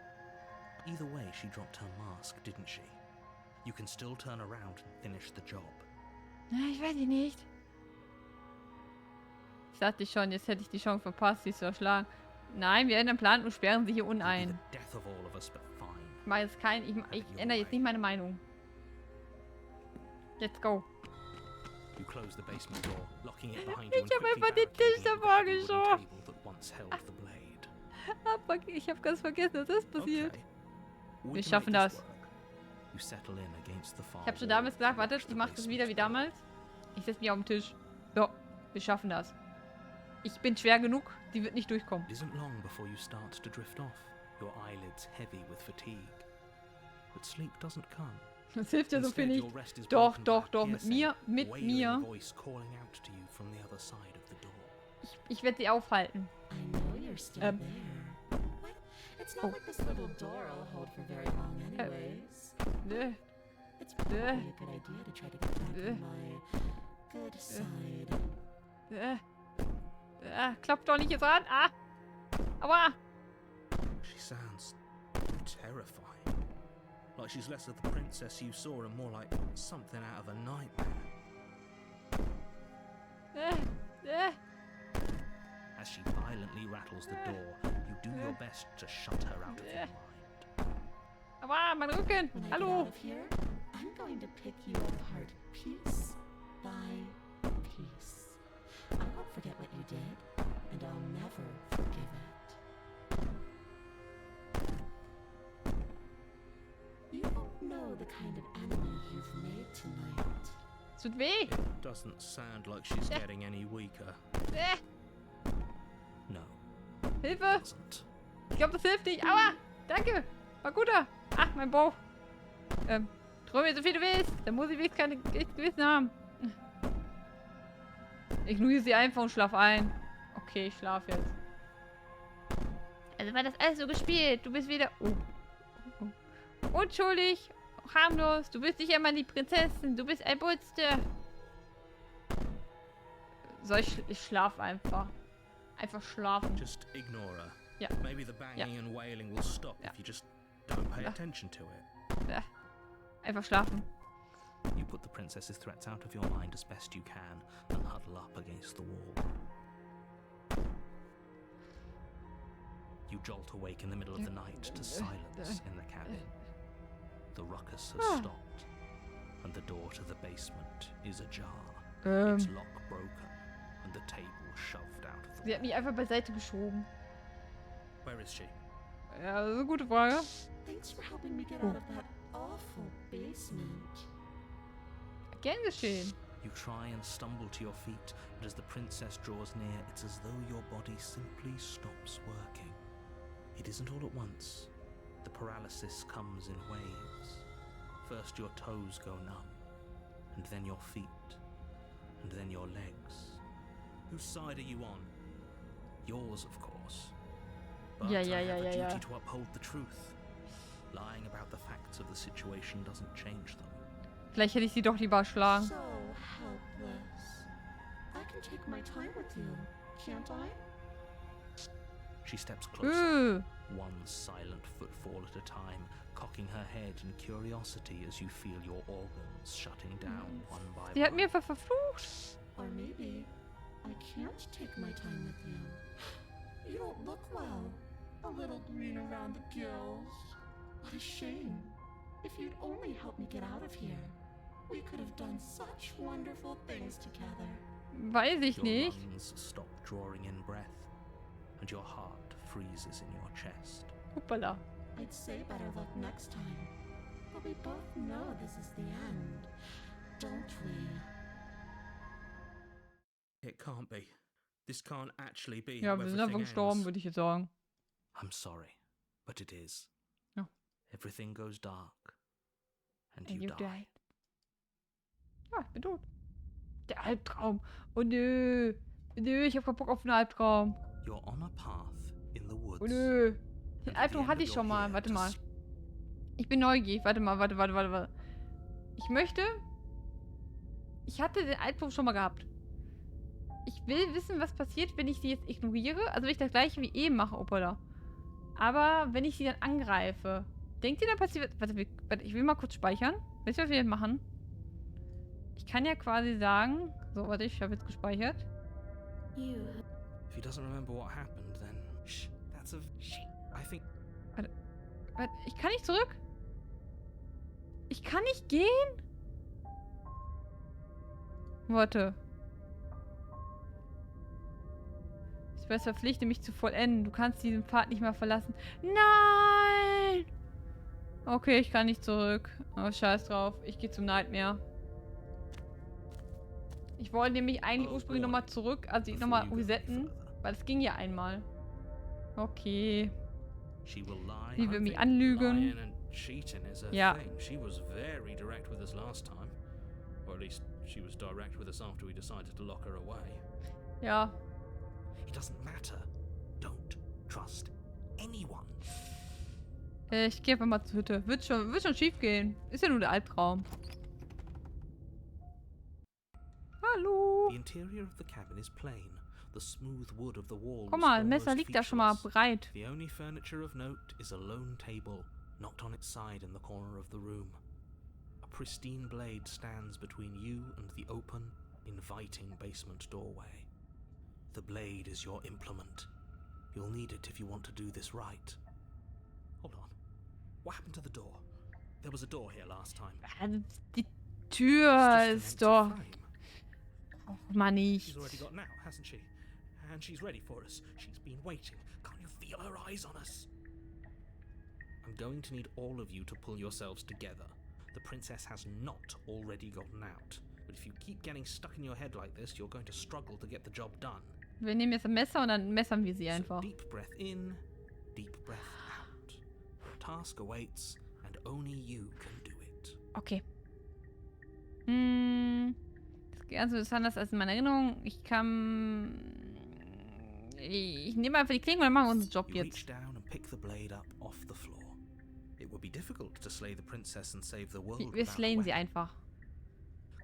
Either way, she dropped her mask, didn't she? You can still turn around and finish the job. Ich weiß nicht. Ich sagte schon, jetzt hätte ich die Chance verpasst, sie zu erschlagen. Nein, wir ändern Plan und sperren sie hier unten It'll be ein. the death of all of us, but fine. Ich mache jetzt ich ändere jetzt nicht meine Meinung. Let's go. You close the basement door, locking it behind you and Ich hab quickly einfach den Tisch barricading it with davor the wooden geschoben. table that once held the blade. Ich habe ganz vergessen, dass das passiert. Okay. Wir We can schaffen make this das. work. You settle in against the far Ich habe schon wall damals gesagt, and wartet, watch the ich mache das basement wieder wie door. damals. Ich setze mich auf den Tisch. Ja, wir schaffen das. Ich bin schwer genug, die wird nicht durchkommen. It isn't long before you start to drift off, your eyelids heavy with fatigue. But sleep doesn't come. Das hilft ja so viel Instead, nicht. your rest is Doch, broken doch, by a doch, mit piercing, mir, wailing voice calling out to you from the other side of the door. Ich werde sie aufhalten. I know you're still there. What? It's not like this little door will hold for very long anyways. Nö. It's probably a good idea to try to get back on my good side. Klopft doch nicht jetzt ran. Ah. Aua. She sounds terrifying. Like she's less of the princess you saw and more like something out of a nightmare. As she violently rattles the door, you do your best to shut her out of your mind. Aua, mein Rücken. When I get Hallo. out of here, I'm going to pick you apart piece by piece. I won't forget what you did, and I'll never forgive it. You don't know the kind of enemy you've made tonight. Es tut weh. It doesn't sound like she's getting any weaker. No, Hilfe. it doesn't. Ich glaube, das hilft nicht. Aua. Danke. War guter. Ach, mein Bauch. Treu mir so viel du willst. Dann muss ich wenigstens kein Gewissen haben. Ignoriere sie einfach und schlaf ein. Okay, ich schlaf jetzt. Also war das alles so gespielt. Du bist wieder... Unschuldig, harmlos. Du bist nicht einmal die Prinzessin. Du bist ein Monster. So, ich schlaf einfach. Einfach schlafen. Just ignore her. Ja. Maybe the banging and wailing will stop if you just don't pay attention to it. Einfach schlafen. You put the princess's threats out of your mind as best you can and huddle up against the wall. You jolt awake in the middle of the night to silence in the cabin. The ruckus has stopped, and the door to the basement is ajar. Its lock broken, and the table shoved out of the Sie hat mich einfach beiseite geschoben. Where is she? Ja, das ist eine gute Frage. Thanks for helping me get out of that awful basement. Gern geschehen. You try and stumble to your feet, but as the princess draws near, it's as though your body simply stops working. It isn't all at once. The paralysis comes in waves. First your toes go numb, and then your feet, and then your legs. Whose side are you on? Yours, of course. But I have a duty to uphold the truth. Lying about the facts of the situation doesn't change them. Vielleicht hätte ich sie doch lieber erschlagen. So helpless. I can take my time with you, can't I? She steps closer, one silent footfall at a time, cocking her head in curiosity as you feel your organs shutting down one by Sie hat one. mir verflucht. Or maybe I can't take my time with you. You don't look well. A little green around the gills. What a shame. If you'd only help me get out of here, we could have done such wonderful things together. Weiß ich Your nicht. lungs stop drawing in breath, and your heart freezes in your chest. Hoppala. I'd say better luck next time. But we both know this is the end, don't we? It can't be. This can't actually be. Ja, wir sind einfach gestorben, würde ich jetzt sagen. I'm sorry, but it is. Ja. Everything goes dark, and And you you die. died. Ja, ich bin tot. Der Albtraum. Oh nö. Nö, ich hab keinen Bock auf einen Albtraum. You're on a path in the woods. Oh nö. Den Albtraum hatte ich schon mal. Warte mal. Ich bin neugierig. Warte mal, warte. Ich möchte... Ich hatte den Albtraum schon mal gehabt. Ich will wissen, was passiert, wenn ich sie jetzt ignoriere. Also wenn ich das gleiche wie eben mache, Opala. Aber wenn ich sie dann angreife. Denkt ihr, da passiert... Warte, ich will mal kurz speichern. Wisst ihr, was wir jetzt machen? Ich kann ja quasi sagen... So, warte, ich habe jetzt gespeichert. If he doesn't remember what happened, then... Shh, that's a... Shh, I think... Warte, ich kann nicht zurück? Ich kann nicht gehen? Warte. Ich weiß, verpflichte mich zu vollenden. Du kannst diesen Pfad nicht mehr verlassen. Nein! Okay, ich kann nicht zurück. Oh, scheiß drauf. Ich gehe zum Nightmare. Ich wollte nämlich eigentlich ursprünglich nochmal zurück, also nochmal resetten, weil es ging ja einmal. Okay. Sie will mich anlügen. Ja. She was very direct with us last time. Or at least she was direct with us after we decided to lock her away. Ja. It doesn't matter. Don't trust anyone. Ich gehe einfach mal zur Hütte. Wird schon schief gehen. Ist ja nur der Albtraum. Hallo. The interior of the cabin is plain. The smooth wood of the walls. Guck mal, Messer liegt da schon mal bereit. The only furniture of note is a lone table, knocked on its side in the corner of the room. A pristine blade stands between you and the open, inviting basement doorway. The blade is your implement. You'll need it if you want to do this right. Hold on. What happened to the door? There was a door here last time. Die Tür ist doch... Och, Mann, She's nicht. already got an out, hasn't she? And she's ready for us. She's been waiting. Can't you feel her eyes on us? I'm going to need all of you to pull yourselves together. The princess has not already gotten out. But if you keep getting stuck in your head like this, you're going to struggle to get the job done. Wir nehmen jetzt ein Messer und dann messern wir sie einfach. So deep breath in, deep breath out. Your task awaits, and only you can do it. Okay. Ganz so ist anders als in meiner Erinnerung. Ich nehme einfach die Klinge und dann machen wir unseren Job You jetzt. reach down and pick the blade up off the floor. It would be difficult to slay the princess and save the world. Wir slayen sie einfach.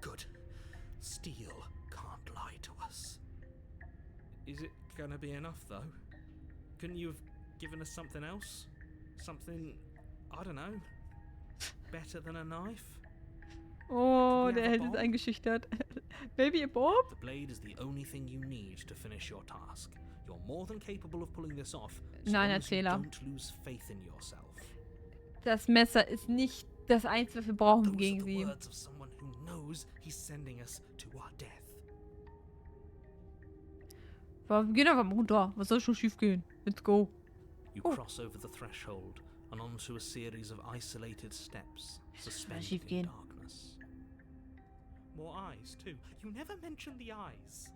Good. Steel can't lie to us. Is it gonna be enough, though? Couldn't you have given us something else? Something, I don't know, better than a knife? Oh, Wir der haben Held ist Bob. eingeschüchtert. Baby Bob? The blade is the only thing you need to finish your task. You're more than capable of pulling this off. So Nein, long as you Erzähler. don't lose faith in yourself. Das Messer ist nicht das Einzige, was wir brauchen Those gegen are the sie. words of someone who knows he's sending us to our death. Wir gehen einfach mal runter. Was soll schon schief gehen? Let's go. You Oh. cross over the threshold and onto a series of isolated steps, suspended schief in gehen. darkness. More eyes, too. You never mentioned the eyes.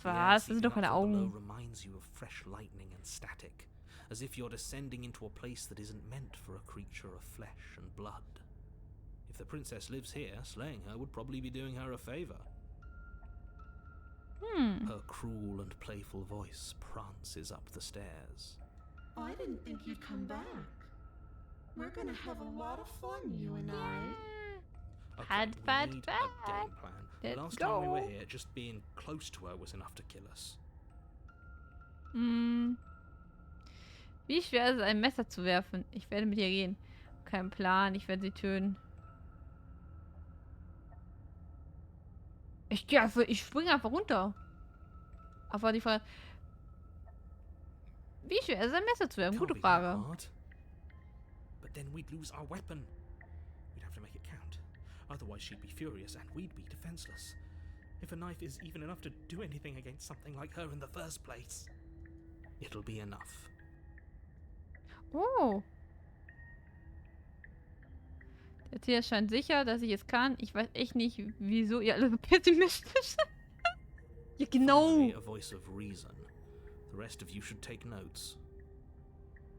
Was? Das sind doch keine Below Augen. reminds you of fresh lightning and static, as if you're descending into a place that isn't meant for a creature of flesh and blood. If the princess lives here, slaying her would probably be doing her a favor. Her cruel and playful voice prances up the stairs. I didn't think you'd come back. We're gonna have a lot of fun, you and I. Okay, we need a game plan. Let's Last time we were go. here, just being close to her was enough to kill us. Wie schwer ist es, ein Messer zu werfen? Ich werde mit ihr gehen. Kein Plan, ich werde sie töten. Ich springe einfach runter. Aber die Frage... Wie schwer ist es, ein Messer zu werfen? Can't Gute be that Frage. hard. But then we'd lose our weapon. We'd have to make it count. Otherwise she'd be furious and we'd be defenseless. If a knife is even enough to do anything against something like her in the first place, it'll be enough. Oh. Der Tier scheint sicher, dass ich es kann. Ich weiß echt nicht, wieso ihr alle so pessimistisch seid. Ja, genau. Finally, a voice of reason. The rest of you should take notes.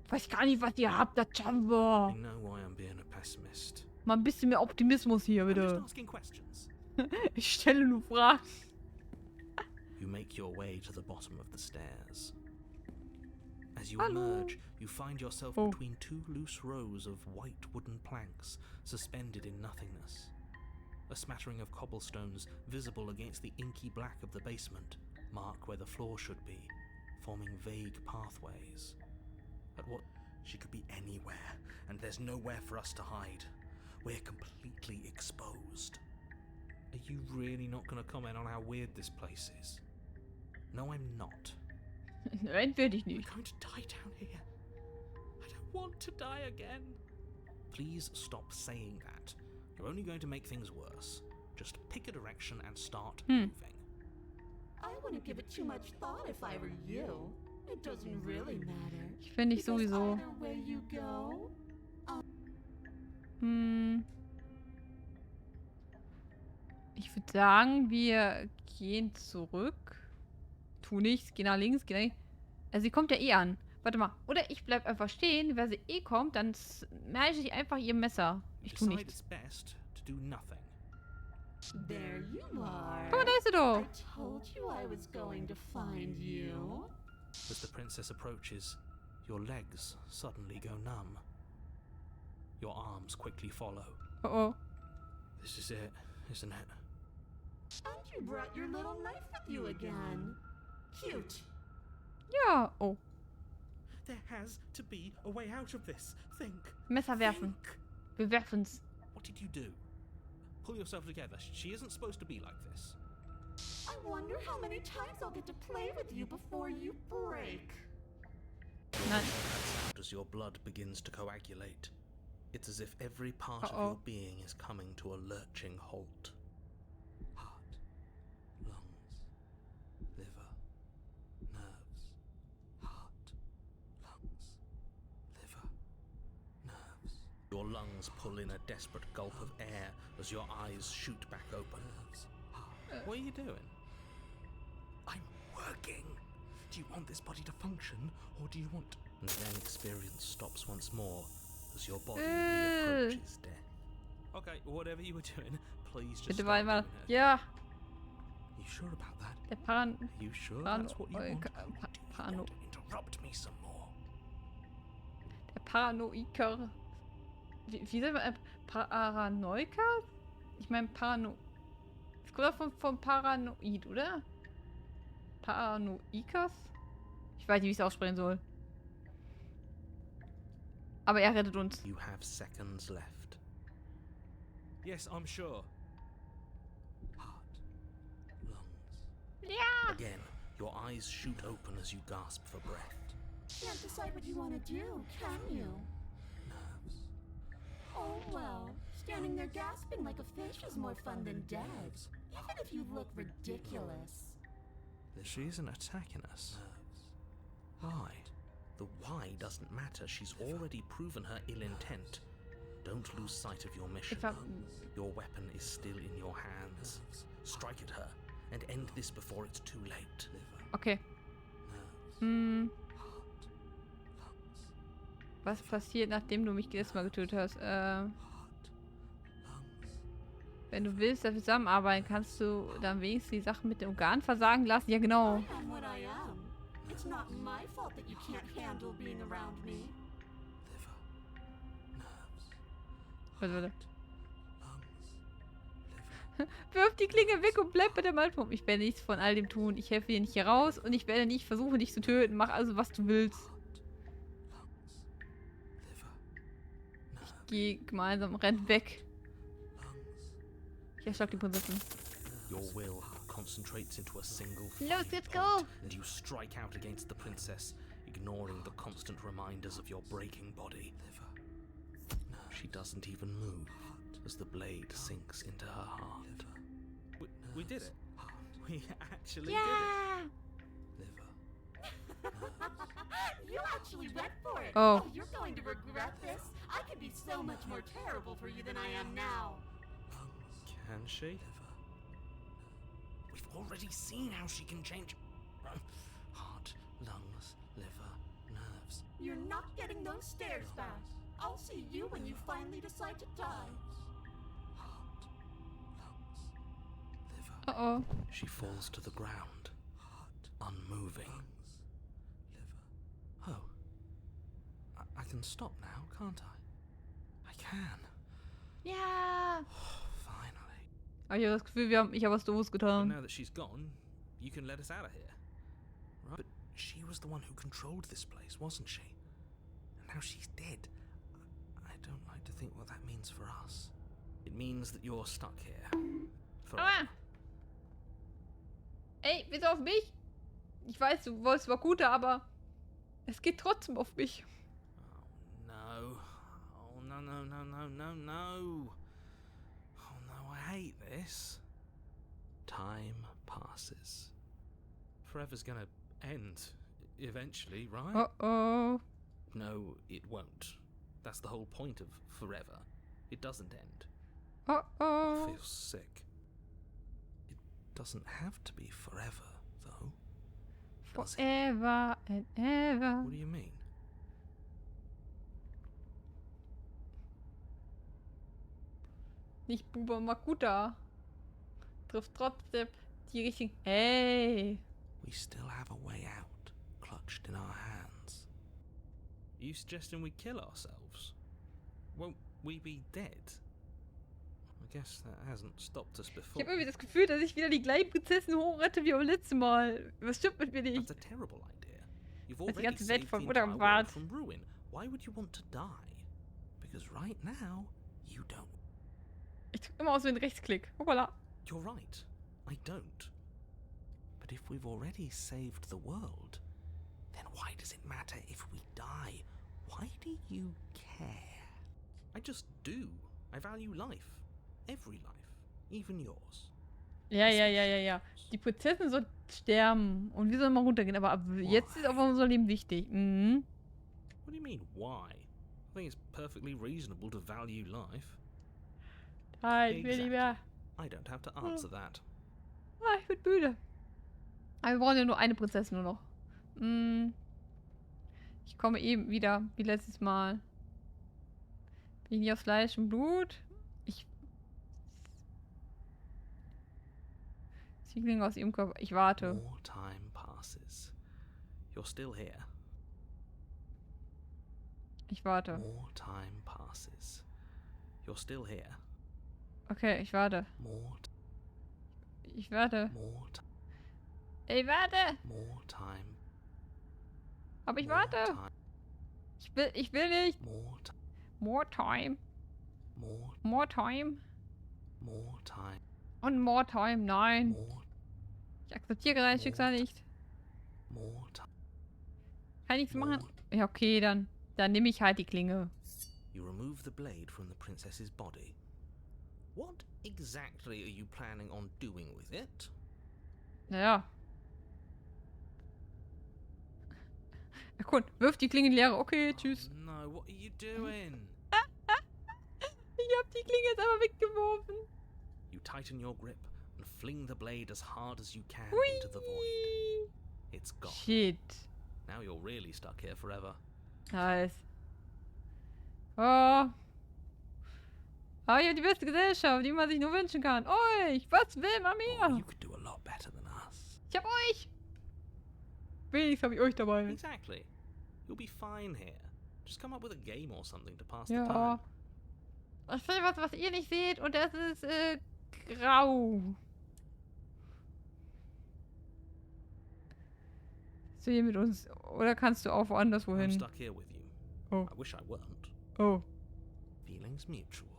Weiß gar nicht, was ihr habt. Das schaffen wir. You know why I'm being a pessimist. Mal ein bisschen mehr Optimismus hier, I'm just bitte. asking questions. Ich stelle nur Fragen. You make your way to the bottom of the stairs. As you Hallo. emerge, you find yourself Oh. between two loose rows of white wooden planks, suspended in nothingness. A smattering of cobblestones visible against the inky black of the basement mark where the floor should be, forming vague pathways. At what? She could be anywhere, and there's nowhere for us to hide. We're completely exposed. Are you really not going to comment on how weird this place is? No, I'm not. Nein, werde ich We're nicht. going to die down here. I don't want to die again. Please stop saying that. You're only going to make things worse. Just pick a direction and start moving. I wouldn't give it too much thought if I were you. It doesn't really matter. Ich finde ich Because sowieso. either way you go, Ich würde sagen, wir gehen zurück. Tu nichts, geh nach links, geh nach links. Also sie kommt ja eh an. Warte mal. Oder ich bleib einfach stehen. Wenn sie eh kommt, dann smash ich einfach ihr Messer. Ich tu Decide nichts. it's best to do nothing. there you are. Guck mal, da ist sie doch. I told you I was going to find you. As the princess approaches, your legs suddenly go numb. Your arms quickly follow. Oh oh. This is it, isn't it? And you brought your little knife with you again. Cute. Ja. Oh. There has to be a way out of this. Think. Messer werfen. Think. Wir werfen's. What did you do? Pull yourself together. She isn't supposed to be like this. I wonder how many times I'll get to play with you before you break. Nein. As your blood begins to coagulate, it's as if every part of Uh-oh. your being is coming to a lurching halt. Heart, lungs, liver, nerves. Heart, lungs, liver, nerves. Your lungs pull in a desperate gulp of air as your eyes shoot back open. What are you doing? I'm working. Do you want this body to function, or do you want... And then experience stops once more as your body reapproaches death. Okay, whatever you were doing, please just Bitte start mal. doing it? Ja. You sure about that? Der Are you sure that's what you want? Parano Don't interrupt me some more. der Paranoiker. Wie sagt man? Paranoiker? Ich meine Es kommt auch von Paranoid, oder? Paranoikers? Ich weiß nicht, wie ich es aussprechen soll. Aber er rettet uns. You have seconds left. Yes, I'm sure. Heart, lungs. Ja! Again, your eyes shoot open as you gasp for breath. Can't decide what you want to do, can you? Nerves. Oh well, standing there gasping like a fish is more fun than dead. Even if you look ridiculous. She isn't attacking us. Why? The why doesn't matter. She's already proven her ill intent. Don't lose sight of your mission. Your weapon is still in your hands. Strike at her and end this before it's too late. Okay. Was passiert, nachdem du mich erstmal getötet hast? Wenn du willst, dass wir zusammenarbeiten, kannst du dann wenigstens die Sachen mit dem Organ versagen lassen? Ja, genau. I am what I am. It's not my fault that you can't handle being around me. Warte. Wirf die Klinge weg und bleib bei der Malform. Ich werde nichts von all dem tun. Ich helfe dir nicht hier raus und ich werde nicht versuchen, dich zu töten. Mach also, was du willst. Ich gehe gemeinsam, rennt weg. Ich erschlag die Prinzessin. Your will concentrates into a single Los, let's go! point, and you strike out against the princess, ignoring the constant reminders of your breaking body. She doesn't even move as the blade sinks into her heart. We did it. We actually Ja! did it. You actually went for it. Oh. You're going to regret this. I could be so much more terrible for you than I am now. Can she? We've already seen how she can change heart, lungs, liver, nerves. You're not getting those stairs back. I'll see you when you finally decide to die. Heart, lungs, liver. Uh-oh. She falls to the ground, unmoving. Oh. I can stop now, can't I? I can. Ja! Finally. Aber ich habe das Gefühl, ich habe was Doofes But getan. now that she's gone, you can let us out of here. Right? But she was the one who controlled this place, wasn't she? And now she's dead. I don't like to think what that means for us. It means that you're stuck here. Forever. Ah! Ey, bis auf mich? Ich weiß, du wolltest war Gute, aber es geht trotzdem auf mich. Oh no. Oh no, no, no, no, no, no. Oh no, I hate this. Time passes. Forever's gonna end eventually, right? Uh-oh. No, it won't. That's the whole point of forever. It doesn't end. Uh-oh. I feel sick. It doesn't have to be forever, though. Does it? Forever and ever. What do you mean? Nicht Buba Makuta. Trifft trotzdem die richtigen. Ey. We still have a way out, clutched in our hands. You suggesting we kill ourselves? Won't we be dead? I guess that hasn't stopped us Ich before. habe irgendwie das Gefühl, dass ich wieder die gleichen Prinzessin hochrette wie beim letzten Mal. Was stimmt mit mir nicht? That's a terrible idea. You've Dass die already ganze Welt saved von the Mutter entire bewahrt. world from ruin. Why would you want to die? Because right now, you don't. Ich drück immer aus wie ein Rechtsklick. Hoppala. You're right. I don't. But if we've already saved the world, then why does it matter if we die? Why do you care? I just do. I value life. Every life. Even yours. Ja. Die Prinzessin soll sterben. Und wir sollen mal runtergehen. Aber ab jetzt ist aber unser Leben wichtig. Mhm. What do you mean, why? I think it's perfectly reasonable to value life. Halt, mir nicht mehr. I don't have to answer that. Ah, ich bin müde. Aber wir brauchen ja nur eine Prinzessin nur noch. Ich komme eben wieder, wie letztes Mal. Bin ich nicht aus Fleisch und Blut? Sie klingen aus ihrem Körper. Ich warte. More time passes. You're still here. Ich warte. More time passes. You're still here. Okay, ich warte. More Ich warte. more Ich warte. more time. Aber ich more warte. time. Ich will nicht. More time. More time. More More time. more time. Und more time. Nein. More Ich akzeptiere dein Schicksal nicht. more time. Kann nichts machen. Ja, okay, dann nehme ich halt die Klinge. You remove the blade from the princess's body. What exactly are you planning on doing with it? Naja. Ja, gut, wirf die Klinge in die Leere. Okay, tschüss. Oh, no, what are you doing? Ich hab die Klinge jetzt aber weggeworfen. You tighten your grip and fling the blade as hard as you can Hui. into the void. It's gone. Shit. Now you're really stuck here forever. Nice. Oh. Aber ich habe die beste Gesellschaft, die man sich nur wünschen kann. Euch! Was will man Oh, mehr? you could do a lot better than us. Ich hab euch! Wenigstens habe ich euch dabei. Exactly. You'll be fine here. Just come up with a game or something to pass the Ja. time. Ich will was ihr nicht seht und das ist, grau. Bist du hier mit uns? Oder kannst du auch woanders I'm wohin? stuck here with you. Oh. I wish I weren't. Oh. Feelings mutual.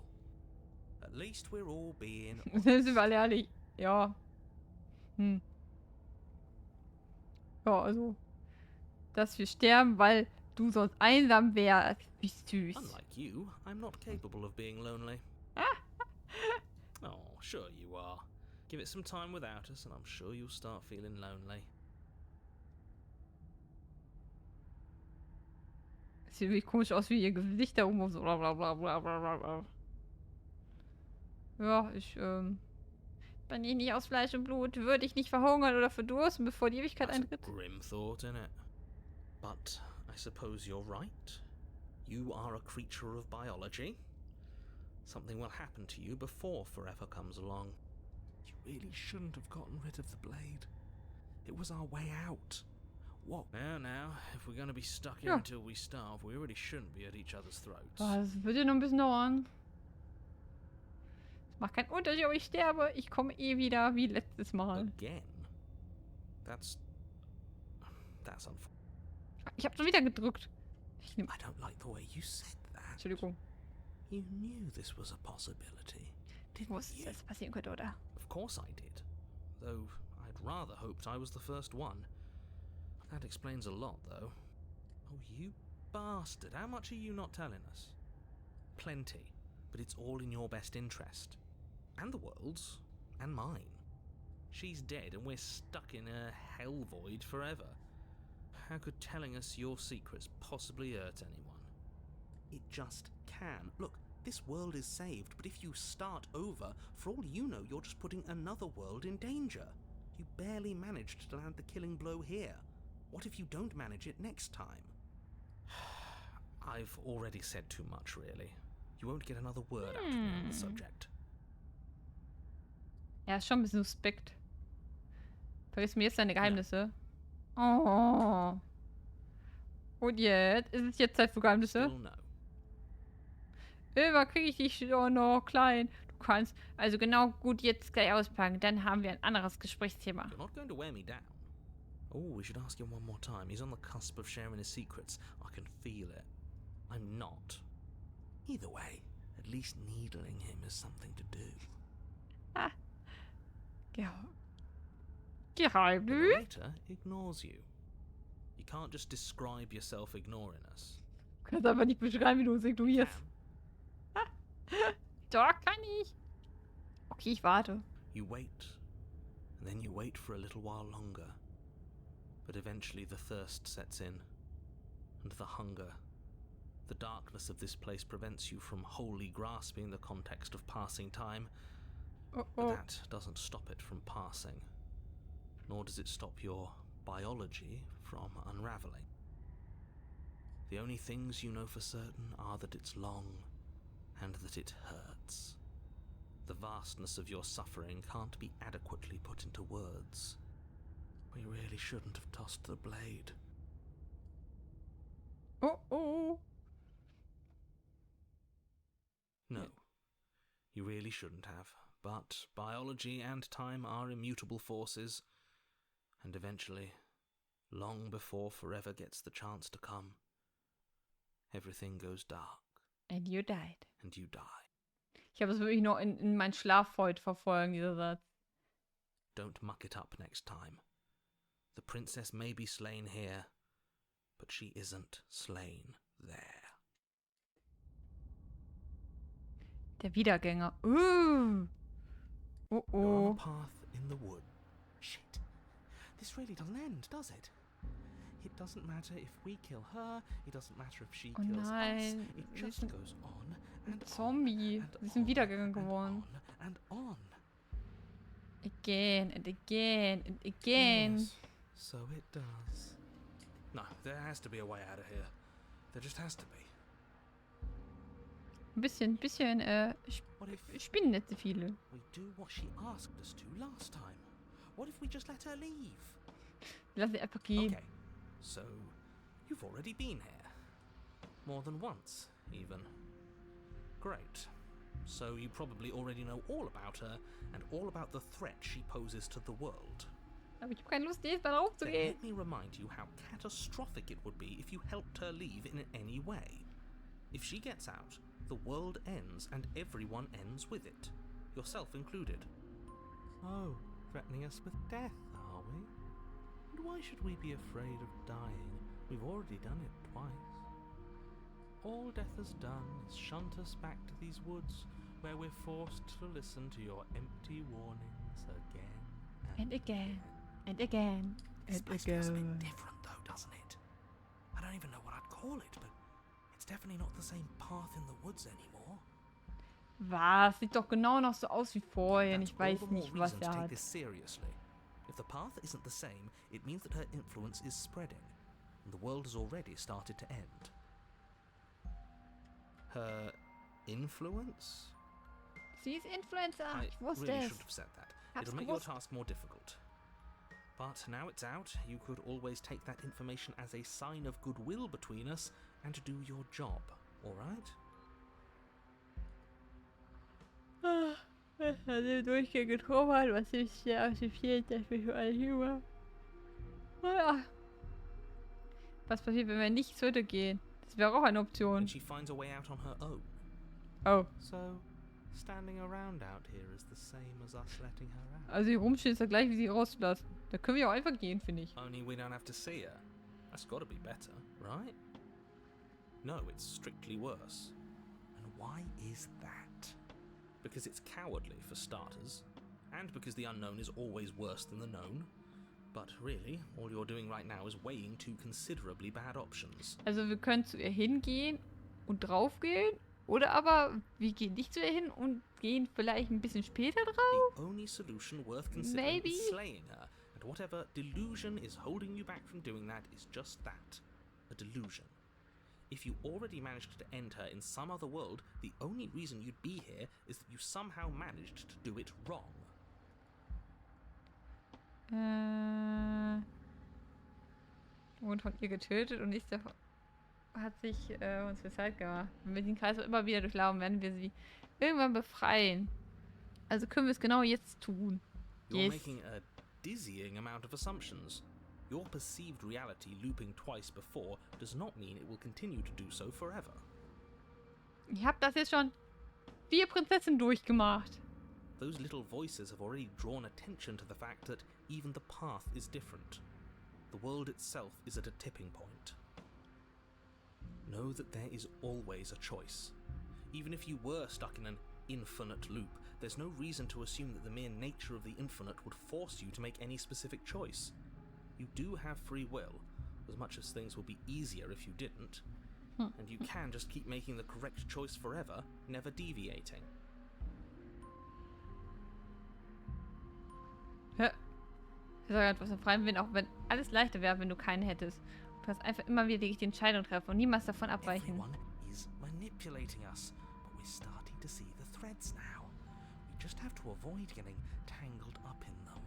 At least we're all being Sind wir alle ehrlich? Ja. Ja, also. Dass wir sterben, weil du sonst einsam wärst. Wie süß. Unlike you, I'm not capable of being lonely. Oh, sure you are. Give it some time without us, and I'm sure you'll start feeling lonely. Sieht wirklich komisch aus, wie ihr Gesicht da oben so bla bla bla bla bla bla. Ja, ich, bin ich nicht aus Fleisch und Blut, würde ich nicht verhungern oder verdursten, bevor die Ewigkeit That's a eintritt. grim thought, innit? But I suppose you're right. You are a creature of biology. Something will happen to you before forever comes along. You really shouldn't have gotten rid of the blade. It was our way out. What? Now, if we're gonna be stuck here Ja. until we starve, we really shouldn't be at each other's throats. Das wird ja noch ein bisschen dauern. Es macht keinen Unterschied, ob ich sterbe. Ich komme eh wieder wie letztes Mal. Again? That's unfortunate. Ich habe schon wieder gedrückt. Ich nehm, I don't like the way you said that. Entschuldigung. You knew this was a possibility, Ich didn't wusste, you? dass das passieren könnte, oder? Of course I did. Though I'd rather hoped I was the first one. That explains a lot, though. Oh, you bastard. How much are you not telling us? Plenty. But it's all in your best interest. And the world's. And mine. She's dead and we're stuck in a hell void forever. How could telling us your secrets possibly hurt anyone? It just can. Look, this world is saved, but if you start over, for all you know, you're just putting another world in danger. You barely managed to land the killing blow here. What if you don't manage it next time? I've already said too much, really. You won't get another word out of me on the subject. Ja, ist schon ein bisschen suspekt. Vergisst mir jetzt deine Geheimnisse. Oh. Und jetzt? Ist es jetzt Zeit für Geheimnisse? Still no. Immer kriege ich dich doch noch klein. Du kannst also genau gut jetzt gleich auspacken. Dann haben wir ein anderes Gesprächsthema. You're not going to wear me down. Oh, we should ask him one more time. He's on the cusp of sharing his secrets. I can feel it. I'm not. Either way, at least needling him is something to do. Ah. Ja. The Geheimnis? narrator ignores you. You can't just describe yourself ignoring us. Du kannst einfach nicht beschreiben, wie du uns ignorierst. Can. Doch, kann ich. Okay, ich warte. You wait, and then you wait for a little while longer. But eventually the thirst sets in, and the hunger. The darkness of this place prevents you from wholly grasping the context of passing time, but that doesn't stop it from passing, nor does it stop your biology from unraveling. The only things you know for certain are that it's long and that it hurts. The vastness of your suffering can't be adequately put into words. We really shouldn't have tossed the blade. Oh. No, you really shouldn't have. But biology and time are immutable forces, and eventually, long before forever gets the chance to come, everything goes dark. And you died. And you die. Ich habe es wirklich noch in meinen Schlaf heute verfolgen, dieser Satz. Don't muck it up next time. The princess may be slain here, but she isn't slain there. Der Wiedergänger. You're on a path in the wood. Shit. This really doesn't end, does it? It doesn't matter if we kill her, it doesn't matter if she kills us, it just goes on and Zombie. Sie sind Wiedergänger geworden. and on. Again and again and again. Yes, so it does. No, there has to be a way out of here. There just has to be. Ein bisschen Spinnennetze viele. We do what she asked us to last time. What if we just let her leave? Lass sie einfach gehen. Okay, so you've already been here. More than once, even. Great. So you probably already know all about her and all about the threat she poses to the world. Aber ich habe keine Lust, jedes Mal raufzugehen. Let me remind you how catastrophic it would be if you helped her leave in any way. If she gets out, the world ends and everyone ends with it, yourself included. Oh, threatening us with death, are we? And why should we be afraid of dying? We've already done it twice. All death has done is shunt us back to these woods, where we're forced to listen to your empty warnings again and again and again and again. It's a bit different though, doesn't it? I don't even know what I'd call it, but it's definitely not the same path in the woods anymore. Was? Sieht doch genau noch so aus wie vorher. Ich weiß nicht, was er hat. Seriously. If the path isn't the same, it means that her influence is spreading, and the world has already started to end. Her influence? Sie ist Influencer. Ich wusste really es. Should have said that. It'll make your task more difficult. But now it's out, you could always take that information as a sign of goodwill between us and do your job, alright? Was hat der Durchgang getroffen, was ist sehr akzeptiert, dass wir für alle Humor. Was passiert, wenn wir nicht zur Hütte gehen? Das wäre auch eine Option. And she finds a way out on her own. Oh. So, standing around out here is the same as us letting her out. Also hier rumstehen ist ja gleich, wie sie rauslassen. Da können wir auch einfach gehen, finde ich. Only we don't have to see her. That's got to be better, right? No, it's strictly worse. And why is that? Because it's cowardly, for starters. And because the unknown is always worse than the known. But really, all you're doing right now is weighing two considerably bad options. Also wir können zu ihr hingehen und draufgehen. Oder aber wir gehen nicht zu ihr hin und gehen vielleicht ein bisschen später drauf. The only solution worth considering is slaying her. And whatever delusion is holding you back from doing that is just that. A delusion. If you already managed to end her in some other world, the only reason you'd be here is that you somehow managed to do it wrong. Und von ihr getötet und nicht davon hat sich uns für Zeit gemacht. Wenn wir den Kreis immer wieder durchlaufen, werden wir sie irgendwann befreien. Also können wir es genau jetzt tun. You're making a dizzying amount of assumptions. Your perceived reality looping twice before does not mean it will continue to do so forever. Ich habe das jetzt schon 4 Prinzessinnen durchgemacht. Those little voices have already drawn attention to the fact that even the path is different. The world itself is at a tipping point. Know that there is always a choice. Even if you were stuck in an infinite loop, there's no reason to assume that the mere nature of the infinite would force you to make any specific choice. You do have free will, as much as things would be easier if you didn't. And you can just keep making the correct choice forever, never deviating. Ja. Ich sage etwas im freien Willen, auch wenn alles leichter wäre, wenn du keinen hättest. Du kannst einfach immer wieder die Entscheidung treffen und niemals davon abweichen. Everyone is manipulating us, but we're starting to see the threads now. We just have to avoid getting tangled up in them.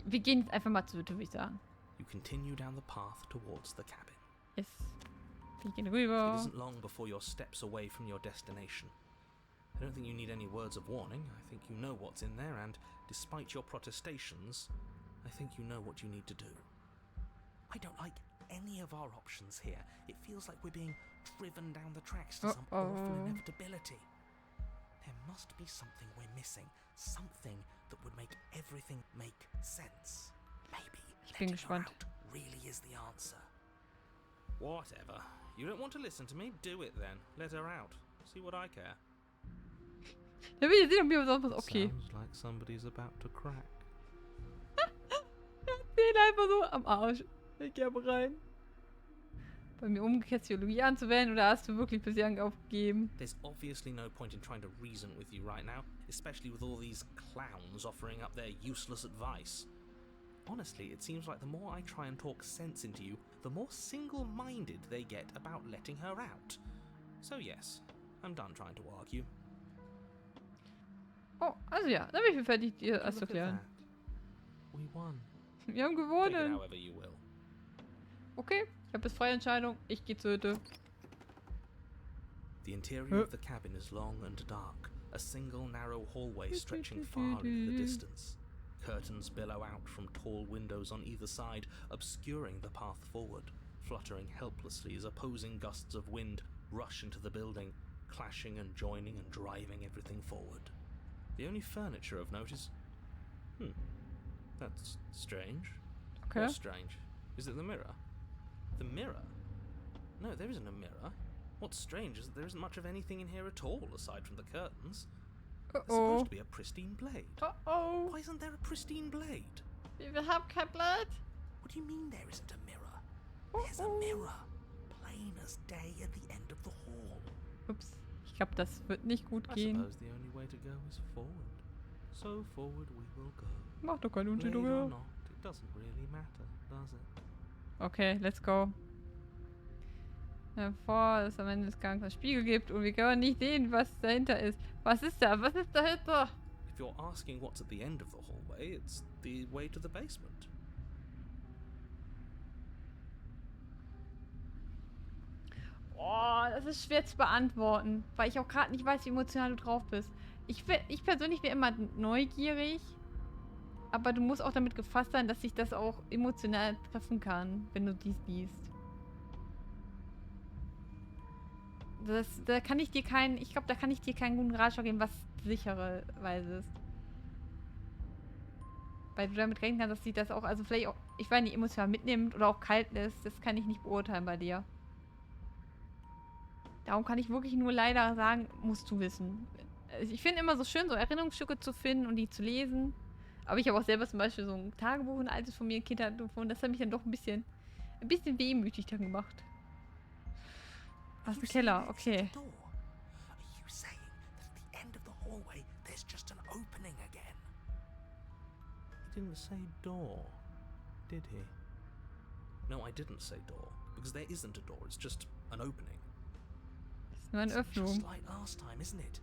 Wir gehen jetzt einfach mal zu, würde ich sagen. You continue down the path towards the cabin. Yes. Wir gehen It rüber. isn't long before you're steps away from your destination. I don't think you need any words of warning. I think you know what's in there, and despite your protestations, I think you know what you need to do. I don't like any of our options here. It feels like we're being driven down the tracks to some awful inevitability. There must be something we're missing. Something that would make everything make sense. Maybe letting her out really is the answer. Whatever. You don't want to listen to me? Do it then. Let her out. See what I care. Da will ich sehen, ob mir was okay. Sounds like somebody's about to crack. Den einfach so am Arsch. Ich geh aber rein. Bei mir umgekehrt Theologie anzuwenden oder hast du wirklich bisher aufgegeben? There's obviously no point in trying to reason with you right now, especially with all these clowns offering up their useless advice. Honestly, it seems like the more I try and talk sense into you, the more single-minded they get about letting her out. So yes, I'm done trying to argue. Oh, also ja, dann bin ich fertig, dir das zu Look at klären. that. We won. Wir haben Take it gewonnen. however you will. Okay, ich habe jetzt freie Entscheidung. Ich gehe zur Hütte. The interior of the cabin is long and dark, a single narrow hallway stretching far into the distance. Curtains billow out from tall windows on either side, obscuring the path forward, fluttering helplessly as opposing gusts of wind rush into the building, clashing and joining and driving everything forward. The only furniture of note is... that's strange. Okay. What's strange? Is it the mirror? The mirror? No, there isn't a mirror. What's strange is that there isn't much of anything in here at all, aside from the curtains. There's supposed to be a pristine blade. Why isn't there a pristine blade? Wir haben kein Blatt. What do you mean there isn't a mirror? There's a mirror, plain as day at the end of the hall. Ups. Ich glaube, das wird nicht gut I gehen. suppose the only way to go is forward. So forward we will go. Macht doch keinen Unterschied, Blade or oder? not, it doesn't really matter, does it? Okay, let's go. Bevor es am Ende des Gangs einen Spiegel gibt und wir können nicht sehen, was dahinter ist. Was ist da? Was ist dahinter? If you're asking what's at the end of the hallway, it's the way to the basement. Oh, das ist schwer zu beantworten, weil ich auch gerade nicht weiß, wie emotional du drauf bist. Ich persönlich wäre immer neugierig, aber du musst auch damit gefasst sein, dass sich das auch emotional treffen kann, wenn du dies liest. Da kann ich dir keinen, ich glaube, da kann ich dir keinen guten Ratschlag geben, was sichererweise ist. Weil du damit rechnen kannst, dass sich das auch, also vielleicht auch, ich weiß nicht, emotional mitnimmt oder auch kalt lässt, das kann ich nicht beurteilen bei dir. Darum kann ich wirklich nur leider sagen, musst du wissen. Ich finde immer so schön, so Erinnerungsstücke zu finden und die zu lesen. Aber ich habe auch selber zum Beispiel so ein Tagebuch, ein altes von mir, ein Kindheit gefunden. Das hat mich dann doch ein bisschen wehmütig dann gemacht. Was ein Keller, okay. Are you saying that at the end of the hallway there's just an opening again? He didn't say door, did he? No, I didn't say door, because there isn't a door, it's just an opening. Das ist nur eine Öffnung. Just like last time, isn't it?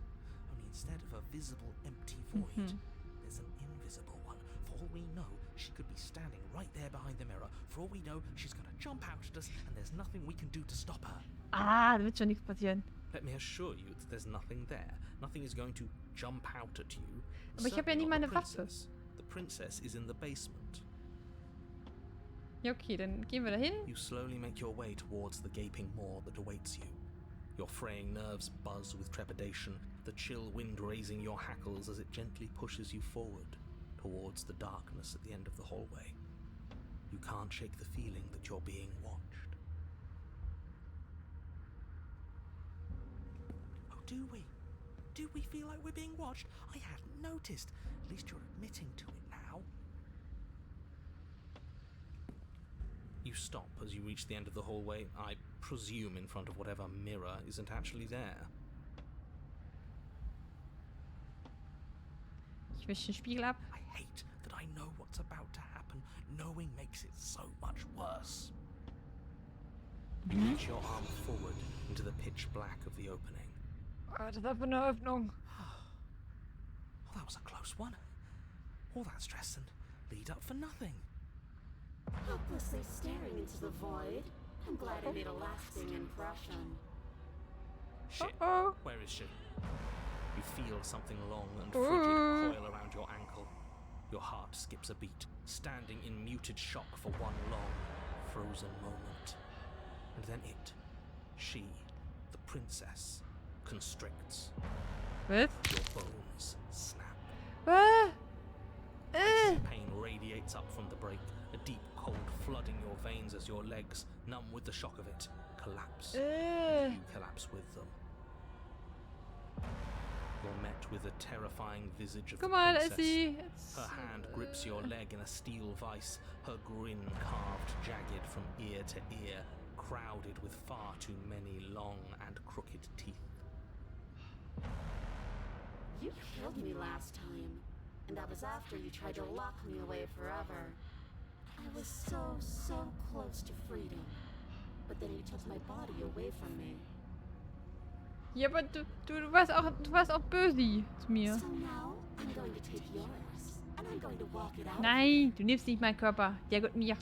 Only instead of a visible empty void, there's an invisible one. For all we know, she could be standing right there behind the mirror. For all we know, she's gonna jump out at us and there's nothing we can do to stop her. Ah, da wird schon nichts passieren. Let me assure you that there's nothing there. Nothing is going to jump out at you. Aber ich habe ja Certainly nicht not mal the eine Waffe. princess. The princess is in the basement. Ja, okay, dann gehen wir dahin. You slowly make your way towards the gaping maw that awaits you. Your fraying nerves buzz with trepidation, the chill wind raising your hackles as it gently pushes you forward, towards the darkness at the end of the hallway. You can't shake the feeling that you're being watched. Oh, do we? Do we feel like we're being watched? I hadn't noticed. At least you're admitting to it now. You stop as you reach the end of the hallway, I presume in front of whatever mirror isn't actually there. Ich wische den Spiegel ab. I hate that I know what's about to happen. Knowing makes it so much worse. You reach your arm forward into the pitch black of the opening. Oh, das ist einfach eine Öffnung. Well, that was a close one. All that stress and lead up for nothing. Helplessly staring into the void. I'm glad I made a lasting impression. Shit. Uh-oh. Where is she? You feel something long and frigid coil around your ankle. Your heart skips a beat, standing in muted shock for one long, frozen moment. And then she, the princess, constricts. Was? Your bones snap. Ah. Icy pain radiates up from the break, a deep cold flooding your veins as your legs, numb with the shock of it, collapse. You collapse with them. You're met with a terrifying visage of Guck the mal, da princess. ist sie. Her hand grips your leg in a steel vice, her grin carved jagged from ear to ear, crowded with far too many long and crooked teeth. You killed me last time, and that was after you tried to lock me away forever. I was so close to freedom, but then you took my body away from me. Ja, aber du warst auch böse zu mir. So now I'm going to take yours, and I'm going to walk it out. Nein, du nimmst nicht meinen Körper. Der gehört mir.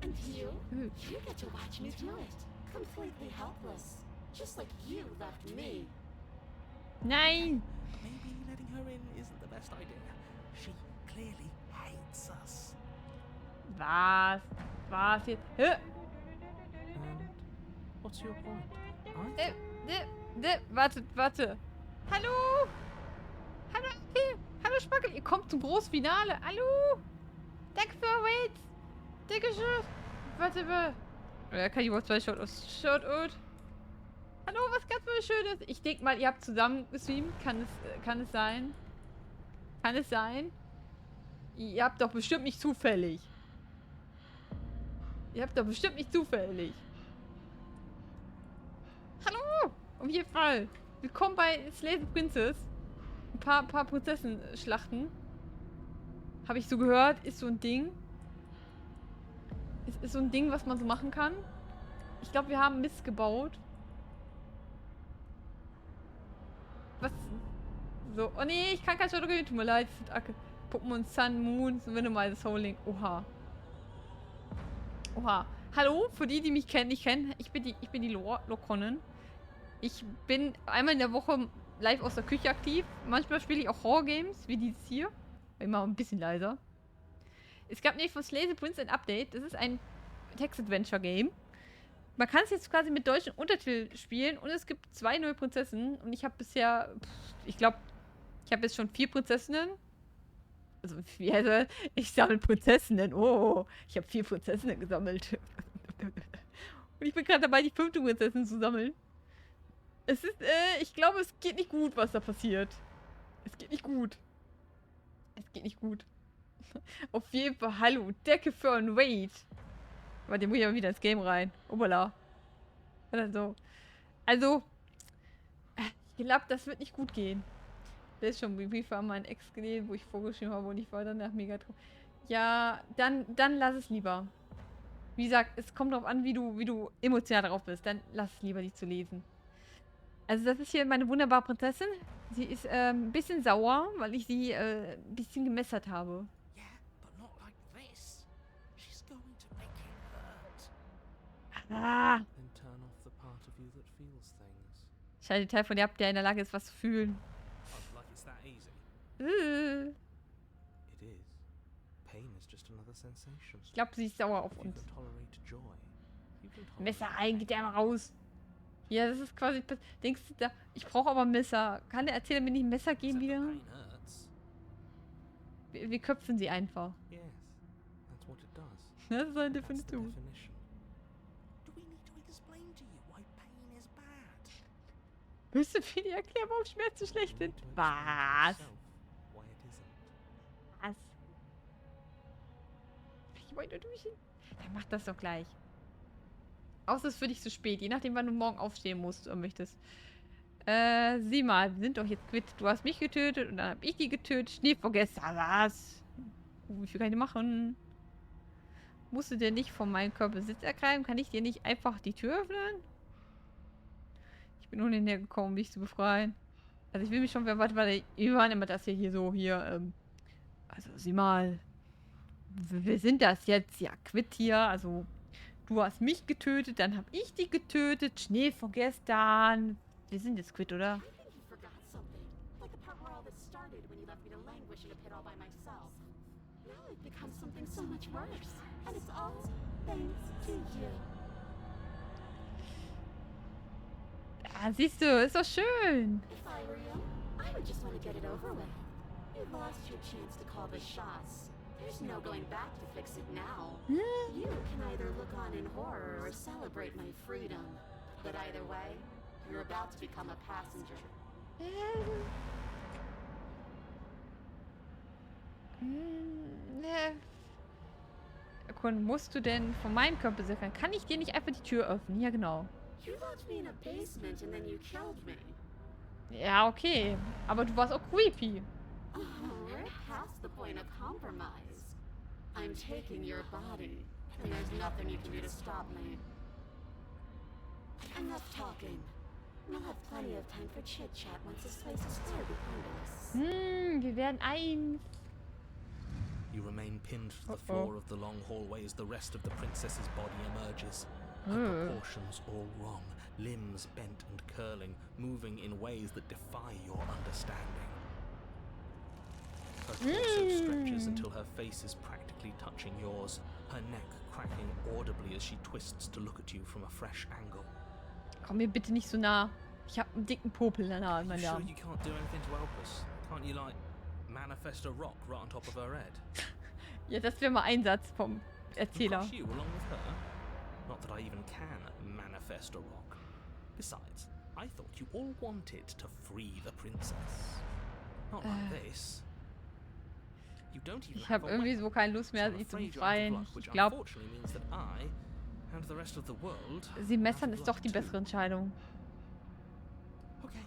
And you get to watch me do it, completely helpless, just like you left me. Nein. Maybe letting her in isn't the best idea. She clearly hates us. Was? Was jetzt? Hä? And what's your point? Warte. Hallo? Hallo, okay. Hallo, Spackel. Ihr kommt zum großen Finale. Hallo? Danke für Wait. Dankeschön. Warte. Ja, kann ich wohl 2 Shoutout. Hallo, was ganz Schönes. Ich denke mal, ihr habt zusammen gestreamt. Kann es sein? Kann es sein? Ihr habt doch bestimmt nicht zufällig. Hallo! Auf jeden Fall. Willkommen bei Slave Princess. Ein paar Prinzessin-Schlachten. Habe ich so gehört. Ist so ein Ding. Ist so ein Ding, was man so machen kann. Ich glaube, wir haben Mist gebaut. Was? So. Oh nee, ich kann kein Shadow gehen. Tut mir leid. Pokémon Sun, Moon, Minimal Souling. Oha. Hallo, für die mich kennen, ich bin die Lokonnen. Ich bin einmal in der Woche live aus der Küche aktiv. Manchmal spiele ich auch Horror-Games, wie dieses hier. Immer ein bisschen leiser. Es gab nämlich von Slave Prince ein Update. Das ist ein Text-Adventure-Game. Man kann es jetzt quasi mit deutschen Untertitel spielen und es gibt 2 neue Prinzessinnen. Und ich habe bisher, ich glaube, ich habe jetzt schon 4 Prinzessinnen. Also, ich sammle Prinzessinnen. Oh, ich habe 4 Prinzessinnen gesammelt. Und ich bin gerade dabei, die 5. Prinzessin zu sammeln. Es ist, ich glaube, es geht nicht gut, was da passiert. Es geht nicht gut. Auf jeden Fall, hallo, Decke für ein Wait. Warte, muss ich aber wieder ins Game rein. Obala. Also, ich glaube, das wird nicht gut gehen. Der ist schon Briefe an meinen Ex gelesen, wo ich vorgeschrieben habe und ich war danach mega drauf. Ja, dann lass es lieber. Wie gesagt, es kommt darauf an, wie du emotional darauf bist. Dann lass es lieber, die zu lesen. Also das ist hier meine wunderbare Prinzessin. Sie ist ein bisschen sauer, weil ich sie ein bisschen gemessert habe. Ah! Scheiße, Teil von dir ab, der in der Lage ist, was zu fühlen. Ich glaube, sie ist sauer auf uns. Messer rein, geht der mal raus. Ja, das ist quasi... Denkst du da... Ich brauche aber Messer. Kann der Erzähler mir nicht ein Messer geben wieder? Wir köpfen sie einfach. Das ist eine Definition. Willst du mir die erklären, warum Schmerzen schlecht sind? Was? Ich wollte durch. Dann mach das doch gleich. Außer es ist für dich zu spät, je nachdem, wann du morgen aufstehen musst oder möchtest. Sieh mal, wir sind doch jetzt quitt. Du hast mich getötet und dann habe ich die getötet. Schneevergesser, was? Wie viel kann ich machen? Musst du dir nicht von meinem Körper Besitz ergreifen? Kann ich dir nicht einfach die Tür öffnen? Ich bin nur hierher gekommen, um dich zu befreien. Also ich will mich schon, warte, wir waren immer das hier so, also sieh mal, wir sind das jetzt, ja, quitt hier, also du hast mich getötet, dann hab ich die getötet, Schnee von gestern, wir sind jetzt quitt, oder? I think you forgot something. Like the part where all this started when you left me to languish in a pit all by myself. Now it becomes something so much worse. And it's all thanks to you. Ah, siehst du, ist doch schön. If I were you, I would just want to get it over with. You lost your chance to call the shots. There's no going back to fix it now. You can either look on in horror or celebrate my freedom. But either way, you're about to become a passenger. Musst du denn von meinem Körper sichern? Kann ich dir nicht einfach die Tür öffnen? Ja, genau. You locked me in a basement and then you killed me. Ja, okay. Aber du warst auch creepy. Oh, we're past the point of compromise. I'm taking your body, and there's nothing you can do to stop me. Enough talking. We'll have plenty of time for chit-chat once this place is clear behind us. Wir werden eins. You remain pinned to the floor of the long hallway as the rest of the princess's body emerges. Her proportions all wrong, limbs bent and curling, moving in ways that defy your understanding. Her torso stretches until her face is practically touching yours, her neck cracking audibly as she twists to look at you from a fresh angle. Komm mir bitte nicht so nah. Ich hab einen dicken Popel in der Hand, mein Sure Damen. you can't do anything to help us? Can't you, like, manifest a rock right on top of her head? Ja, das wäre mal ein Satz vom Erzähler. Crush you along with her? Not that I even can manifest a rock. Besides, I thought you all wanted to free the princess. Not like this. You don't even Ich habe have a irgendwie weapon, so keine Lust mehr, so I'm sie zu afraid you're out of befreien. luck, which Ich glaube, unfortunately means that I and the rest of the world sie messern are out ist of doch luck die too. bessere Entscheidung. Okay,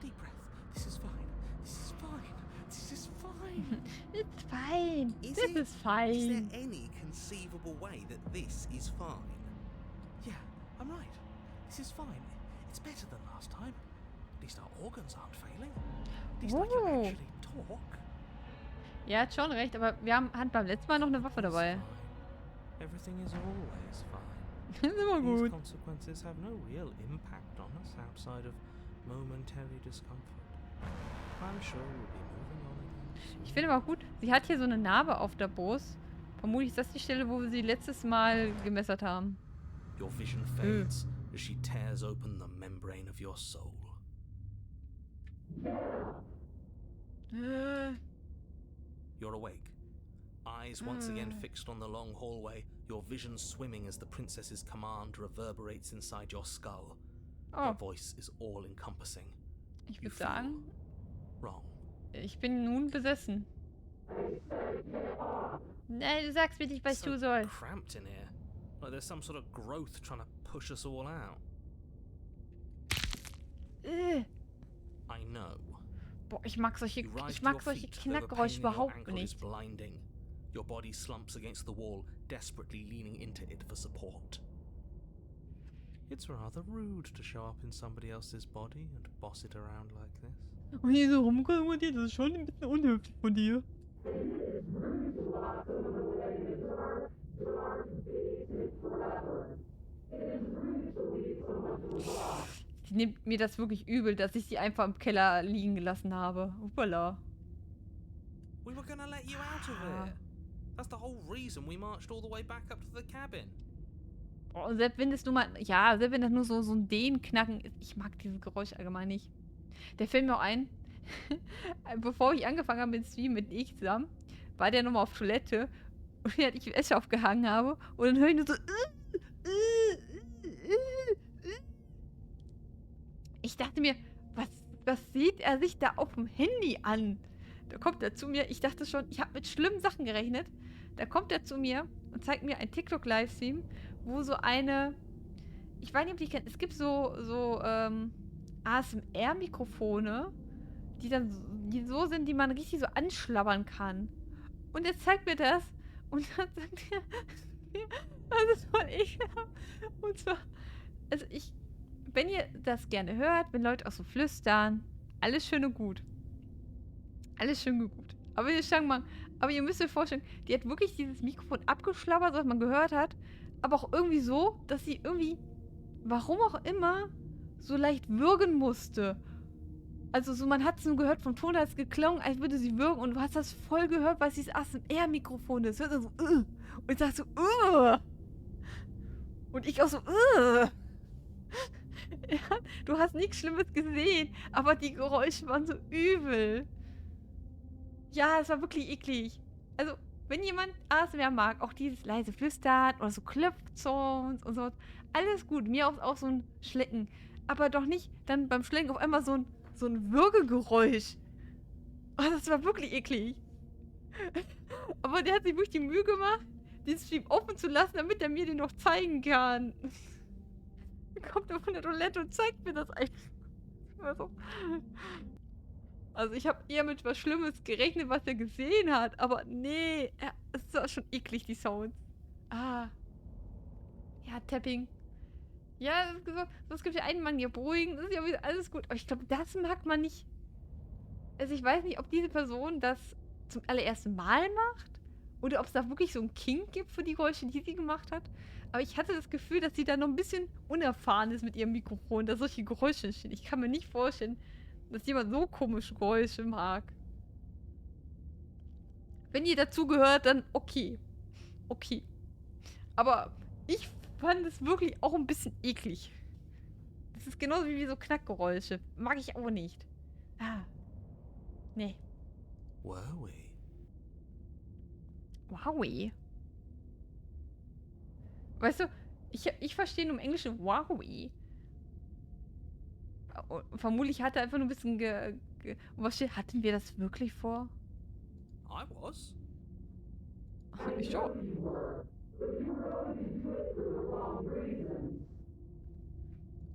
deep breath. This is fine. This is fine. This is fine. It's fine. Is This it? is fine. Is there any conceivable way that this is fine? Yeah, I'm right. This is fine. It's better than last time. At least our organs aren't failing. At least I can actually talk. Ja, hat schon recht, aber wir hatten beim letzten Mal noch eine Waffe dabei. Everything is always fine. Das ist immer These gut. consequences have no real impact on us outside of momentary discomfort. I'm sure we'll be moving on again. Ich finde aber auch gut, sie hat hier so eine Narbe auf der Brust. Vermutlich ist das die Stelle, wo wir sie letztes Mal gemessert haben. Your vision fades as she tears open the membrane of your soul. You're awake. Eyes once again fixed on the long hallway, your vision swimming as the princess's command reverberates inside your skull. Her voice is all-encompassing. Ich würde sagen, Wrong. ich bin nun besessen. Nein, du sagst mir nicht, was ich tun soll. Cramped in here. Like there's some sort of growth trying to push us all out. I know. Boah, ich mag solche You rise to your feet, though the Knackgeräusche pain in your überhaupt ankle is nicht. blinding. Your body slumps against the wall, desperately leaning into it for support. It's rather rude to show up in somebody else's body and boss it around like this. Und hier so rumkommen, das ist schon ein bisschen unhöflich von dir. Sie nimmt mir das wirklich übel, dass ich sie einfach im Keller liegen gelassen habe. Uppala. We were gonna let you out of it. That's the whole reason we marched all the way back up to the cabin. Oh, selbst wenn das nur mal, ja, selbst wenn das nur so ein Dehnknacken ist. Ich mag dieses Geräusch allgemein nicht. Der fällt mir auch ein, bevor ich angefangen habe mit Stream mit ich zusammen, war der nochmal auf Toilette und während ich Wäsche aufgehangen habe und dann höre ich nur so. Ich dachte mir, was sieht er sich da auf dem Handy an? Da kommt er zu mir, ich dachte schon, ich habe mit schlimmen Sachen gerechnet. Da kommt er zu mir und zeigt mir einen TikTok-Livestream, wo so eine, ich weiß nicht, ob die kennt, es gibt so ASMR-Mikrofone, die so sind, die man richtig so anschlabbern kann. Und er zeigt mir das und dann sagt er, das ist voll ekelhaft. Und zwar, also wenn ihr das gerne hört, wenn Leute auch so flüstern, alles schön und gut. Alles schön und gut. Aber ihr müsst euch vorstellen, die hat wirklich dieses Mikrofon abgeschlabbert, was man gehört hat. Aber auch irgendwie so, dass sie irgendwie, warum auch immer, so leicht würgen musste. Also so, man hat es nur gehört, vom Ton hat es geklungen, als würde sie würgen. Und du hast das voll gehört, weil es dieses ASMR-Mikrofon ist. Hört so, Und ich sag so, Und ich auch so, Ja, du hast nichts Schlimmes gesehen, aber die Geräusche waren so übel. Ja, es war wirklich eklig. Also, wenn jemand ASMR mag, auch dieses leise Flüstern oder so Klopfsounds und so, alles gut. Mir auch so ein Schlecken. Aber doch nicht dann beim Schlecken auf einmal so ein Würgegeräusch. Oh, das war wirklich eklig. Aber der hat sich wirklich die Mühe gemacht, den Stream offen zu lassen, damit er mir den noch zeigen kann. Kommt er von der Toilette und zeigt mir das einfach. Also ich habe eher mit was Schlimmes gerechnet, was er gesehen hat. Aber nee, es war schon eklig, die Sounds. Ja, Tapping. Ja, das gibt ja einen Mann hier beruhigen. Das ist ja wieder alles gut. Aber ich glaube, das mag man nicht. Also ich weiß nicht, ob diese Person das zum allerersten Mal macht. Oder ob es da wirklich so einen Kink gibt für die Geräusche, die sie gemacht hat. Aber ich hatte das Gefühl, dass sie da noch ein bisschen unerfahren ist mit ihrem Mikrofon, dass solche Geräusche entstehen. Ich kann mir nicht vorstellen, dass jemand so komische Geräusche mag. Wenn ihr dazugehört, dann okay. Okay. Aber ich fand es wirklich auch ein bisschen eklig. Das ist genauso wie so Knackgeräusche. Mag ich auch nicht. Nee. Wowie. Wowie. Weißt du, ich verstehe nur im Englischen Wowie. Vermutlich hat er einfach nur ein bisschen was steht? Hatten wir das wirklich vor? I was. Ich schon.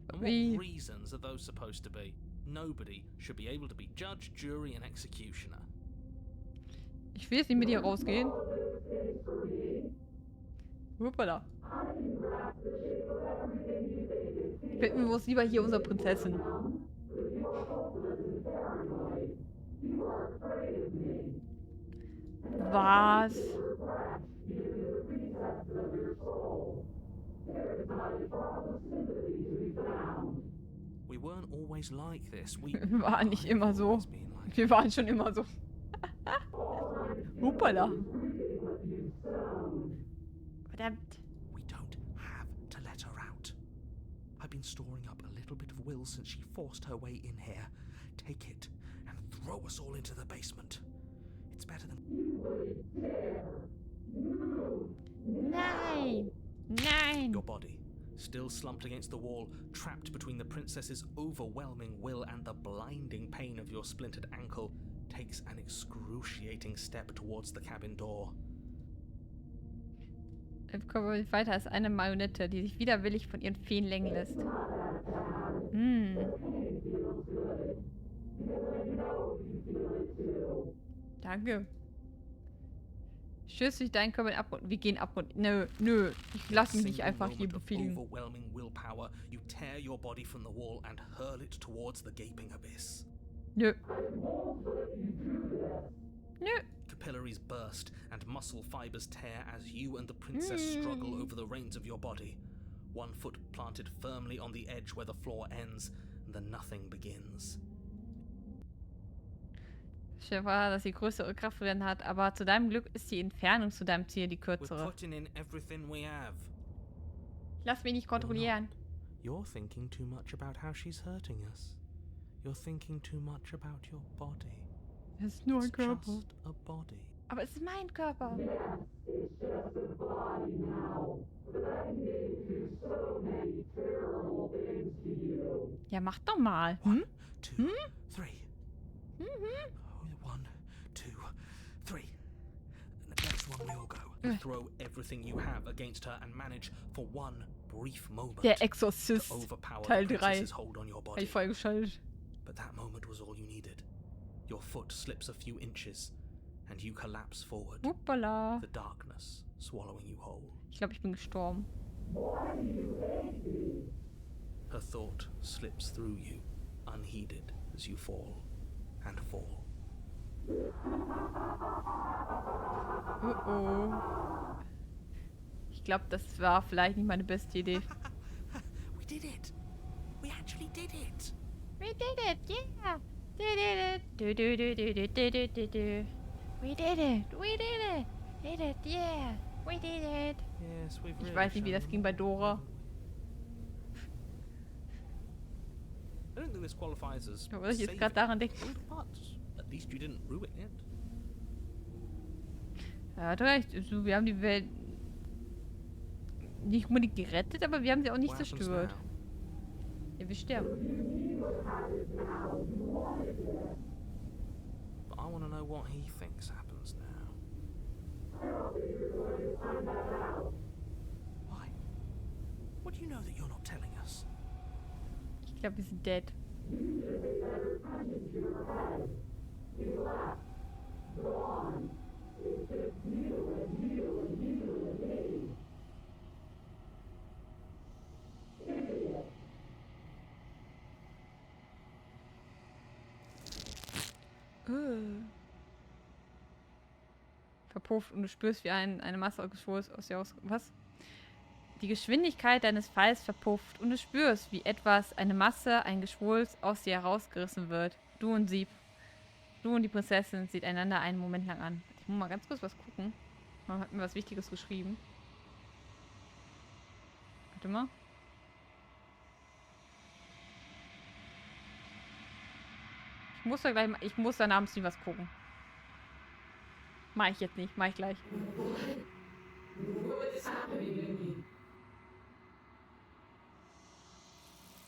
And what reasons are those supposed to be? Nobody should be able to be judge, jury and executioner. Ich will jetzt nicht mit dir rausgehen. Hoppala. Finden wir uns lieber hier unsere Prinzessin. Was? We weren't always like this. We waren nicht immer so. Wir waren schon immer so. Hoppala. Verdammt. We don't have to let her out. I've been storing up a little bit of will since she forced her way in here. Take it and throw us all into the basement. It's better than... Nein! Nein! Your body, still slumped against the wall, trapped between the princess's overwhelming will and the blinding pain of your splintered ankle, takes an excruciating step towards the cabin door. Kommen wir nicht weiter als eine Marionette, die sich widerwillig von ihren Feen lenken lässt. Danke. Stößt sich deinen Körper ab und wir gehen ab und... Nö, ich lasse mich nicht einfach hier befehlen. Overwhelming willpower, you tear your body from the wall and hurl it towards the gaping abyss. Nö. Nö. Capillaries burst and muscle fibers tear as you and the princess struggle over the reins of your body. One foot planted firmly on the edge where the floor ends, and the nothing begins. Schön war, dass sie größere Kraft drin hat, aber zu deinem Glück ist die Entfernung zu deinem Ziel die kürzere. We're putting in everything we have. Lass mich nicht kontrollieren. You're thinking too much about how she's hurting us. You're thinking too much about your body. Es ist nur ein Körper. Just a body. Aber es ist mein Körper. Ja, mach doch mal. One, two, three. 1, 2, 3. Next one we all go. You throw everything you have against her and manage for one brief moment Der Exorzist, to overpower Teil the 3. princess's hold on your Hab body. ich freigeschaltet. But that moment was all you needed. Your foot slips a few inches and you collapse forward. Hoppala. The darkness swallowing you whole. Ich glaube, ich bin gestorben. Her thought slips through you. unheeded as you fall and fall. Oh. Ich glaube, das war vielleicht nicht meine beste Idee. We did it! We actually did it! We did it, yeah. Did it. Do do do do do do do do do. We did it. We did it. Did it, yeah. We did it. Yes, we've Ich weiß nicht, wie das ging bei Dora. I don't think this qualifies as Aber ich jetzt saving, gerade daran denke. but at least you didn't ruin it. Ja, hat recht. Also, wir haben die Welt nicht unbedingt gerettet, aber wir haben sie auch nicht What happens zerstört. now? Ja, wir sterben. But I want to know what he thinks happens now. Why? What do you know that you're not telling us? Ich glaube, wir sind dead. Verpufft und du spürst, wie eine Masse aus Geschwulst aus dir aus... Was? Die Geschwindigkeit deines Falls verpufft und du spürst, wie eine Masse, ein Geschwulst aus dir herausgerissen wird. Du und die Prinzessin sieht einander einen Moment lang an. Ich muss mal ganz kurz was gucken. Man hat mir was Wichtiges geschrieben. Warte mal. Ich muss dann abends nie was gucken. Mach ich jetzt nicht, mach ich gleich.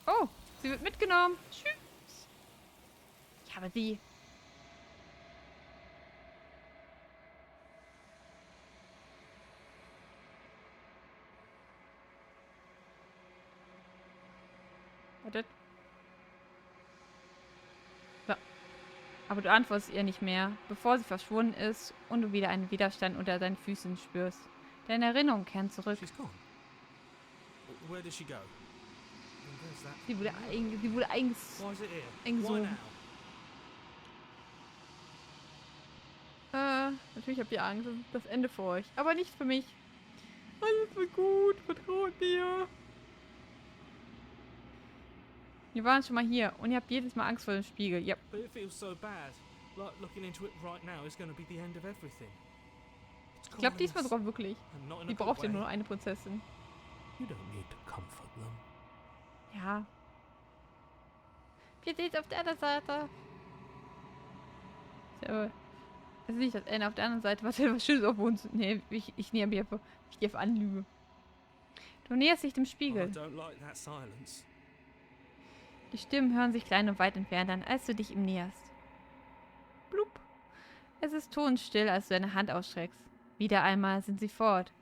Oh, sie wird mitgenommen. Tschüss. Ich habe sie. Wartet. So. Aber du antwortest ihr nicht mehr, bevor sie verschwunden ist und du wieder einen Widerstand unter deinen Füßen spürst. Deine Erinnerungen kehren zurück. She's gone. Where did she go? Where's that? Sie wurde Why is it here? eingesogen. Why now? Natürlich habt ihr Angst. Das ist das Ende für euch. Aber nicht für mich. Alles wird gut. Vertraut mir. Wir waren schon mal hier und ihr habt jedes Mal Angst vor dem Spiegel. Ja. But it feels so bad. Like looking into it right now is going to be the end of everything. Ich glaube diesmal sogar wirklich. And not in a Die good braucht ja way. nur eine Prinzessin. You don't need to comfort them. Ja. Wir sehen es auf der anderen Seite. Das ist nicht das Ende. Auf der anderen Seite. Was Schönes auf uns. Nee, ich näher mich einfach. Ich die einfach anlüge. Du näherst dich dem I Spiegel. don't like that silence. Die Stimmen hören sich klein und weit entfernt an, als du dich ihm näherst. Blub. Es ist totenstill, als du deine Hand ausstreckst. Wieder einmal sind sie fort.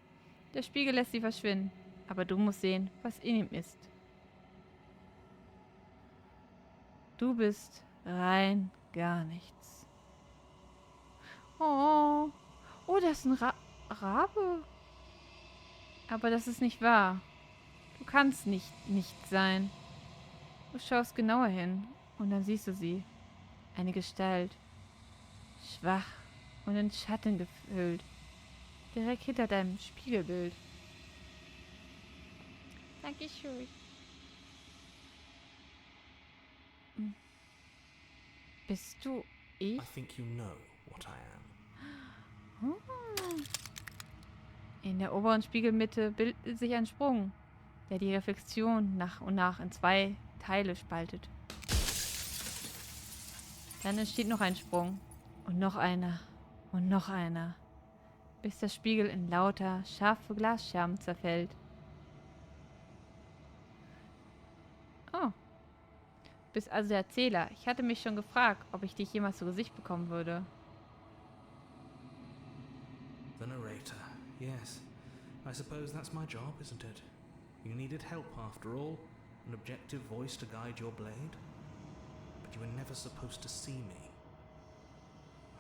Der Spiegel lässt sie verschwinden. Aber du musst sehen, was in ihm ist. Du bist rein gar nichts. Oh. Oh, das ist ein Rabe. Aber das ist nicht wahr. Du kannst nicht sein. Du schaust genauer hin und dann siehst du sie. Eine Gestalt. Schwach und in Schatten gefüllt. Direkt hinter deinem Spiegelbild. Dankeschön. Bist du ich? I think you know what I am. Oh. In der oberen Spiegelmitte bildet sich ein Sprung, der die Reflexion nach und nach in zwei Teile spaltet. Dann entsteht noch ein Sprung. Und noch einer. Und noch einer. Bis der Spiegel in lauter, scharfe Glasscherben zerfällt. Oh. Bist also der Erzähler. Ich hatte mich schon gefragt, ob ich dich jemals zu Gesicht bekommen würde. The narrator. Yes. I suppose that's my job, isn't it? You needed help after all. An objective voice to guide your blade. But you were never supposed to see me.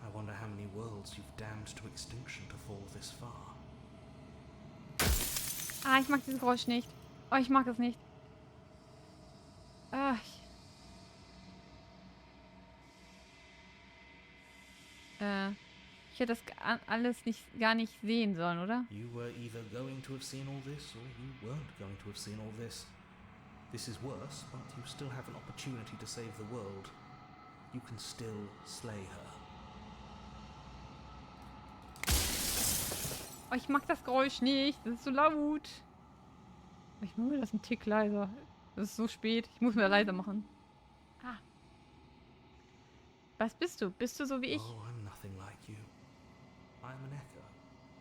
I wonder how many worlds you've damned to extinction to fall this far. Ah, ich mag dieses Geräusch nicht. Oh, ich mag es nicht. Ah, Ich hätte das alles gar nicht sehen sollen, oder? You were either going to have seen all this, or you weren't going to have seen all this. This is worse, but you still have an opportunity to save the world. You can still slay her. Oh, ich mag das Geräusch nicht. Das ist so laut. Ich mache mir das einen Tick leiser. Das ist so spät. Ich muss mir leiser machen. Ah. Was bist du? Bist du so wie ich? Oh, I'm nothing like you. I'm an echo,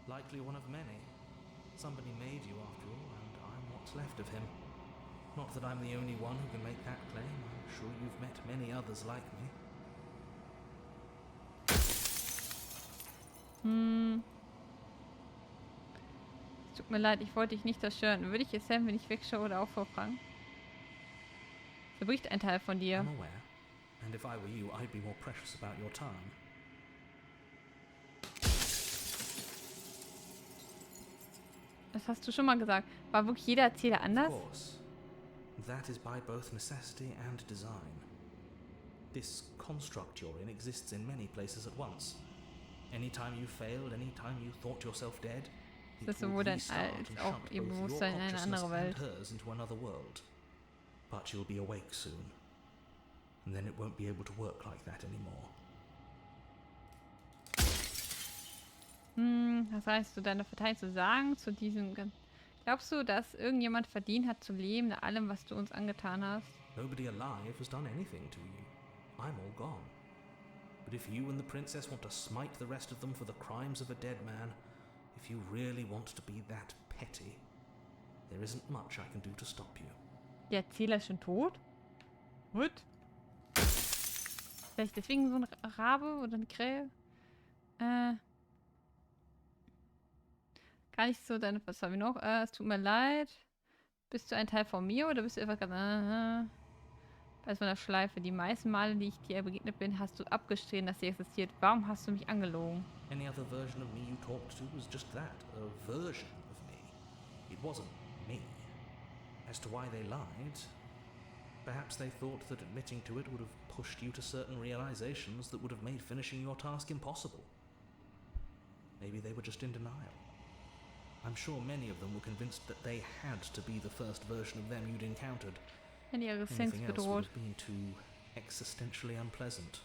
likely one of many. Somebody made you after all, and I'm what's left of him. Not that I'm the only one who can make that claim. I'm sure you've met many others like me. Es tut mir leid, ich wollte dich nicht zerstören. Würde ich es Sam, wenn ich wegschaue oder auch vorfragen? Zerbricht ein Teil von dir. I'm aware, and if I were you, I'd be more precious about your time. Das hast du schon mal gesagt. War wirklich jeder Erzähler anders? Of course. That is by both necessity and design. This construct you're in exists in many places at once. Anytime you failed, anytime you thought yourself dead, it Das ist will sowohl dein restart Alt and auch shunt ihr both your Bewusstsein in eine consciousness andere Welt. and hers into another world. But you'll be awake soon, and then it won't be able to work like that anymore. Was heißt du, deine Partei zu sagen zu diesem... Glaubst du, dass irgendjemand verdient hat zu leben nach allem, was du uns angetan hast? Nobody alive has done anything to you. I'm all gone. But if you and the princess want to smite the rest of them for the crimes of a dead man, if you really want to be that petty, there isn't much I can do to stop you. Der Erzähler ist schon tot? What? Vielleicht deswegen so ein Rabe oder eine Krähe? Gar nicht so deine... Was haben wir noch? Es tut mir leid. Bist du ein Teil von mir oder bist du einfach ganz... Bei so einer Schleife. Die meisten Male, die ich dir begegnet bin, hast du abgestritten, dass sie existiert. Warum hast du mich angelogen? Any other version of me you talked to was just that, a version of me. It wasn't me. As to why they lied, perhaps they thought that admitting to it would have pushed you to certain realizations that would have made finishing your task impossible. Maybe they were just in denial. I'm sure many of them were convinced that they had to be the first version of them you'd encountered. Wenn ihre Existenz Anything else would bedroht. have been too existentially unpleasant.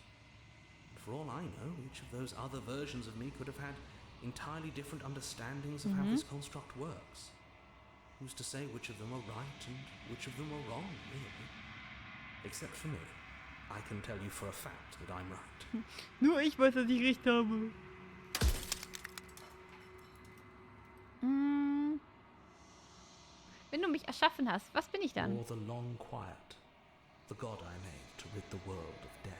For all I know, each of those other versions of me could have had entirely different understandings of how this construct works. Who's to say which of them are right and which of them are wrong, really? Except for me. I can tell you for a fact that I'm right. Nur ich weiß, dass ich recht habe. Wenn du mich erschaffen hast, was bin ich dann? Or the long quiet, the god I made to rid the world of death.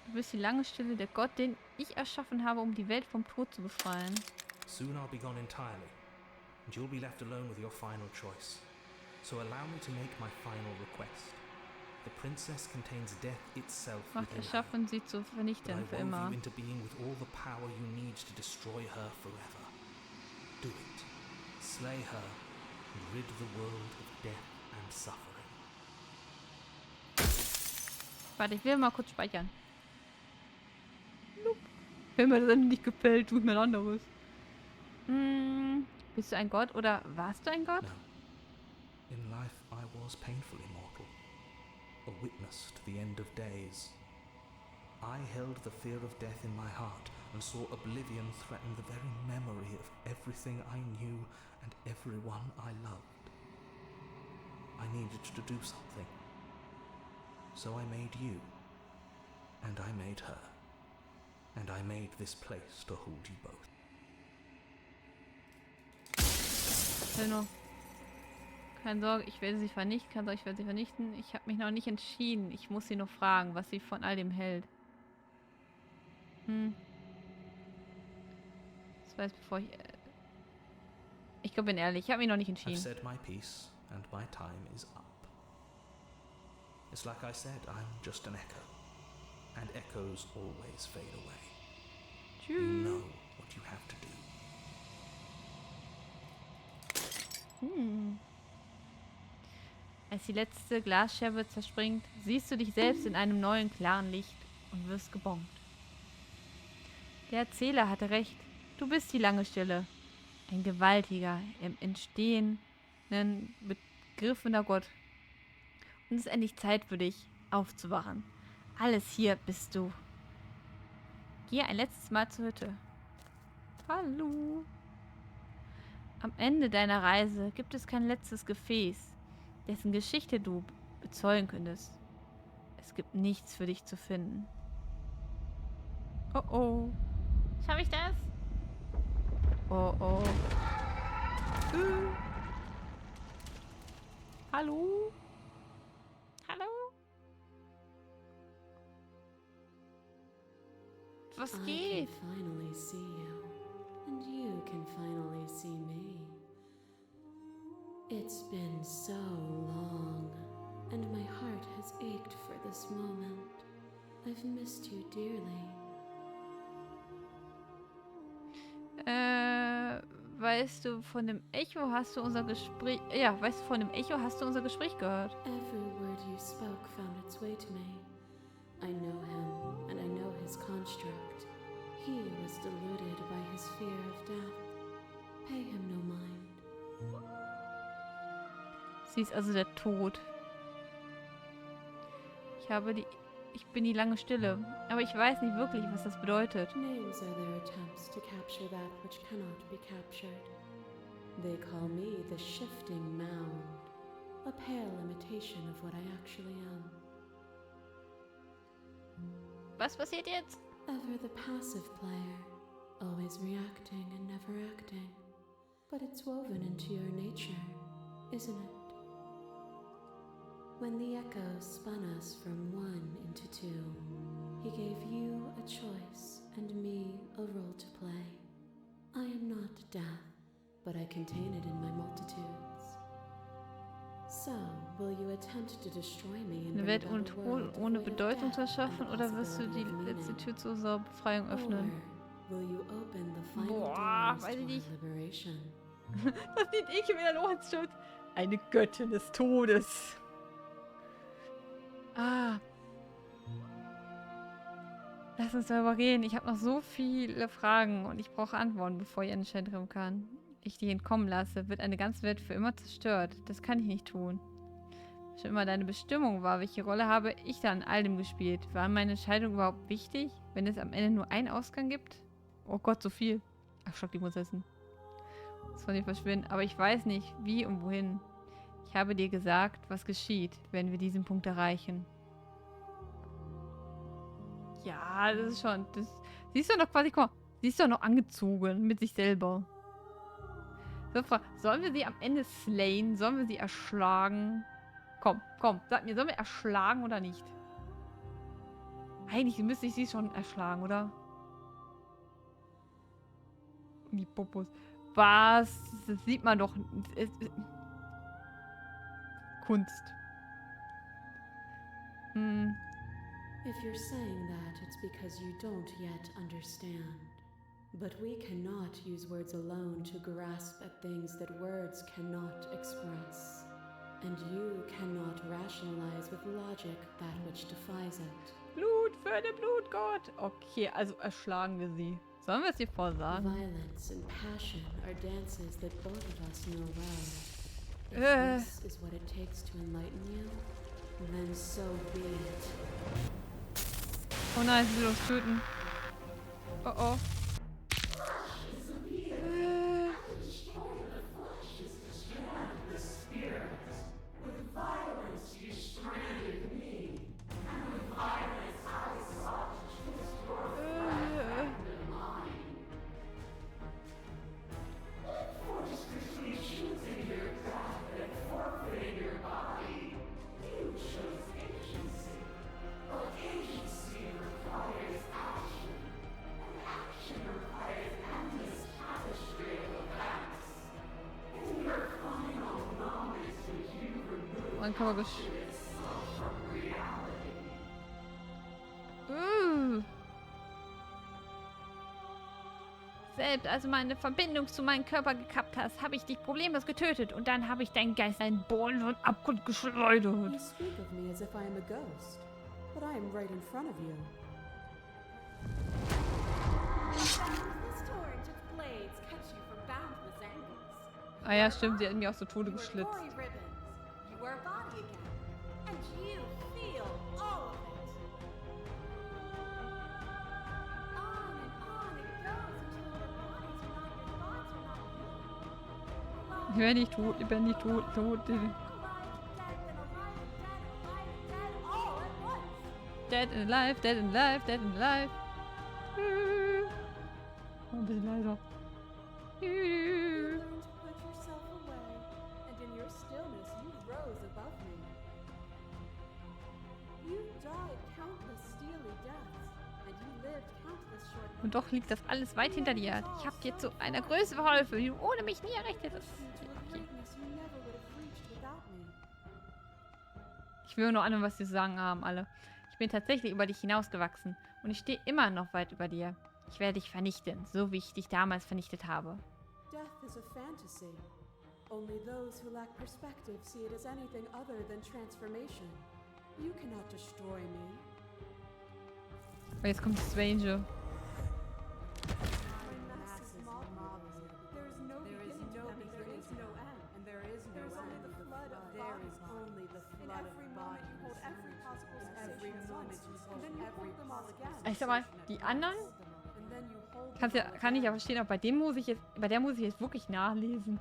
Du bist die lange Stille, der Gott, den ich erschaffen habe, um die Welt vom Tod zu befreien. Soon I'll be gone entirely, and you'll be left alone with your final choice. So allow me to make my final request. The princess contains death itself Macht within her. erschaffen, sie zu But I vernichten für wove immer. you into being with all the power you need to destroy her forever. Do it. Slay her and rid the world of death and suffering. Warte, ich will mal kurz speichern. Nope. Wenn mir das nicht gefällt, tue ich mir ein anderes. Bist du ein Gott oder warst du ein Gott? No. In life I was painfully mortal. A witness to the end of days. I held the fear of death in my heart and saw oblivion threaten the very memory of everything I knew and everyone I loved. I needed to do something. So I made you. And I made her. And I made this place to hold you both. Genau. Keine Sorge, ich werde sie vernichten. Keine Sorge, ich werde sie vernichten. Ich habe mich noch nicht entschieden. Ich muss sie noch fragen, was sie von all dem hält. Das weiß, bevor ich... Ich glaube, bin ehrlich. Ich habe mich noch nicht I've entschieden. said my piece, and my time is up. It's like I said, I'm just an echo. And echoes always fade away. You know what you have to do. Als die letzte Glasscherbe zerspringt, siehst du dich selbst in einem neuen, klaren Licht. und wirst gebongt. Der Erzähler hatte recht. Du bist die lange Stille. Ein gewaltiger, im Entstehen begriffener Gott. Und es ist endlich Zeit für dich, aufzuwachen. Alles hier bist du. Geh ein letztes Mal zur Hütte. Hallo. Am Ende deiner Reise gibt es kein letztes Gefäß, dessen Geschichte du bezeugen könntest. Es gibt nichts für dich zu finden. Oh oh. Schaffe ich das? Oh oh. Hallo? Hallo? Was I geht? can finally see you, and you can finally see me. It's been so long, and my heart has ached for this moment. I've missed you dearly. Weißt du, von dem Echo hast du unser Gespräch... Ja, weißt du, von dem Echo hast du unser Gespräch gehört. Every word you spoke found its way to me. I know him, and I know his construct. He was deluded by his fear of death. Pay him no mind. Sie ist also der Tod. Ich bin die lange Stille, aber ich weiß nicht wirklich, was das bedeutet. Names are their attempts to capture that which cannot be captured. They call me the shifting mound, a pale imitation of what I actually am. Was passiert jetzt? Ever the passive player, always reacting and never acting. But it's woven into your nature, isn't it? When the echo spun us from one into two, he gave you a choice and me a role to play. I am not death, but I contain it in my multitudes. So, will you attempt to destroy me and Eine bring Welt about ohne a Tod, world ohne devoid of Bedeutung zu death erschaffen, and the oder wirst du die possibility of letzte meaning? Tür zu unserer Befreiung öffnen? Or will you open the final Boah, doors weiß to ich our nicht. liberation? Das sieht ich wieder los, Schutt. Eine Göttin des Todes. Ah. Lass uns darüber reden. Ich habe noch so viele Fragen und ich brauche Antworten, bevor ich entscheiden kann. Ich die entkommen lasse, wird eine ganze Welt für immer zerstört. Das kann ich nicht tun. Schon immer deine Bestimmung war, welche Rolle habe ich da in all dem gespielt? War meine Entscheidung überhaupt wichtig, wenn es am Ende nur einen Ausgang gibt? Oh Gott, so viel. Ach, Schock, die muss essen. Das von dir verschwinden. Aber ich weiß nicht, wie und wohin. Ich habe dir gesagt, was geschieht, wenn wir diesen Punkt erreichen. Ja, das ist schon... sie ist doch noch quasi... Guck mal, sie ist doch noch angezogen mit sich selber. So, sollen wir sie am Ende slayen? Sollen wir sie erschlagen? Komm, sag mir, sollen wir erschlagen oder nicht? Eigentlich müsste ich sie schon erschlagen, oder? Die Popos. Was? Das sieht man doch. Kunst. If you're saying that, it's because you don't yet understand. But we cannot use words alone to grasp at things that words cannot express. And you cannot rationalize with logic that which defies it. Blut für den Blutgott. Okay, also erschlagen wir sie. Sollen wir es ihr vorsagen? Violence and passion are dances that both of us know well. If this is what it takes to enlighten you, then so be it. Oh nein, sie will uns töten. Oh oh. Mein Körper Selbst als du meine Verbindung zu meinem Körper gekappt hast, habe ich dich problemlos getötet und dann habe ich deinen Geist in einen bohrenden Abgrund geschleudert. You speak of me as if I am a ghost, but I am right in front of you. Boundless torrent of blades cuts you from boundless angles. Ah ja, stimmt, sie hat mir auch so Tode You are geschlitzt. gory ribbons. You are body again. And you feel all of it. On it goes until your bodies are not your thoughts are not you. Ich werde nicht tot, ich bin nicht tot, tot. Dead and alive, dead and alive, dead and alive. Ein bisschen leiser. You learned to put yourself away, and in your stillness you rose above me. You died countless steely deaths, and you lived countless short lives. Und doch liegt das alles weit hinter dir. Ich habe dir zu einer Größe verholfen, die du ohne mich nie erreicht hättest. Okay. Ich will nur an, was sie zu sagen haben, alle. Ich bin tatsächlich über dich hinausgewachsen und ich stehe immer noch weit über dir. Ich werde dich vernichten, so wie ich dich damals vernichtet habe. Death is a fantasy. Only those who lack perspective see it as anything other than transformation. You cannot destroy me. Und jetzt kommt Stranger. Ich sag mal, die anderen kann ich ja verstehen, aber bei der muss ich jetzt wirklich nachlesen.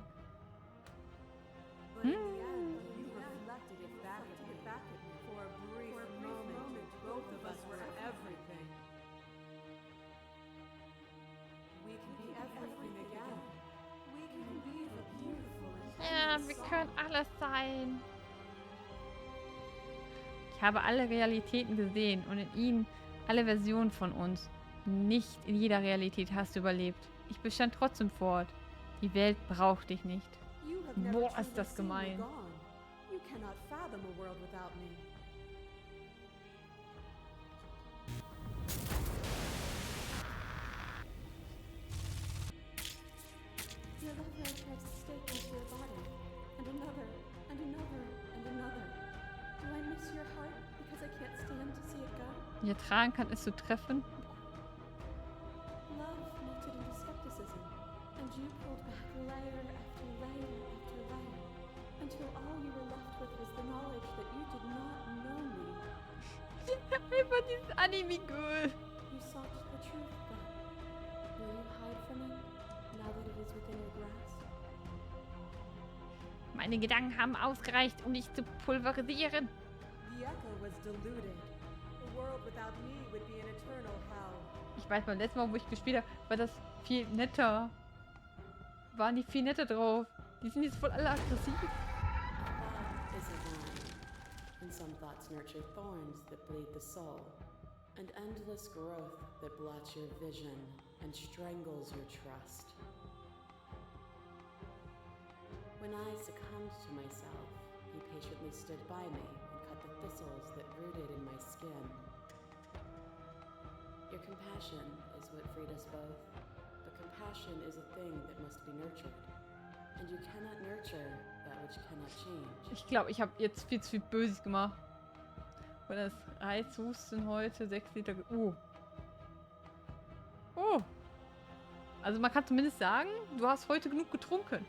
Ja, wir können alles sein. Ich habe alle Realitäten gesehen und in ihnen alle Versionen von uns. Nicht in jeder Realität hast du überlebt. Ich bestand trotzdem fort. Die Welt braucht dich nicht. Boah, ist das gemein. Wie er tragen kann, es zu treffen. Einfach dieses Anime-Girl. Meine Gedanken haben ausgereicht, um dich zu pulverisieren. Ich weiß, beim letzten Mal, wo ich gespielt habe, war das viel netter. Waren die viel netter drauf. Die sind jetzt voll alle aggressiv. Some thoughts nurture thorns that bleed the soul, and endless growth that blots your vision and strangles your trust. When I succumbed to myself, you patiently stood by me and cut the thistles that rooted in my skin. Your compassion is what freed us both, but compassion is a thing that must be nurtured, and you cannot nurture that which cannot change. Ich glaube, ich habe jetzt viel zu viel Böses gemacht. Weil das Reizhusten heute 6 Liter... Oh. Also man kann zumindest sagen, du hast heute genug getrunken.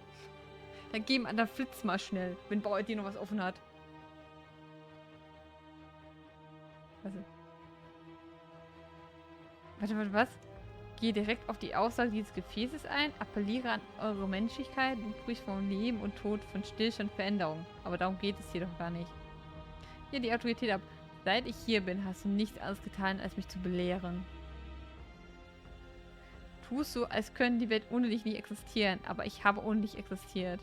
Dann geben an der Flitz mal schnell, wenn bei dir noch was offen hat. Warte, was? Gehe direkt auf die Aussage dieses Gefäßes ein, appelliere an eure Menschlichkeit und sprich von Leben und Tod, von Stillstand, Veränderung. Aber darum geht es hier doch gar nicht. Hier die Autorität ab. Seit ich hier bin, hast du nichts anderes getan, als mich zu belehren. Tust so, als könnte die Welt ohne dich nicht existieren, aber ich habe ohne dich existiert.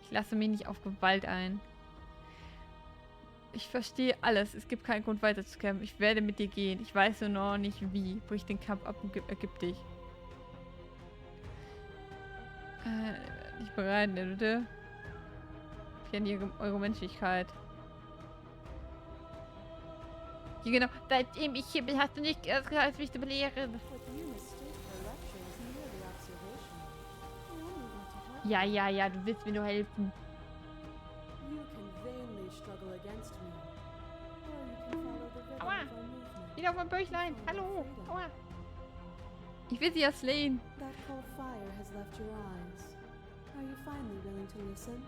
Ich lasse mich nicht auf Gewalt ein. Ich verstehe alles. Es gibt keinen Grund weiter zu kämpfen. Ich werde mit dir gehen. Ich weiß nur noch nicht wie. Brich den Kampf ab und ergib dich. Nicht bereit, ne, bitte? Ich kenne eure Menschlichkeit. Ja, genau. Seitdem ich hier bin, hast du nicht erst als mich zu belehren. Ja, du willst mir nur helfen. Aua! Wieder auf mein Bäuchlein! Hallo! Aua! Ich will sie ja slayen. That cold fire has left your eyes. Are you finally willing to listen?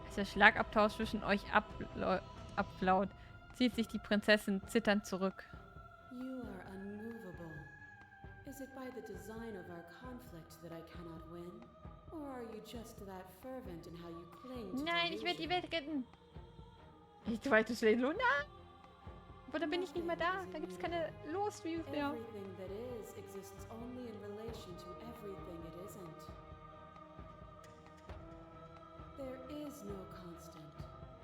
Als der Schlagabtausch zwischen euch abflaut, zieht sich die Prinzessin zitternd zurück. You are unmovable. Is it by the design of our conflict that I cannot win? Or are you just that fervent in how you cling to Nein, ich werde die delusion? Welt retten. Ich try to slay Luna. Aber dann bin ich nicht mehr da. Da gibt es keine Lost-Views mehr. Everything that is exists only in relation to everything it isn't. There is no constant.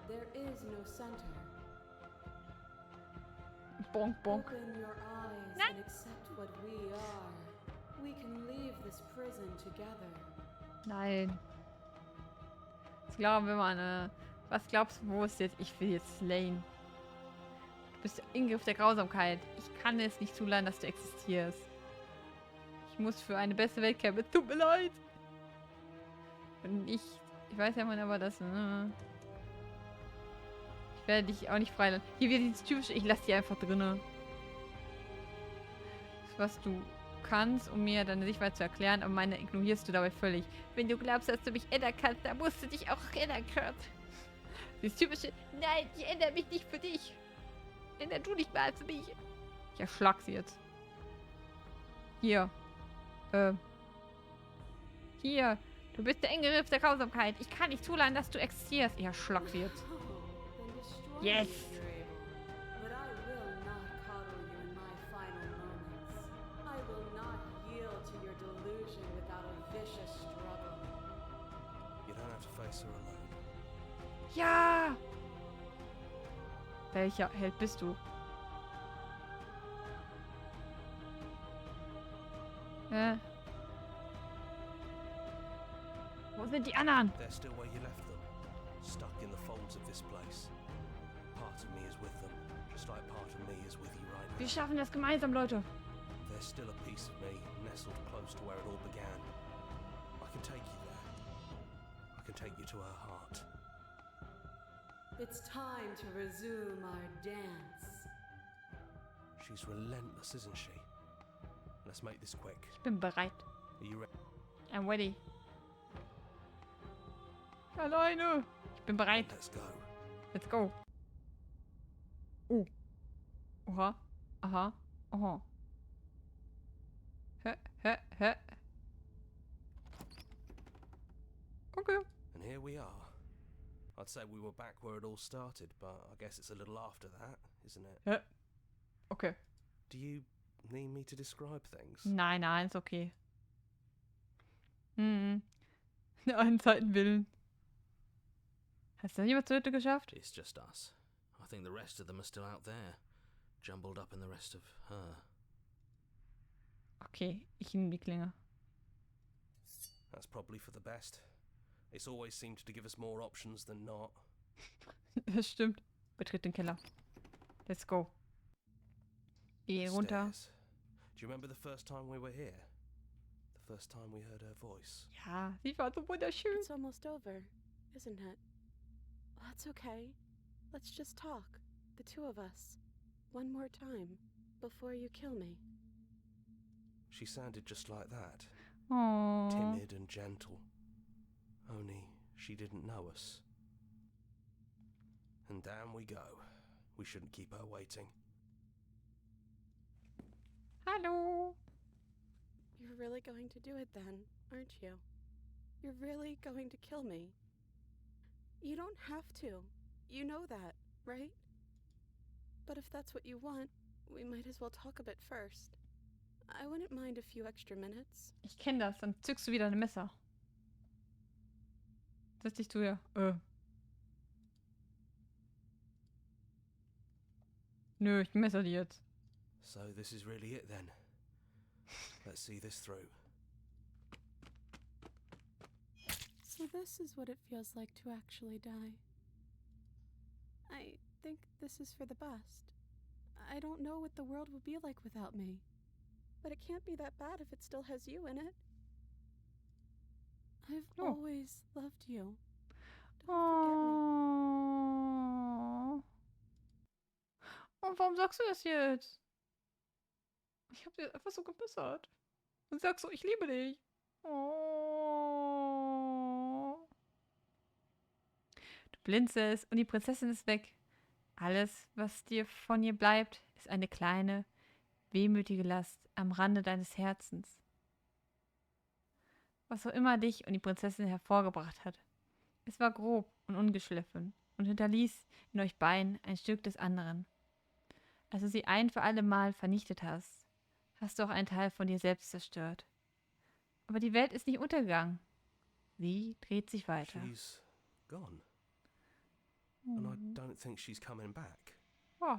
There is no center. Bonk, bonk. Open your eyes Nein. and accept what we are. We can leave this prison together. Nein. Was glauben wir mal, was glaubst du, wo ist jetzt? Ich will jetzt slayen. Du bist der Ingriff der Grausamkeit. Ich kann es nicht zulassen, dass du existierst. Ich muss für eine bessere Welt kämpfen. Tut mir leid. Und ich weiß ja mal, aber das, ich werde dich auch nicht freilassen. Hier wird dieses typische, ich lasse die einfach drinne. Das, was du kannst, um mir deine Sichtweise zu erklären, aber meine ignorierst du dabei völlig. Wenn du glaubst, dass du mich ändern kannst, dann musst du dich auch ändern können. Dieses typische, nein, ich ändere mich nicht für dich. Änder du dich mal für mich. Ich erschlag sie jetzt. Hier. Hier. Du bist der Ingriff der Grausamkeit. Ich kann nicht zulassen, dass du existierst. Ich erschlag sie jetzt. Then destroy Yes. me if you're able. But I will not coddle you in my final moments. I will not yield to your delusion without a vicious struggle. You don't have to face her alone. Ja! Welcher Held bist du? Wo sind die anderen? They're still where you left them, stuck in the folds of this place. Part of me is with them, just like part of me is with you right Wir now. schaffen das gemeinsam, Leute. There's still a piece of me nestled close to where it all began. I can take you there. I can take you to her heart. It's time to resume our dance. She's relentless, isn't she? Let's make this quick. Ich bin bereit. Are you ready? I'm ready. Alleine. Ich bin bereit. Let's go. Let's go. Oh. Oha. Aha. Aha. Hä. Okay. And here we are. I'd say we were back where it all started, but I guess it's a little after that, isn't it? Hä? Okay. Do you need me to describe things? Nein, ist okay. Der einen Zeiten willen. Hast du jemand zur Hütte geschafft? It's just us. I think the rest of them are still out there, jumbled up in the rest of her. Okay, ich nehme die Klinge. That's probably for the best. It's always seemed to give us more options than not. Das stimmt. Betritt den Keller. Let's go. Geh runter. Stairs. Do you remember the first time we were here? The first time we heard her voice? Ja, sie war so wunderschön. It's almost over, isn't it? That's okay. Let's just talk, the two of us. One more time, before you kill me. She sounded just like that. Aww. Timid and gentle. Only she didn't know us. And down we go. We shouldn't keep her waiting. Hallo. You're really going to do it then, aren't you? You're really going to kill me. You don't have to. You know that, right? But if that's what you want, we might as well talk a bit first. I wouldn't mind a few extra minutes. Ich kenne das. Dann zückst du wieder ein Messer. Setz dich zu ihr. Nö, ich messer die jetzt. So this is really it then. Let's see this through. So this is what it feels like to actually die. I think this is for the best. I don't know what the world will be like without me. But it can't be that bad if it still has you in it. I've always loved you. Don't forget me. Oh. Und warum sagst du das jetzt? Ich hab dir einfach so gebessert. Und sagst so, ich liebe dich. Oh. Du blinzelst und die Prinzessin ist weg. Alles, was dir von ihr bleibt, ist eine kleine, wehmütige Last am Rande deines Herzens. Was auch immer dich und die Prinzessin hervorgebracht hat. Es war grob und ungeschliffen und hinterließ in euch beiden ein Stück des anderen. Als du sie ein für alle Mal vernichtet hast, hast du auch einen Teil von dir selbst zerstört. Aber die Welt ist nicht untergegangen. Sie dreht sich weiter. She's gone. And I don't think she's coming back. Oh.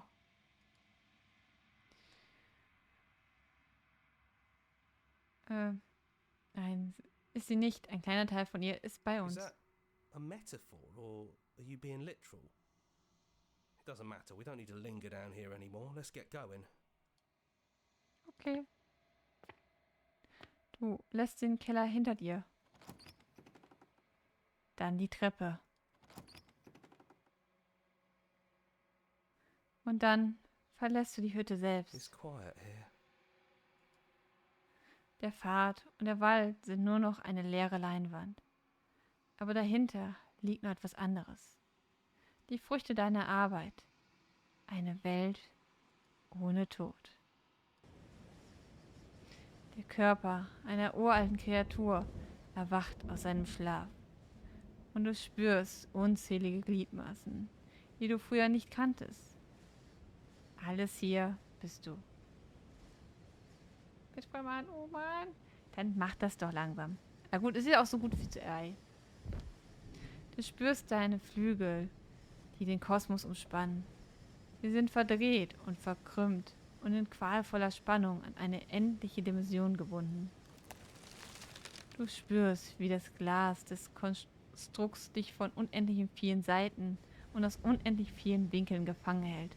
Nein, ist sie nicht. Ein kleiner Teil von ihr ist bei Is uns. that a metaphor, or are you being literal? It doesn't matter. We don't need to linger down here anymore. Let's get going. Okay. Du lässt den Keller hinter dir. Dann die Treppe. Und dann verlässt du die Hütte It's selbst. quiet here. Der Pfad und der Wald sind nur noch eine leere Leinwand. Aber dahinter liegt noch etwas anderes. Die Früchte deiner Arbeit. Eine Welt ohne Tod. Der Körper einer uralten Kreatur erwacht aus seinem Schlaf. Und du spürst unzählige Gliedmaßen, die du früher nicht kanntest. Alles hier bist du. Jetzt bei Mann, oh Mann. Dann mach das doch langsam. Na gut, es ist ja auch so gut wie zu Ei. Du spürst deine Flügel, die den Kosmos umspannen. Sie sind verdreht und verkrümmt und in qualvoller Spannung an eine endliche Dimension gebunden. Du spürst, wie das Glas des Konstrukts dich von unendlich vielen Seiten und aus unendlich vielen Winkeln gefangen hält.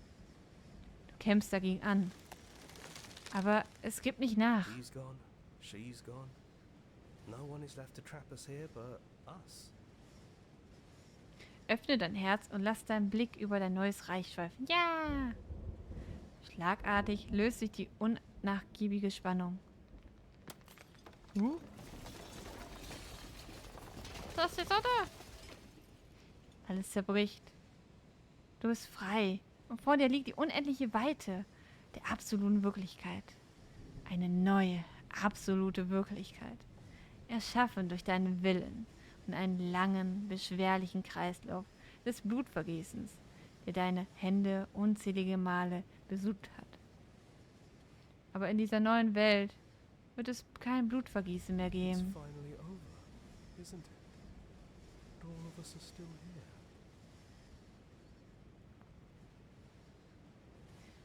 Du kämpfst dagegen an. Aber es gibt nicht nach. He's gone. She's gone. No one is left to trap us here but us. Öffne dein Herz und lass deinen Blick über dein neues Reich schweifen. Ja! Schlagartig löst sich die unnachgiebige Spannung. Das ist jetzt, oder? Alles zerbricht. Du bist frei. Und vor dir liegt die unendliche Weite der absoluten Wirklichkeit. Eine neue, absolute Wirklichkeit. Erschaffen durch deinen Willen und einen langen, beschwerlichen Kreislauf des Blutvergießens, der deine Hände unzählige Male besudelt hat. Aber in dieser neuen Welt wird es kein Blutvergießen mehr It's geben. finally over, isn't it? And all of us are still here.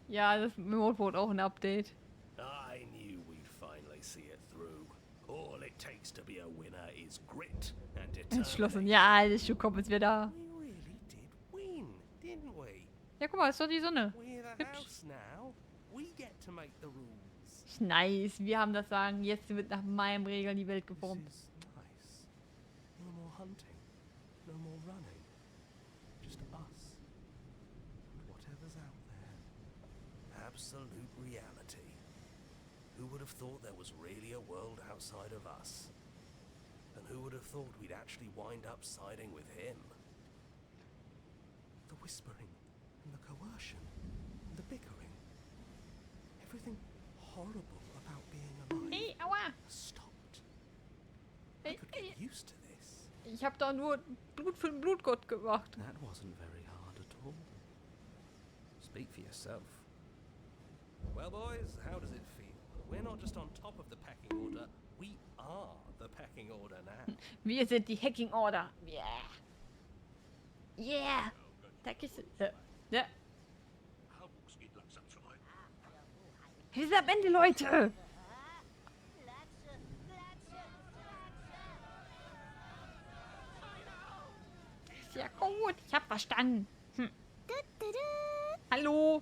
Ja, das Moodboard auch ein Update. I knew we'd finally see it through. All it takes to be a winner is grit and Entschlossen. determination. Ja, das Schuhkopf ist wieder da. We really did win, didn't we? Ja, guck mal, ist doch die Sonne. We're the Hübsch. house now. We get to make the rules. Nice, wir haben das Sagen. Jetzt wird nach meinen Regeln die Welt This geformt. is nice. No more hunting, no more running. Just us and whatever's out there. Absolute reality. Who would have thought there was really a world outside of us? And who would have thought we'd actually wind up siding with him? The whispering and the coercion and the bickering. Everything horrible about being alive Hey, aua! has stopped. I Hey, could hey. get used to this. Ich habe da nur Blut für den Blutgott gemacht. That wasn't very hard at all. Speak for yourself. Well, boys, how does it feel? We're not just on top of the pecking order, we are the pecking order now. Wir sind die Hacking Order. Yeah. Yeah. Danke. Ja. Wir sind am Ende, Leute. Ist ja gut. Ich hab verstanden. Hallo.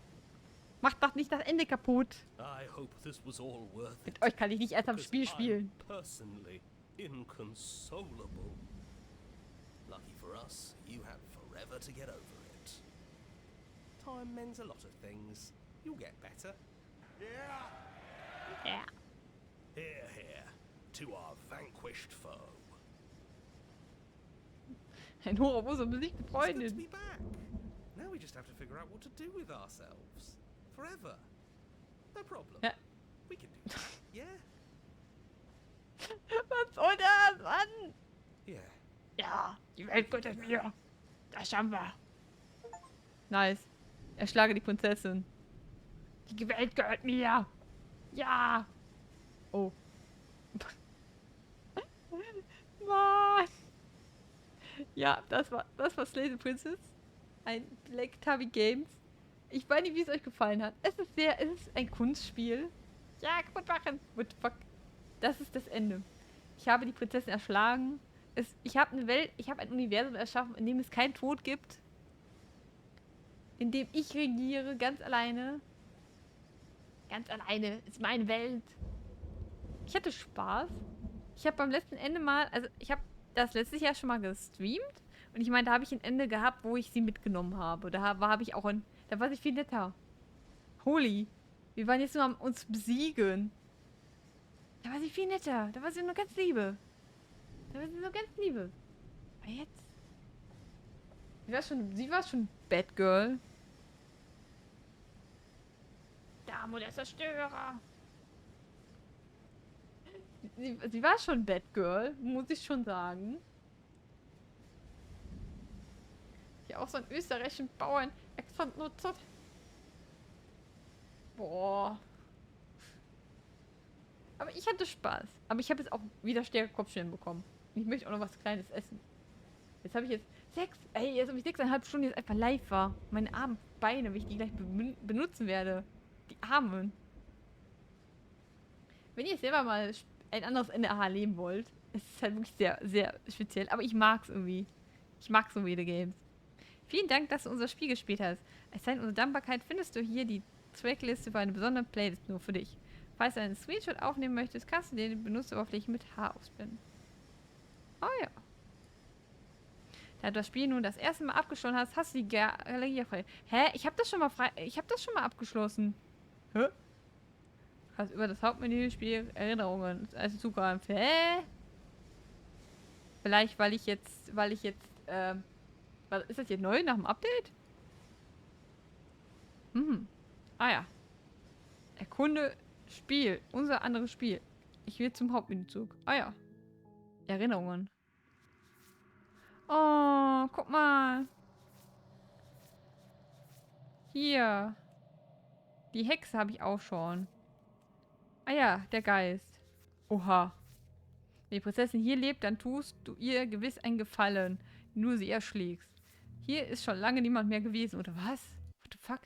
Macht doch nicht das Ende kaputt. I hope this was all worth it. Mit euch kann ich nicht erst am Spiel because spielen. I'm personally inconsolable. Lucky for us, you have forever to get over it. Time mends a lot of things. You'll get better. Ja. Here, here, to our vanquished foe. Ein hoher Bus und besiegte It's good to Freundin. be back. Now we just have to figure out what to do with ourselves. Forever. No problem. Ja. We can do that. Yeah? Was soll das, Mann? Yeah. Ja, die Welt gehört mir. Das haben wir. Nice. Erschlage die Prinzessin. Die Welt gehört mir. Ja. Oh. Mann. Ja, das war Slay the Princess. Ein Black Tubby Games. Ich weiß nicht, wie es euch gefallen hat. Es ist ein Kunstspiel. Ja, kaputt machen. What the fuck? Das ist das Ende. Ich habe die Prinzessin erschlagen. Ich habe eine Welt, ich habe ein Universum erschaffen, in dem es keinen Tod gibt. In dem ich regiere, ganz alleine. Ganz alleine ist meine Welt. Ich hatte Spaß. Ich habe beim letzten Ende mal, also ich habe das letztes Jahr schon mal gestreamt. Und ich meine, da habe ich ein Ende gehabt, wo ich sie mitgenommen habe. Da habe ich auch da war sie viel netter. Holy. Wir waren jetzt nur am uns besiegen. Da war sie viel netter. Da war sie nur ganz liebe. Aber jetzt? Sie war schon Bad Girl. Damo der Zerstörer. Sie war schon Bad Girl, muss ich schon sagen. Hier auch so einen österreichischen Bauern extra nutzt. Boah. Aber ich hatte Spaß. Aber ich habe jetzt auch wieder stärkere Kopfschmerzen bekommen. Und ich möchte auch noch was Kleines essen. Jetzt habe ich jetzt jetzt habe ich 6,5 Stunden jetzt einfach live war. Meine armen Beine, wie ich die gleich benutzen werde. Die Armen. Wenn ihr selber mal ein anderes Ende erleben wollt, es ist halt wirklich sehr, sehr speziell. Aber ich mag es irgendwie. Ich mag so viele Games. Vielen Dank, dass du unser Spiel gespielt hast. Als Zeichen unserer Dankbarkeit findest du hier die Trackliste für eine besondere Playlist nur für dich. Falls du einen Screenshot aufnehmen möchtest, kannst du dir die Benutzeroberfläche mit H ausblenden. Oh ja. Da du das Spiel nun das erste Mal abgeschlossen hast, hast du die Galerie frei. Hä? Ich habe das schon mal abgeschlossen. Hä? Du kannst über das Hauptmenü Spiel Erinnerungen also zugreifen. Hä? Vielleicht, weil ich jetzt, ist das jetzt neu nach dem Update? Ah ja. Erkunde Spiel. Unser anderes Spiel. Ich will zum Hauptmenü zurück. Ah ja. Erinnerungen. Oh, guck mal. Hier. Die Hexe habe ich auch schon. Ah ja, der Geist. Oha. Wenn die Prinzessin hier lebt, dann tust du ihr gewiss einen Gefallen, nur sie erschlägst. Hier ist schon lange niemand mehr gewesen, oder was? What the fuck?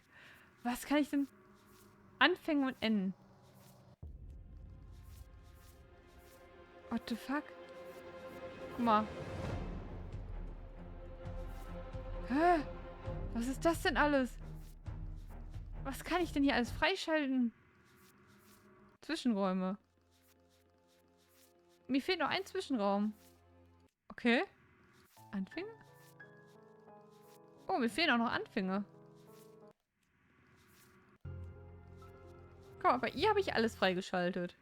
Was kann ich denn? Anfängen und enden. What the fuck? Guck mal. Hä? Was ist das denn alles? Was kann ich denn hier alles freischalten? Zwischenräume. Mir fehlt noch ein Zwischenraum. Okay. Anfänge? Oh, mir fehlen auch noch Anfänge. Guck mal, bei ihr habe ich alles freigeschaltet.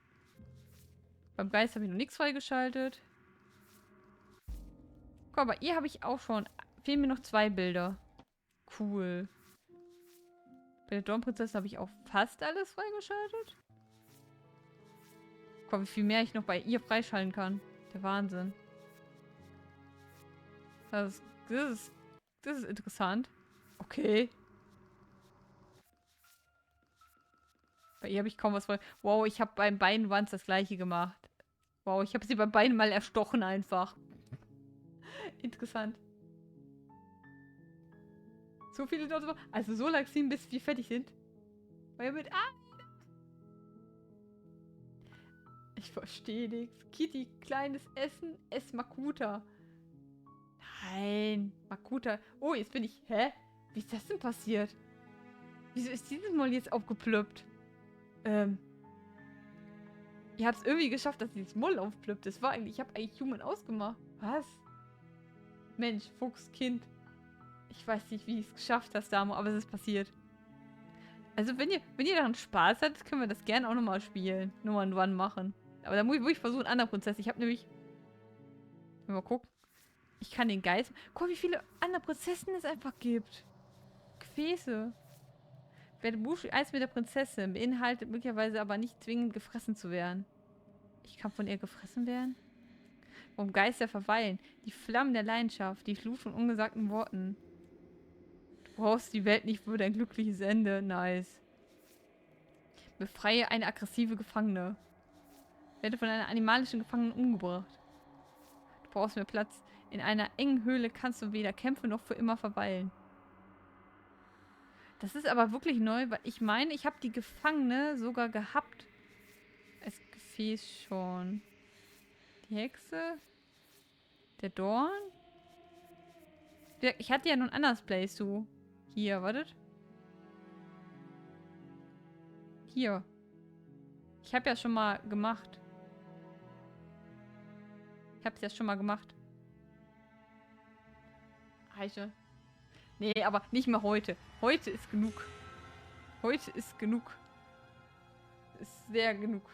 Beim Geist habe ich noch nichts freigeschaltet. Guck mal, bei ihr habe ich auch schon. Fehlen mir noch 2 Bilder. Cool. Bei der Dornprinzessin habe ich auch fast alles freigeschaltet. Guck mal, wie viel mehr ich noch bei ihr freischalten kann. Der Wahnsinn. Das ist interessant. Okay. Bei ihr habe ich kaum was frei. Wow, ich habe beim beiden Wands das gleiche gemacht. Wow, ich habe sie beim beiden mal erstochen einfach. Interessant. So viele dort. Also so lang ziehen, bis wir fertig sind. Weil mit ich verstehe nichts. Kitty, kleines Essen, ess Makuta. Nein, Makuta. Oh, jetzt bin ich. Hä? Wie ist das denn passiert? Wieso ist dieses Mal jetzt aufgeplöppt? Ihr habt es irgendwie geschafft, dass dieses Moll aufplöppt. Ich habe eigentlich Human ausgemacht. Was? Mensch, Fuchs, Kind. Ich weiß nicht, wie ich es geschafft hast, Damo, aber es ist passiert. Also wenn ihr daran Spaß habt, können wir das gerne auch nochmal spielen. Nur mal wann machen. Aber da muss ich wirklich versuchen, andere Prozesse. Ich habe nämlich... Mal gucken. Ich kann den Geist... Guck, wie viele andere Prozessen es einfach gibt. Gefäße. Werde Buchstabe 1 mit der Prinzessin. Beinhaltet möglicherweise aber nicht zwingend gefressen zu werden. Ich kann von ihr gefressen werden? Warum Geister verweilen? Die Flammen der Leidenschaft. Die Flut von ungesagten Worten. Du brauchst die Welt nicht für dein glückliches Ende. Nice. Befreie eine aggressive Gefangene. Werde von einer animalischen Gefangenen umgebracht. Du brauchst mehr Platz. In einer engen Höhle kannst du weder kämpfen noch für immer verweilen. Das ist aber wirklich neu, weil ich meine, ich habe die Gefangene sogar gehabt. Als Gefäß schon. Die Hexe. Der Dorn. Ich hatte ja noch ein anderes Playthrough. Hier, wartet. Hier. Ich habe ja schon mal gemacht. Ich habe es ja schon mal gemacht. Heiche. Nee, aber nicht mehr heute. Heute ist genug. Heute ist genug. Ist sehr genug.